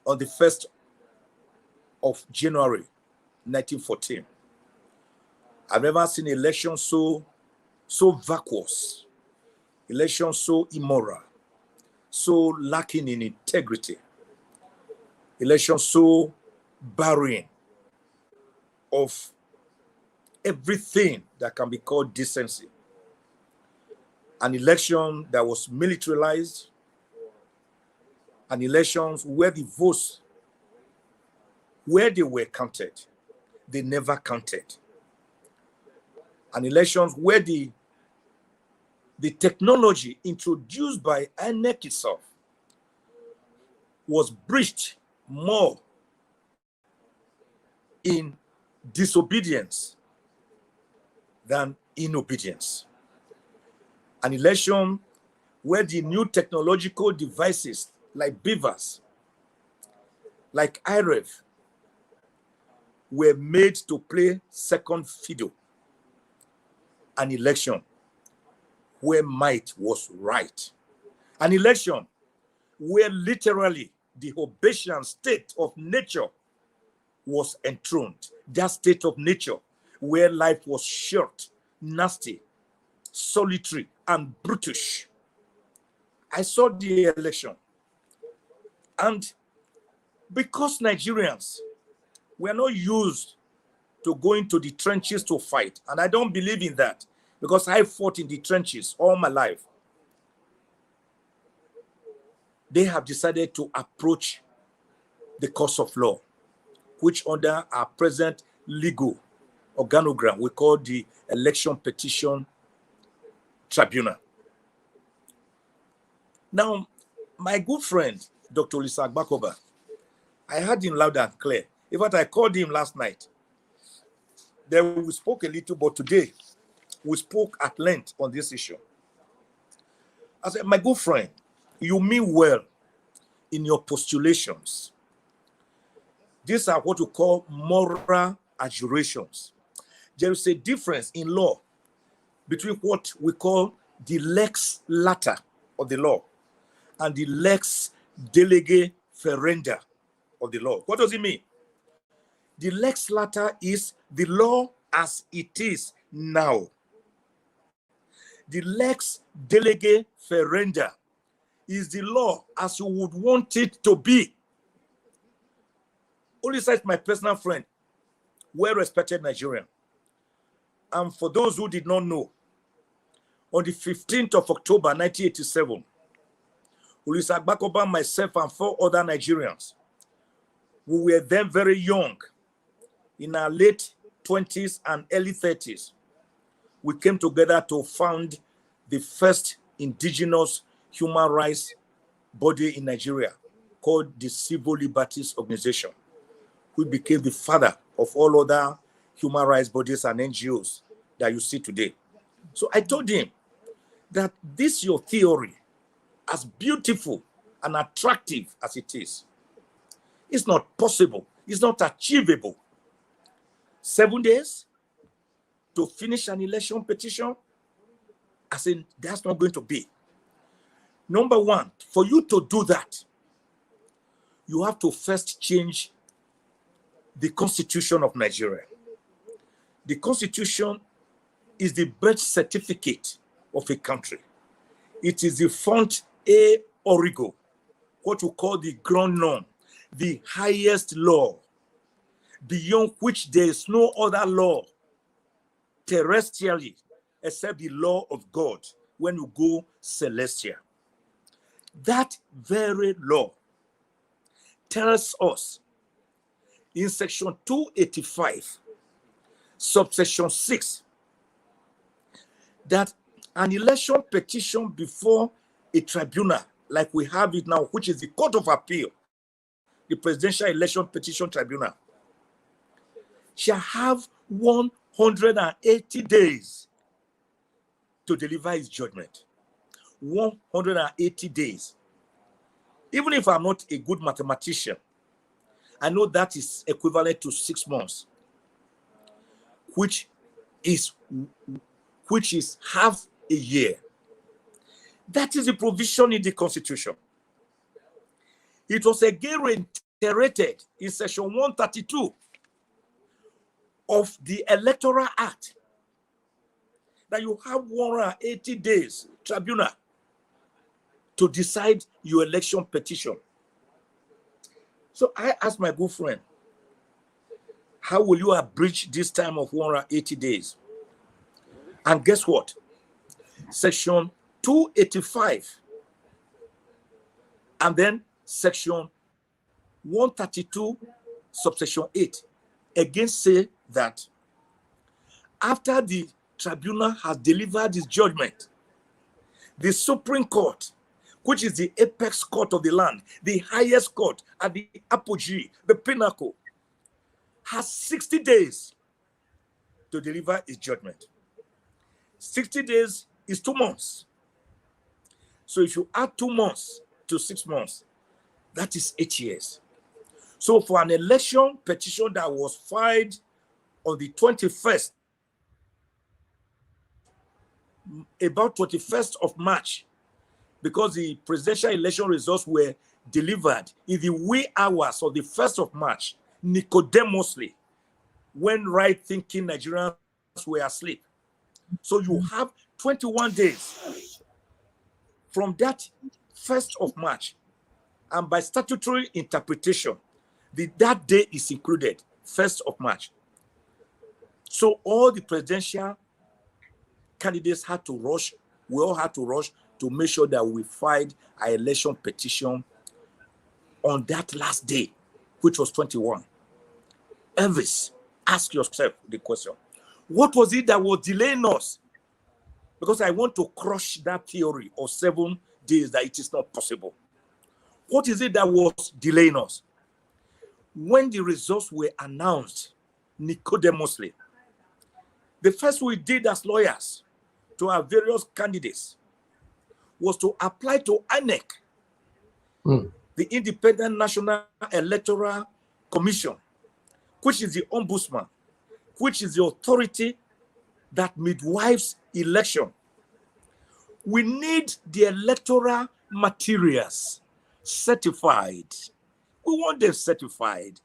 on the 1st of January 1914. I've never seen elections so vacuous, elections so immoral, so lacking in integrity, elections so barren of everything that can be called decency. An election that was militarized, an election where the votes, where they were counted, they never counted. An election where the technology introduced by INEC itself was breached more in disobedience than in obedience. An election where the new technological devices like beavers like IREF, were made to play second fiddle an election where might was right. An election where literally the Hobbesian state of nature was enthroned. That state of nature where life was short, nasty, solitary, and brutish. I saw the election. And because Nigerians were not used to go into the trenches to fight, and I don't believe in that because I fought in the trenches all my life, they have decided to approach the course of law, which under our present legal organogram we call the Election Petition Tribunal. Now, my good friend, Dr. Lisa Agbakoba, I heard him loud and clear. In fact, I called him last night. Then we spoke a little, but today we spoke at length on this issue. I said, my good friend, you mean well in your postulations. These are what we call moral adjurations. There is a difference in law between what we call the lex lata of the law and the lex delege ferenda of the law. What does it mean? The lex lata is the law as it is now. The lex delege ferenda is the law as you would want it to be. Only says my personal friend, well-respected Nigerian. And for those who did not know, on the 15th of October, 1987, Ulisa Agbakoba, myself, and 4 other Nigerians, who were then very young, in our late 20s and early 30s, we came together to found the first indigenous human rights body in Nigeria called the Civil Liberties Organization, who became the father of all other human rights bodies and NGOs that you see today. So I told him that this your theory, as beautiful and attractive as it is not possible, it's not achievable. 7 days to finish an election petition? I said, that's not going to be. Number one, for you to do that, you have to first change the Constitution of Nigeria. The Constitution is the birth certificate of a country. It is the font A origo, what we call the grand norm, the highest law, beyond which there is no other law terrestrially except the law of God when you go celestial. That very law tells us in section 285, subsection 6, that an election petition before a tribunal, like we have it now, which is the Court of Appeal, the Presidential Election Petition Tribunal, shall have 180 days to deliver its judgment. 180 days. Even if I'm not a good mathematician, I know that is equivalent to 6 months, which is half a year. That is the provision in the Constitution. It was again reiterated in section 132 of the Electoral Act that you have 180 days tribunal to decide your election petition. So I asked my good friend, how will you abridge this time of 180 days? And guess what? Section 285 and then section 132 subsection 8 again say that after the tribunal has delivered its judgment, the Supreme Court, which is the apex court of the land, the highest court at the apogee, the pinnacle, has 60 days to deliver its judgment. 60 days is 2 months. So if you add 2 months to 6 months, that is 8 years. So for an election petition that was filed on the 21st, about 21st of March, because the presidential election results were delivered in the wee hours of the 1st of March, Nicodemously, when right-thinking Nigerians were asleep. So you have 21 days from that 1st of March, and by statutory interpretation, that day is included, 1st of March. So all the presidential candidates had to rush, we all had to rush to make sure that we filed our election petition on that last day, which was 21. Elvis, ask yourself the question. What was it that was delaying us? Because I want to crush that theory of 7 days that it is not possible. What is it that was delaying us? When the results were announced, Nicodemously, the first we did as lawyers to our various candidates was to apply to INEC, the Independent National Electoral Commission, which is the ombudsman, which is the authority that midwives election. We need the electoral materials certified. We want them certified.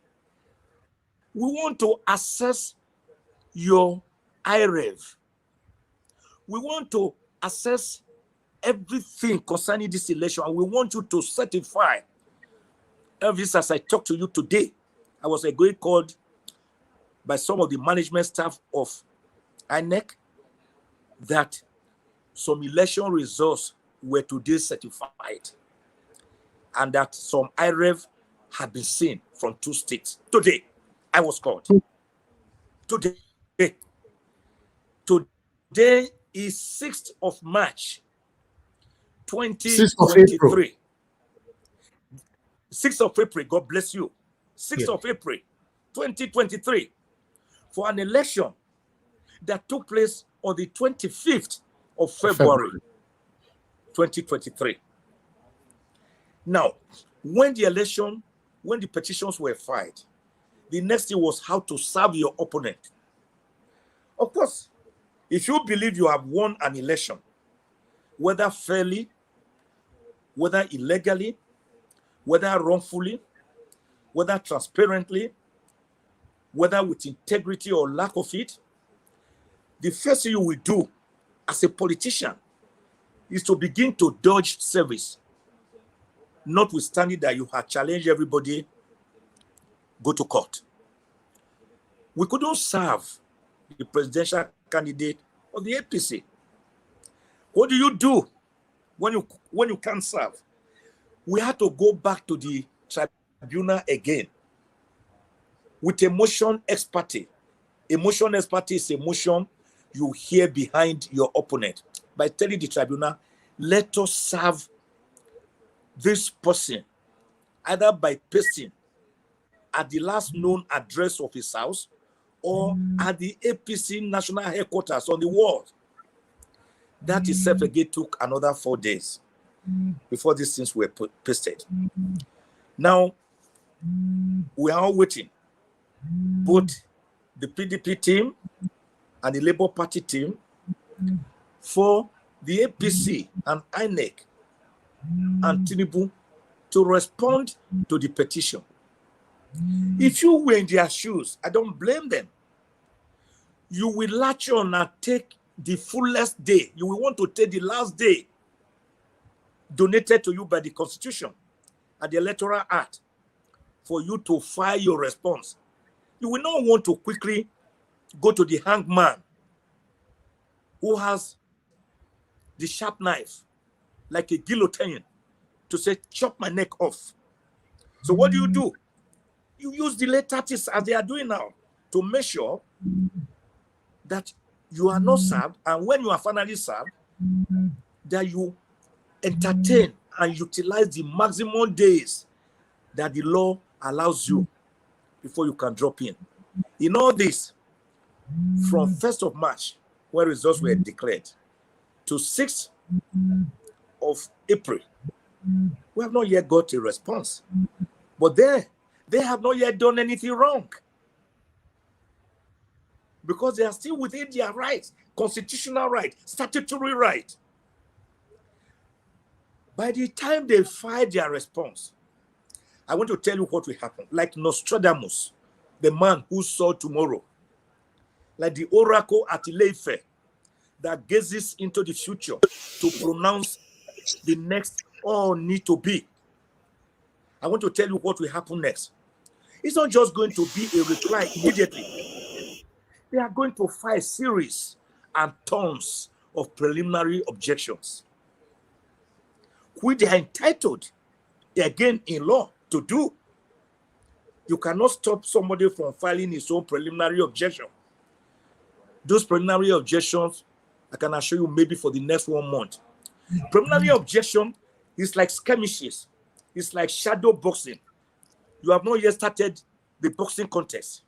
We want to assess your IREV. We want to assess everything concerning this election, and we want you to certify. Elvis, as I talk to you today, I was again called by some of the management staff of INEC that some election results were today certified, and that some IREV had been seen from 2 states. Today, I was called. Today is 6th of March, 2023. 6th of April, God bless you. 6th of April, 2023, for an election that took place on the 25th of February, 2023. Now, when the petitions were filed, the next thing was how to serve your opponent. Of course, if you believe you have won an election, whether fairly, whether illegally, whether wrongfully, whether transparently, whether with integrity or lack of it, the first thing you will do as a politician is to begin to dodge service, notwithstanding that you have challenged everybody, go to court. We couldn't serve the presidential candidate of the APC. What do you do when you can't serve? We had to go back to the tribunal again with a motion ex parte. A motion ex parte is a motion you hear behind your opponent by telling the tribunal, let us serve this person either by pasting at the last known address of his house or at the APC national headquarters on the wall. That itself again took another 4 days before these things were pasted. Now, we are all waiting. Both the PDP team and the Labour Party team for the APC and INEC and Tinubu to respond to the petition. If you were in their shoes, I don't blame them. You will latch on and take the fullest day. You will want to take the last day donated to you by the Constitution and the Electoral Act for you to file your response. You will not want to quickly go to the hangman who has the sharp knife, like a guillotine, to say, chop my neck off. So what do? You use delay tactics as they are doing now to make sure that you are not served, and when you are finally served, that you entertain and utilize the maximum days that the law allows you before you can drop in. In all this, from 1st of March, when results were declared, to 6th of April, we have not yet got a response. But then They have not yet done anything wrong because they are still within their rights, constitutional right, statutory right. By the time they file their response, I want to tell you what will happen. Like Nostradamus, the man who saw tomorrow, like the oracle at Ileife that gazes into the future to pronounce the next all need to be. I want to tell you what will happen next. It's not just going to be a reply immediately. They are going to file series and tons of preliminary objections, which they are entitled, again, in law to do. You cannot stop somebody from filing his own preliminary objection. Those preliminary objections, I can assure you, maybe for the next 1 month. Preliminary objection is like skirmishes. It's like shadow boxing. You have not yet started the boxing contest.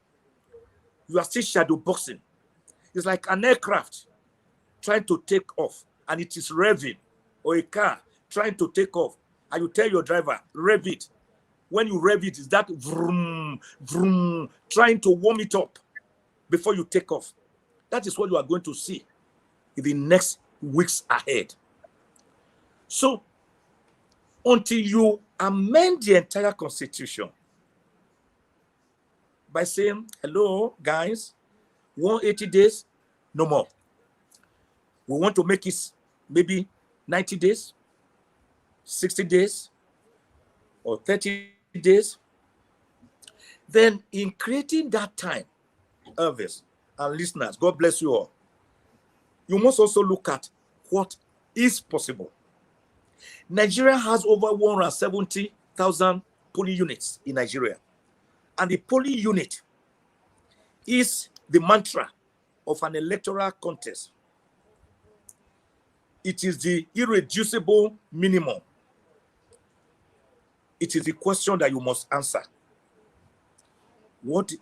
You are still shadow boxing. It's like an aircraft trying to take off, and it is revving, or a car trying to take off, and you tell your driver, rev it. When you rev it, is that vroom, vroom, trying to warm it up before you take off. That is what you are going to see in the next weeks ahead. So, until you amend the entire constitution by saying, hello, guys, 180 days, no more. We want to make it maybe 90 days, 60 days, or 30 days. Then in creating that time, Elvis and listeners, God bless you all, you must also look at what is possible. Nigeria has over 170,000 polling units in Nigeria. And the polling unit is the mantra of an electoral contest. It is the irreducible minimum. It is the question that you must answer.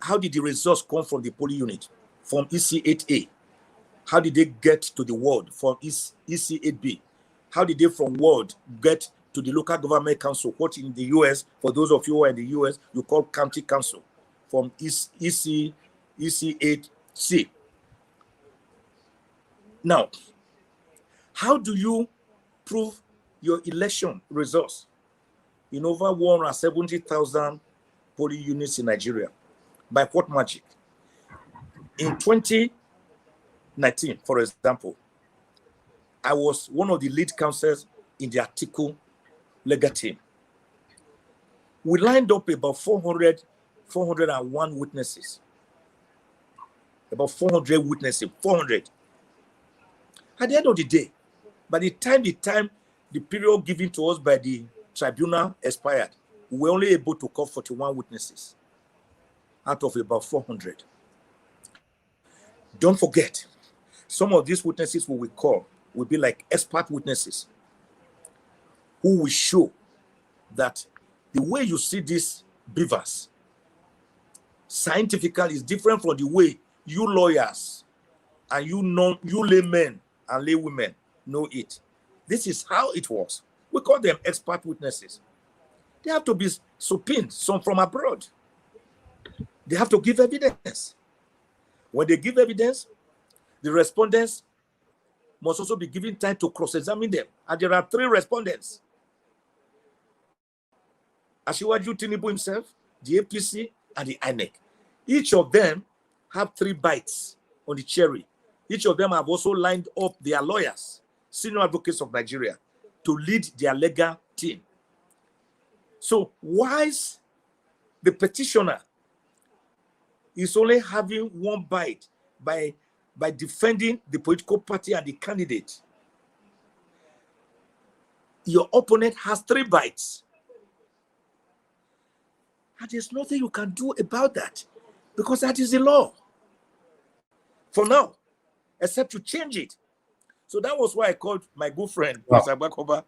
How did the results come from the polling unit? From EC8A. How did they get to the ward? From EC8B. How did they from ward get to the local government council? What in the US, for those of you who are in the US, you call county council. From EC8C. Now, how do you prove your election results in over 170,000 polling units in Nigeria? By what magic? In 2019, for example, I was one of the lead counsels in the Article legal team. We lined up about 401 witnesses. About 400 witnesses, 400. At the end of the day, by the time the period given to us by the tribunal expired, we were only able to call 41 witnesses out of about 400. Don't forget, some of these witnesses we will call will be like expert witnesses who will show that the way you see these beavers scientifically is different from the way you lawyers and you laymen and laywomen know it. This is how it works. We call them expert witnesses. They have to be subpoenaed, some from abroad. They have to give evidence. When they give evidence, the respondents must also be given time to cross-examine them. And there are 3 respondents. Asiwaju Tinubu himself, the APC, and the INEC. Each of them have 3 bites on the cherry. Each of them have also lined up their lawyers, senior advocates of Nigeria, to lead their legal team. So why is the petitioner is only having 1 bite by defending the political party and the candidate? Your opponent has 3 bites. And there's nothing you can do about that because that is the law for now, except to change it. So that was why I called my good friend, Mr. Bakoba,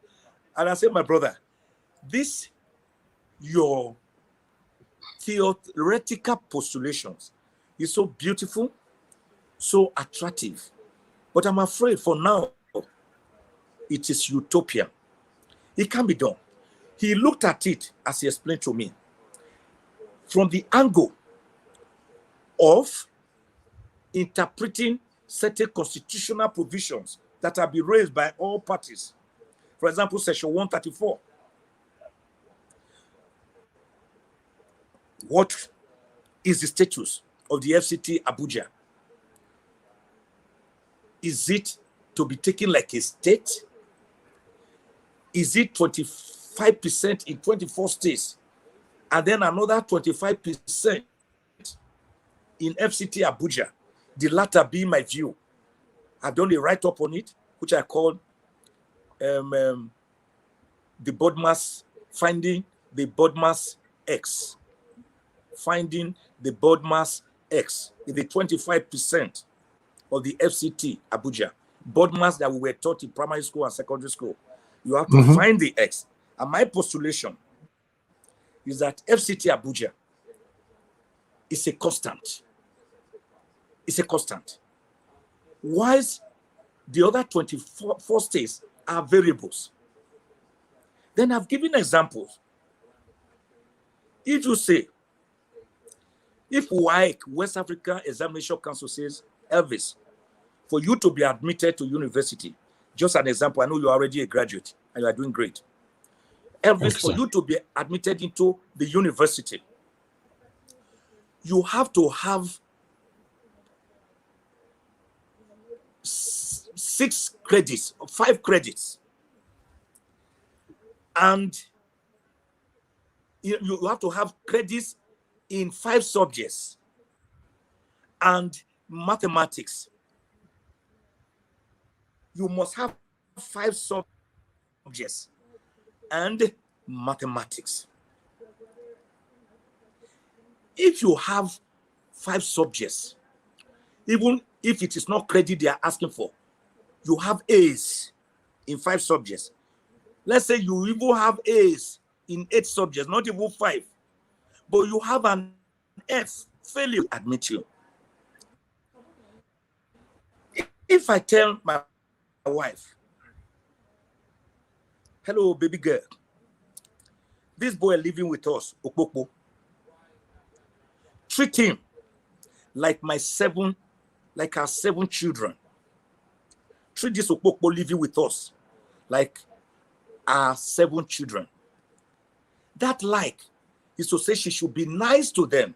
and I said, my brother, this, your theoretical postulations is so beautiful, so attractive. But I'm afraid for now, it is utopia. It can be done. He looked at it as he explained to me. from the angle of interpreting certain constitutional provisions that have been raised by all parties. For example, Section 134. What is the status of the FCT Abuja? Is it to be taken like a state? Is it 25% in 24 states and then another 25% in FCT Abuja? The latter being my view. I've done a write-up on it, which I call the Bodmas, finding the Bodmas X. Finding the Bodmas X is the 25% of the FCT Abuja. Bodmas that we were taught in primary school and secondary school. You have to find the X. And my postulation is that FCT Abuja is a constant. It's a constant. Whilst the other 24 states are variables. Then I've given examples. If you say, if WAEC, West Africa Examination Council, says, Elvis, for you to be admitted to university, just an example, I know you're already a graduate and you are doing great. Elvis, for you to be admitted into the university, you have to have 6 credits, 5 credits. And you have to have credits in 5 subjects and mathematics. You must have 5 subjects and mathematics. If you have 5 subjects, even if it is not credit they are asking for, you have A's in 5 subjects. Let's say you even have A's in 8 subjects, not even 5, but you have an F, failure admit you. If I tell my wife, hello, baby girl, this boy living with us, Okpokpo, treat him like our 7 children. Treat this Okpokpo living with us like our 7 children. That like is to say she should be nice to them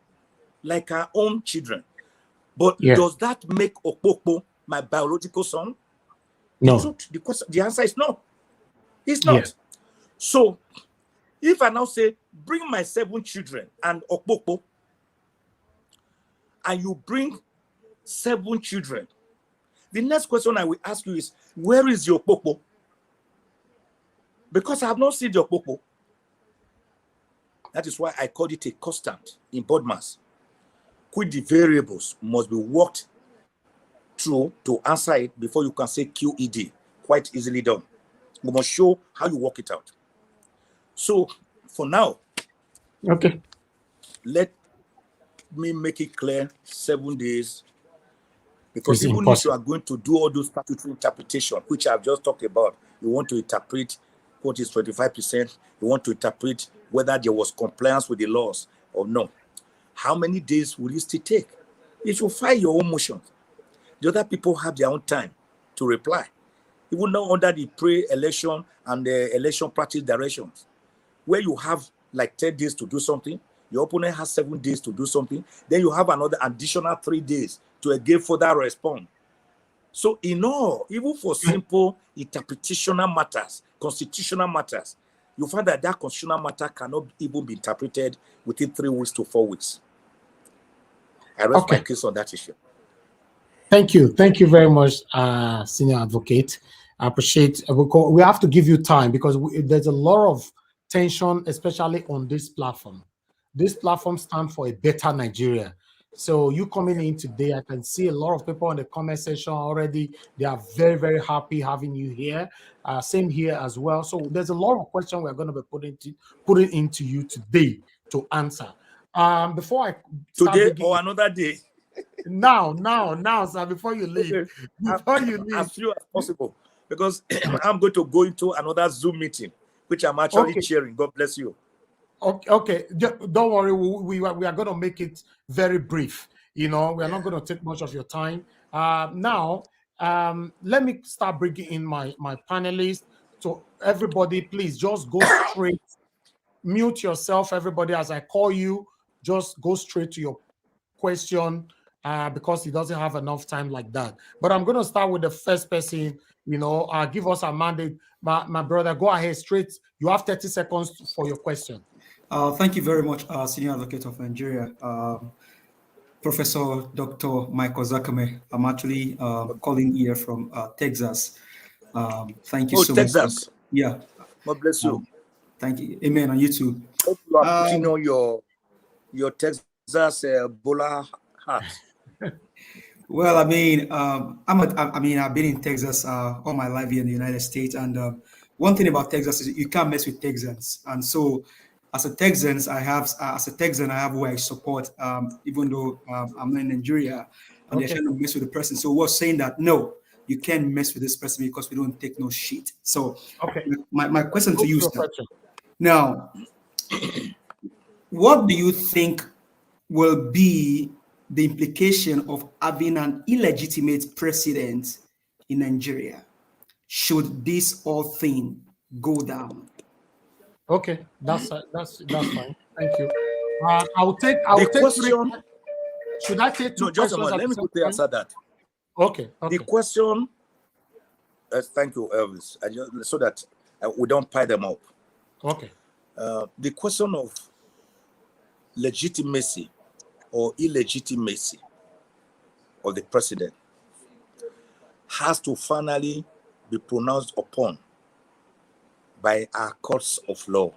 like our own children. But does that make Okpokpo my biological son? No. The truth, the answer is no. It's not. Yeah. So if I now say, bring my 7 children and Okpokpo, and you bring 7 children, the next question I will ask you is, where is your Okpokpo? Because I have not seen your Okpokpo. That is why I called it a constant in Bodmas. Which the variables must be worked through to answer it before you can say QED. Quite easily done. We must show how you work it out. So for now, okay, let me make it clear: 7 days. Because even if you are going to do all those statutory interpretation, which I've just talked about, you want to interpret what is 25%, you want to interpret whether there was compliance with the laws or no. How many days will it still take? If you file your own motion, the other people have their own time to reply. Even now under the pre-election and the election practice directions, where you have like 10 days to do something, your opponent has 7 days to do something, then you have another additional 3 days to again further respond. So in all, even for simple interpretational matters, constitutional matters, you find that that constitutional matter cannot even be interpreted within 3 weeks to 4 weeks. I rest my case on that issue. Thank you. Thank you very much, Senior Advocate. I appreciate it. We have to give you time because there's a lot of tension, especially on this platform. This platform stands for a better Nigeria. So you coming in today, I can see a lot of people in the comment section already. They are very, very happy having you here. Same here as well. So there's a lot of questions we're going to be putting into you today to answer. Before I start today or another day. Now, sir, before you leave. As few as possible. Because I'm going to go into another Zoom meeting, which I'm actually chairing. God bless you. Okay. Don't worry. We are going to make it very brief. You know, we are not going to take much of your time. Now, let me start bringing in my panelists. So everybody, please just go straight. Mute yourself, everybody. As I call you, just go straight to your question because he doesn't have enough time like that. But I'm going to start with the first person. You know, give us a mandate. My brother, go ahead straight. You have 30 seconds for your question. Thank you very much, Senior Advocate of Nigeria, Professor Dr. Mike Ozekhome. I'm actually calling here from Texas. Thank you so Texas. much. Yeah. God bless you. Thank you. Amen. On YouTube. Hope you are putting on your Texas bowler hat. Well, I mean, I've been in Texas all my life here in the United States, and one thing about Texas is you can't mess with Texans, and so as a Texan, I have who I support, even though I'm not in Nigeria, and they're trying to mess with the person. So we're saying that no, you can't mess with this person because we don't take no shit. So my question to you, sir. Now, what do you think will be the implication of having an illegitimate president in Nigeria should this whole thing go down? Okay, that's fine. Thank you. I'll take question. Should I take two questions? Let me quickly answer that. Okay. The question. Thank you, Elvis. So that we don't pile them up. Okay. The question of legitimacy or illegitimacy of the president has to finally be pronounced upon by our courts of law.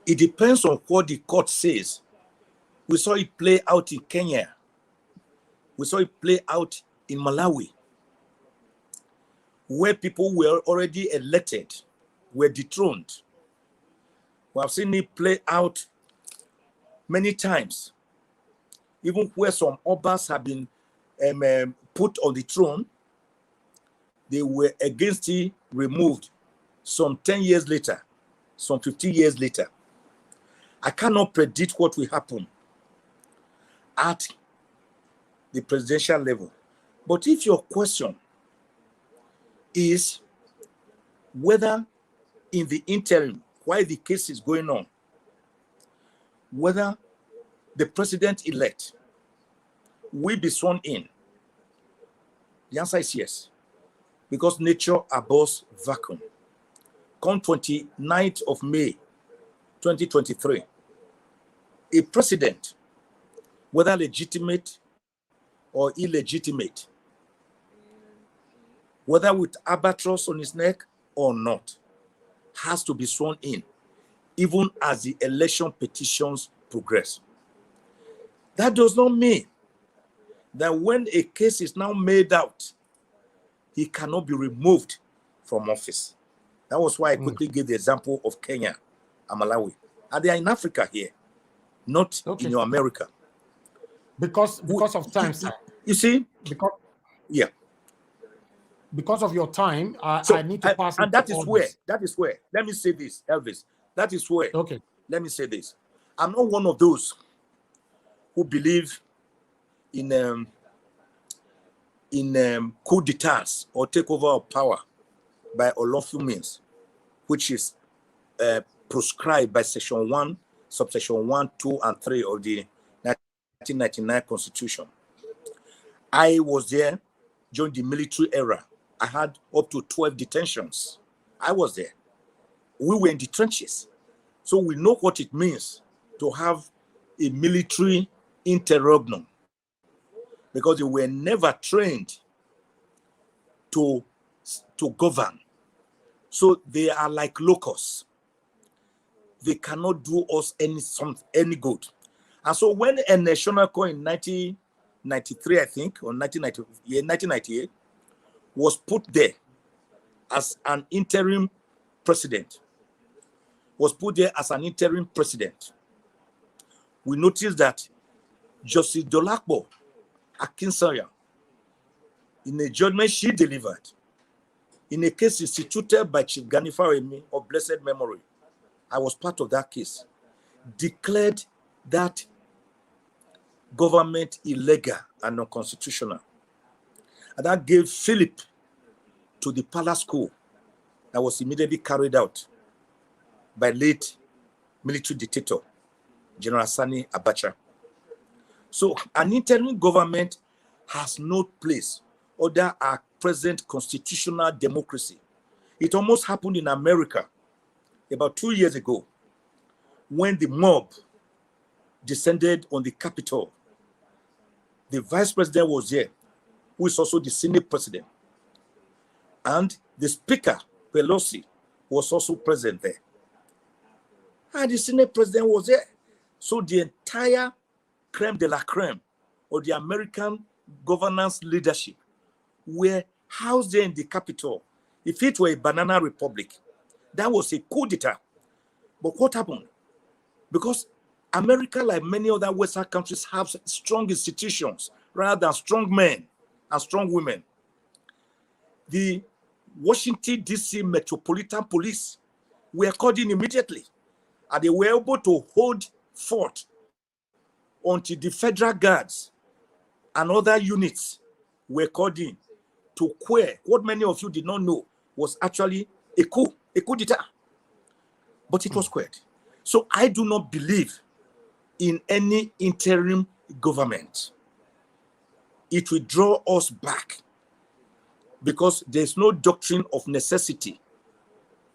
It depends on what the court says. We saw it play out in Kenya. We saw it play out in Malawi, where people were already elected, were dethroned. We have seen it play out many times, even where some obas have been put on the throne, they were against it, removed some 10 years later, some 15 years later. I cannot predict what will happen at the presidential level. But if your question is whether in the interim, while the case is going on, whether the president-elect will be sworn in, the answer is yes, because nature abhors vacuum. Come 29th of May, 2023, a president, whether legitimate or illegitimate, whether with albatross on his neck or not, has to be sworn in, even as the election petitions progress. That does not mean that when a case is now made out, he cannot be removed from office. That was why I quickly gave the example of Kenya and Malawi. And they are in Africa here, not in your America. Because of time, sir. You see? Because of your time, I need to pass. And that is where, let me say this, Elvis. That is where, let me say this. I'm not one of those who believe in coup d'etats or takeover of power by unlawful means, which is proscribed by Section 1, Subsection 1, 2, and 3 of the 1999 Constitution. I was there during the military era. I had up to 12 detentions. I was there. We were in the trenches. So we know what it means to have a military interregnum, because they were never trained to govern. So they are like locusts. They cannot do us any good. And so when a national court in 1993, I think, or 1998, was put there as an interim president, we noticed that Justice Dolapo Akinsanya, in a judgment she delivered, in a case instituted by Chief Gani Fawehinmi of blessed memory, I was part of that case, declared that government illegal and unconstitutional. And that gave Philip to the palace coup that was immediately carried out by late military dictator, General Sani Abacha. So an interim government has no place under our present constitutional democracy. It almost happened in America about 2 years ago when the mob descended on the Capitol. The vice president was there, who is also the Senate president. And the speaker, Pelosi, was also present there. And the Senate president was there. So the entire creme de la creme of the American governance leadership were housed there in the Capitol. If it were a banana republic, that was a coup d'etat. But what happened? Because America, like many other Western countries, have strong institutions rather than strong men and strong women. The Washington, D.C. Metropolitan Police were called in immediately, and they were able to hold fort until the federal guards and other units were called in to quell what many of you did not know was actually a coup d'etat. But it was quelled. So I do not believe in any interim government. It will draw us back because there's no doctrine of necessity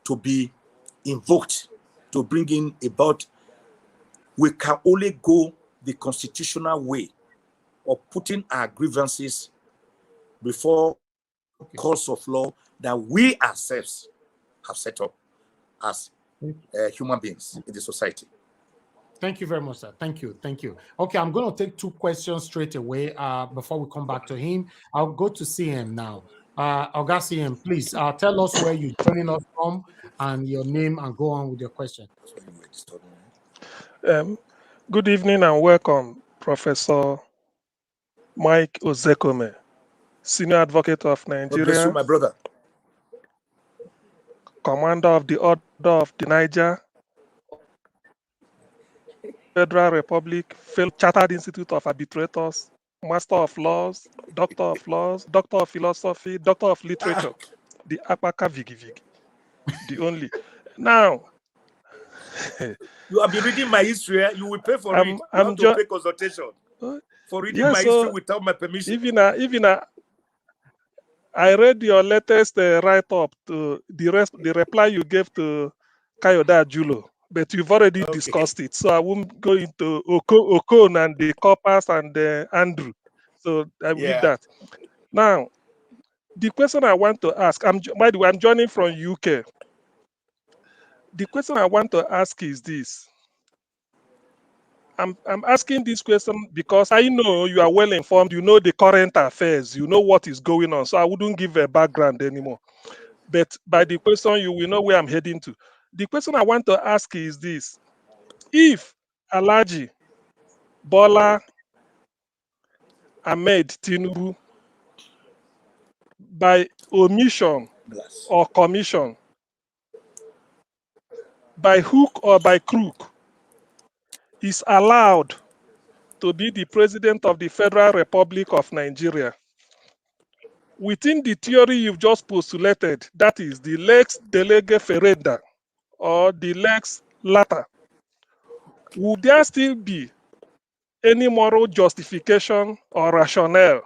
to be invoked to bring in about. We can only go the constitutional way of putting our grievances before courts of law that we ourselves have set up as human beings in the society. Thank you very much, sir. Thank you. Thank you. Okay, I'm going to take two questions straight away before we come back to him. I'll go to CM now. Oga CM, please tell us where you're joining us from and your name and go on with your question. Good evening and welcome, Professor Mike Ozekhome, Senior Advocate of Nigeria. God bless you, my brother. Commander of the Order of the Niger, Federal Republic, Chartered Institute of Arbitrators, Master of Laws, Doctor of Philosophy, Doctor of Literature, the Akpaka Vigi Vigi, the only. Now, you have been reading my history. You will pay for it. You have to pay consultation for reading my history without my permission. Even I read your latest write-up to the reply you gave to Kayoda Julo, but you've already discussed it, so I won't go into Okon and the Corpus and Andrew. So I will leave that. Now, the question I want to ask, by the way, I'm joining from UK. The question I want to ask is this. I'm asking this question because I know you are well informed, you know the current affairs, you know what is going on, so I wouldn't give a background anymore. But by the question, you will know where I'm heading to. The question I want to ask is this. If Alhaji Bola Ahmed Tinubu, by omission or commission, by hook or by crook, is allowed to be the president of the Federal Republic of Nigeria, within the theory you've just postulated, that is the lex delege ferenda or the lex lata, would there still be any moral justification or rationale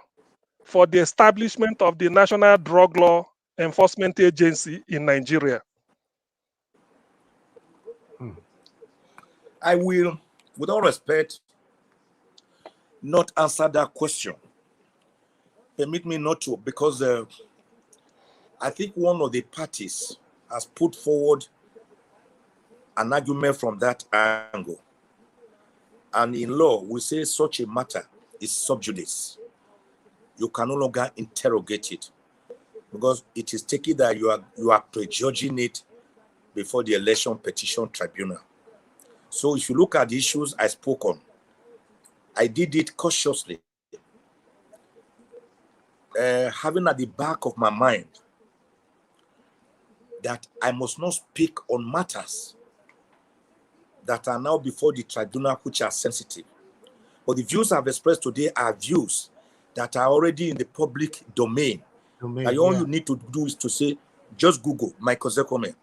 for the establishment of the National Drug Law Enforcement Agency in Nigeria? I will, with all respect, not answer that question. Permit me not to, because I think one of the parties has put forward an argument from that angle. And in law, we say such a matter is sub judice. You can no longer interrogate it because it is taken that you are prejudging it before the election petition tribunal. So if you look at the issues I spoke on, I did it cautiously, having at the back of my mind that I must not speak on matters that are now before the tribunal, which are sensitive. But the views I've expressed today are views that are already in the public domain. And all you need to do is to say, just Google Michael Ozekhome,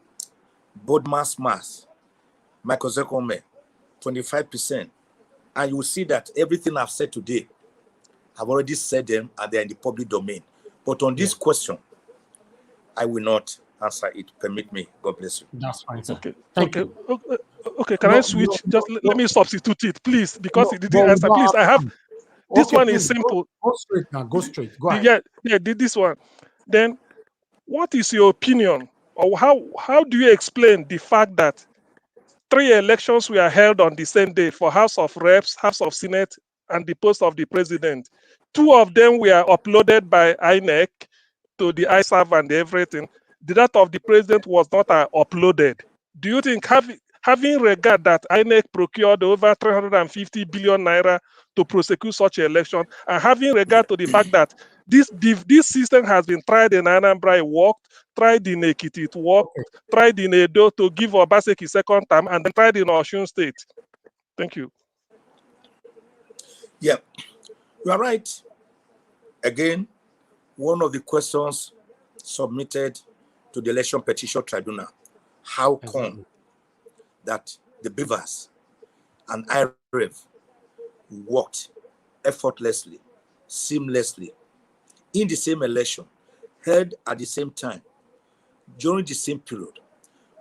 board mass, Michael Ozekhome, 25%. And you will see that everything I've said today, I've already said them and they're in the public domain. But on this question, I will not answer it. Permit me. God bless you. That's fine, sir. Okay. Thank you. Okay. Can I switch? Let me substitute it, please, because he didn't answer. Please, I have this one is simple. Go straight now. Go straight. Go ahead. This one. Then, what is your opinion, or how do you explain the fact that 3 elections were held on the same day for House of Reps, House of Senate, and the post of the president? 2 of them were uploaded by INEC to the ISAV and everything. That of the president was not uploaded. Do you think having regard that INEC procured over 350 billion naira to prosecute such an election, and having regard to the fact that this system has been tried in Anambra, it worked, tried in Ekiti, it worked, tried in Edo to give Obaseki second term, and then tried in Osun State? Thank you. Yeah, you are right. Again, one of the questions submitted to the Election Petition Tribunal, how come that the Beavers and IREV worked effortlessly, seamlessly, in the same election, held at the same time, during the same period,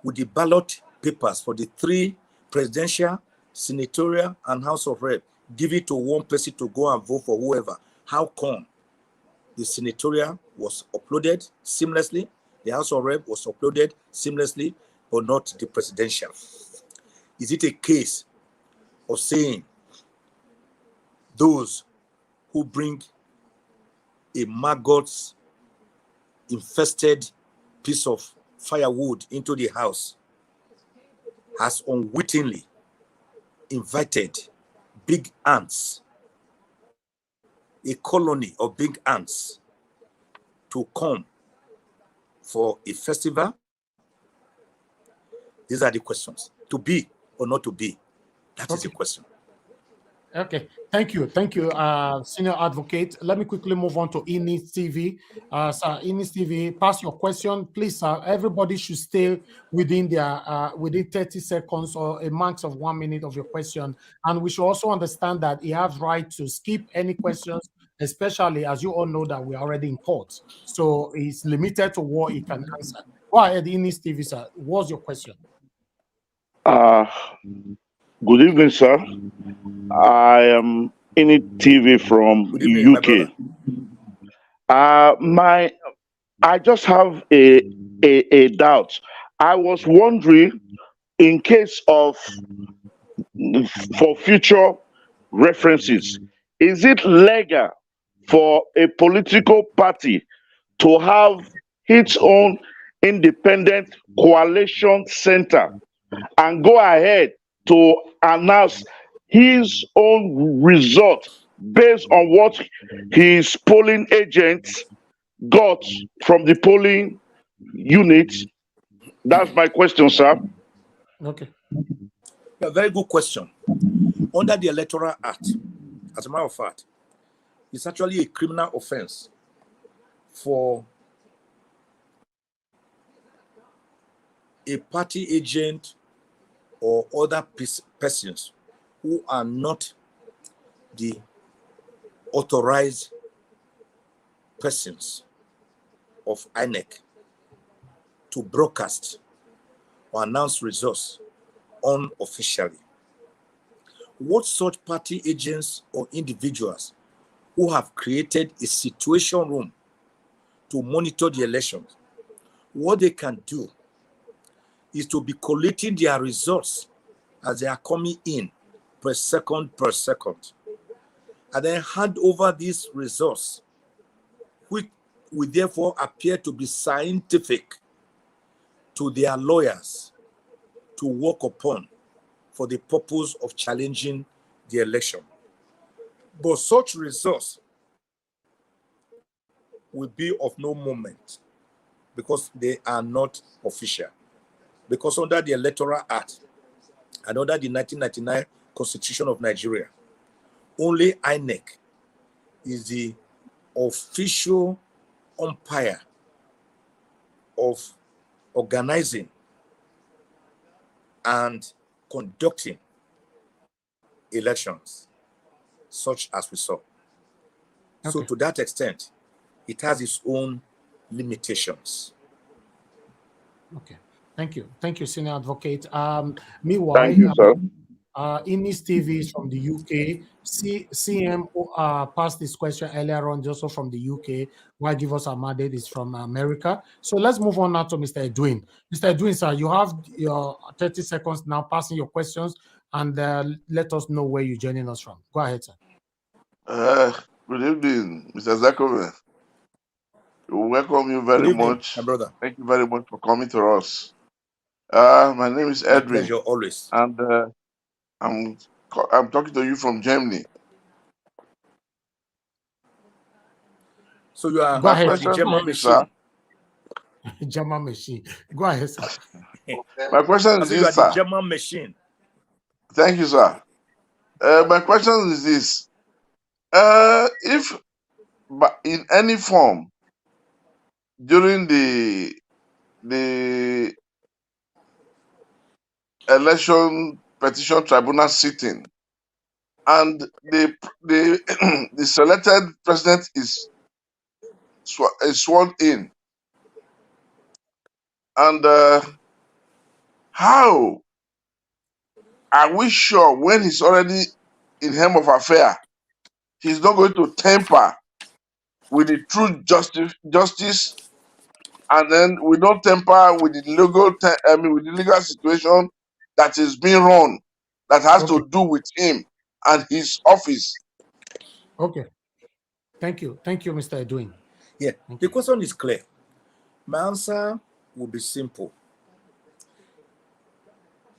with the ballot papers for the 3 presidential, senatorial, and House of Rep, give it to one person to go and vote for whoever. How come the senatorial was uploaded seamlessly, the House of Rep was uploaded seamlessly, but not the presidential? Is it a case of saying those who bring a maggots infested piece of firewood into the house has unwittingly invited big ants, a colony of big ants, to come for a festival? These are the questions. To be or not to be, that is the question. Okay, thank you, Senior Advocate. Let me quickly move on to Inis TV. Sir, Inis TV, pass your question, please. Everybody should stay within their within 30 seconds or a max of 1 minute of your question, and we should also understand that he has right to skip any questions, especially as you all know that we are already in court, so it's limited to what he can answer. Go ahead, Inis TV, sir. What's your question? Good evening, sir. I am Init TV from UK. I just have a doubt. I was wondering, in case of for future references, is it legal for a political party to have its own independent coalition center and go ahead to announce his own result based on what his polling agents got from the polling unit? That's my question, sir. Okay. A very good question. Under the Electoral Act, as a matter of fact, it's actually a criminal offense for a party agent or other persons who are not the authorized persons of INEC to broadcast or announce results unofficially. What such party agents or individuals who have created a situation room to monitor the elections, what they can do is to be collating their results as they are coming in per second, and then hand over these results, which will therefore appear to be scientific, to their lawyers to work upon for the purpose of challenging the election. But such results will be of no moment because they are not official. Because under the Electoral Act, and under the 1999 Constitution of Nigeria, only INEC is the official umpire of organizing and conducting elections, such as we saw. So to that extent, it has its own limitations. Okay, thank you. Thank you, Senior Advocate. Meanwhile, thank you, sir. Inis TV is from the UK. CM passed this question earlier on, also from the UK. While Give Us Our Mandate is from America. So let's move on now to Mr. Edwin. Mr. Edwin, sir, you have your 30 seconds now, passing your questions, and let us know where you're joining us from. Go ahead, sir. Good evening, Mr. Ozekhome. We welcome you very much. My brother. Thank you very much for coming to us. My name is Edwin. My pleasure, always. And I'm talking to you from Germany. So you are the German machine. German machine. Go ahead, sir. My question is this, sir. The German machine. Thank you, sir. My question is this. If in any form during the election petition tribunal sitting and the the selected president is sworn in, and how are we sure when he's already in helm of affair he's not going to tamper with the true justice, and then we don't tamper with the legal situation that is being run, that has to do with him and his office? Okay. Thank you, Mr. Edwin. Yeah, the question is clear. My answer will be simple.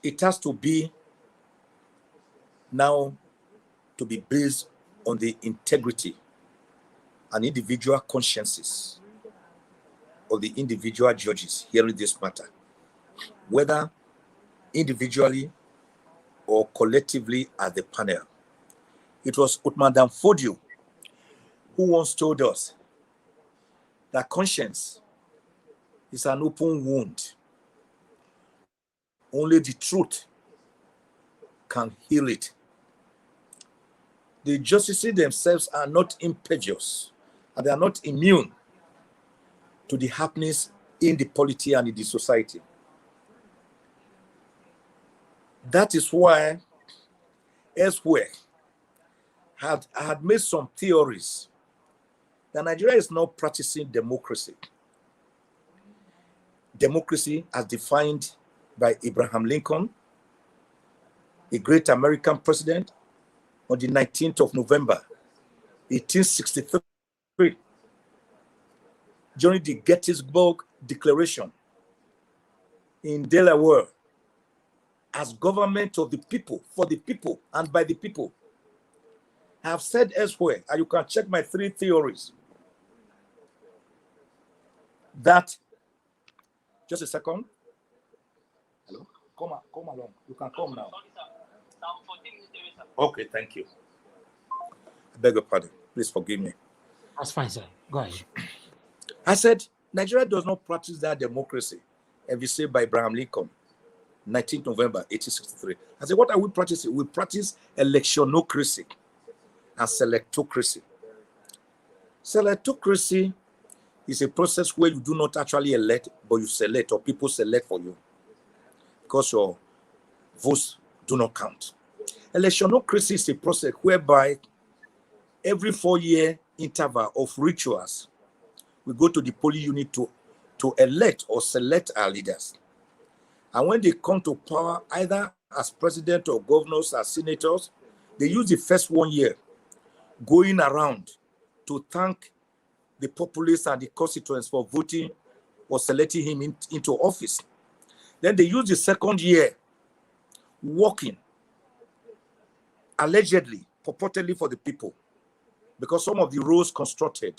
It has to be now to be based on the integrity and individual consciences of the individual judges hearing this matter, whether individually or collectively as the panel. It was Uthman Danfodio who once told us that conscience is an open wound. Only the truth can heal it. The justices themselves are not impetuous, and they are not immune to the happenings in the polity and in the society. That is why elsewhere I had made some theories that Nigeria is not practicing democracy. Democracy as defined by Abraham Lincoln, a great American president, on the 19th of November, 1863, during the Gettysburg Declaration in Delaware, as government of the people, for the people, and by the people. I have said elsewhere, and you can check my 3 theories, that, just a second. Hello? Come along. You can come now. Okay, thank you. I beg your pardon. Please forgive me. That's fine, sir. Go ahead. I said, Nigeria does not practice that democracy, as we say by Abraham Lincoln, 19th November, 1863. I said, what are we practicing? We practice electionocracy and selectocracy. Selectocracy is a process where you do not actually elect, but you select, or people select for you, because your votes do not count. Electionocracy is a process whereby every 4-year interval of rituals, we go to the polling unit to elect or select our leaders. And when they come to power, either as president or governors or senators, they use the first 1 year going around to thank the populace and the constituents for voting or selecting him into office. Then they use the second year working allegedly, purportedly for the people, because some of the roads constructed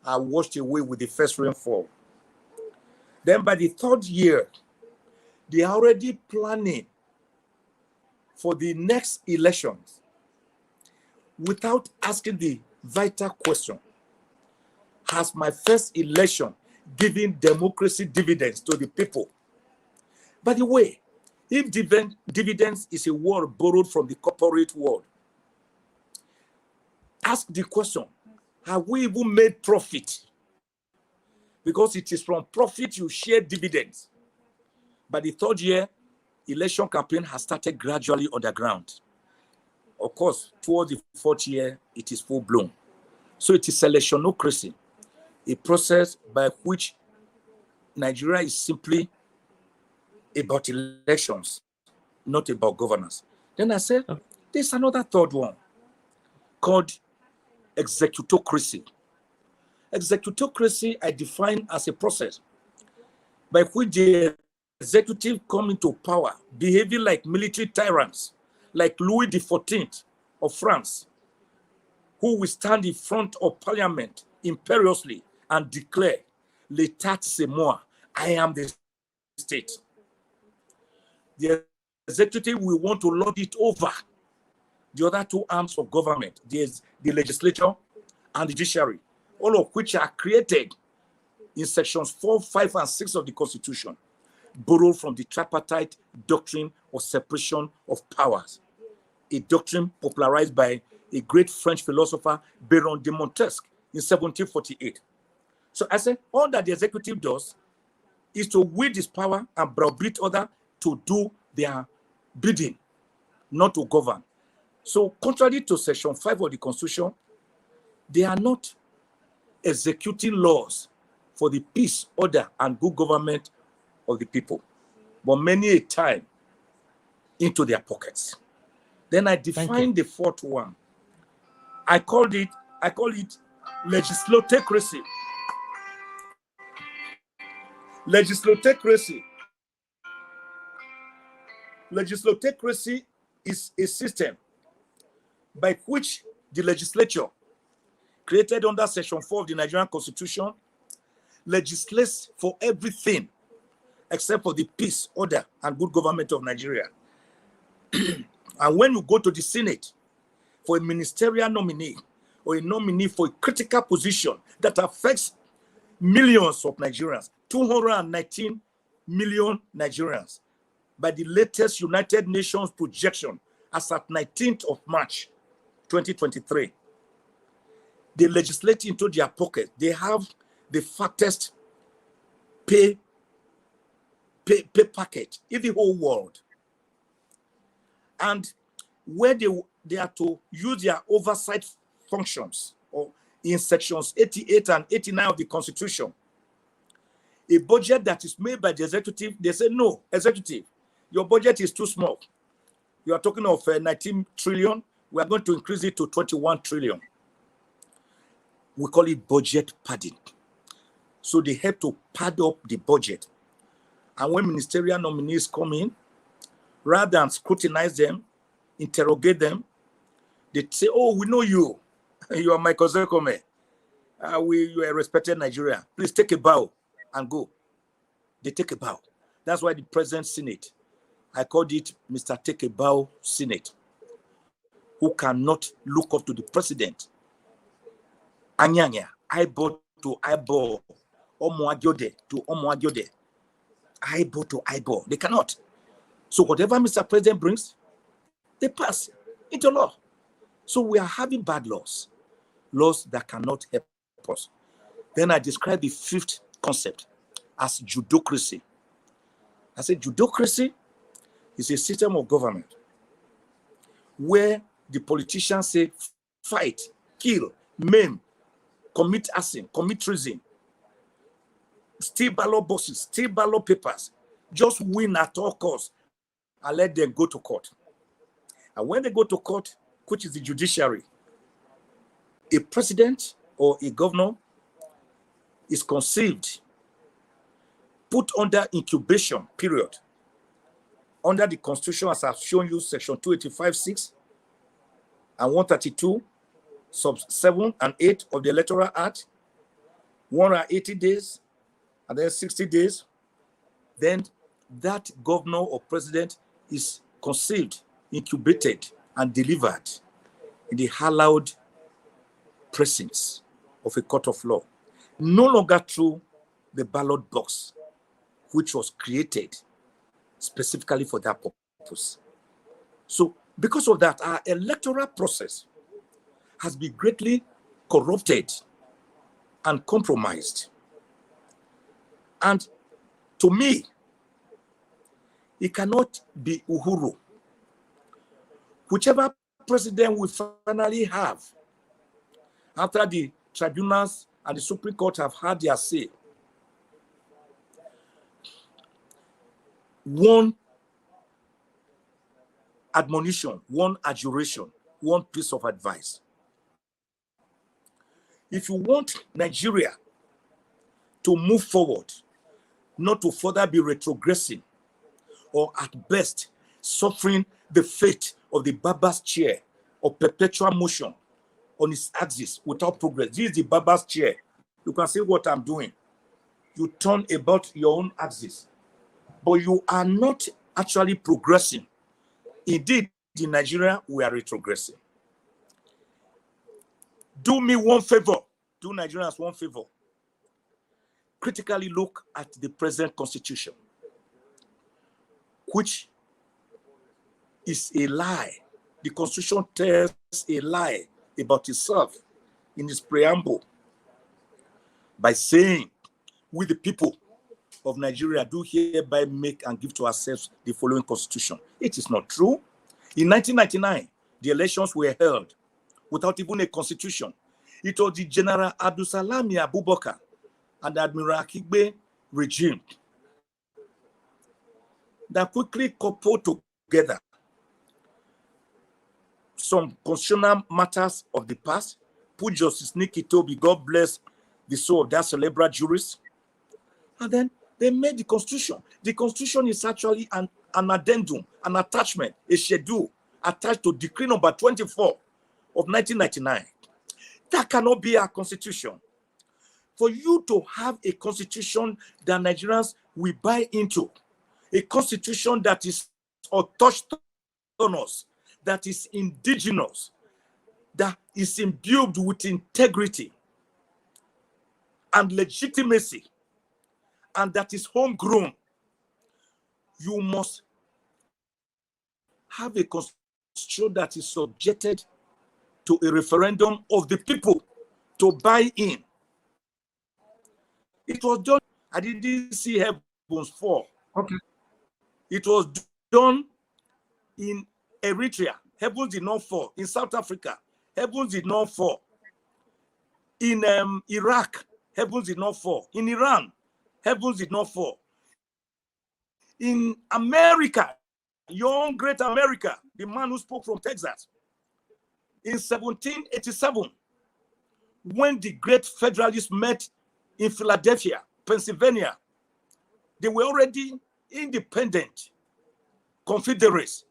are washed away with the first rainfall. Then by the 3rd year, they are already planning for the next elections without asking the vital question: has my first election given democracy dividends to the people? By the way, if dividends is a word borrowed from the corporate world, ask the question: have we even made profit? Because it is from profit you share dividends. By the third year, election campaign has started gradually on the ground. Of course, towards the fourth year, it is full blown. So it is electionocracy, a process by which Nigeria is simply about elections, not about governance. Then I said, there's another third one called executocracy. Executocracy I define as a process by which the executive come into power, behaving like military tyrants, like Louis XIV of France, who will stand in front of parliament imperiously and declare, "L'État c'est moi, I am the state." The executive will want to lord it over the other two arms of government, the legislature and the judiciary, all of which are created in sections 4, 5, and 6 of the Constitution, borrowed from the tripartite doctrine of separation of powers, a doctrine popularized by a great French philosopher, Baron de Montesquieu, in 1748. So I said, all that the executive does is to wield his power and browbeat others to do their bidding, not to govern. So contrary to section 5 of the Constitution, they are not executing laws for the peace, order, and good government of the people, but many a time into their pockets. Then I define the fourth one. I call it legislotocracy. Legislotocracy. Legislotocracy is a system by which the legislature, created under Section 4 of the Nigerian Constitution, legislates for everything except for the peace, order, and good government of Nigeria. And when you go to the Senate for a ministerial nominee or a nominee for a critical position that affects millions of Nigerians, 219 million Nigerians, by the latest United Nations projection as at 19th of March, 2023, they legislate into their pocket. They have the fattest pay packet in the whole world. And where they are to use their oversight functions, or in sections 88 and 89 of the Constitution, a budget that is made by the executive, they say, no, executive, your budget is too small. You are talking of 19 trillion. We are going to increase it to 21 trillion. We call it budget padding. So they have to pad up the budget. And when ministerial nominees come in, rather than scrutinize them, interrogate them, they say, oh, we know you. You are my Ozekhome. You are a respected Nigerian. Please take a bow and go. They take a bow. That's why the present Senate, I called it Mr. Take a Bow Senate, who cannot look up to the president. Anyanya, eyeball to eyeball, omoagiode to omoagiode, eyeball to eyeball. They cannot. So whatever Mr. President brings, they pass into law. So we are having bad laws that cannot help us. Then I describe the fifth concept as judocracy. I said judocracy is a system of government where the politicians say fight, kill, maim, commit arson, commit treason, steal ballot boxes, steal ballot papers, just win at all costs and let them go to court. And when they go to court, which is the judiciary, a president or a governor is conceived, put under incubation period, under the Constitution, as I've shown you, section 285(6) and 132, sub 7 and 8 of the Electoral Act, 180 days, and then 60 days, then that governor or president is conceived incubated and delivered in the hallowed precincts of a court of law, no longer through the ballot box, which was created specifically for that purpose. So because of that, our electoral process has been greatly corrupted and compromised. And to me, it cannot be Uhuru. Whichever president we finally have, after the tribunals and the Supreme Court have had their say, one admonition, one adjuration, one piece of advice. If you want Nigeria to move forward, not to further be retrogressing, or at best suffering the fate of the Baba's chair of perpetual motion on its axis without progress. This is the Baba's chair. You can see what I'm doing. You turn about your own axis, but you are not actually progressing. Indeed, in Nigeria, we are retrogressing. Do me one favor, do Nigerians one favor. Critically look at the present constitution, which is a lie. The constitution tells a lie about itself in its preamble by saying, we the people of Nigeria do hereby make and give to ourselves the following constitution. It is not true. In 1999, the elections were held without even a constitution. It was the General Abdulsalami Abubakar and Admiral Akigbe regime that quickly coupled together some constitutional matters of the past, put Justice Nikki Toby, God bless the soul of that cerebral jurist, and then they made the constitution. The constitution is actually an addendum, an attachment, a schedule attached to decree number 24 of 1999. That cannot be our constitution. For you to have a constitution that Nigerians will buy into, a constitution that is autochthonous, that is indigenous, that is imbued with integrity and legitimacy, and that is homegrown, you must have a constitution that is subjected to a referendum of the people to buy in. It was done. I didn't see heavens fall. Okay. It was done in Eritrea. Heavens did not fall. In South Africa, heavens did not fall. In Iraq, heavens did not fall. In Iran, heavens did not fall. In America, your own great America, the man who spoke from Texas, in 1787, when the great Federalists met in Philadelphia, Pennsylvania, they were already independent confederates.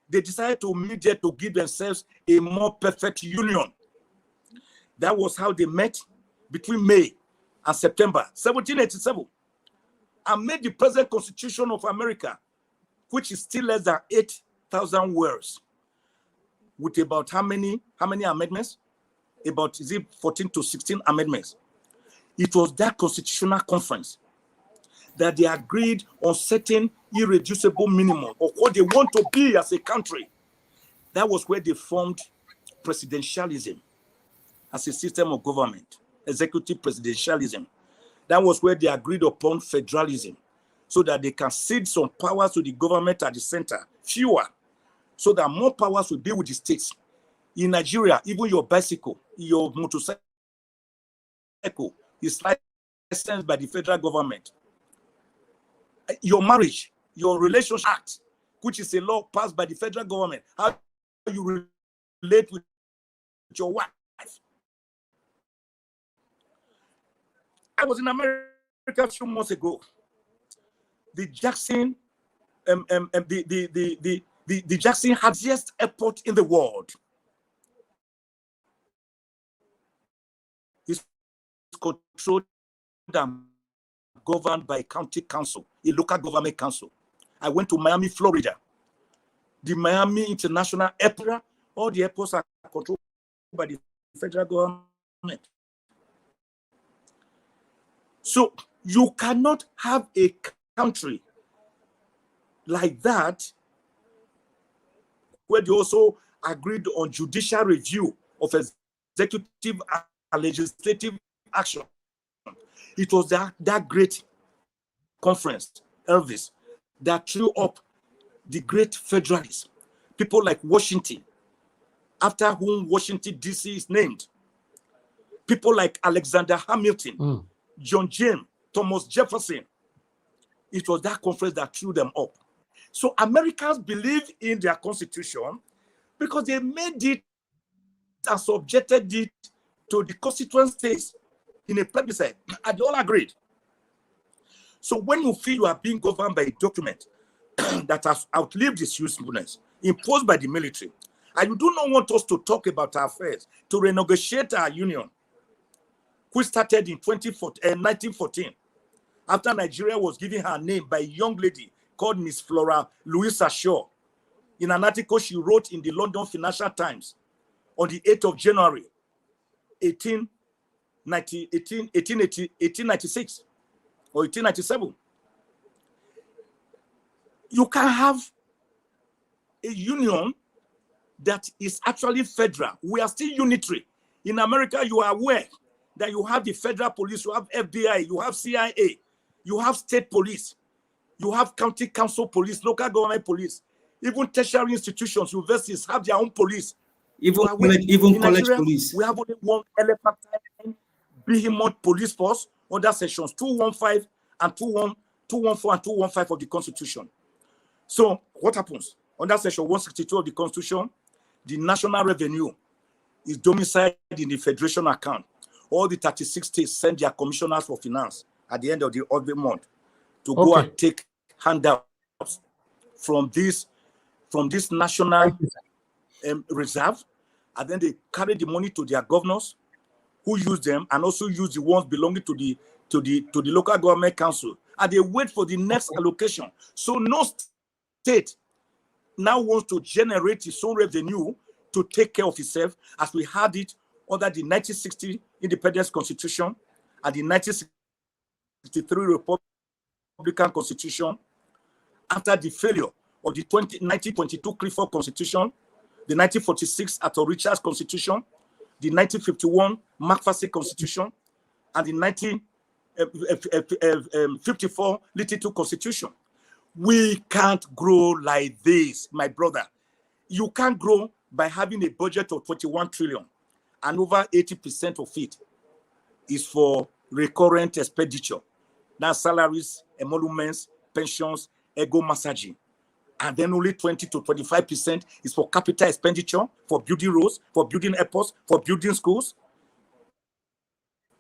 They decided to meet there to give themselves a more perfect union. That was how they met between May and September 1787, and made the present Constitution of America, which is still less than 8,000 words, with about how many amendments? About, is it 14 to 16 amendments? It was that constitutional conference that they agreed on certain irreducible minimum of what they want to be as a country. That was where they formed presidentialism as a system of government, executive presidentialism. That was where they agreed upon federalism, so that they can cede some powers to the government at the center, fewer, so that more powers will be with the states. In Nigeria, even your bicycle, your motorcycle is licensed by the federal government. Your marriage, your relationship act, which is a law passed by the federal government, how you relate with your wife. I was in America a few months ago. The Jackson, the Jackson happiest airport in the world. It's controlled and governed by a county council, a local government council. I went to Miami, Florida. the Miami International Airport. All the airports are controlled by the federal government. So you cannot have a country like that where they also agreed on judicial review of executive and legislative action. It was that great conference, Elvis, that threw up the great federalists, people like Washington, after whom Washington, D.C. is named. People like Alexander Hamilton, John James, Thomas Jefferson. It was that conference that threw them up. So Americans believe in their constitution because they made it and subjected it to the constituent states in a plebiscite, and they all agreed. So when you feel you are being governed by a document that has outlived its usefulness, imposed by the military, and you do not want us to talk about our affairs, to renegotiate our union, which started in 1914, after Nigeria was given her name by a young lady called Miss Flora Louisa Shaw, in an article she wrote in the London Financial Times on the 8th of January, 1896 or 1897. You can have a union that is actually federal. We are still unitary. In America, you are aware that you have the federal police, you have FBI, you have CIA, you have state police, you have county council police, local government police, even tertiary institutions, universities have their own police. Even college police. We have only one elephantine behemoth police force under sections 215 and 214 and 215 of the Constitution. So what happens? Under section 162 of the Constitution, the national revenue is domiciled in the federation account. All the 36 states send their commissioners for finance at the end of the month to go and take handouts from this national reserve, and then they carry the money to their governors, who use them and also use the ones belonging to the local government council, and they wait for the next allocation. So no state now wants to generate its own revenue to take care of itself, as we had it under the 1960 Independence Constitution and the 1963 Republican Constitution, after the failure of the 1922 Clifford Constitution, the 1946 Arthur Richards Constitution, the 1951 McPherson Constitution, and the 1954 Little 2 Constitution. We can't grow like this, my brother. You can't grow by having a budget of 21 trillion, and over 80% of it is for recurrent expenditure. That's salaries, emoluments, pensions, ego massaging. And then only 20 to 25% is for capital expenditure, for building roads, for building airports, for building schools.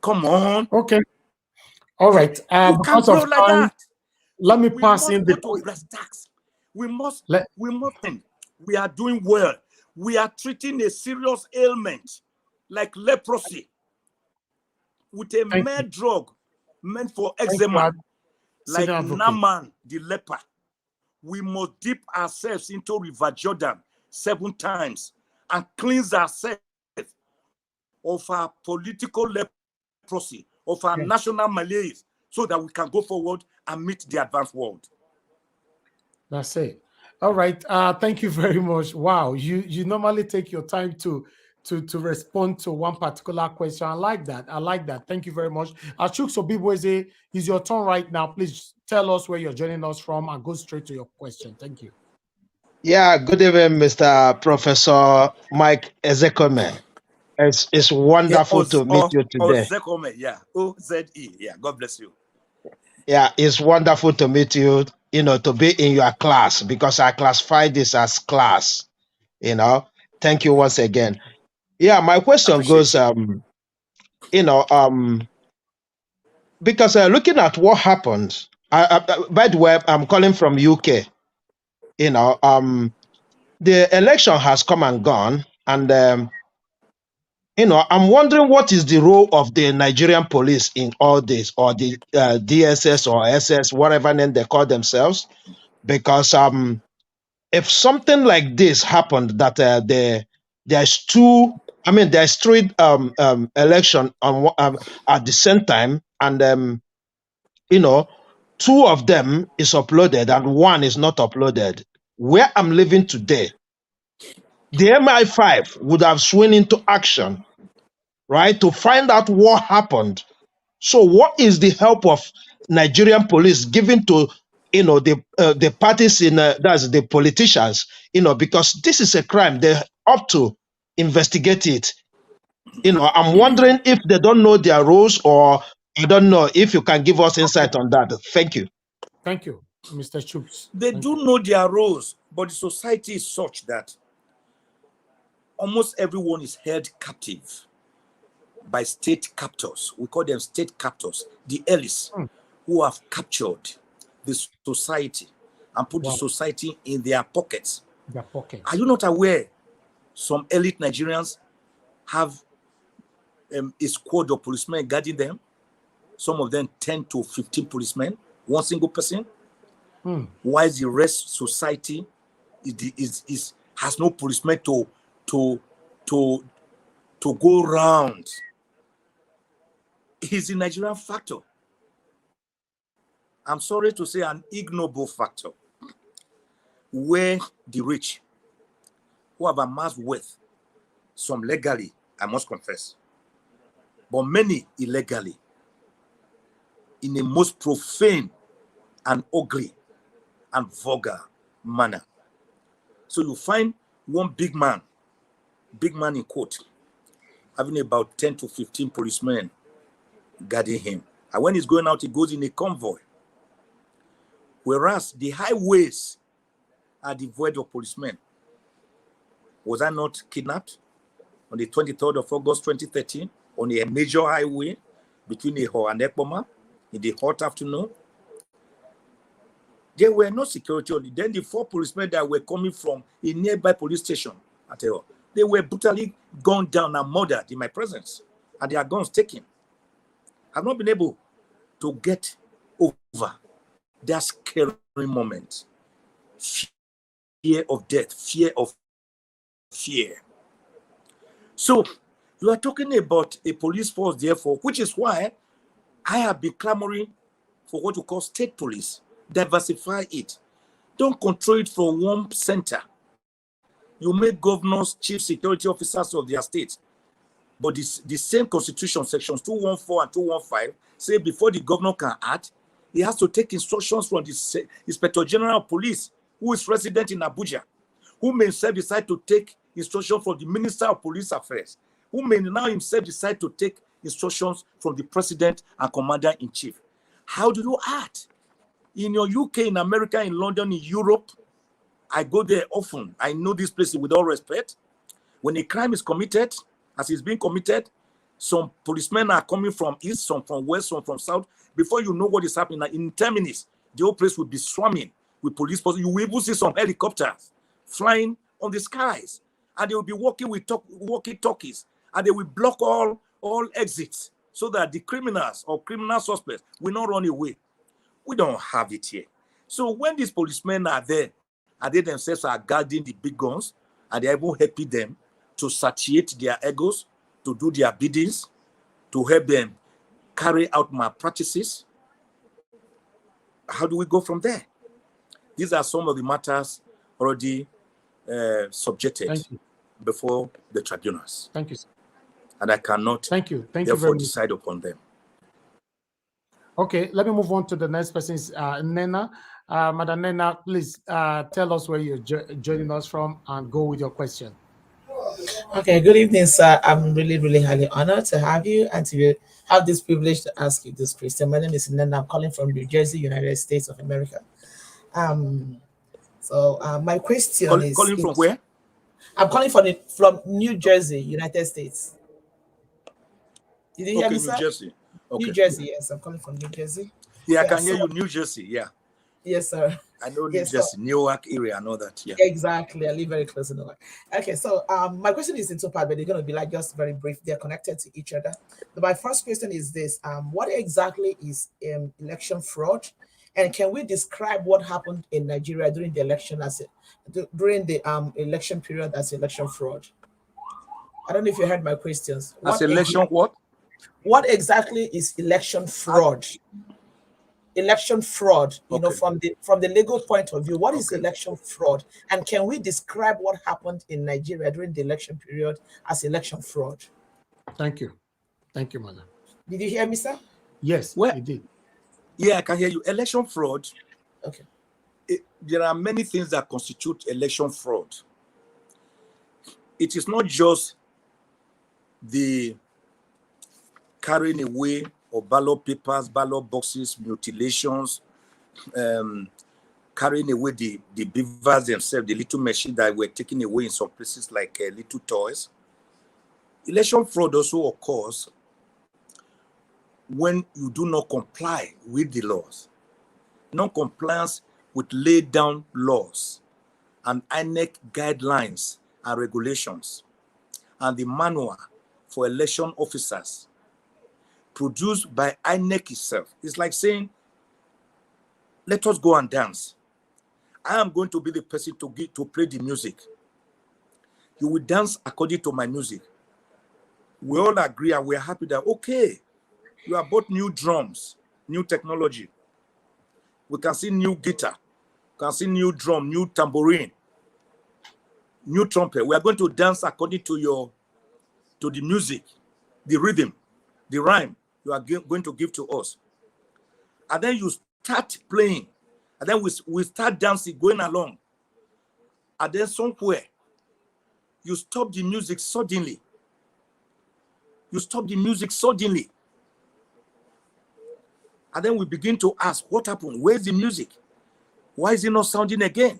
Come on. Okay. All right. Because of like time, that. let me pass in the tax. We are doing well. We are treating a serious ailment like leprosy with a mere drug meant for eczema, like Naaman the leper. We must dip ourselves into River Jordan 7 times and cleanse ourselves of our political leprosy, of our national malaise, so that we can go forward and meet the advanced world. That's it. All right. Thank you very much. Wow. You normally take your time to respond to one particular question. I like that. Thank you very much. Achuk Sobibweze, is your turn right now. Please tell us where you're joining us from and go straight to your question. Thank you. Yeah, good evening, Mr. Professor Mike Ozekhome. It's wonderful to meet you today. Ozekhome, yeah. O-Z-E, yeah. God bless you. Yeah, it's wonderful to meet you, to be in your class, because I classify this as class, Thank you once again. Yeah, my question goes, because looking at what happened, by the way, I'm calling from UK. The election has come and gone, and I'm wondering what is the role of the Nigerian police in all this, or the DSS or SS, whatever name they call themselves, because if something like this happened, that there's three election on at the same time, and two of them is uploaded and one is not uploaded. Where I'm living today, the MI5 would have swung into action, right, to find out what happened. So what is the help of Nigerian police given to the parties in that's the politicians, because this is a crime. They ought to investigate it. I'm wondering if they don't know their roles, or I don't know if you can give us insight on that. Thank you. Thank you, Mr. Chups. They do know their roles, but the society is such that almost everyone is held captive by state captors. We call them state captors, the elites, who have captured the society and put the society in their pockets. Their pockets. Are you not aware some elite Nigerians have a squad of policemen guarding them? Some of them 10 to 15 policemen, one single person. While the rest society has no policemen to go round. It's a Nigerian factor. I'm sorry to say, an ignoble factor, where the rich, who have amassed wealth, some legally, I must confess, but many illegally, in a most profane and ugly and vulgar manner. So you find one big man in quote, having about 10 to 15 policemen guarding him. And when he's going out, he goes in a convoy. Whereas the highways are devoid of policemen. Was I not kidnapped on the 23rd of August 2013 on a major highway between Eho and Ekpoma in the hot afternoon? There were no security only. Then the 4 policemen that were coming from a nearby police station at Eho, they were brutally gunned down and murdered in my presence, and their guns taken. I've not been able to get over that scary moment. Fear of death, fear of fear. So you are talking about a police force, therefore, which is why I have been clamoring for what you call state police. Diversify it. Don't control it from one center. You make governors chief security officers of their states. But the same constitution, sections 214 and 215, say before the governor can act, he has to take instructions from the Inspector General of Police, who is resident in Abuja, who may himself decide to take instructions from the Minister of Police Affairs, who may now himself decide to take instructions from the President and Commander-in-Chief. How do you act? In your UK, in America, in London, in Europe, I go there often. I know this place with all respect. When a crime is committed, as it's being committed, some policemen are coming from east, some from west, some from south. Before you know what is happening, in 10 minutes, the whole place will be swarming with police forces. You will even see some helicopters flying on the skies, and they will be working with walkie-talkies, and they will block all exits so that the criminals or criminal suspects will not run away. We don't have it here. So when these policemen are there, and they themselves are guarding the big guns, and they're even helping them to satiate their egos, to do their biddings, to help them carry out malpractices, how do we go from there? These are some of the matters already subjected before the tribunals. Thank you, sir. And I cannot therefore decide upon them. Okay, let me move on to the next person, Nena. Madam Nena, please tell us where you're joining us from and go with your question. Okay, good evening, sir. I'm really, really highly honored to have you and to have this privilege to ask you this question. My name is Nena. I'm calling from New Jersey, United States of America. My question is... Calling from where? I'm calling from New Jersey, United States. Did you hear me, sir? New Jersey. Okay. New Jersey, yes. I'm calling from New Jersey. Yeah, I can hear you, New Jersey, yeah. Yes, sir. I know New Jersey, Newark area, I know that, yeah. Exactly, I live very close to Newark. Okay, so my question is in two parts, but they're going to be like just very brief. They're connected to each other. But my first question is this. What exactly is election fraud? And can we describe what happened in Nigeria during the election during the election period as election fraud? I don't know if you heard my questions. As election what? What exactly is election fraud? Election fraud, you know, from the legal point of view, what is election fraud? And can we describe what happened in Nigeria during the election period as election fraud? Thank you. Thank you, madam. Did you hear me, sir? Yes, well, you did. Yeah, I can hear you. Election fraud. Okay. There are many things that constitute election fraud. It is not just the carrying away of ballot papers, ballot boxes, mutilations, carrying away the beavers themselves, the little machines that were taken away in some places like little toys. Election fraud also occurs when you do not comply with the laws. Non-compliance with laid down laws and INEC guidelines and regulations and the manual for election officers produced by INEC itself. It's like saying, let us go and dance. I am going to be the person to play the music. You will dance according to my music. We all agree and we're happy that, okay, you have bought new drums, new technology. We can see new guitar, we can see new drum, new tambourine, new trumpet. We are going to dance according to the music, the rhythm, the rhyme you are going to give to us. And then you start playing. And then we start dancing, going along. And then somewhere, you stop the music suddenly. You stop the music suddenly. And then we begin to ask, what happened? Where's the music? Why is it not sounding again?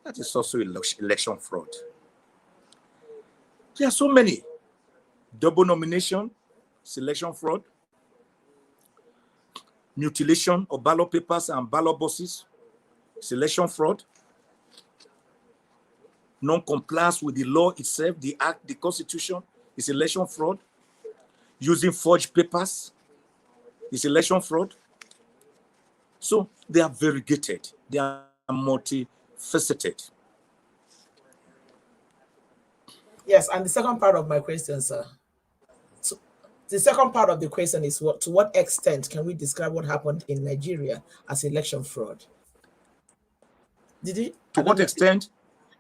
That is also election fraud. There are so many. Double nomination, selection fraud, mutilation of ballot papers and ballot boxes, selection fraud, non-compliance with the law itself, the act, the constitution, is election fraud, using forged papers, is election fraud. So they are variegated, they are multifaceted. Yes, and the second part of my question, sir. So the second part of the question is to what extent can we describe what happened in Nigeria as election fraud? To what extent?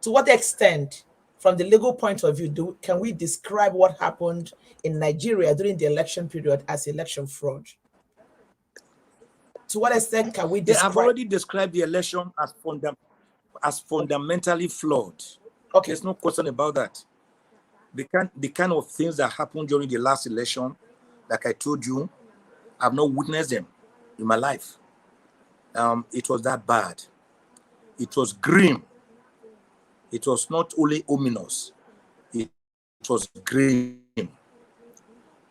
To what extent, from the legal point of view, can we describe what happened in Nigeria during the election period as election fraud? To what extent can we describe? I've already described the election as fundamentally flawed. Okay. There's no question about that. The kind of things that happened during the last election, like I told you, I've not witnessed them in my life. It was that bad. It was grim. It was not only ominous. It was grim.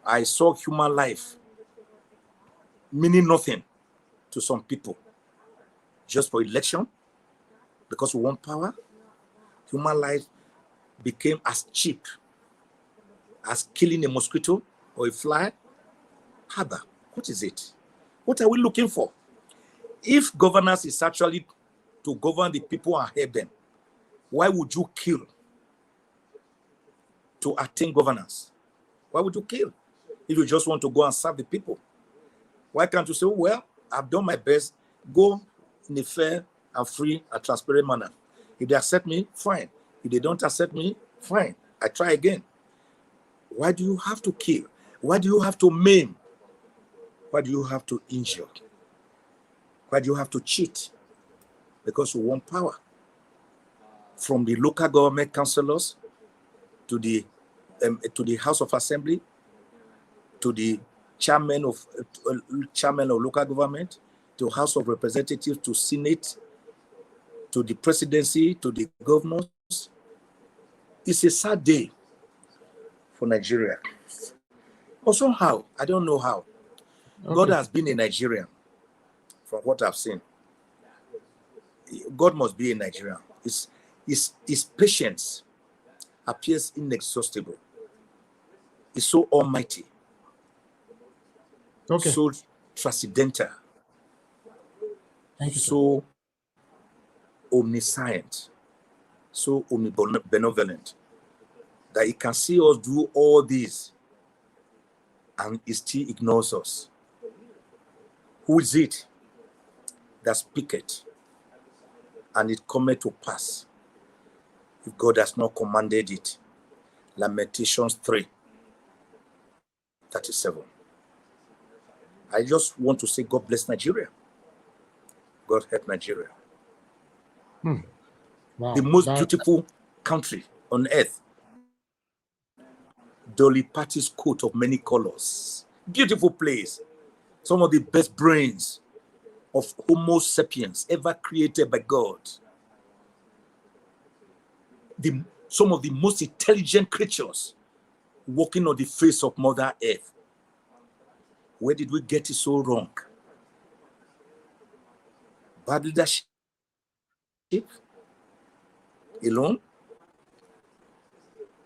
I saw human life meaning nothing to some people just for election because we want power. Human life became as cheap as killing a mosquito or a fly. Haba, what is it? What are we looking for? If governance is actually to govern the people and help them, why would you kill to attain governance? Why would you kill if you just want to go and serve the people? Why can't you say, well, I've done my best, go in a fair and free and transparent manner. If they accept me, fine. If they don't accept me, fine. I try again. Why do you have to kill? Why do you have to maim? Why do you have to injure? Why do you have to cheat? Because you want power. From the local government councillors to the House of Assembly, to the chairman of local government, to House of Representatives, to Senate, to the presidency, to the governors. It's a sad day for Nigeria. Or somehow, I don't know how. Okay. God has been a Nigerian from what I've seen. God must be a Nigerian. His patience appears inexhaustible. It's so almighty. Okay. So transcendental. so omniscient, so omnibenevolent, that he can see us do all this and he still ignores us. Who is it that speaketh and it cometh to pass if God has not commanded it? Lamentations 3:37. I just want to say God bless Nigeria. God help Nigeria. Wow. The most beautiful country on earth. Dolly Parton's coat of many colors. Beautiful place. Some of the best brains of Homo sapiens ever created by God. Some of the most intelligent creatures walking on the face of Mother Earth. Where did we get it so wrong? Bad leadership alone?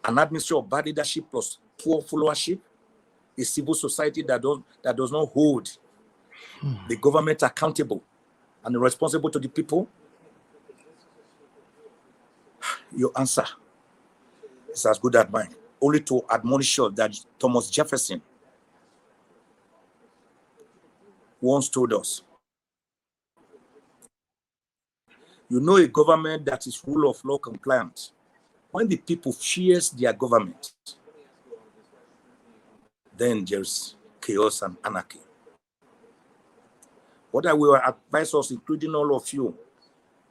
An administration of bad leadership plus poor followership? A civil society that does not hold the government accountable and responsible to the people? Your answer is as good as mine. Only to admonish you that Thomas Jefferson once told us, you know a government that is rule of law compliant when the people fears their government, then there's chaos and anarchy. What I will advise us, including all of you,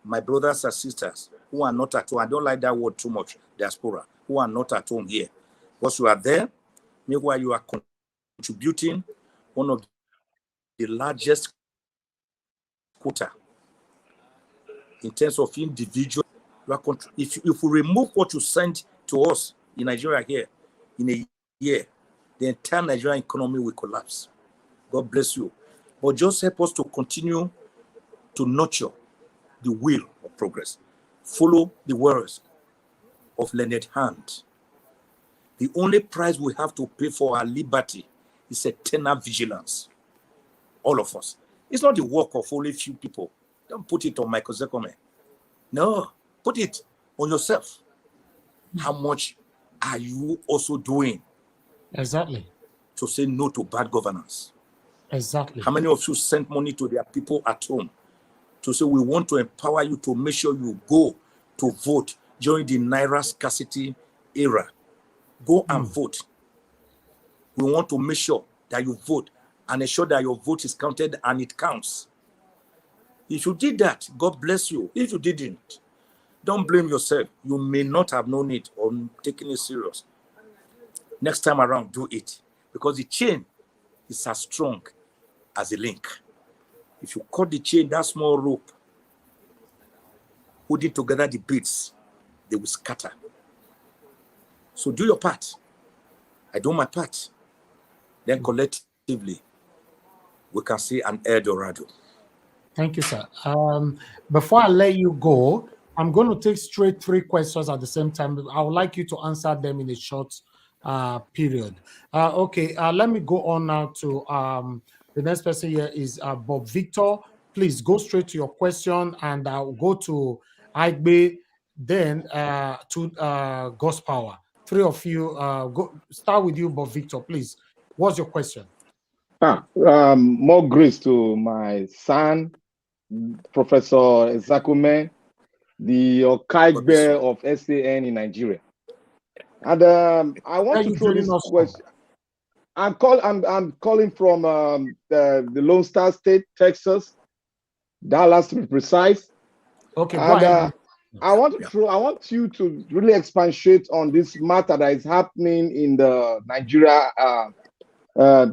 my brothers and sisters who are not at home, I don't like that word too much, diaspora, who are not at home here. Once you are there, meanwhile you are contributing one of the largest quota in terms of individual. If we remove what you send to us in Nigeria here in a year, the entire Nigerian economy will collapse. God bless you. But just help us to continue to nurture the will of progress. Follow the words of Leonard Hand. The only price we have to pay for our liberty is eternal vigilance. All of us. It's not the work of only few people. Don't put it on Michael Ozekhome. No, put it on yourself. How much are you also doing? Exactly. To say no to bad governance? Exactly. How many of you sent money to their people at home to say we want to empower you to make sure you go to vote during the Naira scarcity era? Go and vote. We want to make sure that you vote and ensure that your vote is counted and it counts. If you did that, God bless you. If you didn't, don't blame yourself. You may not have known it or taken it serious. Next time around, do it. Because the chain is as strong as a link. If you cut the chain, that small rope, holding together the beads, they will scatter. So do your part. I do my part. Then collectively, we can see an El Dorado. Thank you, sir. Before I let you go, I'm going to take straight 3 questions at the same time. I would like you to answer them in a short period. Okay, let me go on now to the next person here is Bob Victor. Please go straight to your question, and I'll go to Igbe, then to God's Power. 3 of you, go start with you, Bob Victor, please. What's your question? More grace to my son, Professor Ozekhome, the Okaigbe of SAN in Nigeria. And I want to throw this question. I'm calling from the Lone Star State, Texas, Dallas to be precise. Okay, go ahead. I want you to really expatiate on this matter that is happening in the Nigeria now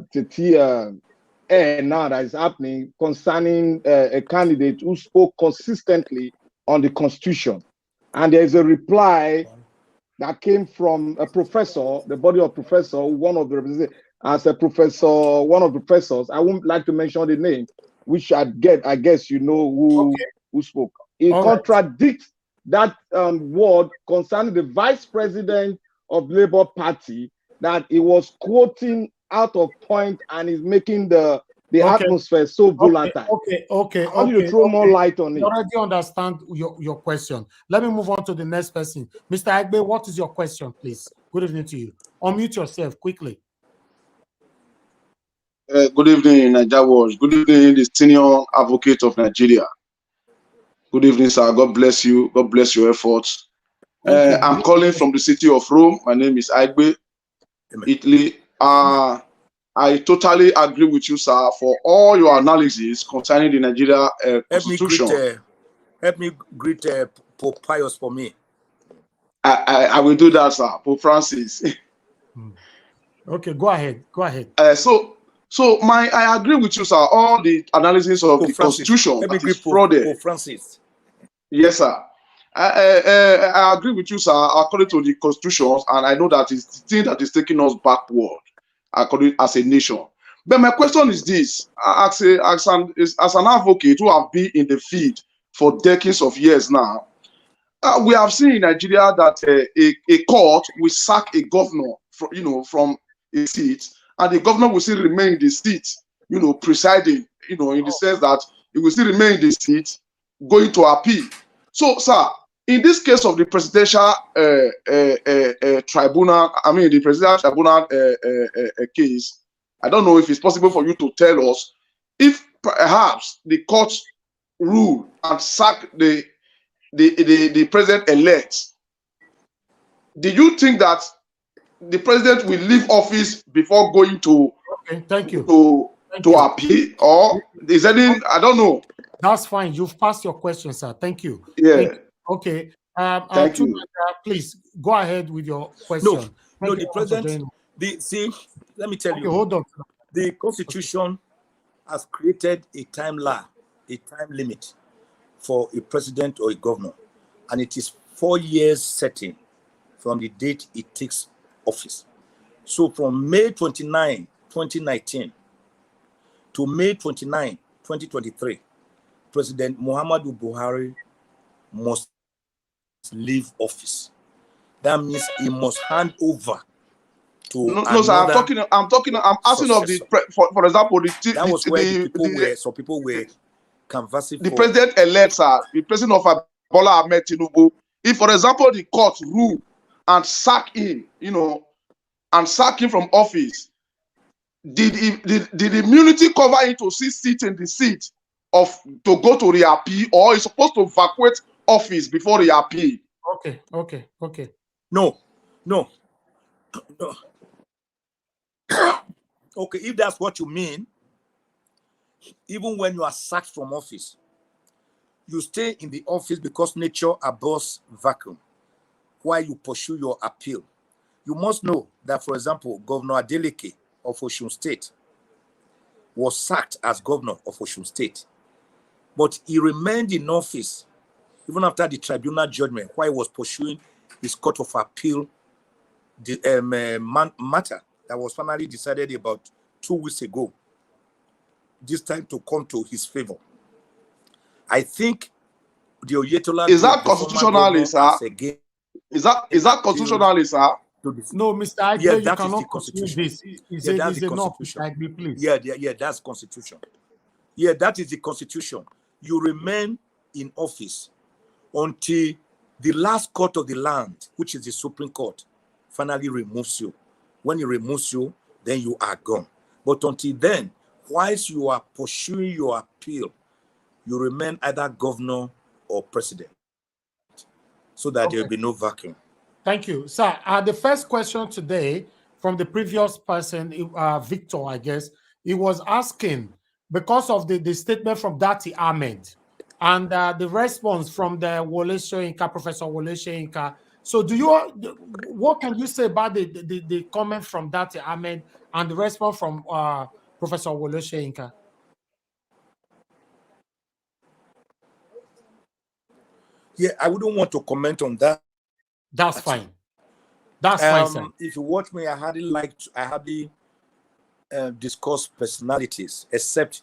that is happening concerning a candidate who spoke consistently on the Constitution. And there is a reply that came from a professor, the body of professor, one of the professors. I wouldn't like to mention the name, which I guess you know who spoke. It contradicts that word concerning the vice president of Labour Party that he was quoting out of point and is making the The atmosphere is so volatile. Okay. I want you to throw more light on it. I already understand your question. Let me move on to the next person. Mr. Agbe, what is your question, please? Good evening to you. Unmute yourself quickly. Good evening, Nigeria Watch. Good evening, the senior advocate of Nigeria. Good evening, sir. God bless you. God bless your efforts. I'm calling from the city of Rome. My name is Agbe, Italy. I totally agree with you, sir, for all your analysis concerning the Nigeria constitution. Help me greet Pope Pius for me. I will do that, sir. Pope Francis. Okay, go ahead. Go ahead. So I agree with you, sir. All the analysis of the constitution that is frauded. Pope Francis. Yes, sir. I agree with you, sir. According to the constitutions, and I know that it's the thing that is taking us backward, according as a nation. But my question is this: as an advocate who have been in the field for decades of years now, we have seen in Nigeria that a court will sack a governor from a seat, and the governor will still remain in the seat, presiding, in the sense that he will still remain in the seat, going to appeal. So, sir, in this case of the presidential tribunal, the presidential tribunal case, I don't know if it's possible for you to tell us if perhaps the court rule and sack the president-elect. Do you think that the president will leave office before going to to appeal, or is any? I don't know. That's fine. You've passed your question, sir. Thank you. Yeah. Thank you. Okay. Thank you. Please go ahead with your question. No, the president. Let me tell you. Hold on. The Constitution has created a time limit for a president or a governor, and it is 4 years setting from the date it takes office. So from May 29, 2019 to May 29, 2023, President Muhammadu Buhari must leave office. That means he must hand over to no, sir. I'm asking of the for example that was where some people were canvassing the president-elect, sir, the president of Bola Ahmed Tinubu. If, for example, the court rule and sack him, and sack him from office, did immunity cover him to sit in the seat to go to reappeal, or is supposed to vacate office before reappeal? Okay. No. Okay, if that's what you mean, even when you are sacked from office, you stay in the office because nature abhors vacuum while you pursue your appeal. You must know that, for example, Governor Adeleke of Osun State was sacked as governor of Osun State, but he remained in office even after the tribunal judgment while he was pursuing his court of appeal matter that was finally decided about 2 weeks ago, this time to come to his favor. I think the Oyetola... Is that constitutionally, sir? Is that constitutionally, sir? No, Mr. Agbe, yeah, you cannot continue this. That's the Constitution. Agbe, please. Yeah, that's Constitution. Yeah, that is the Constitution. You remain in office until the last court of the land, which is the Supreme Court, finally removes you. When it removes you, then you are gone. But until then, whilst you are pursuing your appeal, you remain either governor or president, so that there will be no vacuum. Thank you, sir. The first question today from the previous person, Victor, I guess, he was asking because of the statement from Datti Ahmed and the response from the Wole Soyinka, Professor Wole Soyinka. So, what can you say about the comment from Datti Ahmed and the response from Professor Wole Soyinka? Yeah, I wouldn't want to comment on that. That's fine. That's fine, sir. If you watch me, I hardly discuss personalities, except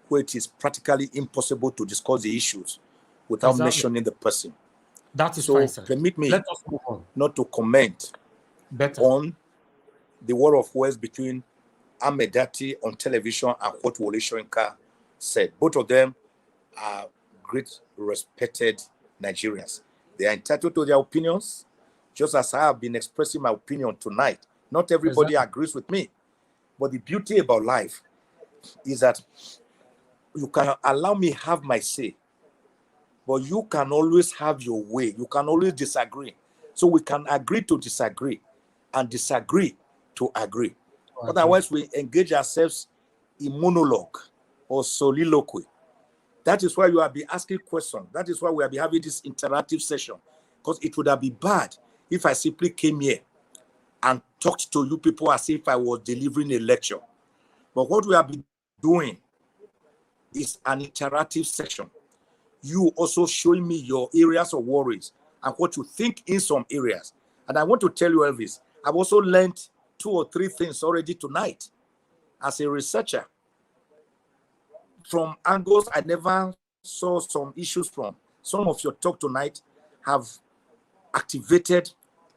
where it is practically impossible to discuss the issues without mentioning the person. That is fine, sir. Permit me Let us move on. not to comment on the war of words between Ahmed Datti on television and what Wole Soyinka said. Both of them are great, respected Nigerians. They are entitled to their opinions, just as I have been expressing my opinion tonight. Not everybody agrees with me, but the beauty about life is that you can allow me have my say, but you can always have your way. You can always disagree. So we can agree to disagree and disagree to agree. Otherwise, we engage ourselves in monologue or soliloquy. That is why you will be asking questions. That is why we will be having this interactive session. Because it would have been bad if I simply came here and talked to you people as if I was delivering a lecture. But what we have been doing is an interactive session. You also showing me your areas of worries and what you think in some areas. And I want to tell you, Elvis, I've also learned 2 or 3 things already tonight as a researcher. From angles I never saw some issues from. Some of your talk tonight have activated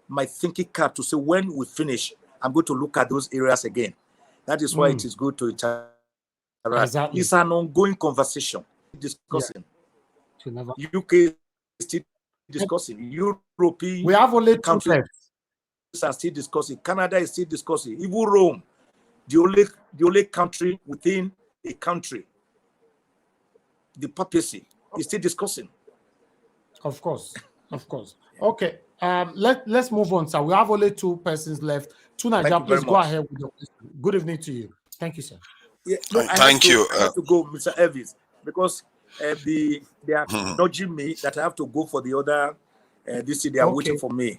my thinking card to say when we finish, I'm going to look at those areas again. That is why it is good to interact. Exactly. It's an ongoing conversation, discussing. Yeah. UK is still discussing. European we have only 2 countries are still discussing. Canada is still discussing. Even Rome, the only country within a country, the papacy, is still discussing. Of course, of course. Okay, let's move on, sir. We have only 2 persons left. Tunaja, please go ahead with your question. Good evening to you. Thank you, sir. Yeah, no, Thank you. I have to go, Mr. Elvis, because they are nudging me that I have to go for the other. They are waiting for me.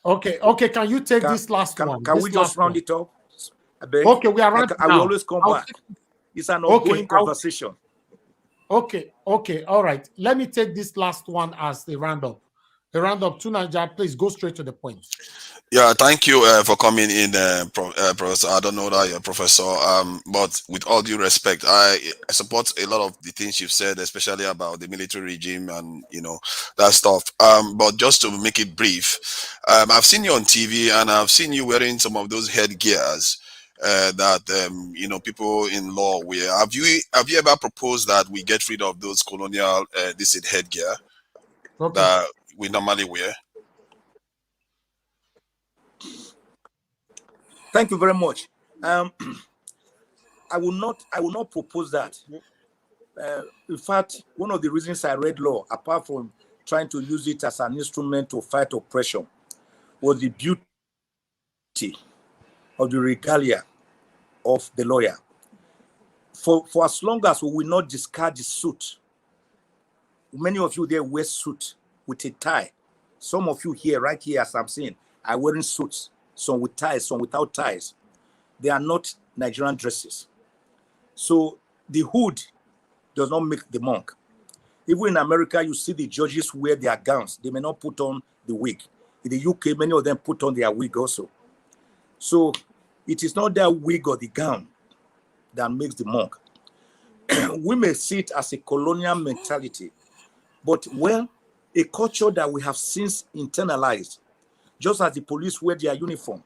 Okay. Can you take this last one? Can we just round it up? Okay, we are rounding. I will always come back. It's an ongoing conversation. Okay. All right. Let me take this last one as the roundup. The roundup. Tunaja, please go straight to the point. Yeah, thank you for coming in, Professor. I don't know that you're a professor, but with all due respect, I support a lot of the things you've said, especially about the military regime and that stuff. But just to make it brief, I've seen you on TV and I've seen you wearing some of those headgears that people in law wear. Have you ever proposed that we get rid of those colonial headgear that we normally wear? Thank you very much. I will not propose that. In fact, one of the reasons I read law, apart from trying to use it as an instrument to fight oppression, was the beauty of the regalia of the lawyer. For as long as we will not discard the suit, many of you there wear suit with a tie. Some of you here, right here, as I'm saying, are wearing suits. Some with ties, some without ties. They are not Nigerian dresses. So the hood does not make the monk. Even in America, you see the judges wear their gowns. They may not put on the wig. In the UK, many of them put on their wig also. So it is not that wig or the gown that makes the monk. We may see it as a colonial mentality, but a culture that we have since internalized, just as the police wear their uniform,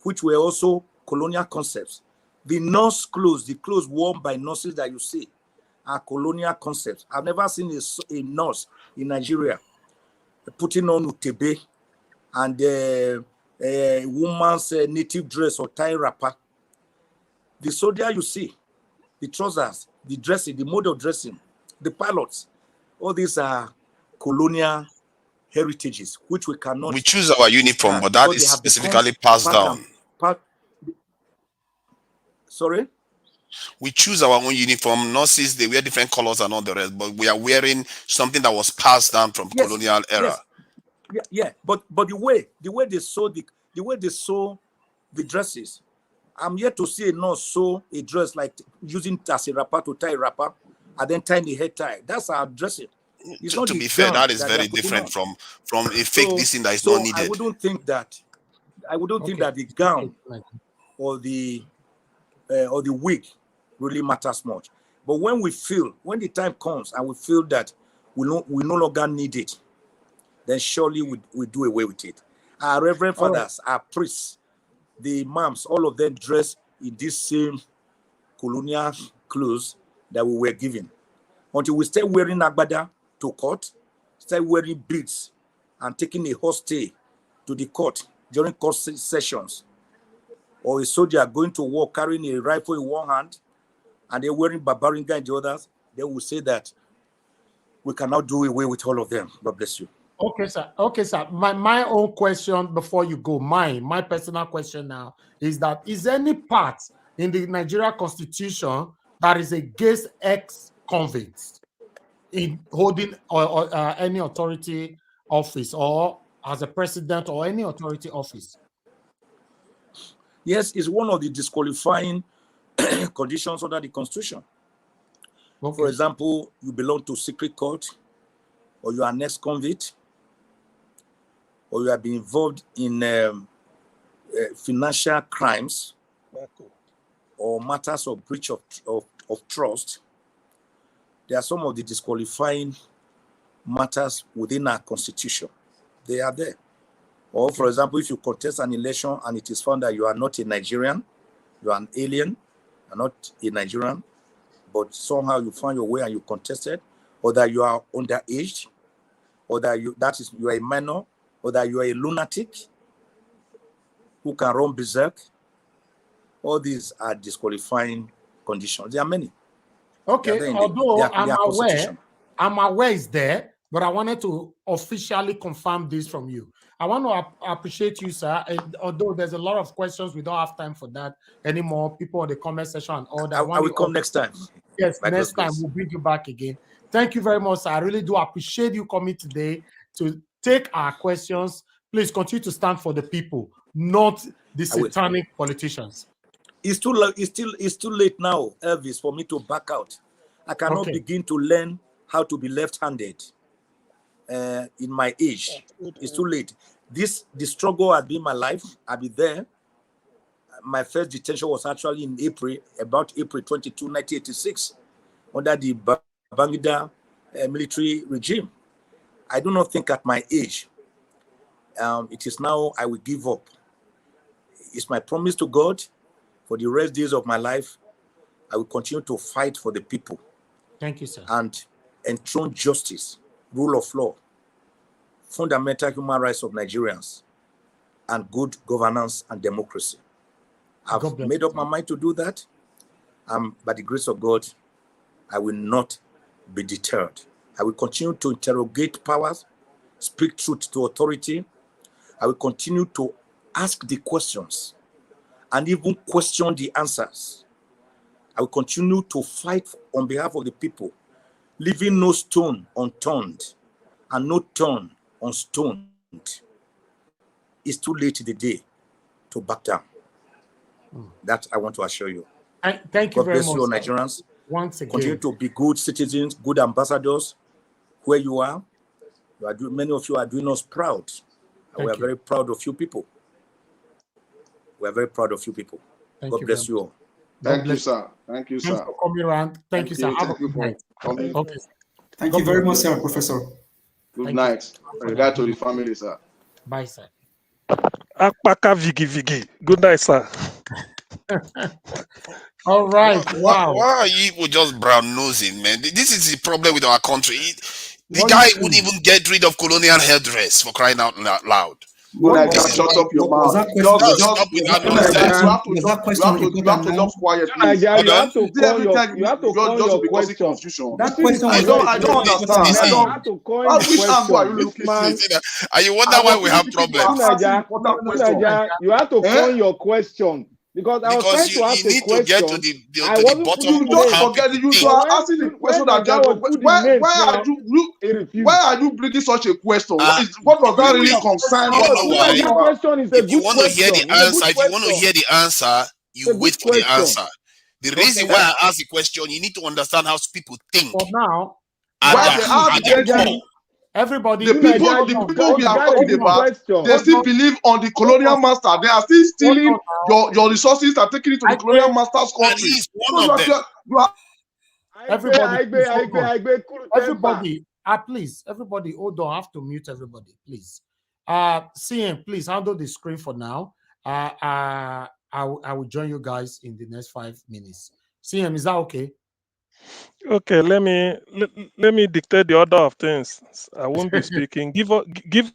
which were also colonial concepts. The nurse clothes, the clothes worn by nurses that you see, are colonial concepts. I've never seen a nurse in Nigeria putting on utebe and a woman's native dress or tie wrapper. The soldier you see, the trousers, the dressing, the mode of dressing, the pilots, all these are colonial heritages, which we cannot. We choose our uniform, but that is specifically passed down. Sorry? We choose our own uniform. Nurses, they wear different colors and all the rest, but we are wearing something that was passed down from colonial era. Yeah. But the way they sew the dresses, I'm yet to see a nurse sew a dress like using as a wrapper to tie a wrapper and then tying the head tie. That's our dressing. To be fair, that is very different from a fake thing that is not needed. I wouldn't think that the gown or the wig really matters much. But when the time comes and we feel that we no longer need it, then surely we do away with it. Our reverend fathers, our priests, the imams, all of them dress in this same colonial clothes that we were given. Until we start wearing agbada to court, start wearing beads, and taking a hostage to the court during court sessions, or a soldier going to war carrying a rifle in one hand and they're wearing babaringa in the others, they will say that we cannot do away with all of them. God bless you. Okay, sir. Okay, sir. My own question before you go, my personal question now is that is any part in the Nigeria Constitution that is against ex-convicts in holding or any authority office or as a president or any authority office? Yes, it's one of the disqualifying conditions under the Constitution. Okay. For example, you belong to secret court, or you are an ex-convict, or you have been involved in financial crimes, or matters of breach of trust. There are some of the disqualifying matters within our Constitution. They are there. Or, for example, if you contest an election and it is found that you are not a Nigerian, you are an alien, you are not a Nigerian, but somehow you found your way and you contested, or that you are underage, or that you are a minor, or that you are a lunatic who can run berserk. All these are disqualifying conditions. There are many. Okay, although I'm aware it's there, but I wanted to officially confirm this from you. I want to appreciate you, sir. And although there's a lot of questions, we don't have time for that anymore. People in the comment section and all that. I will come next time. Yes, next time we'll bring you back again. Thank you very much, sir. I really do appreciate you coming today to take our questions. Please continue to stand for the people, not the satanic politicians. It's too late. It's too late now, Elvis, for me to back out. I cannot begin to learn how to be left-handed in my age. It's too late. The struggle has been my life. I'll be there. My first detention was actually in about April 22, 1986, under the Babangida military regime. I do not think at my age, it is now I will give up. It's my promise to God. For the rest days of my life, I will continue to fight for the people. Thank you, sir. And enthrone justice, rule of law, fundamental human rights of Nigerians, and good governance and democracy. I've made up my mind to do that. By the grace of God, I will not be deterred. I will continue to interrogate powers, speak truth to authority. I will continue to ask the questions and even question the answers. I will continue to fight on behalf of the people, leaving no stone unturned and no turn unstoned. It's too late today to back down. That I want to assure you. Thank you very much. God bless you, Nigerians. Once again, continue to be good citizens, good ambassadors where you are. Many of you are doing us proud. We are very proud of you people. We are very proud of you people. God bless you all. Thank you, sir. Thank you, sir. Thanks for coming around. Thank you, sir. Thank you for coming. Okay. Thank you very much, sir, Professor. Good night. Regard to the family, sir. Bye, sir. Akpaka Vigi. Good night, sir. All right. Wow. Why are you people just brown nosing, man? This is the problem with our country. The guy wouldn't even get rid of colonial headdress, for crying out loud. Shut up your mouth. You have to just quiet. You have to call your question. That question I don't understand. Which angle are you looking at? And you wonder why we have problems. You have to call your question. Because I was trying to ask a question. Get to the bottom. You don't forget you are asking the question why are you bringing such a question? What does that really concern? The question is a good question. If you want to hear the answer, you wait for the answer. The reason why I ask the question, you need to understand how people think. For now, everybody, the people we are talking about, they still believe on the colonial master. They are still stealing your resources and taking it to the colonial master's country. Everybody, please, everybody, hold on. I have to mute everybody, please. CM, please handle the screen for now. I I will join you guys in the next 5 minutes. CM, is that okay? Okay, let me dictate the order of things. I won't be speaking. Give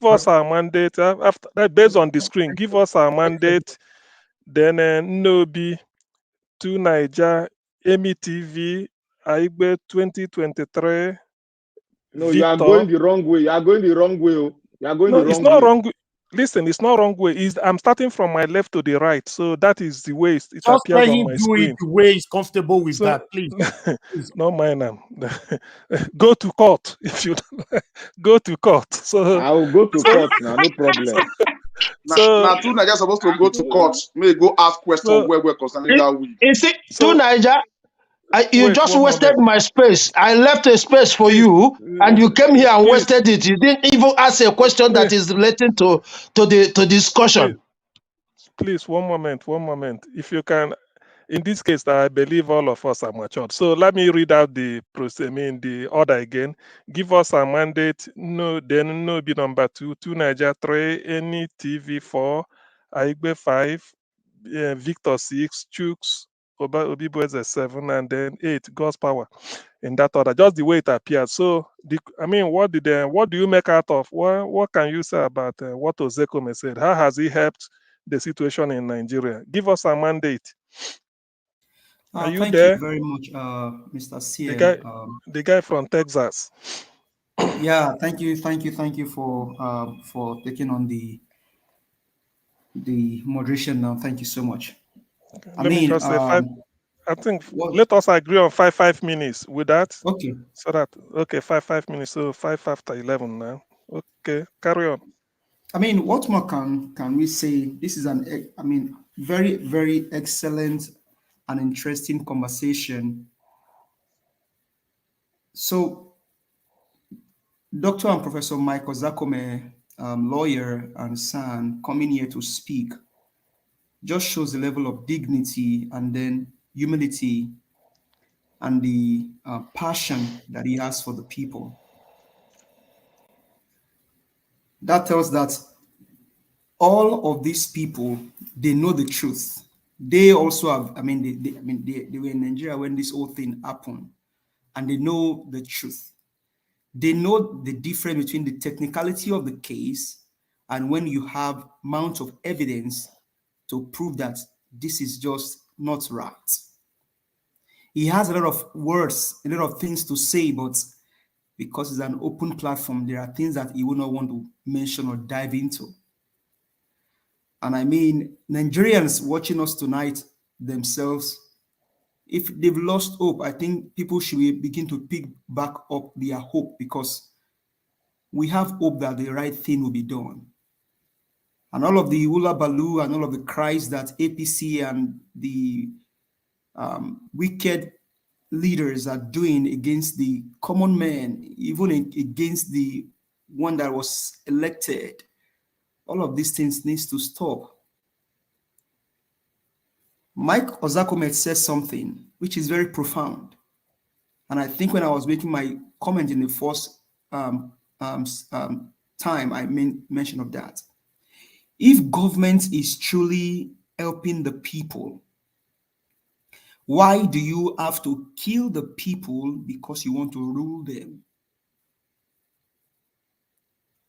us our mandate after that, based on the screen. Give us our mandate. Then Nobi, 2 Niger, Emi TV, Aigbe 2023. No, Victor. you are going the wrong way. You are going the wrong way. You are going No, the wrong it's not way. wrong. Listen, it's not wrong way. I'm starting from my left to the right, so that is the way it Just appears let on him my do screen. it the way he's comfortable with So, that, please. no mind them. Go to court if you don't. Go to court. So I will go to court now, no problem. Now, two Nigerians supposed to go to court. May go ask questions where we're concerning that week. You see, to Niger, you wait, just one wasted moment. my space. I left a space for you, and you came here and wasted it. You didn't even ask a question that is relating to the discussion. Please, one moment. If you can, in this case, I believe all of us are matured. So let me read out the order again. Give us a mandate. No, then no be number 2, 2 Niger 3, any TV 4, Aigbe 5, Victor 6, Chooks, Obibo is 7, and then 8, God's power. In that order, just the way it appeared. So, what do you make out of? What can you say about what Ozekhome said? How has he helped the situation in Nigeria? Give us a mandate. Are you thank there? you very much, Mr. CM. The guy from Texas. Yeah, thank you for taking on the moderation now. Thank you so much. Let me just say 5. I think let us agree on 5 minutes with that. Okay. So that 5 minutes. So 5 after 11 now. Okay, carry on. What more can we say? This is very, very excellent and interesting conversation. So, Dr. and Professor Mike Ozekhome, lawyer and son, coming here to speak just shows the level of dignity and then humility and the passion that he has for the people. That tells that all of these people, they know the truth. They also have, they were in Nigeria when this whole thing happened, and they know the truth. They know the difference between the technicality of the case and when you have amount of evidence to prove that this is just not right. He has a lot of words, a lot of things to say, but because it's an open platform, there are things that he will not want to mention or dive into. And Nigerians watching us tonight themselves, if they've lost hope, I think people should begin to pick back up their hope, because we have hope that the right thing will be done. And all of the hula baloo and all of the cries that APC and the wicked leaders are doing against the common man, even against the one that was elected, all of these things needs to stop. Mike Ozekhome says something which is very profound. And I think when I was making my comment in the first time I mention of that, if government is truly helping the people, why do you have to kill the people because you want to rule them?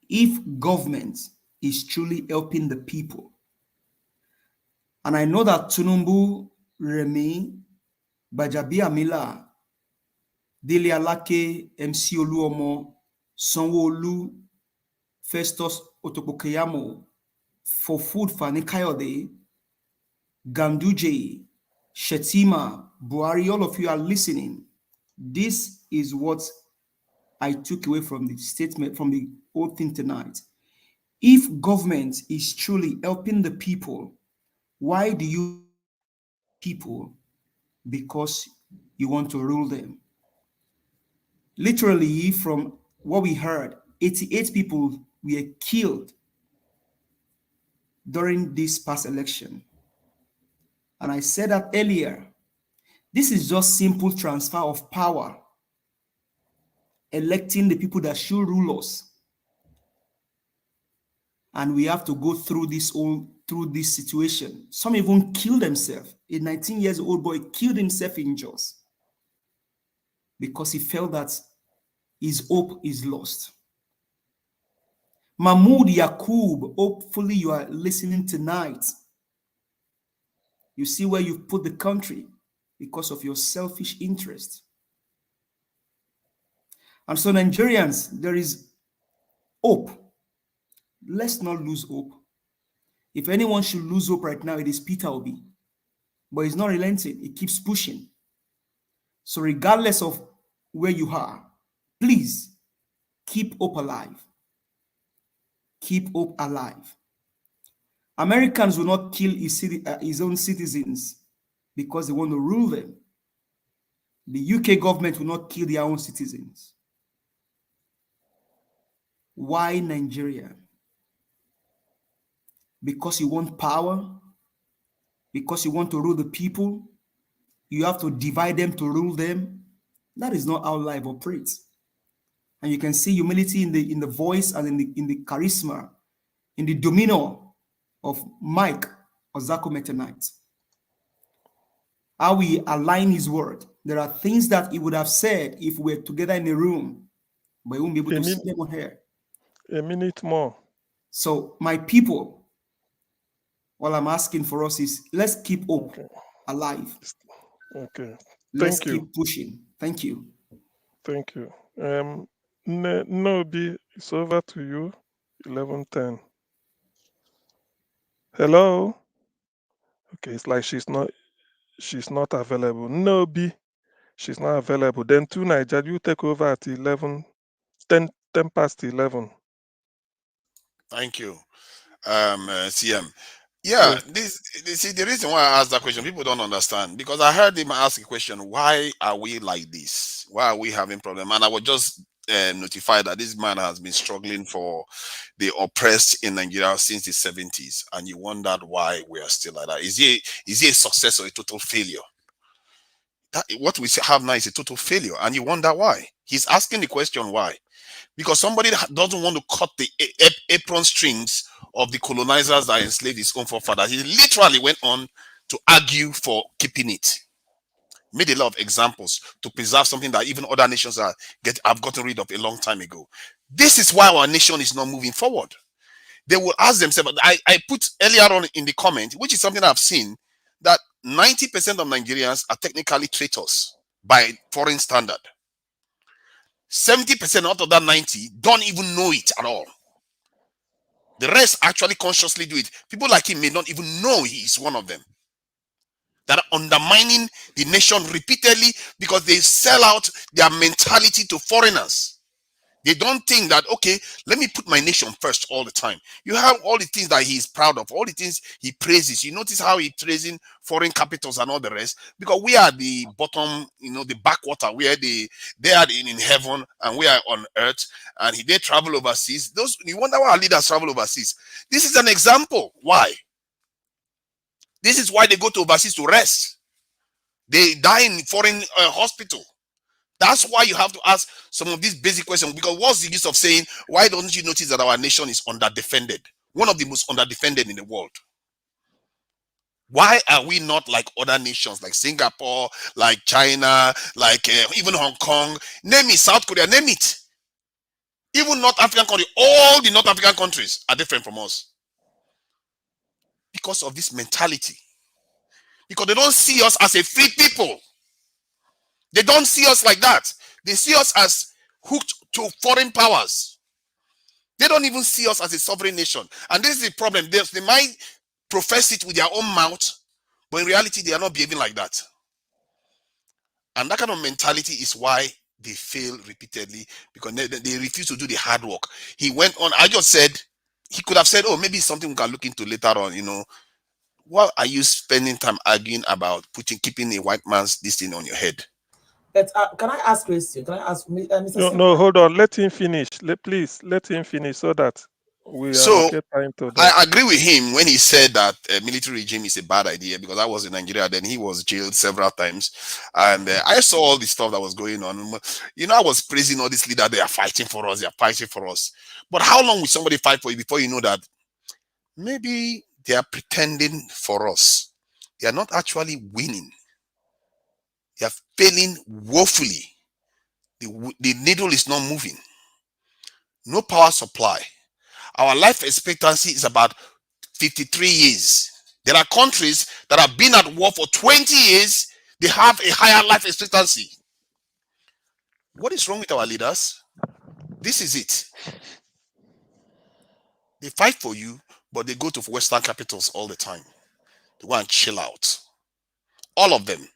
If government is truly helping the people, and I know that Tinubu, Remi, Gbajabiamila, Dele Alake, MC Oluomo, Sanwo-Olu, Festus Otokpokeyamo, For Food Fani Kayode, Ganduje, Shetima, Buhari, all of you are listening. This is what I took away from the statement, from the whole thing tonight. If government is truly helping the people, why do you people? Because you want to rule them. Literally, from what we heard, 88 people were killed during this past election. And I said that earlier. This is just simple transfer of power, electing the people that should rule us. And we have to go through this whole through this situation. Some even killed themselves. A 19-year-old boy killed himself in Jos because he felt that his hope is lost. Mahmoud Yakub, hopefully you are listening tonight. You see where you've put the country because of your selfish interest. And so Nigerians, there is hope. Let's not lose hope. If anyone should lose hope right now, it is Peter Obi. But he's not relenting. He keeps pushing. So regardless of where you are, please keep hope alive. Keep hope alive. Americans will not kill his own citizens because they want to rule them. The UK government will not kill their own citizens. Why Nigeria? Because you want power? Because you want to rule the people? You have to divide them to rule them? That is not how life operates. And you can see humility in the voice and in the charisma, in the demeanor of Mike Ozekhome tonight. How we align his word. There are things that he would have said if we were together in a room, but he won't be able to see them on here. A minute more. So, my people, all I'm asking for us is let's keep hope alive. Okay. Let's keep pushing. Thank you. Thank you. Nobi, it's over to you. 11:10. Hello. Okay, it's like she's not available. Nobi, she's not available. Then to Niger, you take over at 10 past 11. Thank you, CM. Yeah, see, the reason why I asked that question, people don't understand, because I heard him ask a question, why are we like this? Why are we having problem? And I was just notified that this man has been struggling for the oppressed in Nigeria since the 70s, and you wondered why we are still like that. Is he a success or a total failure? What we have now is a total failure, and you wonder why. He's asking the question why. Because somebody doesn't want to cut the apron strings of the colonizers that enslaved his own forefathers. He literally went on to argue for keeping it. Made a lot of examples to preserve something that even other nations have gotten rid of a long time ago. This is why our nation is not moving forward. They will ask themselves, I put earlier on in the comment, which is something I've seen, that 90% of Nigerians are technically traitors by foreign standard. 70% out of that 90 don't even know it at all. The rest actually consciously do it. People like him may not even know he is one of them, that are undermining the nation repeatedly because they sell out their mentality to foreigners. They don't think that, okay, let me put my nation first all the time. You have all the things that he is proud of, all the things he praises. You notice how he praising foreign capitals and all the rest, because we are the bottom, the backwater. They are in heaven and we are on earth, and they travel overseas. You wonder why our leaders travel overseas. This is an example. Why? This is why they go to overseas to rest. They die in foreign hospital. That's why you have to ask some of these basic questions, because what's the use of saying, why don't you notice that our nation is underdefended? One of the most underdefended in the world. Why are we not like other nations, like Singapore, like China, like even Hong Kong? Name it, South Korea, name it. Even North African countries, all the North African countries are different from us. Because of this mentality. Because they don't see us as a free people. They don't see us like that. They see us as hooked to foreign powers. They don't even see us as a sovereign nation. And this is the problem. They might profess it with their own mouth, but in reality, they are not behaving like that. And that kind of mentality is why they fail repeatedly, because they refuse to do the hard work. He went on, I just said, he could have said, oh, maybe it's something we can look into later on, Why are you spending time arguing about keeping a white man's this thing on your head? But can I ask Christian? Can I ask Mr. No, hold on. Let him finish. Please let him finish so that we allocate time to that. I agree with him when he said that military regime is a bad idea, because I was in Nigeria then. He was jailed several times, and I saw all the stuff that was going on. I was praising all these leaders. They are fighting for us. They are fighting for us. But how long will somebody fight for you before you know that maybe They are pretending for us. They are not actually winning. They are failing woefully. The needle is not moving. No power supply. Our life expectancy is about 53 years. There are countries that have been at war for 20 years. They have a higher life expectancy. What is wrong with our leaders? This is it. They fight for you, but they go to Western capitals all the time. They go and chill out. All of them.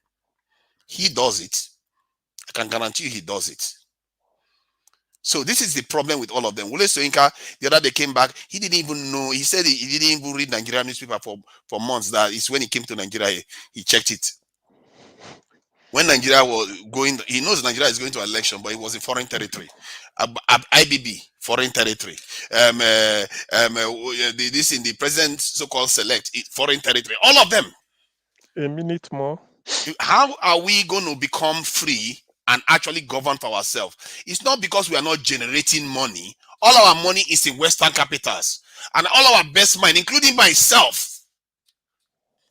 He does it. I can guarantee you he does it. So this is the problem with all of them. Wole Soyinka, the other day came back, he didn't even know, he said he didn't even read Nigerian newspaper for months. That is when he came to Nigeria, he checked it. When Nigeria was going, he knows Nigeria is going to election, but it was in foreign territory. IBB, foreign territory. This in the president so-called select, foreign territory. All of them. A minute more. How are we going to become free and actually govern for ourselves? It's not because we are not generating money. All our money is in Western capitals. And all our best mind, including myself,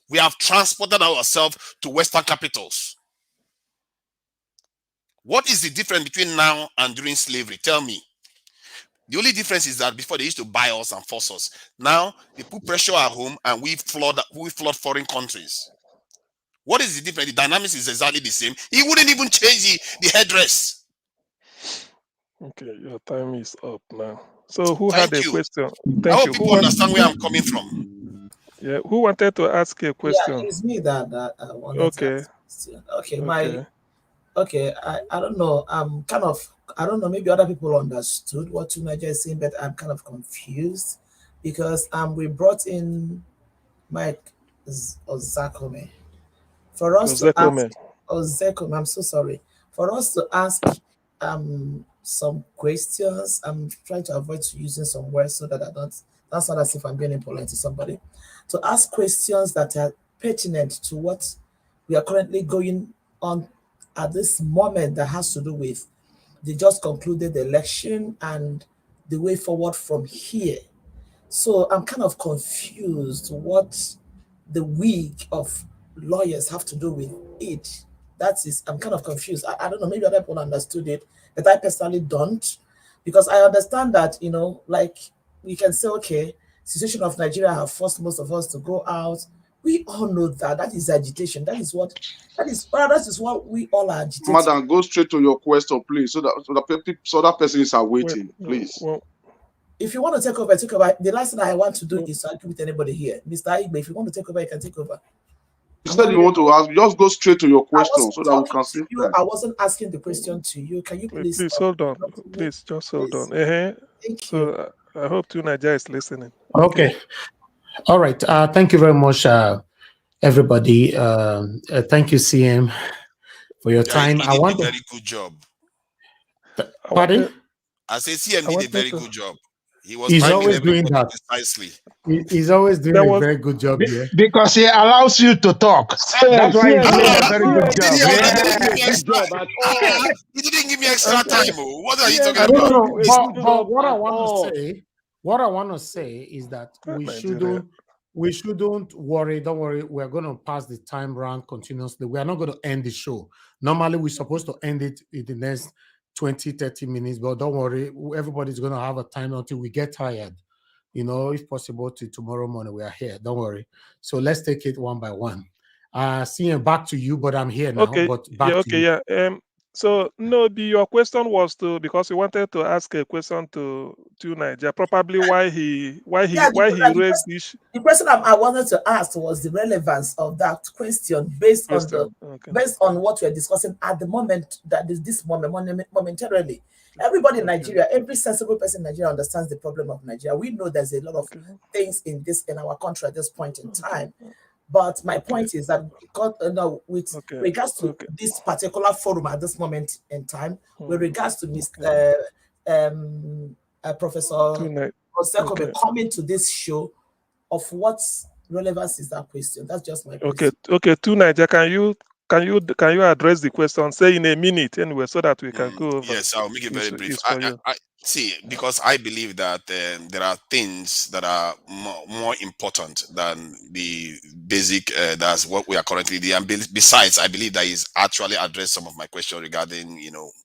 we have transported ourselves to Western capitals. What is the difference between now and during slavery? Tell me. The only difference is that before they used to buy us and force us. Now they put pressure at home and we flood foreign countries. What is the difference? The dynamics is exactly the same. He wouldn't even change the headdress. Okay, your time is up now. So who had a question? I hope people understand where I'm coming from. Yeah, who wanted to ask a question? Yeah, it's me that wanted to ask a question. Okay, I don't know. I'm kind of, I don't know, maybe other people understood what Tunaja is saying, but I'm kind of confused because we brought in Mike Ozekhome for us to ask Ozekhome, I'm so sorry. For us to ask some questions. I'm trying to avoid using some words so that that's not as if I'm being impolite to somebody. To ask questions that are pertinent to what we are currently going on at this moment that has to do with the just concluded election and the way forward from here. So I'm kind of confused what the wig of lawyers have to do with it. I'm kind of confused. I don't know, maybe other people understood it, but I personally don't, because I understand that, like we can say, okay, situation of Nigeria have forced most of us to go out. We all know that is agitation. That is what we all are agitating. Madam, go straight to your question, please, so that persons are waiting, please. Well, if you want to take over, take over. The last thing I want to do is to argue with anybody here. Mr. Igbe, if you want to take over, you can take over. You said you want to ask, just go straight to your question so that we can see. I wasn't asking the question to you. Can you please hold on? Please, just hold on. Thank you. I hope Tunaja is listening. Okay. All right. Thank you very much, everybody. Thank you, CM, for your time. He did a very good job. Pardon? I say CM did a very good job. He's always doing that. Precisely. He's always doing a very good job here. Because he allows you to talk. That's why he's doing a very good job. He didn't give me extra time. What are you talking about? But what I want to say is that we shouldn't worry. Don't worry. We're going to pass the time round continuously. We are not going to end the show. Normally, we're supposed to end it in the next 20-30 minutes, but don't worry, everybody's going to have a time until we get tired. If possible, till tomorrow morning we are here. Don't worry. So let's take it one by one. Seeing back to you, but I'm here now. Okay. But back to you. So no, your question was because you wanted to ask a question to Nigeria, probably why he raised this. The question I wanted to ask was the relevance of that question based on what we're discussing at the moment, that is this moment momentarily. Everybody in Nigeria, every sensible person in Nigeria understands the problem of Nigeria. We know there's a lot of things in our country at this point in time. But my point is that with regards to this particular forum at this moment in time, with regards to Professor Ozekhome coming to this show, of what relevance is that question? That's just my question. Okay, Tunaja, can you Can you address the question? Say in a minute anyway, so that we can go over. Yes, I'll make it very brief. It's for you. I see, because I believe that there are things that are more important than the basic. That's what we are currently doing. And besides, I believe that he's actually addressed some of my question regarding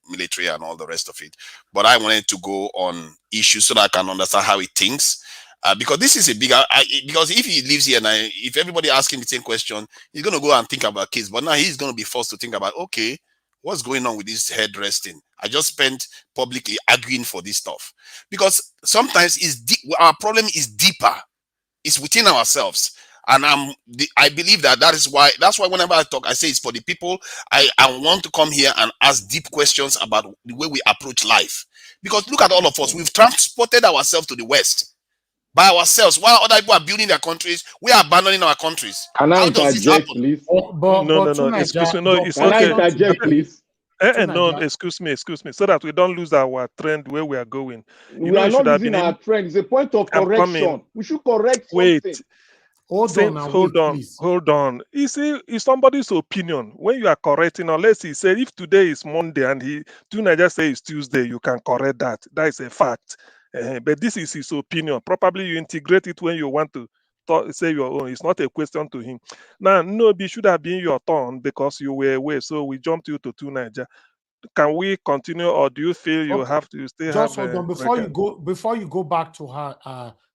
military and all the rest of it. But I wanted to go on issues so that I can understand how he thinks. Because this is a big, because if he lives here now, if everybody asks him the same question, he's going to go and think about kids. But now he's going to be forced to think about, okay, what's going on with this head resting? I just spent publicly arguing for this stuff. Because sometimes our problem is deeper. It's within ourselves. And I believe that's why whenever I talk, I say it's for the people. I want to come here and ask deep questions about the way we approach life. Because look at all of us. We've transported ourselves to the West by ourselves. While other people are building their countries, we are abandoning our countries. Can I How does this interject, happen? please? No. Excuse me. No, it's Can I okay. interject, please? No, excuse me, so that we don't lose our trend where we are going. We are not losing our trend. It's a point of correction. We should correct something. Hold on. You see, it's somebody's opinion. When you are correcting, unless he said if today is Monday and Nigeria say it's Tuesday, you can correct that. That is a fact. But this is his opinion. Probably you integrate it when you want to say your own. It's not a question to him. Now, no, it should have been your turn because you were away. So we jumped you to Nigeria. Can we continue, or do you feel you have to still just have? Hold on before you go back to her,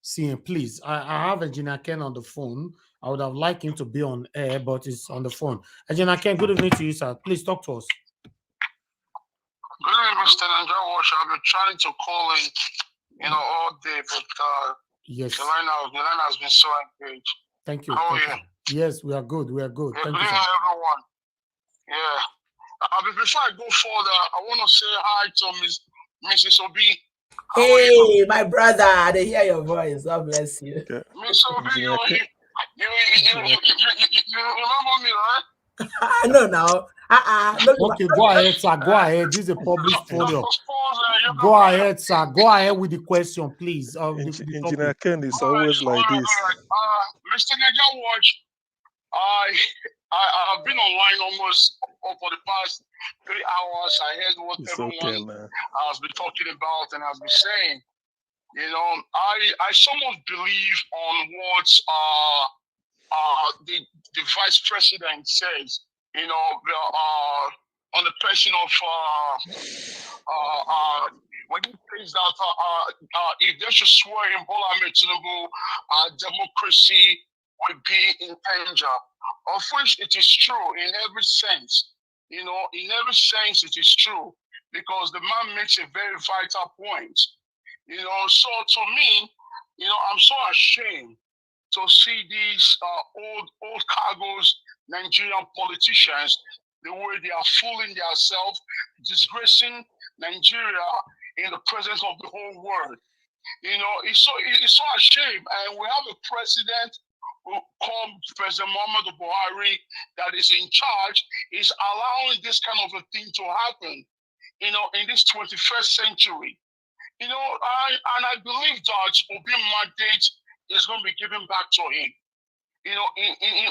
CM, please. I have Engineer Ken on the phone. I would have liked him to be on air, but it's on the phone. Engineer Ken, good evening to you, sir. Please talk to us. Good evening, Mr. Nigeria Watch. I've been trying to call in, all day, but yes, the line has been so engaged. Thank you. How are you? Yes, we are good. We are good. Yeah, Thank good you, evening, sir. everyone. Yeah. But before I go further, I want to say hi to Mrs. Obi. Hey, my brother, I hear your voice. God bless you. Yeah. Miss Obi, you remember me, right? I know now. Okay, go ahead, sir. Go ahead. This is a public forum. Go ahead, sir. Go ahead with the question, please. Engineer Ken is always like this. Mr. Nigeria Watch, I've been online almost for the past 3 hours. I heard what everyone has been talking about and has been saying. I somewhat believe on what the vice president says. On the question of when he says that if they should swear in Bola Ahmed Tinubu, democracy would be in danger. Of which it is true in every sense. In every sense it is true, because the man makes a very vital point. So to me, I'm so ashamed to see these old cargos, Nigerian politicians, the way they are fooling themselves, disgracing Nigeria in the presence of the whole world. It's so a shame. And we have a president who called President Muhammadu Buhari that is in charge, is allowing this kind of a thing to happen, in this 21st century. And I believe that Obi mandate is going to be given back to him, in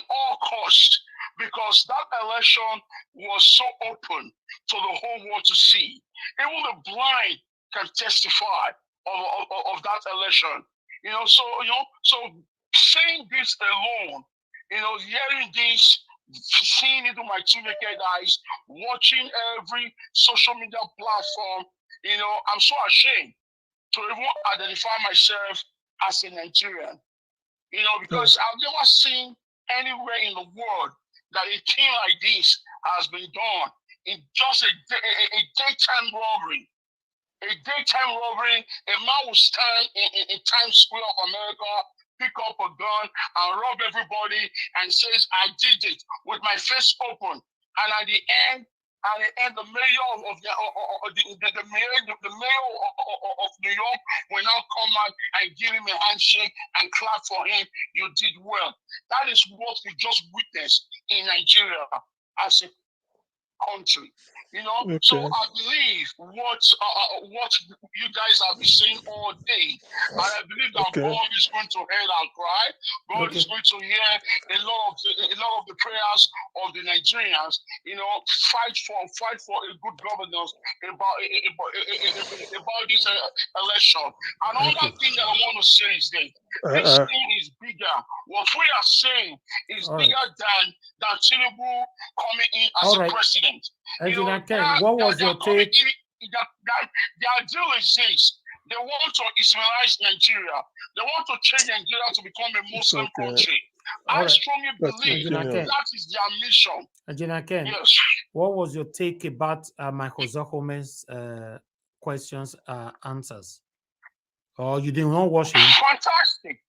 all costs, because that election was so open to the whole world to see. Even the blind can testify of that election. So saying this alone, hearing this, seeing it with my 2 naked eyes, watching every social media platform, I'm so ashamed to even identify myself as a Nigerian. Because I've never seen anywhere in the world that a thing like this has been done in just a daytime robbery. A daytime robbery, a man will stand in Times Square of America, pick up a gun and rob everybody and says, I did it with my face open. And at the end, the mayor of the mayor of New York will now come out and give him a handshake and clap for him. You did well. That is what we just witnessed in Nigeria. country. So I believe what you guys have been saying all day, and I believe that God is going to hear our cry. God is going to hear a lot of the prayers of the Nigerians. Fight for a good governance about this election. Another thing that I want to say is that this thing is bigger. What we are saying is bigger than Tinubu coming in as a president. What was your take? Their deal is this. They want to Islamize Nigeria. They want to change Nigeria to become a Muslim country. I strongly believe that is their mission. Ajina, Yes. What was your take about Michael Ozekome's answers? Or you didn't want to watch him? Fantastic.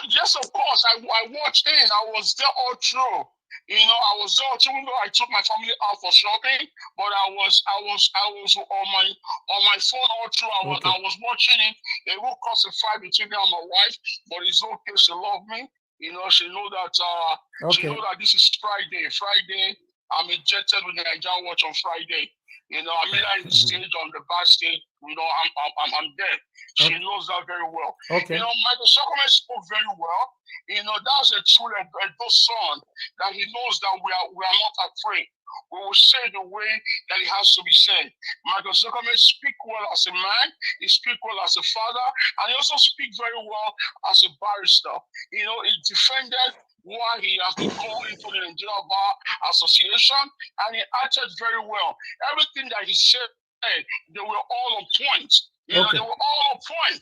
Yes, of course. I watched in. I was there all through. I was there even though I took my family out for shopping, but I was on my phone all through. I was watching it. It will cause a fight between me and my wife, but it's okay. She loves me. She know that she know that this is Friday. Friday, I'm injected with the Nigerian watch on Friday. I'm in the stage on the back stage. I'm dead. She knows that very well. Michael Ozekhome spoke very well. That's a true good son that he knows that we are not afraid. We will say the way that it has to be said. Michael Ozekhome speaks well as a man. He speaks well as a father, and he also speaks very well as a barrister. He defended why he has been called into the Nigerian Bar Association, and he acted very well. Everything that he said, they were all on point. They were all on point.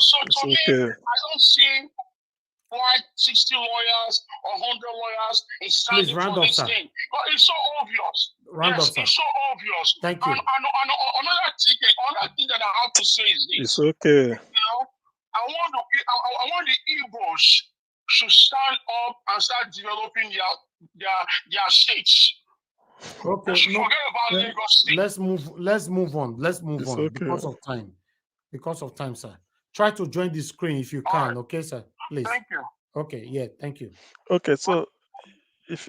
So to me, I don't see why 60 lawyers or 100 lawyers is standing for this thing. But it's so obvious. It's so obvious. Thank you. And another thing that I have to say is this. It's okay. I want the Igbos should stand up and start developing their states. Okay, let's move on. Okay. Because of time, sir. Try to join the screen if you can. Okay, sir. Please. Thank you. Okay, yeah, thank you. Okay, so if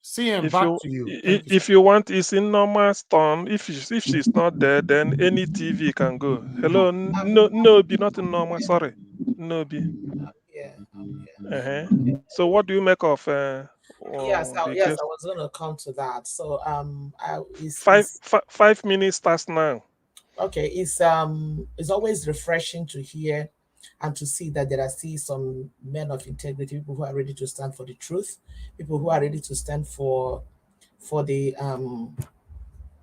CM, back to you. If you want, it's in normal storm. If she's not there, then any TV can go. Hello, no, be not in normal. Sorry, no be. So what do you make of? Yes, I was going to come to that. So 5 minutes starts now. Okay, it's always refreshing to hear and to see that there are still some men of integrity, people who are ready to stand for the truth, people who are ready to stand for the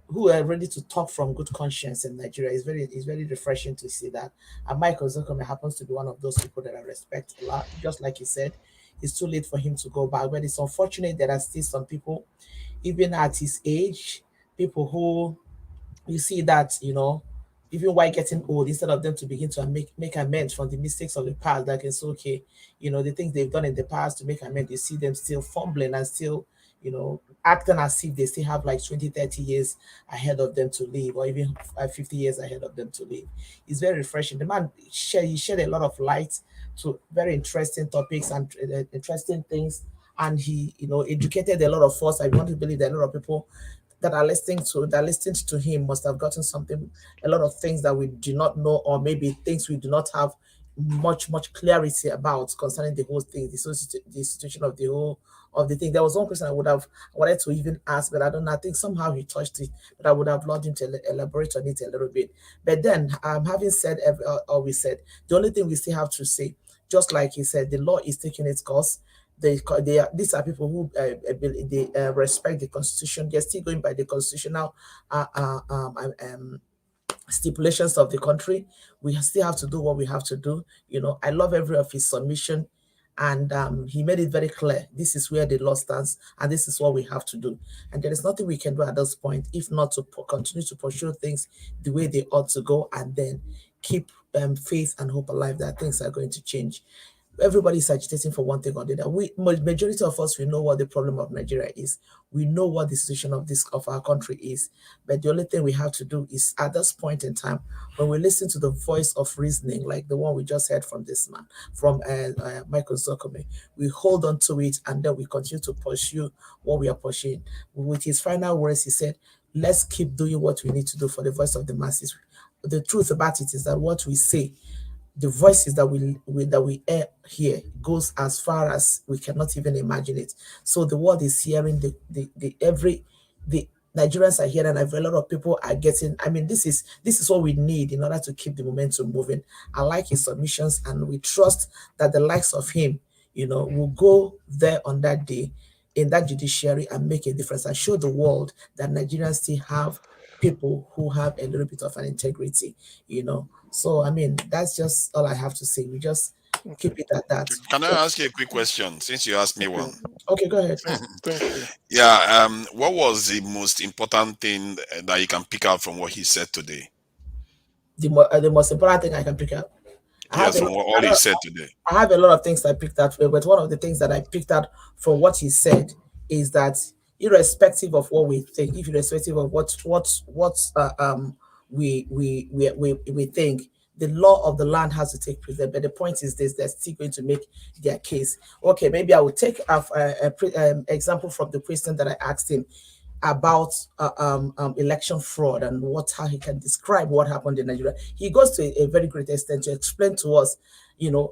who are ready to talk from good conscience in Nigeria. It's very refreshing to see that. And Michael Ozekhome happens to be one of those people that I respect a lot. Just like he said, it's too late for him to go back. But it's unfortunate there are still some people, even at his age, people who you see that, even while getting old, instead of them to begin to make amends from the mistakes of the past, that is okay, the things they've done in the past to make amends, you see them still fumbling and still, acting as if they still have like 20, 30 years ahead of them to live, or even 50 years ahead of them to live. It's very refreshing. The man, he shed a lot of light to very interesting topics and interesting things. And he, educated a lot of us. I want to believe that a lot of people that are listening to him must have gotten a lot of things that we do not know, or maybe things we do not have much clarity about concerning the whole thing, the situation of the thing. There was one question I wanted to even ask, but I don't know. I think somehow he touched it, but I would have loved him to elaborate on it a little bit. But then, having said all we said, the only thing we still have to say, just like he said, the law is taking its course. These are people who respect the Constitution. They're still going by the constitutional stipulations of the country. We still have to do what we have to do. I love every of his submission, and he made it very clear. This is where the law stands, and this is what we have to do. And there is nothing we can do at this point, if not to continue to pursue things the way they ought to go, and then keep faith and hope alive that things are going to change. everybody's agitating for one thing or the other. Majority of us, we know what the problem of Nigeria is. We know what the situation of our country is. But the only thing we have to do is, at this point in time, when we listen to the voice of reasoning, like the one we just heard from this man, from Michael Ozekhome, we hold on to it, and then we continue to pursue what we are pursuing. With his final words, he said, let's keep doing what we need to do for the voice of the masses. The truth about it is that what we say, the voices that we hear goes as far as we cannot even imagine it. So the world is hearing the Nigerians are hearing, and a lot of people are getting. I mean, this is what we need in order to keep the momentum moving. I like his submissions, and we trust that the likes of him, will go there on that day in that judiciary and make a difference and show the world that Nigerians still have people who have a little bit of an integrity, So, I mean, that's just all I have to say. We just keep it at that. Can I ask you a quick question, since you asked me one? Okay, go ahead. Thank you. Yeah, what was the most important thing that you can pick out from what he said today? The most important thing I can pick out? Yes, from what he said today. I have a lot of things I picked out, but one of the things that I picked out from what he said is that irrespective of what we think, irrespective of what we think, the law of the land has to take place. But the point is this: they're still going to make their case. Okay, maybe I will take an example from the question that I asked him about election fraud and how he can describe what happened in Nigeria. He goes to a very great extent to explain to us,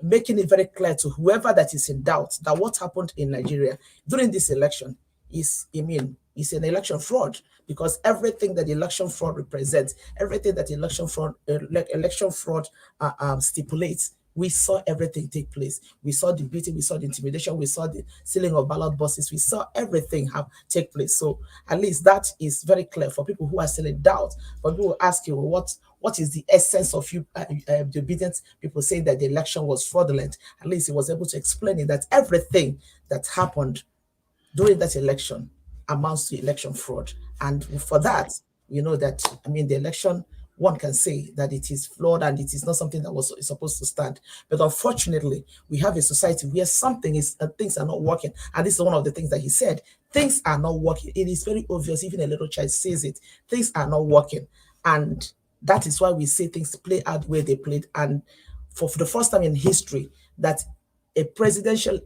making it very clear to whoever that is in doubt that what happened in Nigeria during this election is an election fraud, because everything that the election fraud represents, everything that the election fraud stipulates, we saw everything take place. We saw the beating, we saw the intimidation, we saw the stealing of ballot boxes, we saw everything take place. So at least that is very clear for people who are still in doubt. But people will ask you, well, what is the essence of the obedience? People say that the election was fraudulent. At least he was able to explain it, that everything that happened during that election amounts to election fraud. And for that, that, the election, one can say that it is flawed and it is not something that was supposed to stand. But unfortunately, we have a society where things are not working. And this is one of the things that he said. Things are not working. It is very obvious. Even a little child says it. Things are not working. And that is why we see things play out where they played. And for the first time in history, that a presidential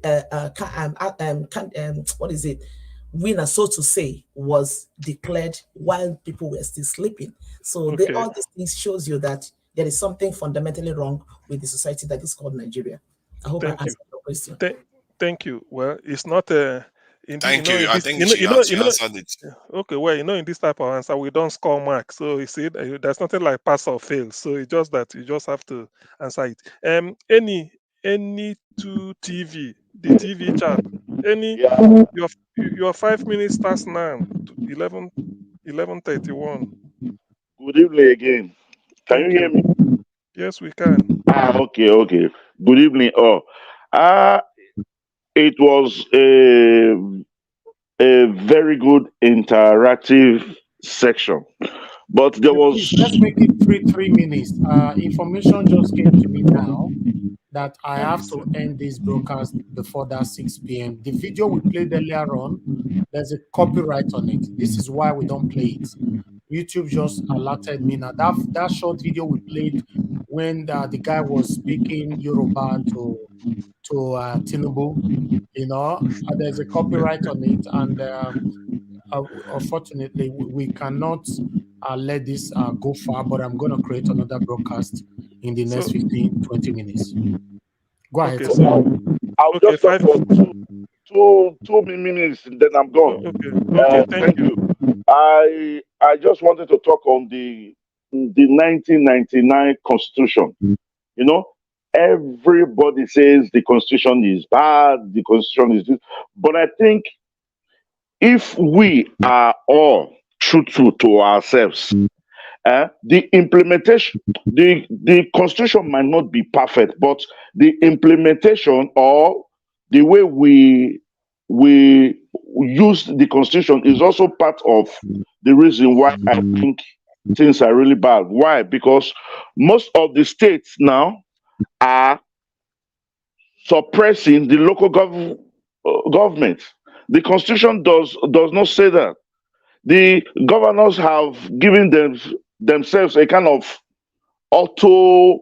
winner, so to say, was declared while people were still sleeping. So all these things shows you that there is something fundamentally wrong with the society that is called Nigeria. I hope I answered your question. Thank you. Well, it's not Thank you. I think she answered it. Okay, well, in this type of answer, we don't score marks. So you see, there's nothing like pass or fail. So it's just that you just have to answer it. Any two TV, the TV chat, your 5 minutes starts now, 11:31. Good evening again. Can you hear me? Yes, we can. Okay. Good evening. It was a very good interactive section, but there was. Let's make it three minutes. Information just came to me now that I have to end this broadcast before that 6 p.m. The video we played earlier on, there's a copyright on it. This is why we don't play it. YouTube just alerted me now. That short video we played when the guy was speaking Yoruba to Tinubu, there's a copyright on it, and unfortunately we cannot let this go far, but I'm going to create another broadcast in the next 15-20 minutes. Go ahead. I'll just talk for two minutes, and then I'm gone. Okay, thank you. I just wanted to talk on the 1999 Constitution. Everybody says the Constitution is bad, the Constitution is this, but I think if we are all truthful to ourselves, the implementation, the Constitution might not be perfect, but the implementation or the way we use the Constitution is also part of the reason why I think things are really bad. Why? Because most of the states now are suppressing the local government. The constitution does not say that. The governors have given themselves a kind of auto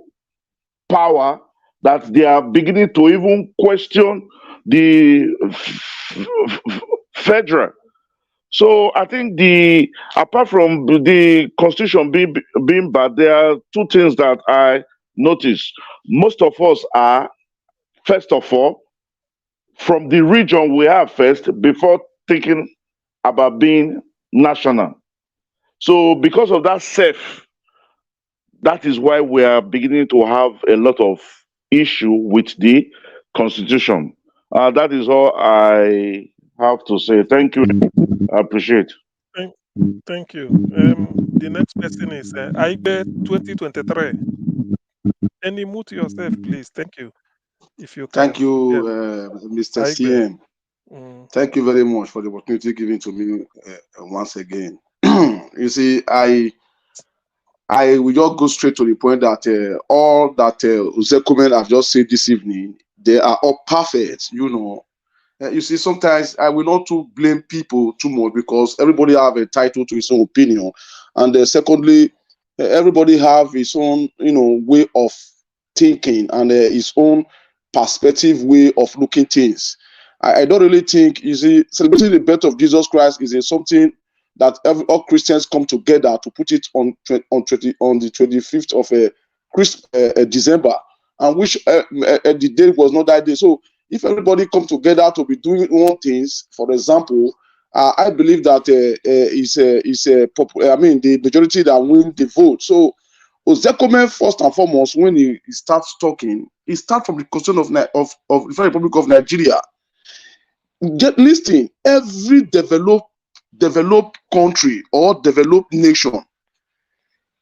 power that they are beginning to even question the federal. So I think apart from the constitution being bad, there are two things that I notice. Most of us are, first of all, from the region we are first before thinking about being national. So because of that that is why we are beginning to have a lot of issue with the constitution. That is all I have to say. Thank you. I appreciate. Thank you. The next person is Aibe 2023. Any mute yourself, please. Thank you. If you can. Thank you, Mr. CM. Thank you very much for the opportunity given to me once again. You see, I will just go straight to the point that all that Ozekhome have just said this evening, they are all perfect, you know. You see, sometimes I will not to blame people too much because everybody have a title to his own opinion. And secondly, everybody have his own, you know, way of thinking and his own perspective way of looking things. I don't really think, you see, celebrating the birth of Jesus Christ is something that all Christians come together to put it on the 25th of December, and which the day was not that day. So if everybody come together to be doing one things, for example, I believe that the majority that win the vote. So Ozekhome, first and foremost, when he starts talking, he starts from the question of the Federal Republic of Nigeria. Get listing every developed country or developed nation.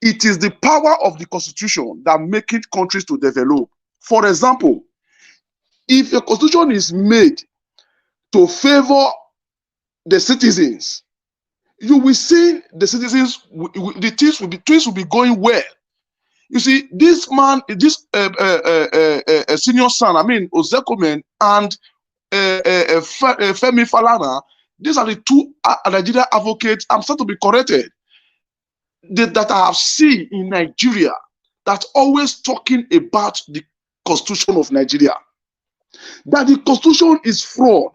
It is the power of the constitution that makes it countries to develop. For example, if a constitution is made to favor the citizens, you will see the citizens, the things will be going well. You see, this man, this senior son, I mean, Ozekhome and Femi Falana, these are the two Nigerian advocates, I'm starting to be corrected, that I have seen in Nigeria that's always talking about the constitution of Nigeria. That the constitution is fraud.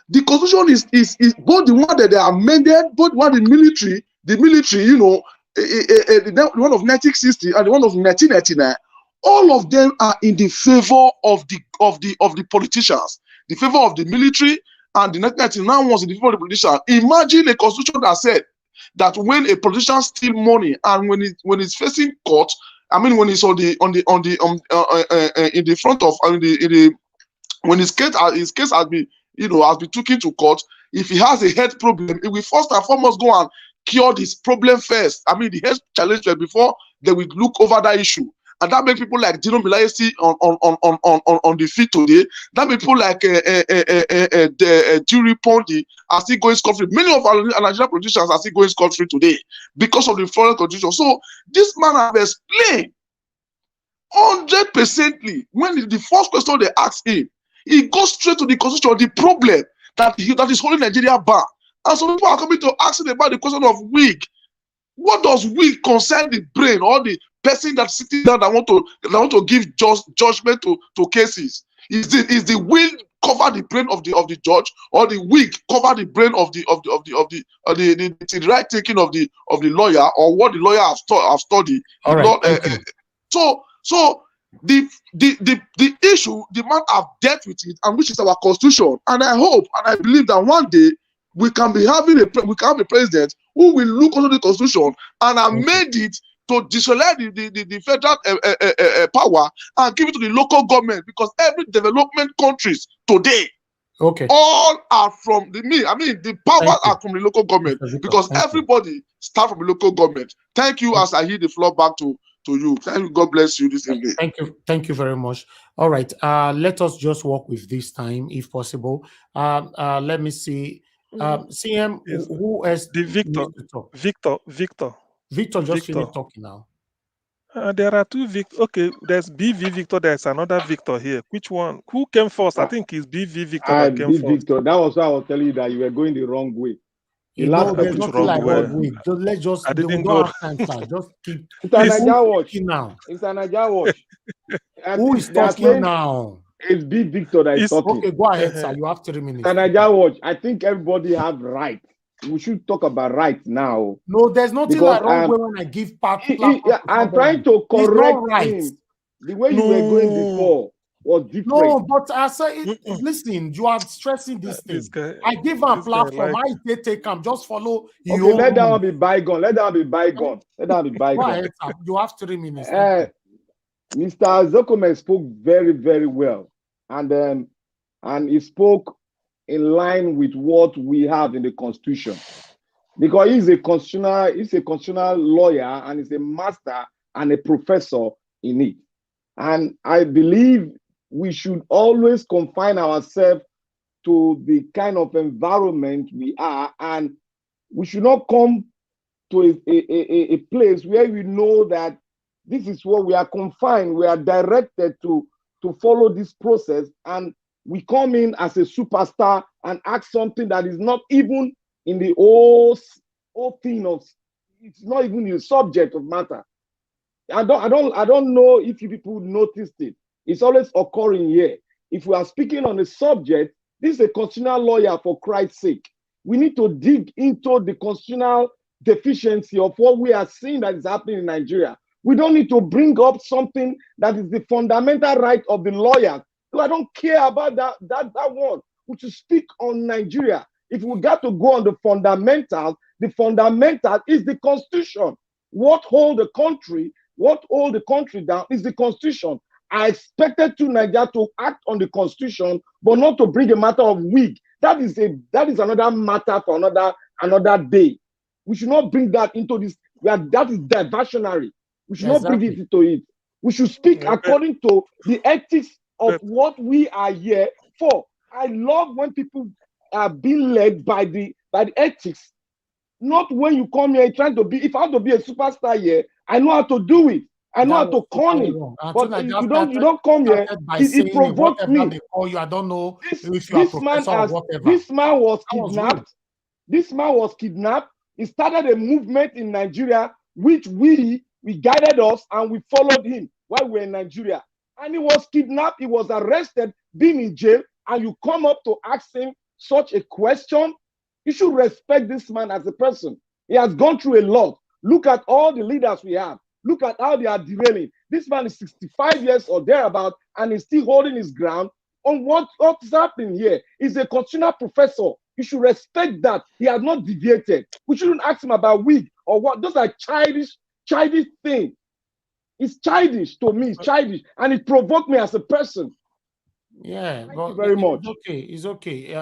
The constitution is both the one that they amended, both one the military, you know, the one of 1960 and the one of 1999, all of them are in the favor of the politicians, the favor of the military, and the 1999 was in the favor of the politicians. Imagine a constitution that said that when a politician steals money and when he's facing court, I mean when he's in the front of when his case has been taken to court, if he has a health problem, he will first and foremost go and cure this problem first. I mean the health challenge before they will look over that issue. And that makes people like Dino Milaisi on the feet today. That makes people like Jury Pondi are still going scot-free. Many of our Nigerian politicians are still going scot-free today because of the foreign constitution. So this man has explained 100%. When the first question they ask him, he goes straight to the constitution, the problem that is holding Nigeria back. And some people are coming to ask him about the question of wig. What does wig concern the brain or the person that's sitting down that want to give judgment to cases? Is the will cover the brain of the judge, or the wig cover the brain of the right thinking of the lawyer, or what the lawyer have studied? All right. So the issue, the man have dealt with it, and which is our constitution. And I hope and I believe that one day we can have a president who will look under the constitution and amend it to disallow the federal power and give it to the local government, because every development countries today, all are from the powers are from the local government, because everybody start from the local government. Thank you. As I hear the floor back to you. Thank you. God bless you this evening. Thank you very much. All right. Let us just work with this time if possible. Let me see. CM, who else? Victor just finished talking now. There are two Victor. Okay, there's BV Victor. There's another Victor here. Which one? Who came first? I think it's BV Victor that came Be first. Victor. That was why I was telling you that you were going the wrong way. The last there's petition nothing like was wrong way. Let's just I we didn't don't go. have time, sir. Just keep. It's a Niger watch now. It's a Niger watch. Who is talking now? It's B Victor that is talking. Okay, go ahead, sir. You have 3 minutes. It's a Niger watch. I think everybody have right. We should talk about right now. No, there's nothing like wrong way when I give platform. I'm trying to correct him. The way you were going before was different. No, but I say, listen, you are stressing this thing. I give a platform. I take him. Just follow. Okay, let that one be bygone. Let that one be bygone. Let that one be bygone. Go ahead, sir. You have 3 minutes. Mr. Ozekhome spoke very, very well, and he spoke in line with what we have in the Constitution, because he's a constitutional lawyer and he's a master and a professor in it. And I believe we should always confine ourselves to the kind of environment we are, and we should not come to a place where we know that this is what we are confined, we are directed to follow this process, and we come in as a superstar and ask something that is not even in the whole thing of, it's not even the subject of matter. I don't know if you people noticed it. It's always occurring here. If we are speaking on a subject, this is a constitutional lawyer, for Christ's sake. We need to dig into the constitutional deficiency of what we are seeing that is happening in Nigeria. We don't need to bring up something that is the fundamental right of the lawyers. So I don't care about that one. We should speak on Nigeria. If we got to go on the fundamental is the Constitution. What hold the country down is the Constitution. I expected Nigeria to act on the Constitution, but not to bring a matter of wig. That is another matter for another day. We should not bring that into this. That is diversionary. We should not bring it into it. We should speak according to the ethics of what we are here for. I love when people are being led by the ethics, not when you come here trying to be. If I have to be a superstar here, I know how to do it. I know how to con it. But you don't come here. It provoked me. They call you, I don't know if you are This professor or whatever. This man was kidnapped. This man was kidnapped. He started a movement in Nigeria, which we guided us and we followed him while we were in Nigeria. And he was kidnapped. He was arrested, being in jail, and you come up to ask him such a question. You should respect this man as a person. He has gone through a lot. Look at all the leaders we have. Look at how they are derailing. This man is 65 years or thereabout, and he's still holding his ground on what is happening here. He's a constitutional professor. You should respect that. He has not deviated. We shouldn't ask him about wig or what. Those are childish things. It's childish to me. It's childish, and it provoked me as a person. Yeah, Thank you very much. It's okay.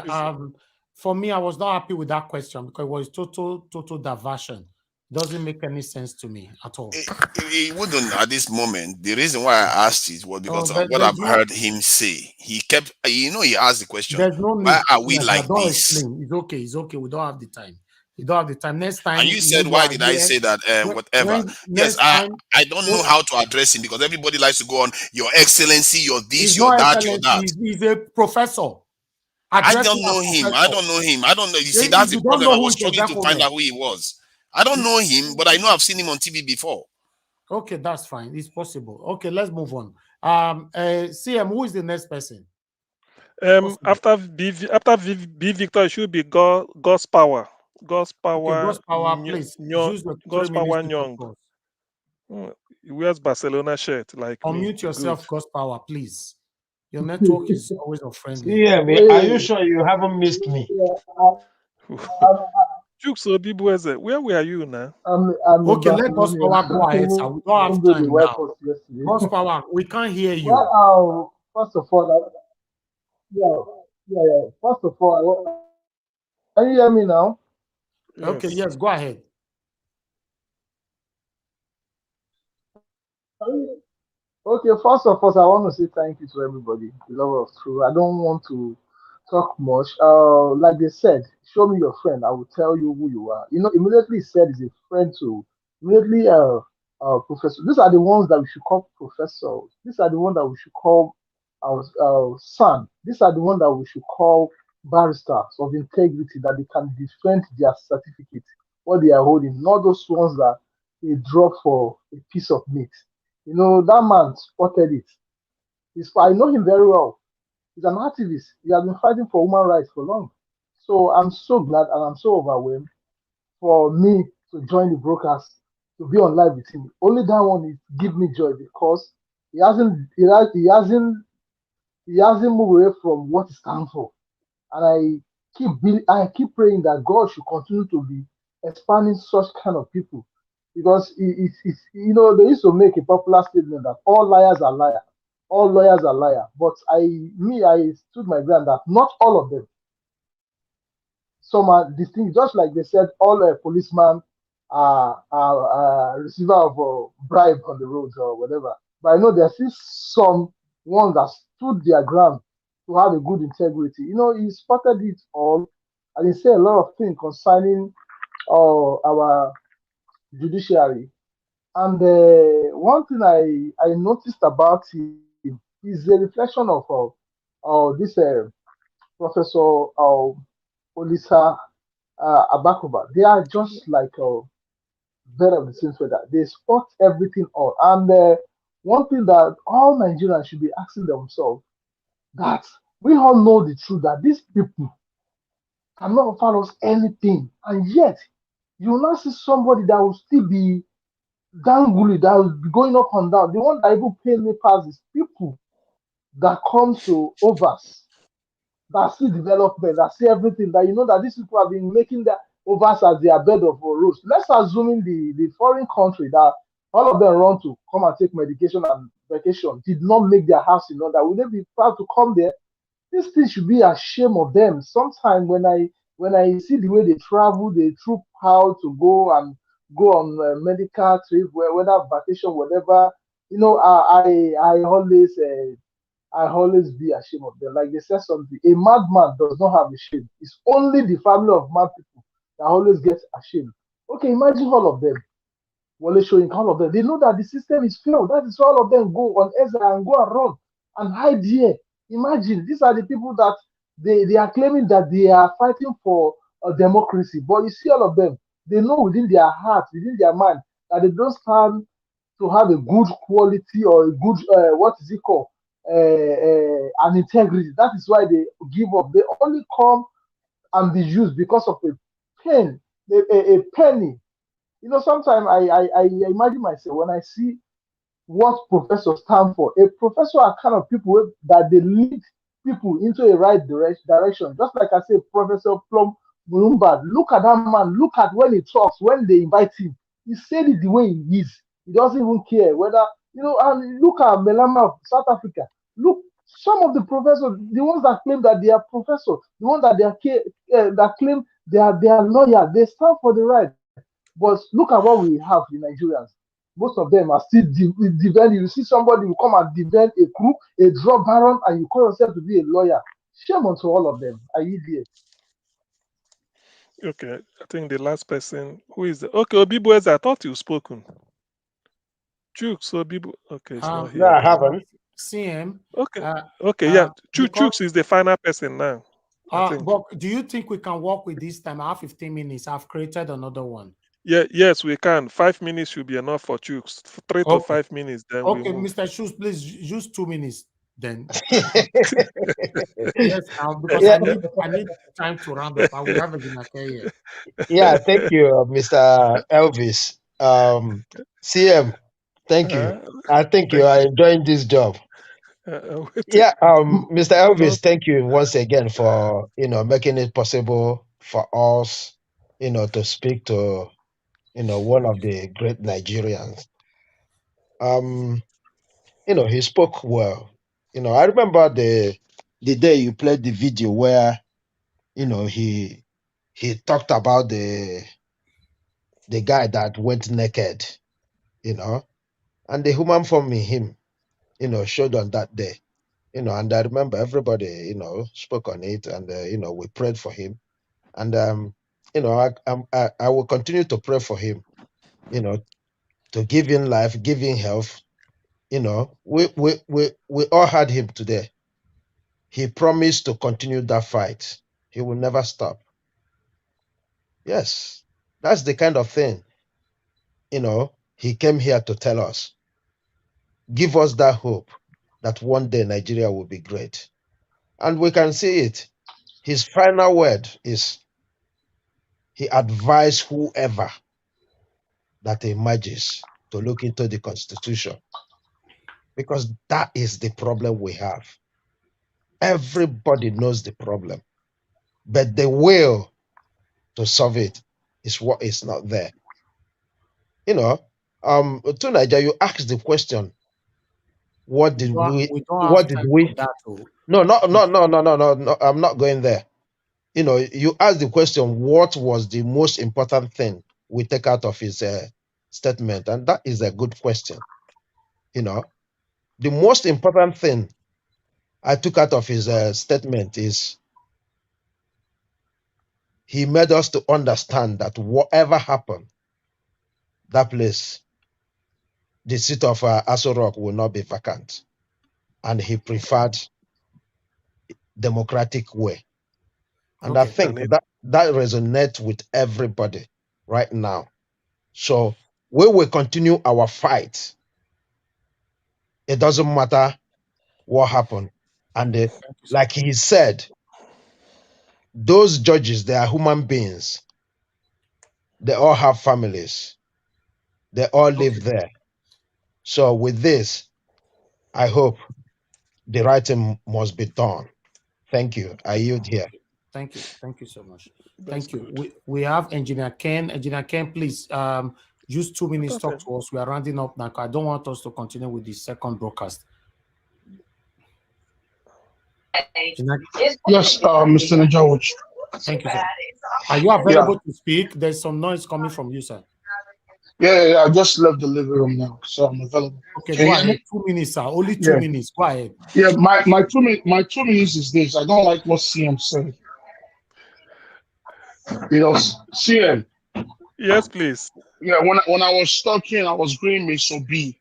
For me, I was not happy with that question because it was total diversion. Doesn't make any sense to me at all. It wouldn't at this moment. The reason why I asked it was because of what I've heard him say. He kept, he asked the question. There's no need. Why are we like this? Explain. It's okay. We don't have the time. You don't have the time. Next time. And you said, why did I say that? Whatever. Yes, I don't know how to address him because everybody likes to go on, Your Excellency, your this, your that, your that. He's a professor. I don't know him. I don't know him. I don't know. You see, that's the problem. I was struggling to find out who he was. I don't know him, but I know I've seen him on TV before. Okay, that's fine. It's possible. Okay, let's move on. CM, who is the next person? After B Victor, it should be God's power. God's power. Okay, God's power, please. God's power, young. He wears Barcelona shirt like unmute yourself, God's power, please. Your network is always unfriendly. Yeah, are you sure you haven't missed me? Where were you now? Okay, let God's power go ahead, sir. We don't have time now. God's power, we can't hear you. Well, first of all, First of all, can you hear me now? Okay, yes, go ahead. Okay, first of all, I want to say thank you to everybody, the lover of truth. I don't want to talk much. Like they said, show me your friend. I will tell you who you are. Immediately said is a friend to. Immediately professors. These are the ones that we should call professors. These are the ones that we should call our son. These are the ones that we should call barristers of integrity, that they can defend their certificate, what they are holding, not those ones that they drop for a piece of meat. That man spotted it. I know him very well. He's an activist. He has been fighting for human rights for long. So I'm so glad and I'm so overwhelmed for me to join the broadcast, to be on live with him. Only that one is give me joy because he hasn't moved away from what he stands for. And I keep praying that God should continue to be expanding such kind of people. Because they used to make a popular statement that all liars are liars, all lawyers are liars. But I stood my ground that not all of them. Some are distinct, just like they said, all policemen are receiver of bribe on the roads or whatever. But I know there's still some ones that stood their ground to have a good integrity. He spotted it all, and he said a lot of things concerning our judiciary. And one thing I noticed about him is a reflection of this Professor Olisa Abakova. They are just like better of the same feather. They spot everything all. And one thing that all Nigerians should be asking themselves, that we all know the truth that these people cannot offer us anything, and yet you will not see somebody that will still be dangly, that will be going up and down. The one that even pay me pass is people that comes to overs, that see development, that see everything, that that these people have been making their overs as their bed of rose. Let's assume the foreign country that all of them run to come and take medication and vacation did not make their house in order. Would they be proud to come there? This thing should be a shame of them. Sometimes when I see the way they travel, they troop out to go on medical trip, whether vacation, whatever. I always be ashamed of them. Like they said something, a madman does not have a shame. It's only the family of mad people that always gets ashamed. Okay, imagine all of them. Wole showing all of them. They know that the system is failed. That is all of them go on Ezra and go and run and hide here. Imagine, these are the people that they are claiming that they are fighting for a democracy. But you see all of them, they know within their heart, within their mind, that they don't stand to have a good quality or a good, what is it called? An integrity. That is why they give up. They only come and be used because of a pen, a penny. Sometimes I imagine myself when I see what professors stand for. A professor are kind of people that they lead people into a right direction. Just like I say, Professor Plum Mulumba, look at that man. Look at when he talks, when they invite him. He said it the way he is. He doesn't even care whether, and look at Melama of South Africa. Look, some of the professors, the ones that claim that they are professors, the ones that that claim they are lawyers, they stand for the right. But look at what we have in Nigerians. Most of them are still defending. You see somebody who come and defend a coup, a drug baron, and you call yourself to be a lawyer. Shame onto all of them. Are you there? Okay, I think the last person who is okay, Obibueze, I thought you've spoken. Chooks, Obibu. Okay, it's not here. No, I haven't. CM. Okay, yeah. Chooks is the final person now. But do you think we can work with this time? I have 15 minutes. I've created another one. Yes, we can. 5 minutes should be enough for Chooks. 3 to 5 minutes, then we move. Mr. Shoes, please use 2 minutes then. Yes, because I need time to round up. I will have a dinner here. Yeah, thank you, Mr. Elvis. CM, thank you. I think you are enjoying this job. Yeah, Mr. Elvis, thank you once again for making it possible for us, to speak to one of the great Nigerians. He spoke well. I remember the day you played the video where he talked about the guy that went naked, and the human form in him, showed on that day. And I remember everybody, spoke on it, and we prayed for him, and I will continue to pray for him, to give him life, give him health. You know, we all had him today. He promised to continue that fight. He will never stop. Yes, that's the kind of thing, you know, he came here to tell us. Give us that hope that one day Nigeria will be great. And we can see it. His final word is he advised whoever that emerges to look into the Constitution. Because that is the problem we have. Everybody knows the problem, but the will to solve it is what is not there. You know, to Nigeria, you asked the question, what did we no, I'm not going there. You know, you asked the question, what was the most important thing we take out of his statement? And that is a good question. You know, the most important thing I took out of his statement is he made us to understand that whatever happened, that place, the seat of Aso Rock will not be vacant. And he preferred democratic way. And I think that resonates with everybody right now. So we will continue our fight. It doesn't matter what happened. And like he said, those judges, they are human beings. They all have families. They all live there. So with this, I hope the right thing must be done. Thank you. I yield here. Thank you. Thank you so much. Thank you. We have Engineer Ken. Engineer Ken, please use 2 minutes to talk to us. We are rounding up now. I don't want us to continue with the second broadcast. Yes, Mr. Najawaj. Thank you, sir. Are you available to speak? There's some noise coming from you, sir. Yeah, I just left the living room now, so I'm available. Okay, go ahead. 2 minutes, sir. Only 2 minutes. Go ahead. Yeah, my 2 minutes is this. I don't like what CM said. You know, CM. Yes, please. Yeah, when I was talking, I was agreeing with Sobi.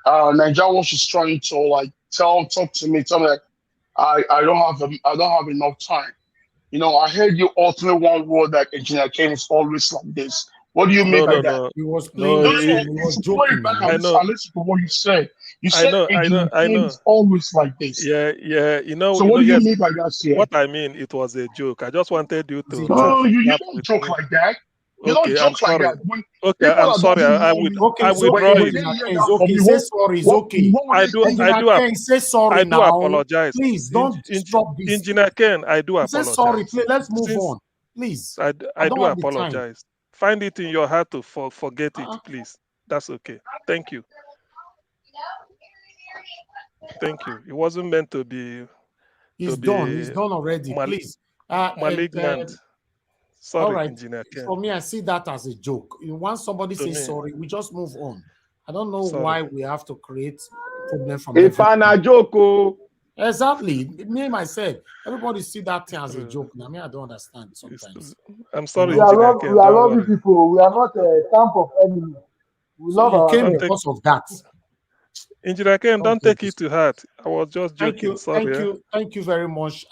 Nigerians is trying to like talk to me, tell me like I don't have enough time. You know, I heard you utter one word that Engineer Ken is always like this. What do you mean by that? No. He was playing. He was joking. I listen to what you said. You said Engineer Ken is always like this. Yeah. You know. So what do you mean by that, CM? What I mean, it was a joke. I just wanted you to. No, you don't joke like that. You don't joke like that. I'm sorry. I withdraw it. It's okay. Say sorry. It's okay. I do. Say sorry I do now. apologize. Please don't stop this. Engineer Ken, I do apologize. Say sorry. Please, let's move on. Please. I do apologize. Find it in your heart to forget it, please. That's okay. Thank you. Thank you. It wasn't meant to be. It's done. It's done already. Please. Malignant. Sorry, all right. Engineer Ken. For me, I see that as a joke. Once somebody says sorry, we just move on. I don't know why we have to create problem from it's a joke. Exactly. Me myself, everybody see that thing as a joke. Now, I don't understand sometimes. I'm sorry. We are lovely people. We are not a camp of enemies. We love our came because of that. Engineer Ken, don't take it to heart. I was just joking. Thank you very much.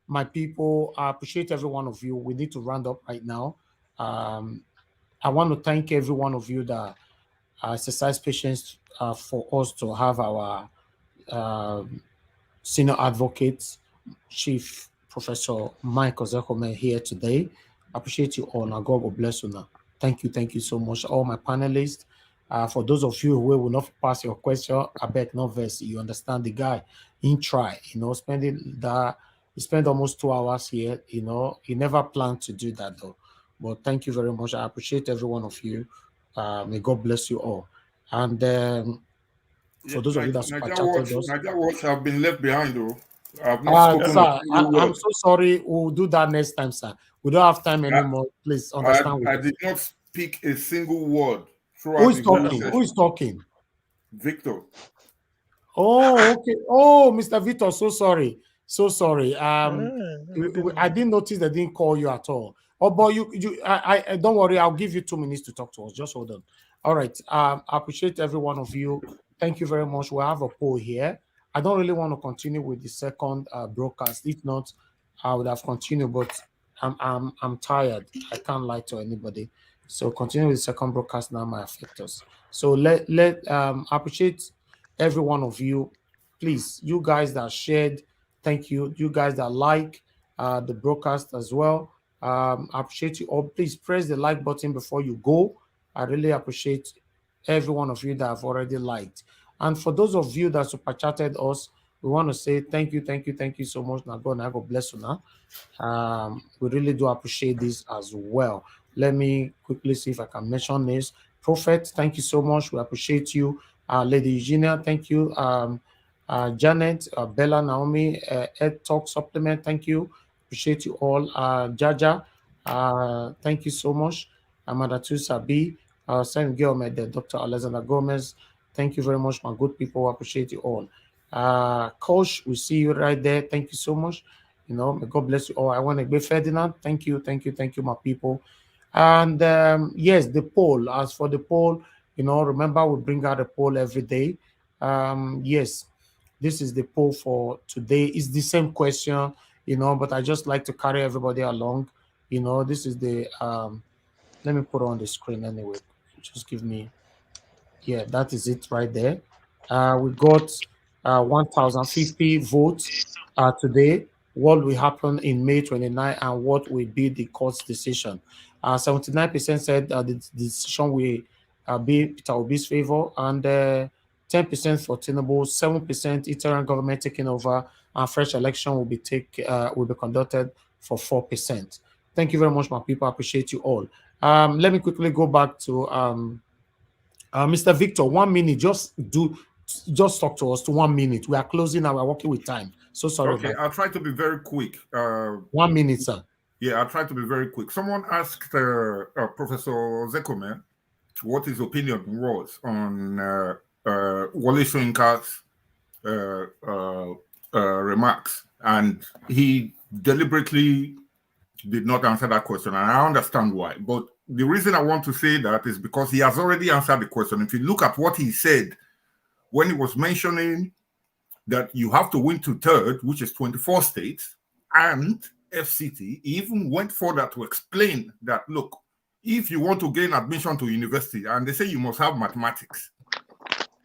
My people, I appreciate every one of you. We need to round up right now. I want to thank every one of you that exercise patience for us to have our senior advocate, Chief Professor Mike Ozekhome here today. I appreciate you all. Now, God will bless you now. Thank you so much. All my panelists. For those of you who will not pass your question, I beg no verse. You understand the guy in try, he spent almost 2 hours here, he never planned to do that though. But thank you very much. I appreciate every one of you. May God bless you all. And for those of you that super chatted us, Nigerians have been left behind though. I've not spoken sir, I'm so sorry. We'll do that next time, sir. We don't have time anymore. Please understand. I did not speak a single word. Who is talking? Who is talking? Victor. Oh, okay. Oh, Mr. Victor, so sorry. So sorry. I didn't notice they didn't call you at all. Oh, but I don't worry. I'll give you 2 minutes to talk to us. Just hold on. All right. I appreciate every one of you. Thank you very much. We'll have a poll here. I don't really want to continue with the second broadcast. If not, I would have continued, but I'm tired. I can't lie to anybody. So continue with the second broadcast now might affect us. So let appreciate every one of you. Please, you guys that shared, thank you. You guys that like the broadcast as well. Appreciate you all. Please press the like button before you go. I really appreciate every one of you that have already liked. And for those of you that super chatted us, we want to say thank you, thank you, thank you so much. Now God bless you now. We really do appreciate this as well. Let me quickly see if I can mention this. Prophet, thank you so much. We appreciate you. Lady Eugenia, thank you. Janet, Bella, Naomi, Ed Talk Supplement, thank you. Appreciate you all. Jaja, thank you so much. Amadatu Sabi, Saint Gilmed, Dr. Alexander Gomez, thank you very much, my good people. Appreciate you all. Coach, we see you right there. Thank you so much. You know, may God bless you all. I want to be Ferdinand. Thank you, thank you, thank you, my people. And yes, the poll. As for the poll, you know, remember we bring out a poll every day. Yes, this is the poll for today. It's the same question, you know, but I just like to carry everybody along. You know, this is the let me put it on the screen anyway. Just give me, yeah, that is it right there. We got 1,050 votes today. What will happen in May 29 and what will be the court's decision? 79% said the decision will be Peter Obi's favor, and 10% for Tinubu, 7% Italian government taking over, and fresh election will be conducted for 4%. Thank you very much, my people. I appreciate you all. Let me quickly go back to Mr. Victor. 1 minute. Just talk to us to 1 minute. We are closing now. We're working with time. So sorry. Okay, I'll try to be very quick. 1 minute, sir. Yeah, I'll try to be very quick. Someone asked Professor Ozekhome what his opinion was on Wole Soyinka's remarks, and he deliberately did not answer that question, and I understand why. But the reason I want to say that is because he has already answered the question. If you look at what he said when he was mentioning that you have to win 2/3, which is 24 states, and FCT, he even went further to explain that, look, if you want to gain admission to university, and they say you must have mathematics,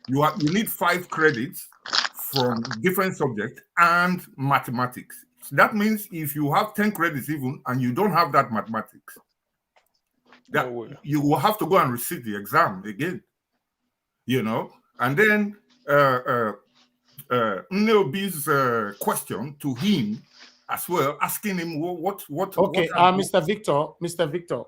you need 5 credits from different subjects and mathematics. That means if you have 10 credits even and you don't have that mathematics, that you will have to go and recite the exam again, you know. And then Nneobi's question to him as well, asking him what. Okay, Mr. Victor.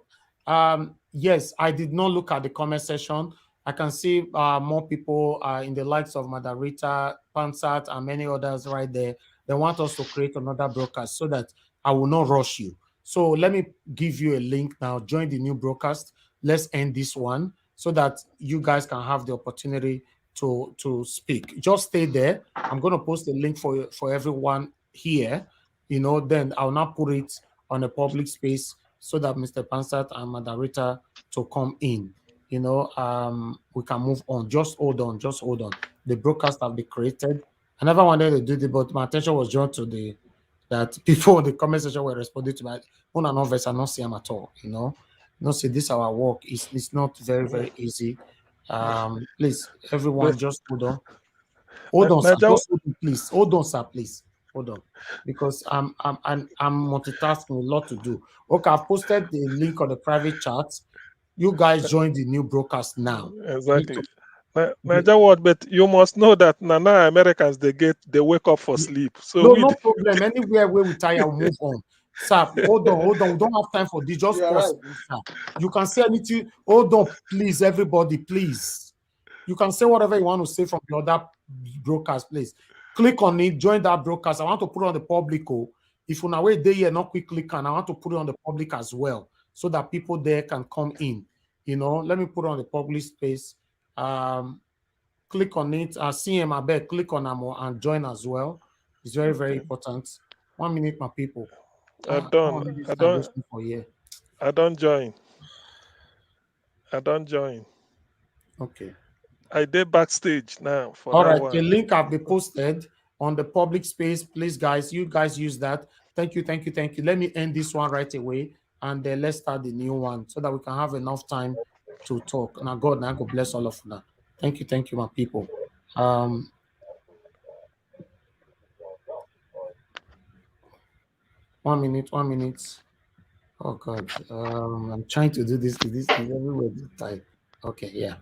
Yes, I did not look at the comment section. I can see more people in the likes of Madarita, Pansat, and many others right there. They want us to create another broadcast so that I will not rush you. So let me give you a link now. Join the new broadcast. Let's end this one so that you guys can have the opportunity to speak. Just stay there. I'm going to post a link for everyone here. You know, then I'll not put it on a public space so that Mr. Pansat and Madarita to come in. You know, we can move on. Just hold on. The broadcast have been created. I never wanted to do it, but my attention was drawn to that people in the comment section were responding to my own and others. I not see them at all. You know, see this our work. It's not very, very easy. Please, everyone, just hold on. Hold on, sir. Just hold on, please. Hold on, sir, please. Hold on, because I'm multitasking, a lot to do. Okay, I've posted the link on the private chat. You guys join the new broadcast now. Exactly. But you must know that Nana Americans they wake up for sleep. So no problem. Anywhere where we tire, we'll move on. Sir, hold on. We don't have time for this. Just pause, sir. You can say anything. Hold on, please, everybody, please. You can say whatever you want to say from the other broadcast, please. Click on it, join that broadcast. I want to put it on the public. If you're not wait there, you're not quick click, and I want to put it on the public as well, so that people there can come in. You know, let me put it on the public space. Click on it. CM, I bet click on them and join as well. It's very, very important. 1 minute, my people. I don't join. Okay. I did backstage now for All that right, one. the link have been posted on the public space. Please, guys, you guys use that. Thank you, thank you, thank you. Let me end this one right away, and then let's start the new one so that we can have enough time to talk. Now, God bless all of you. Thank you, my people. 1 minute, 1 minute. Oh God, I'm trying to do this. This is everywhere to type. Okay, yeah.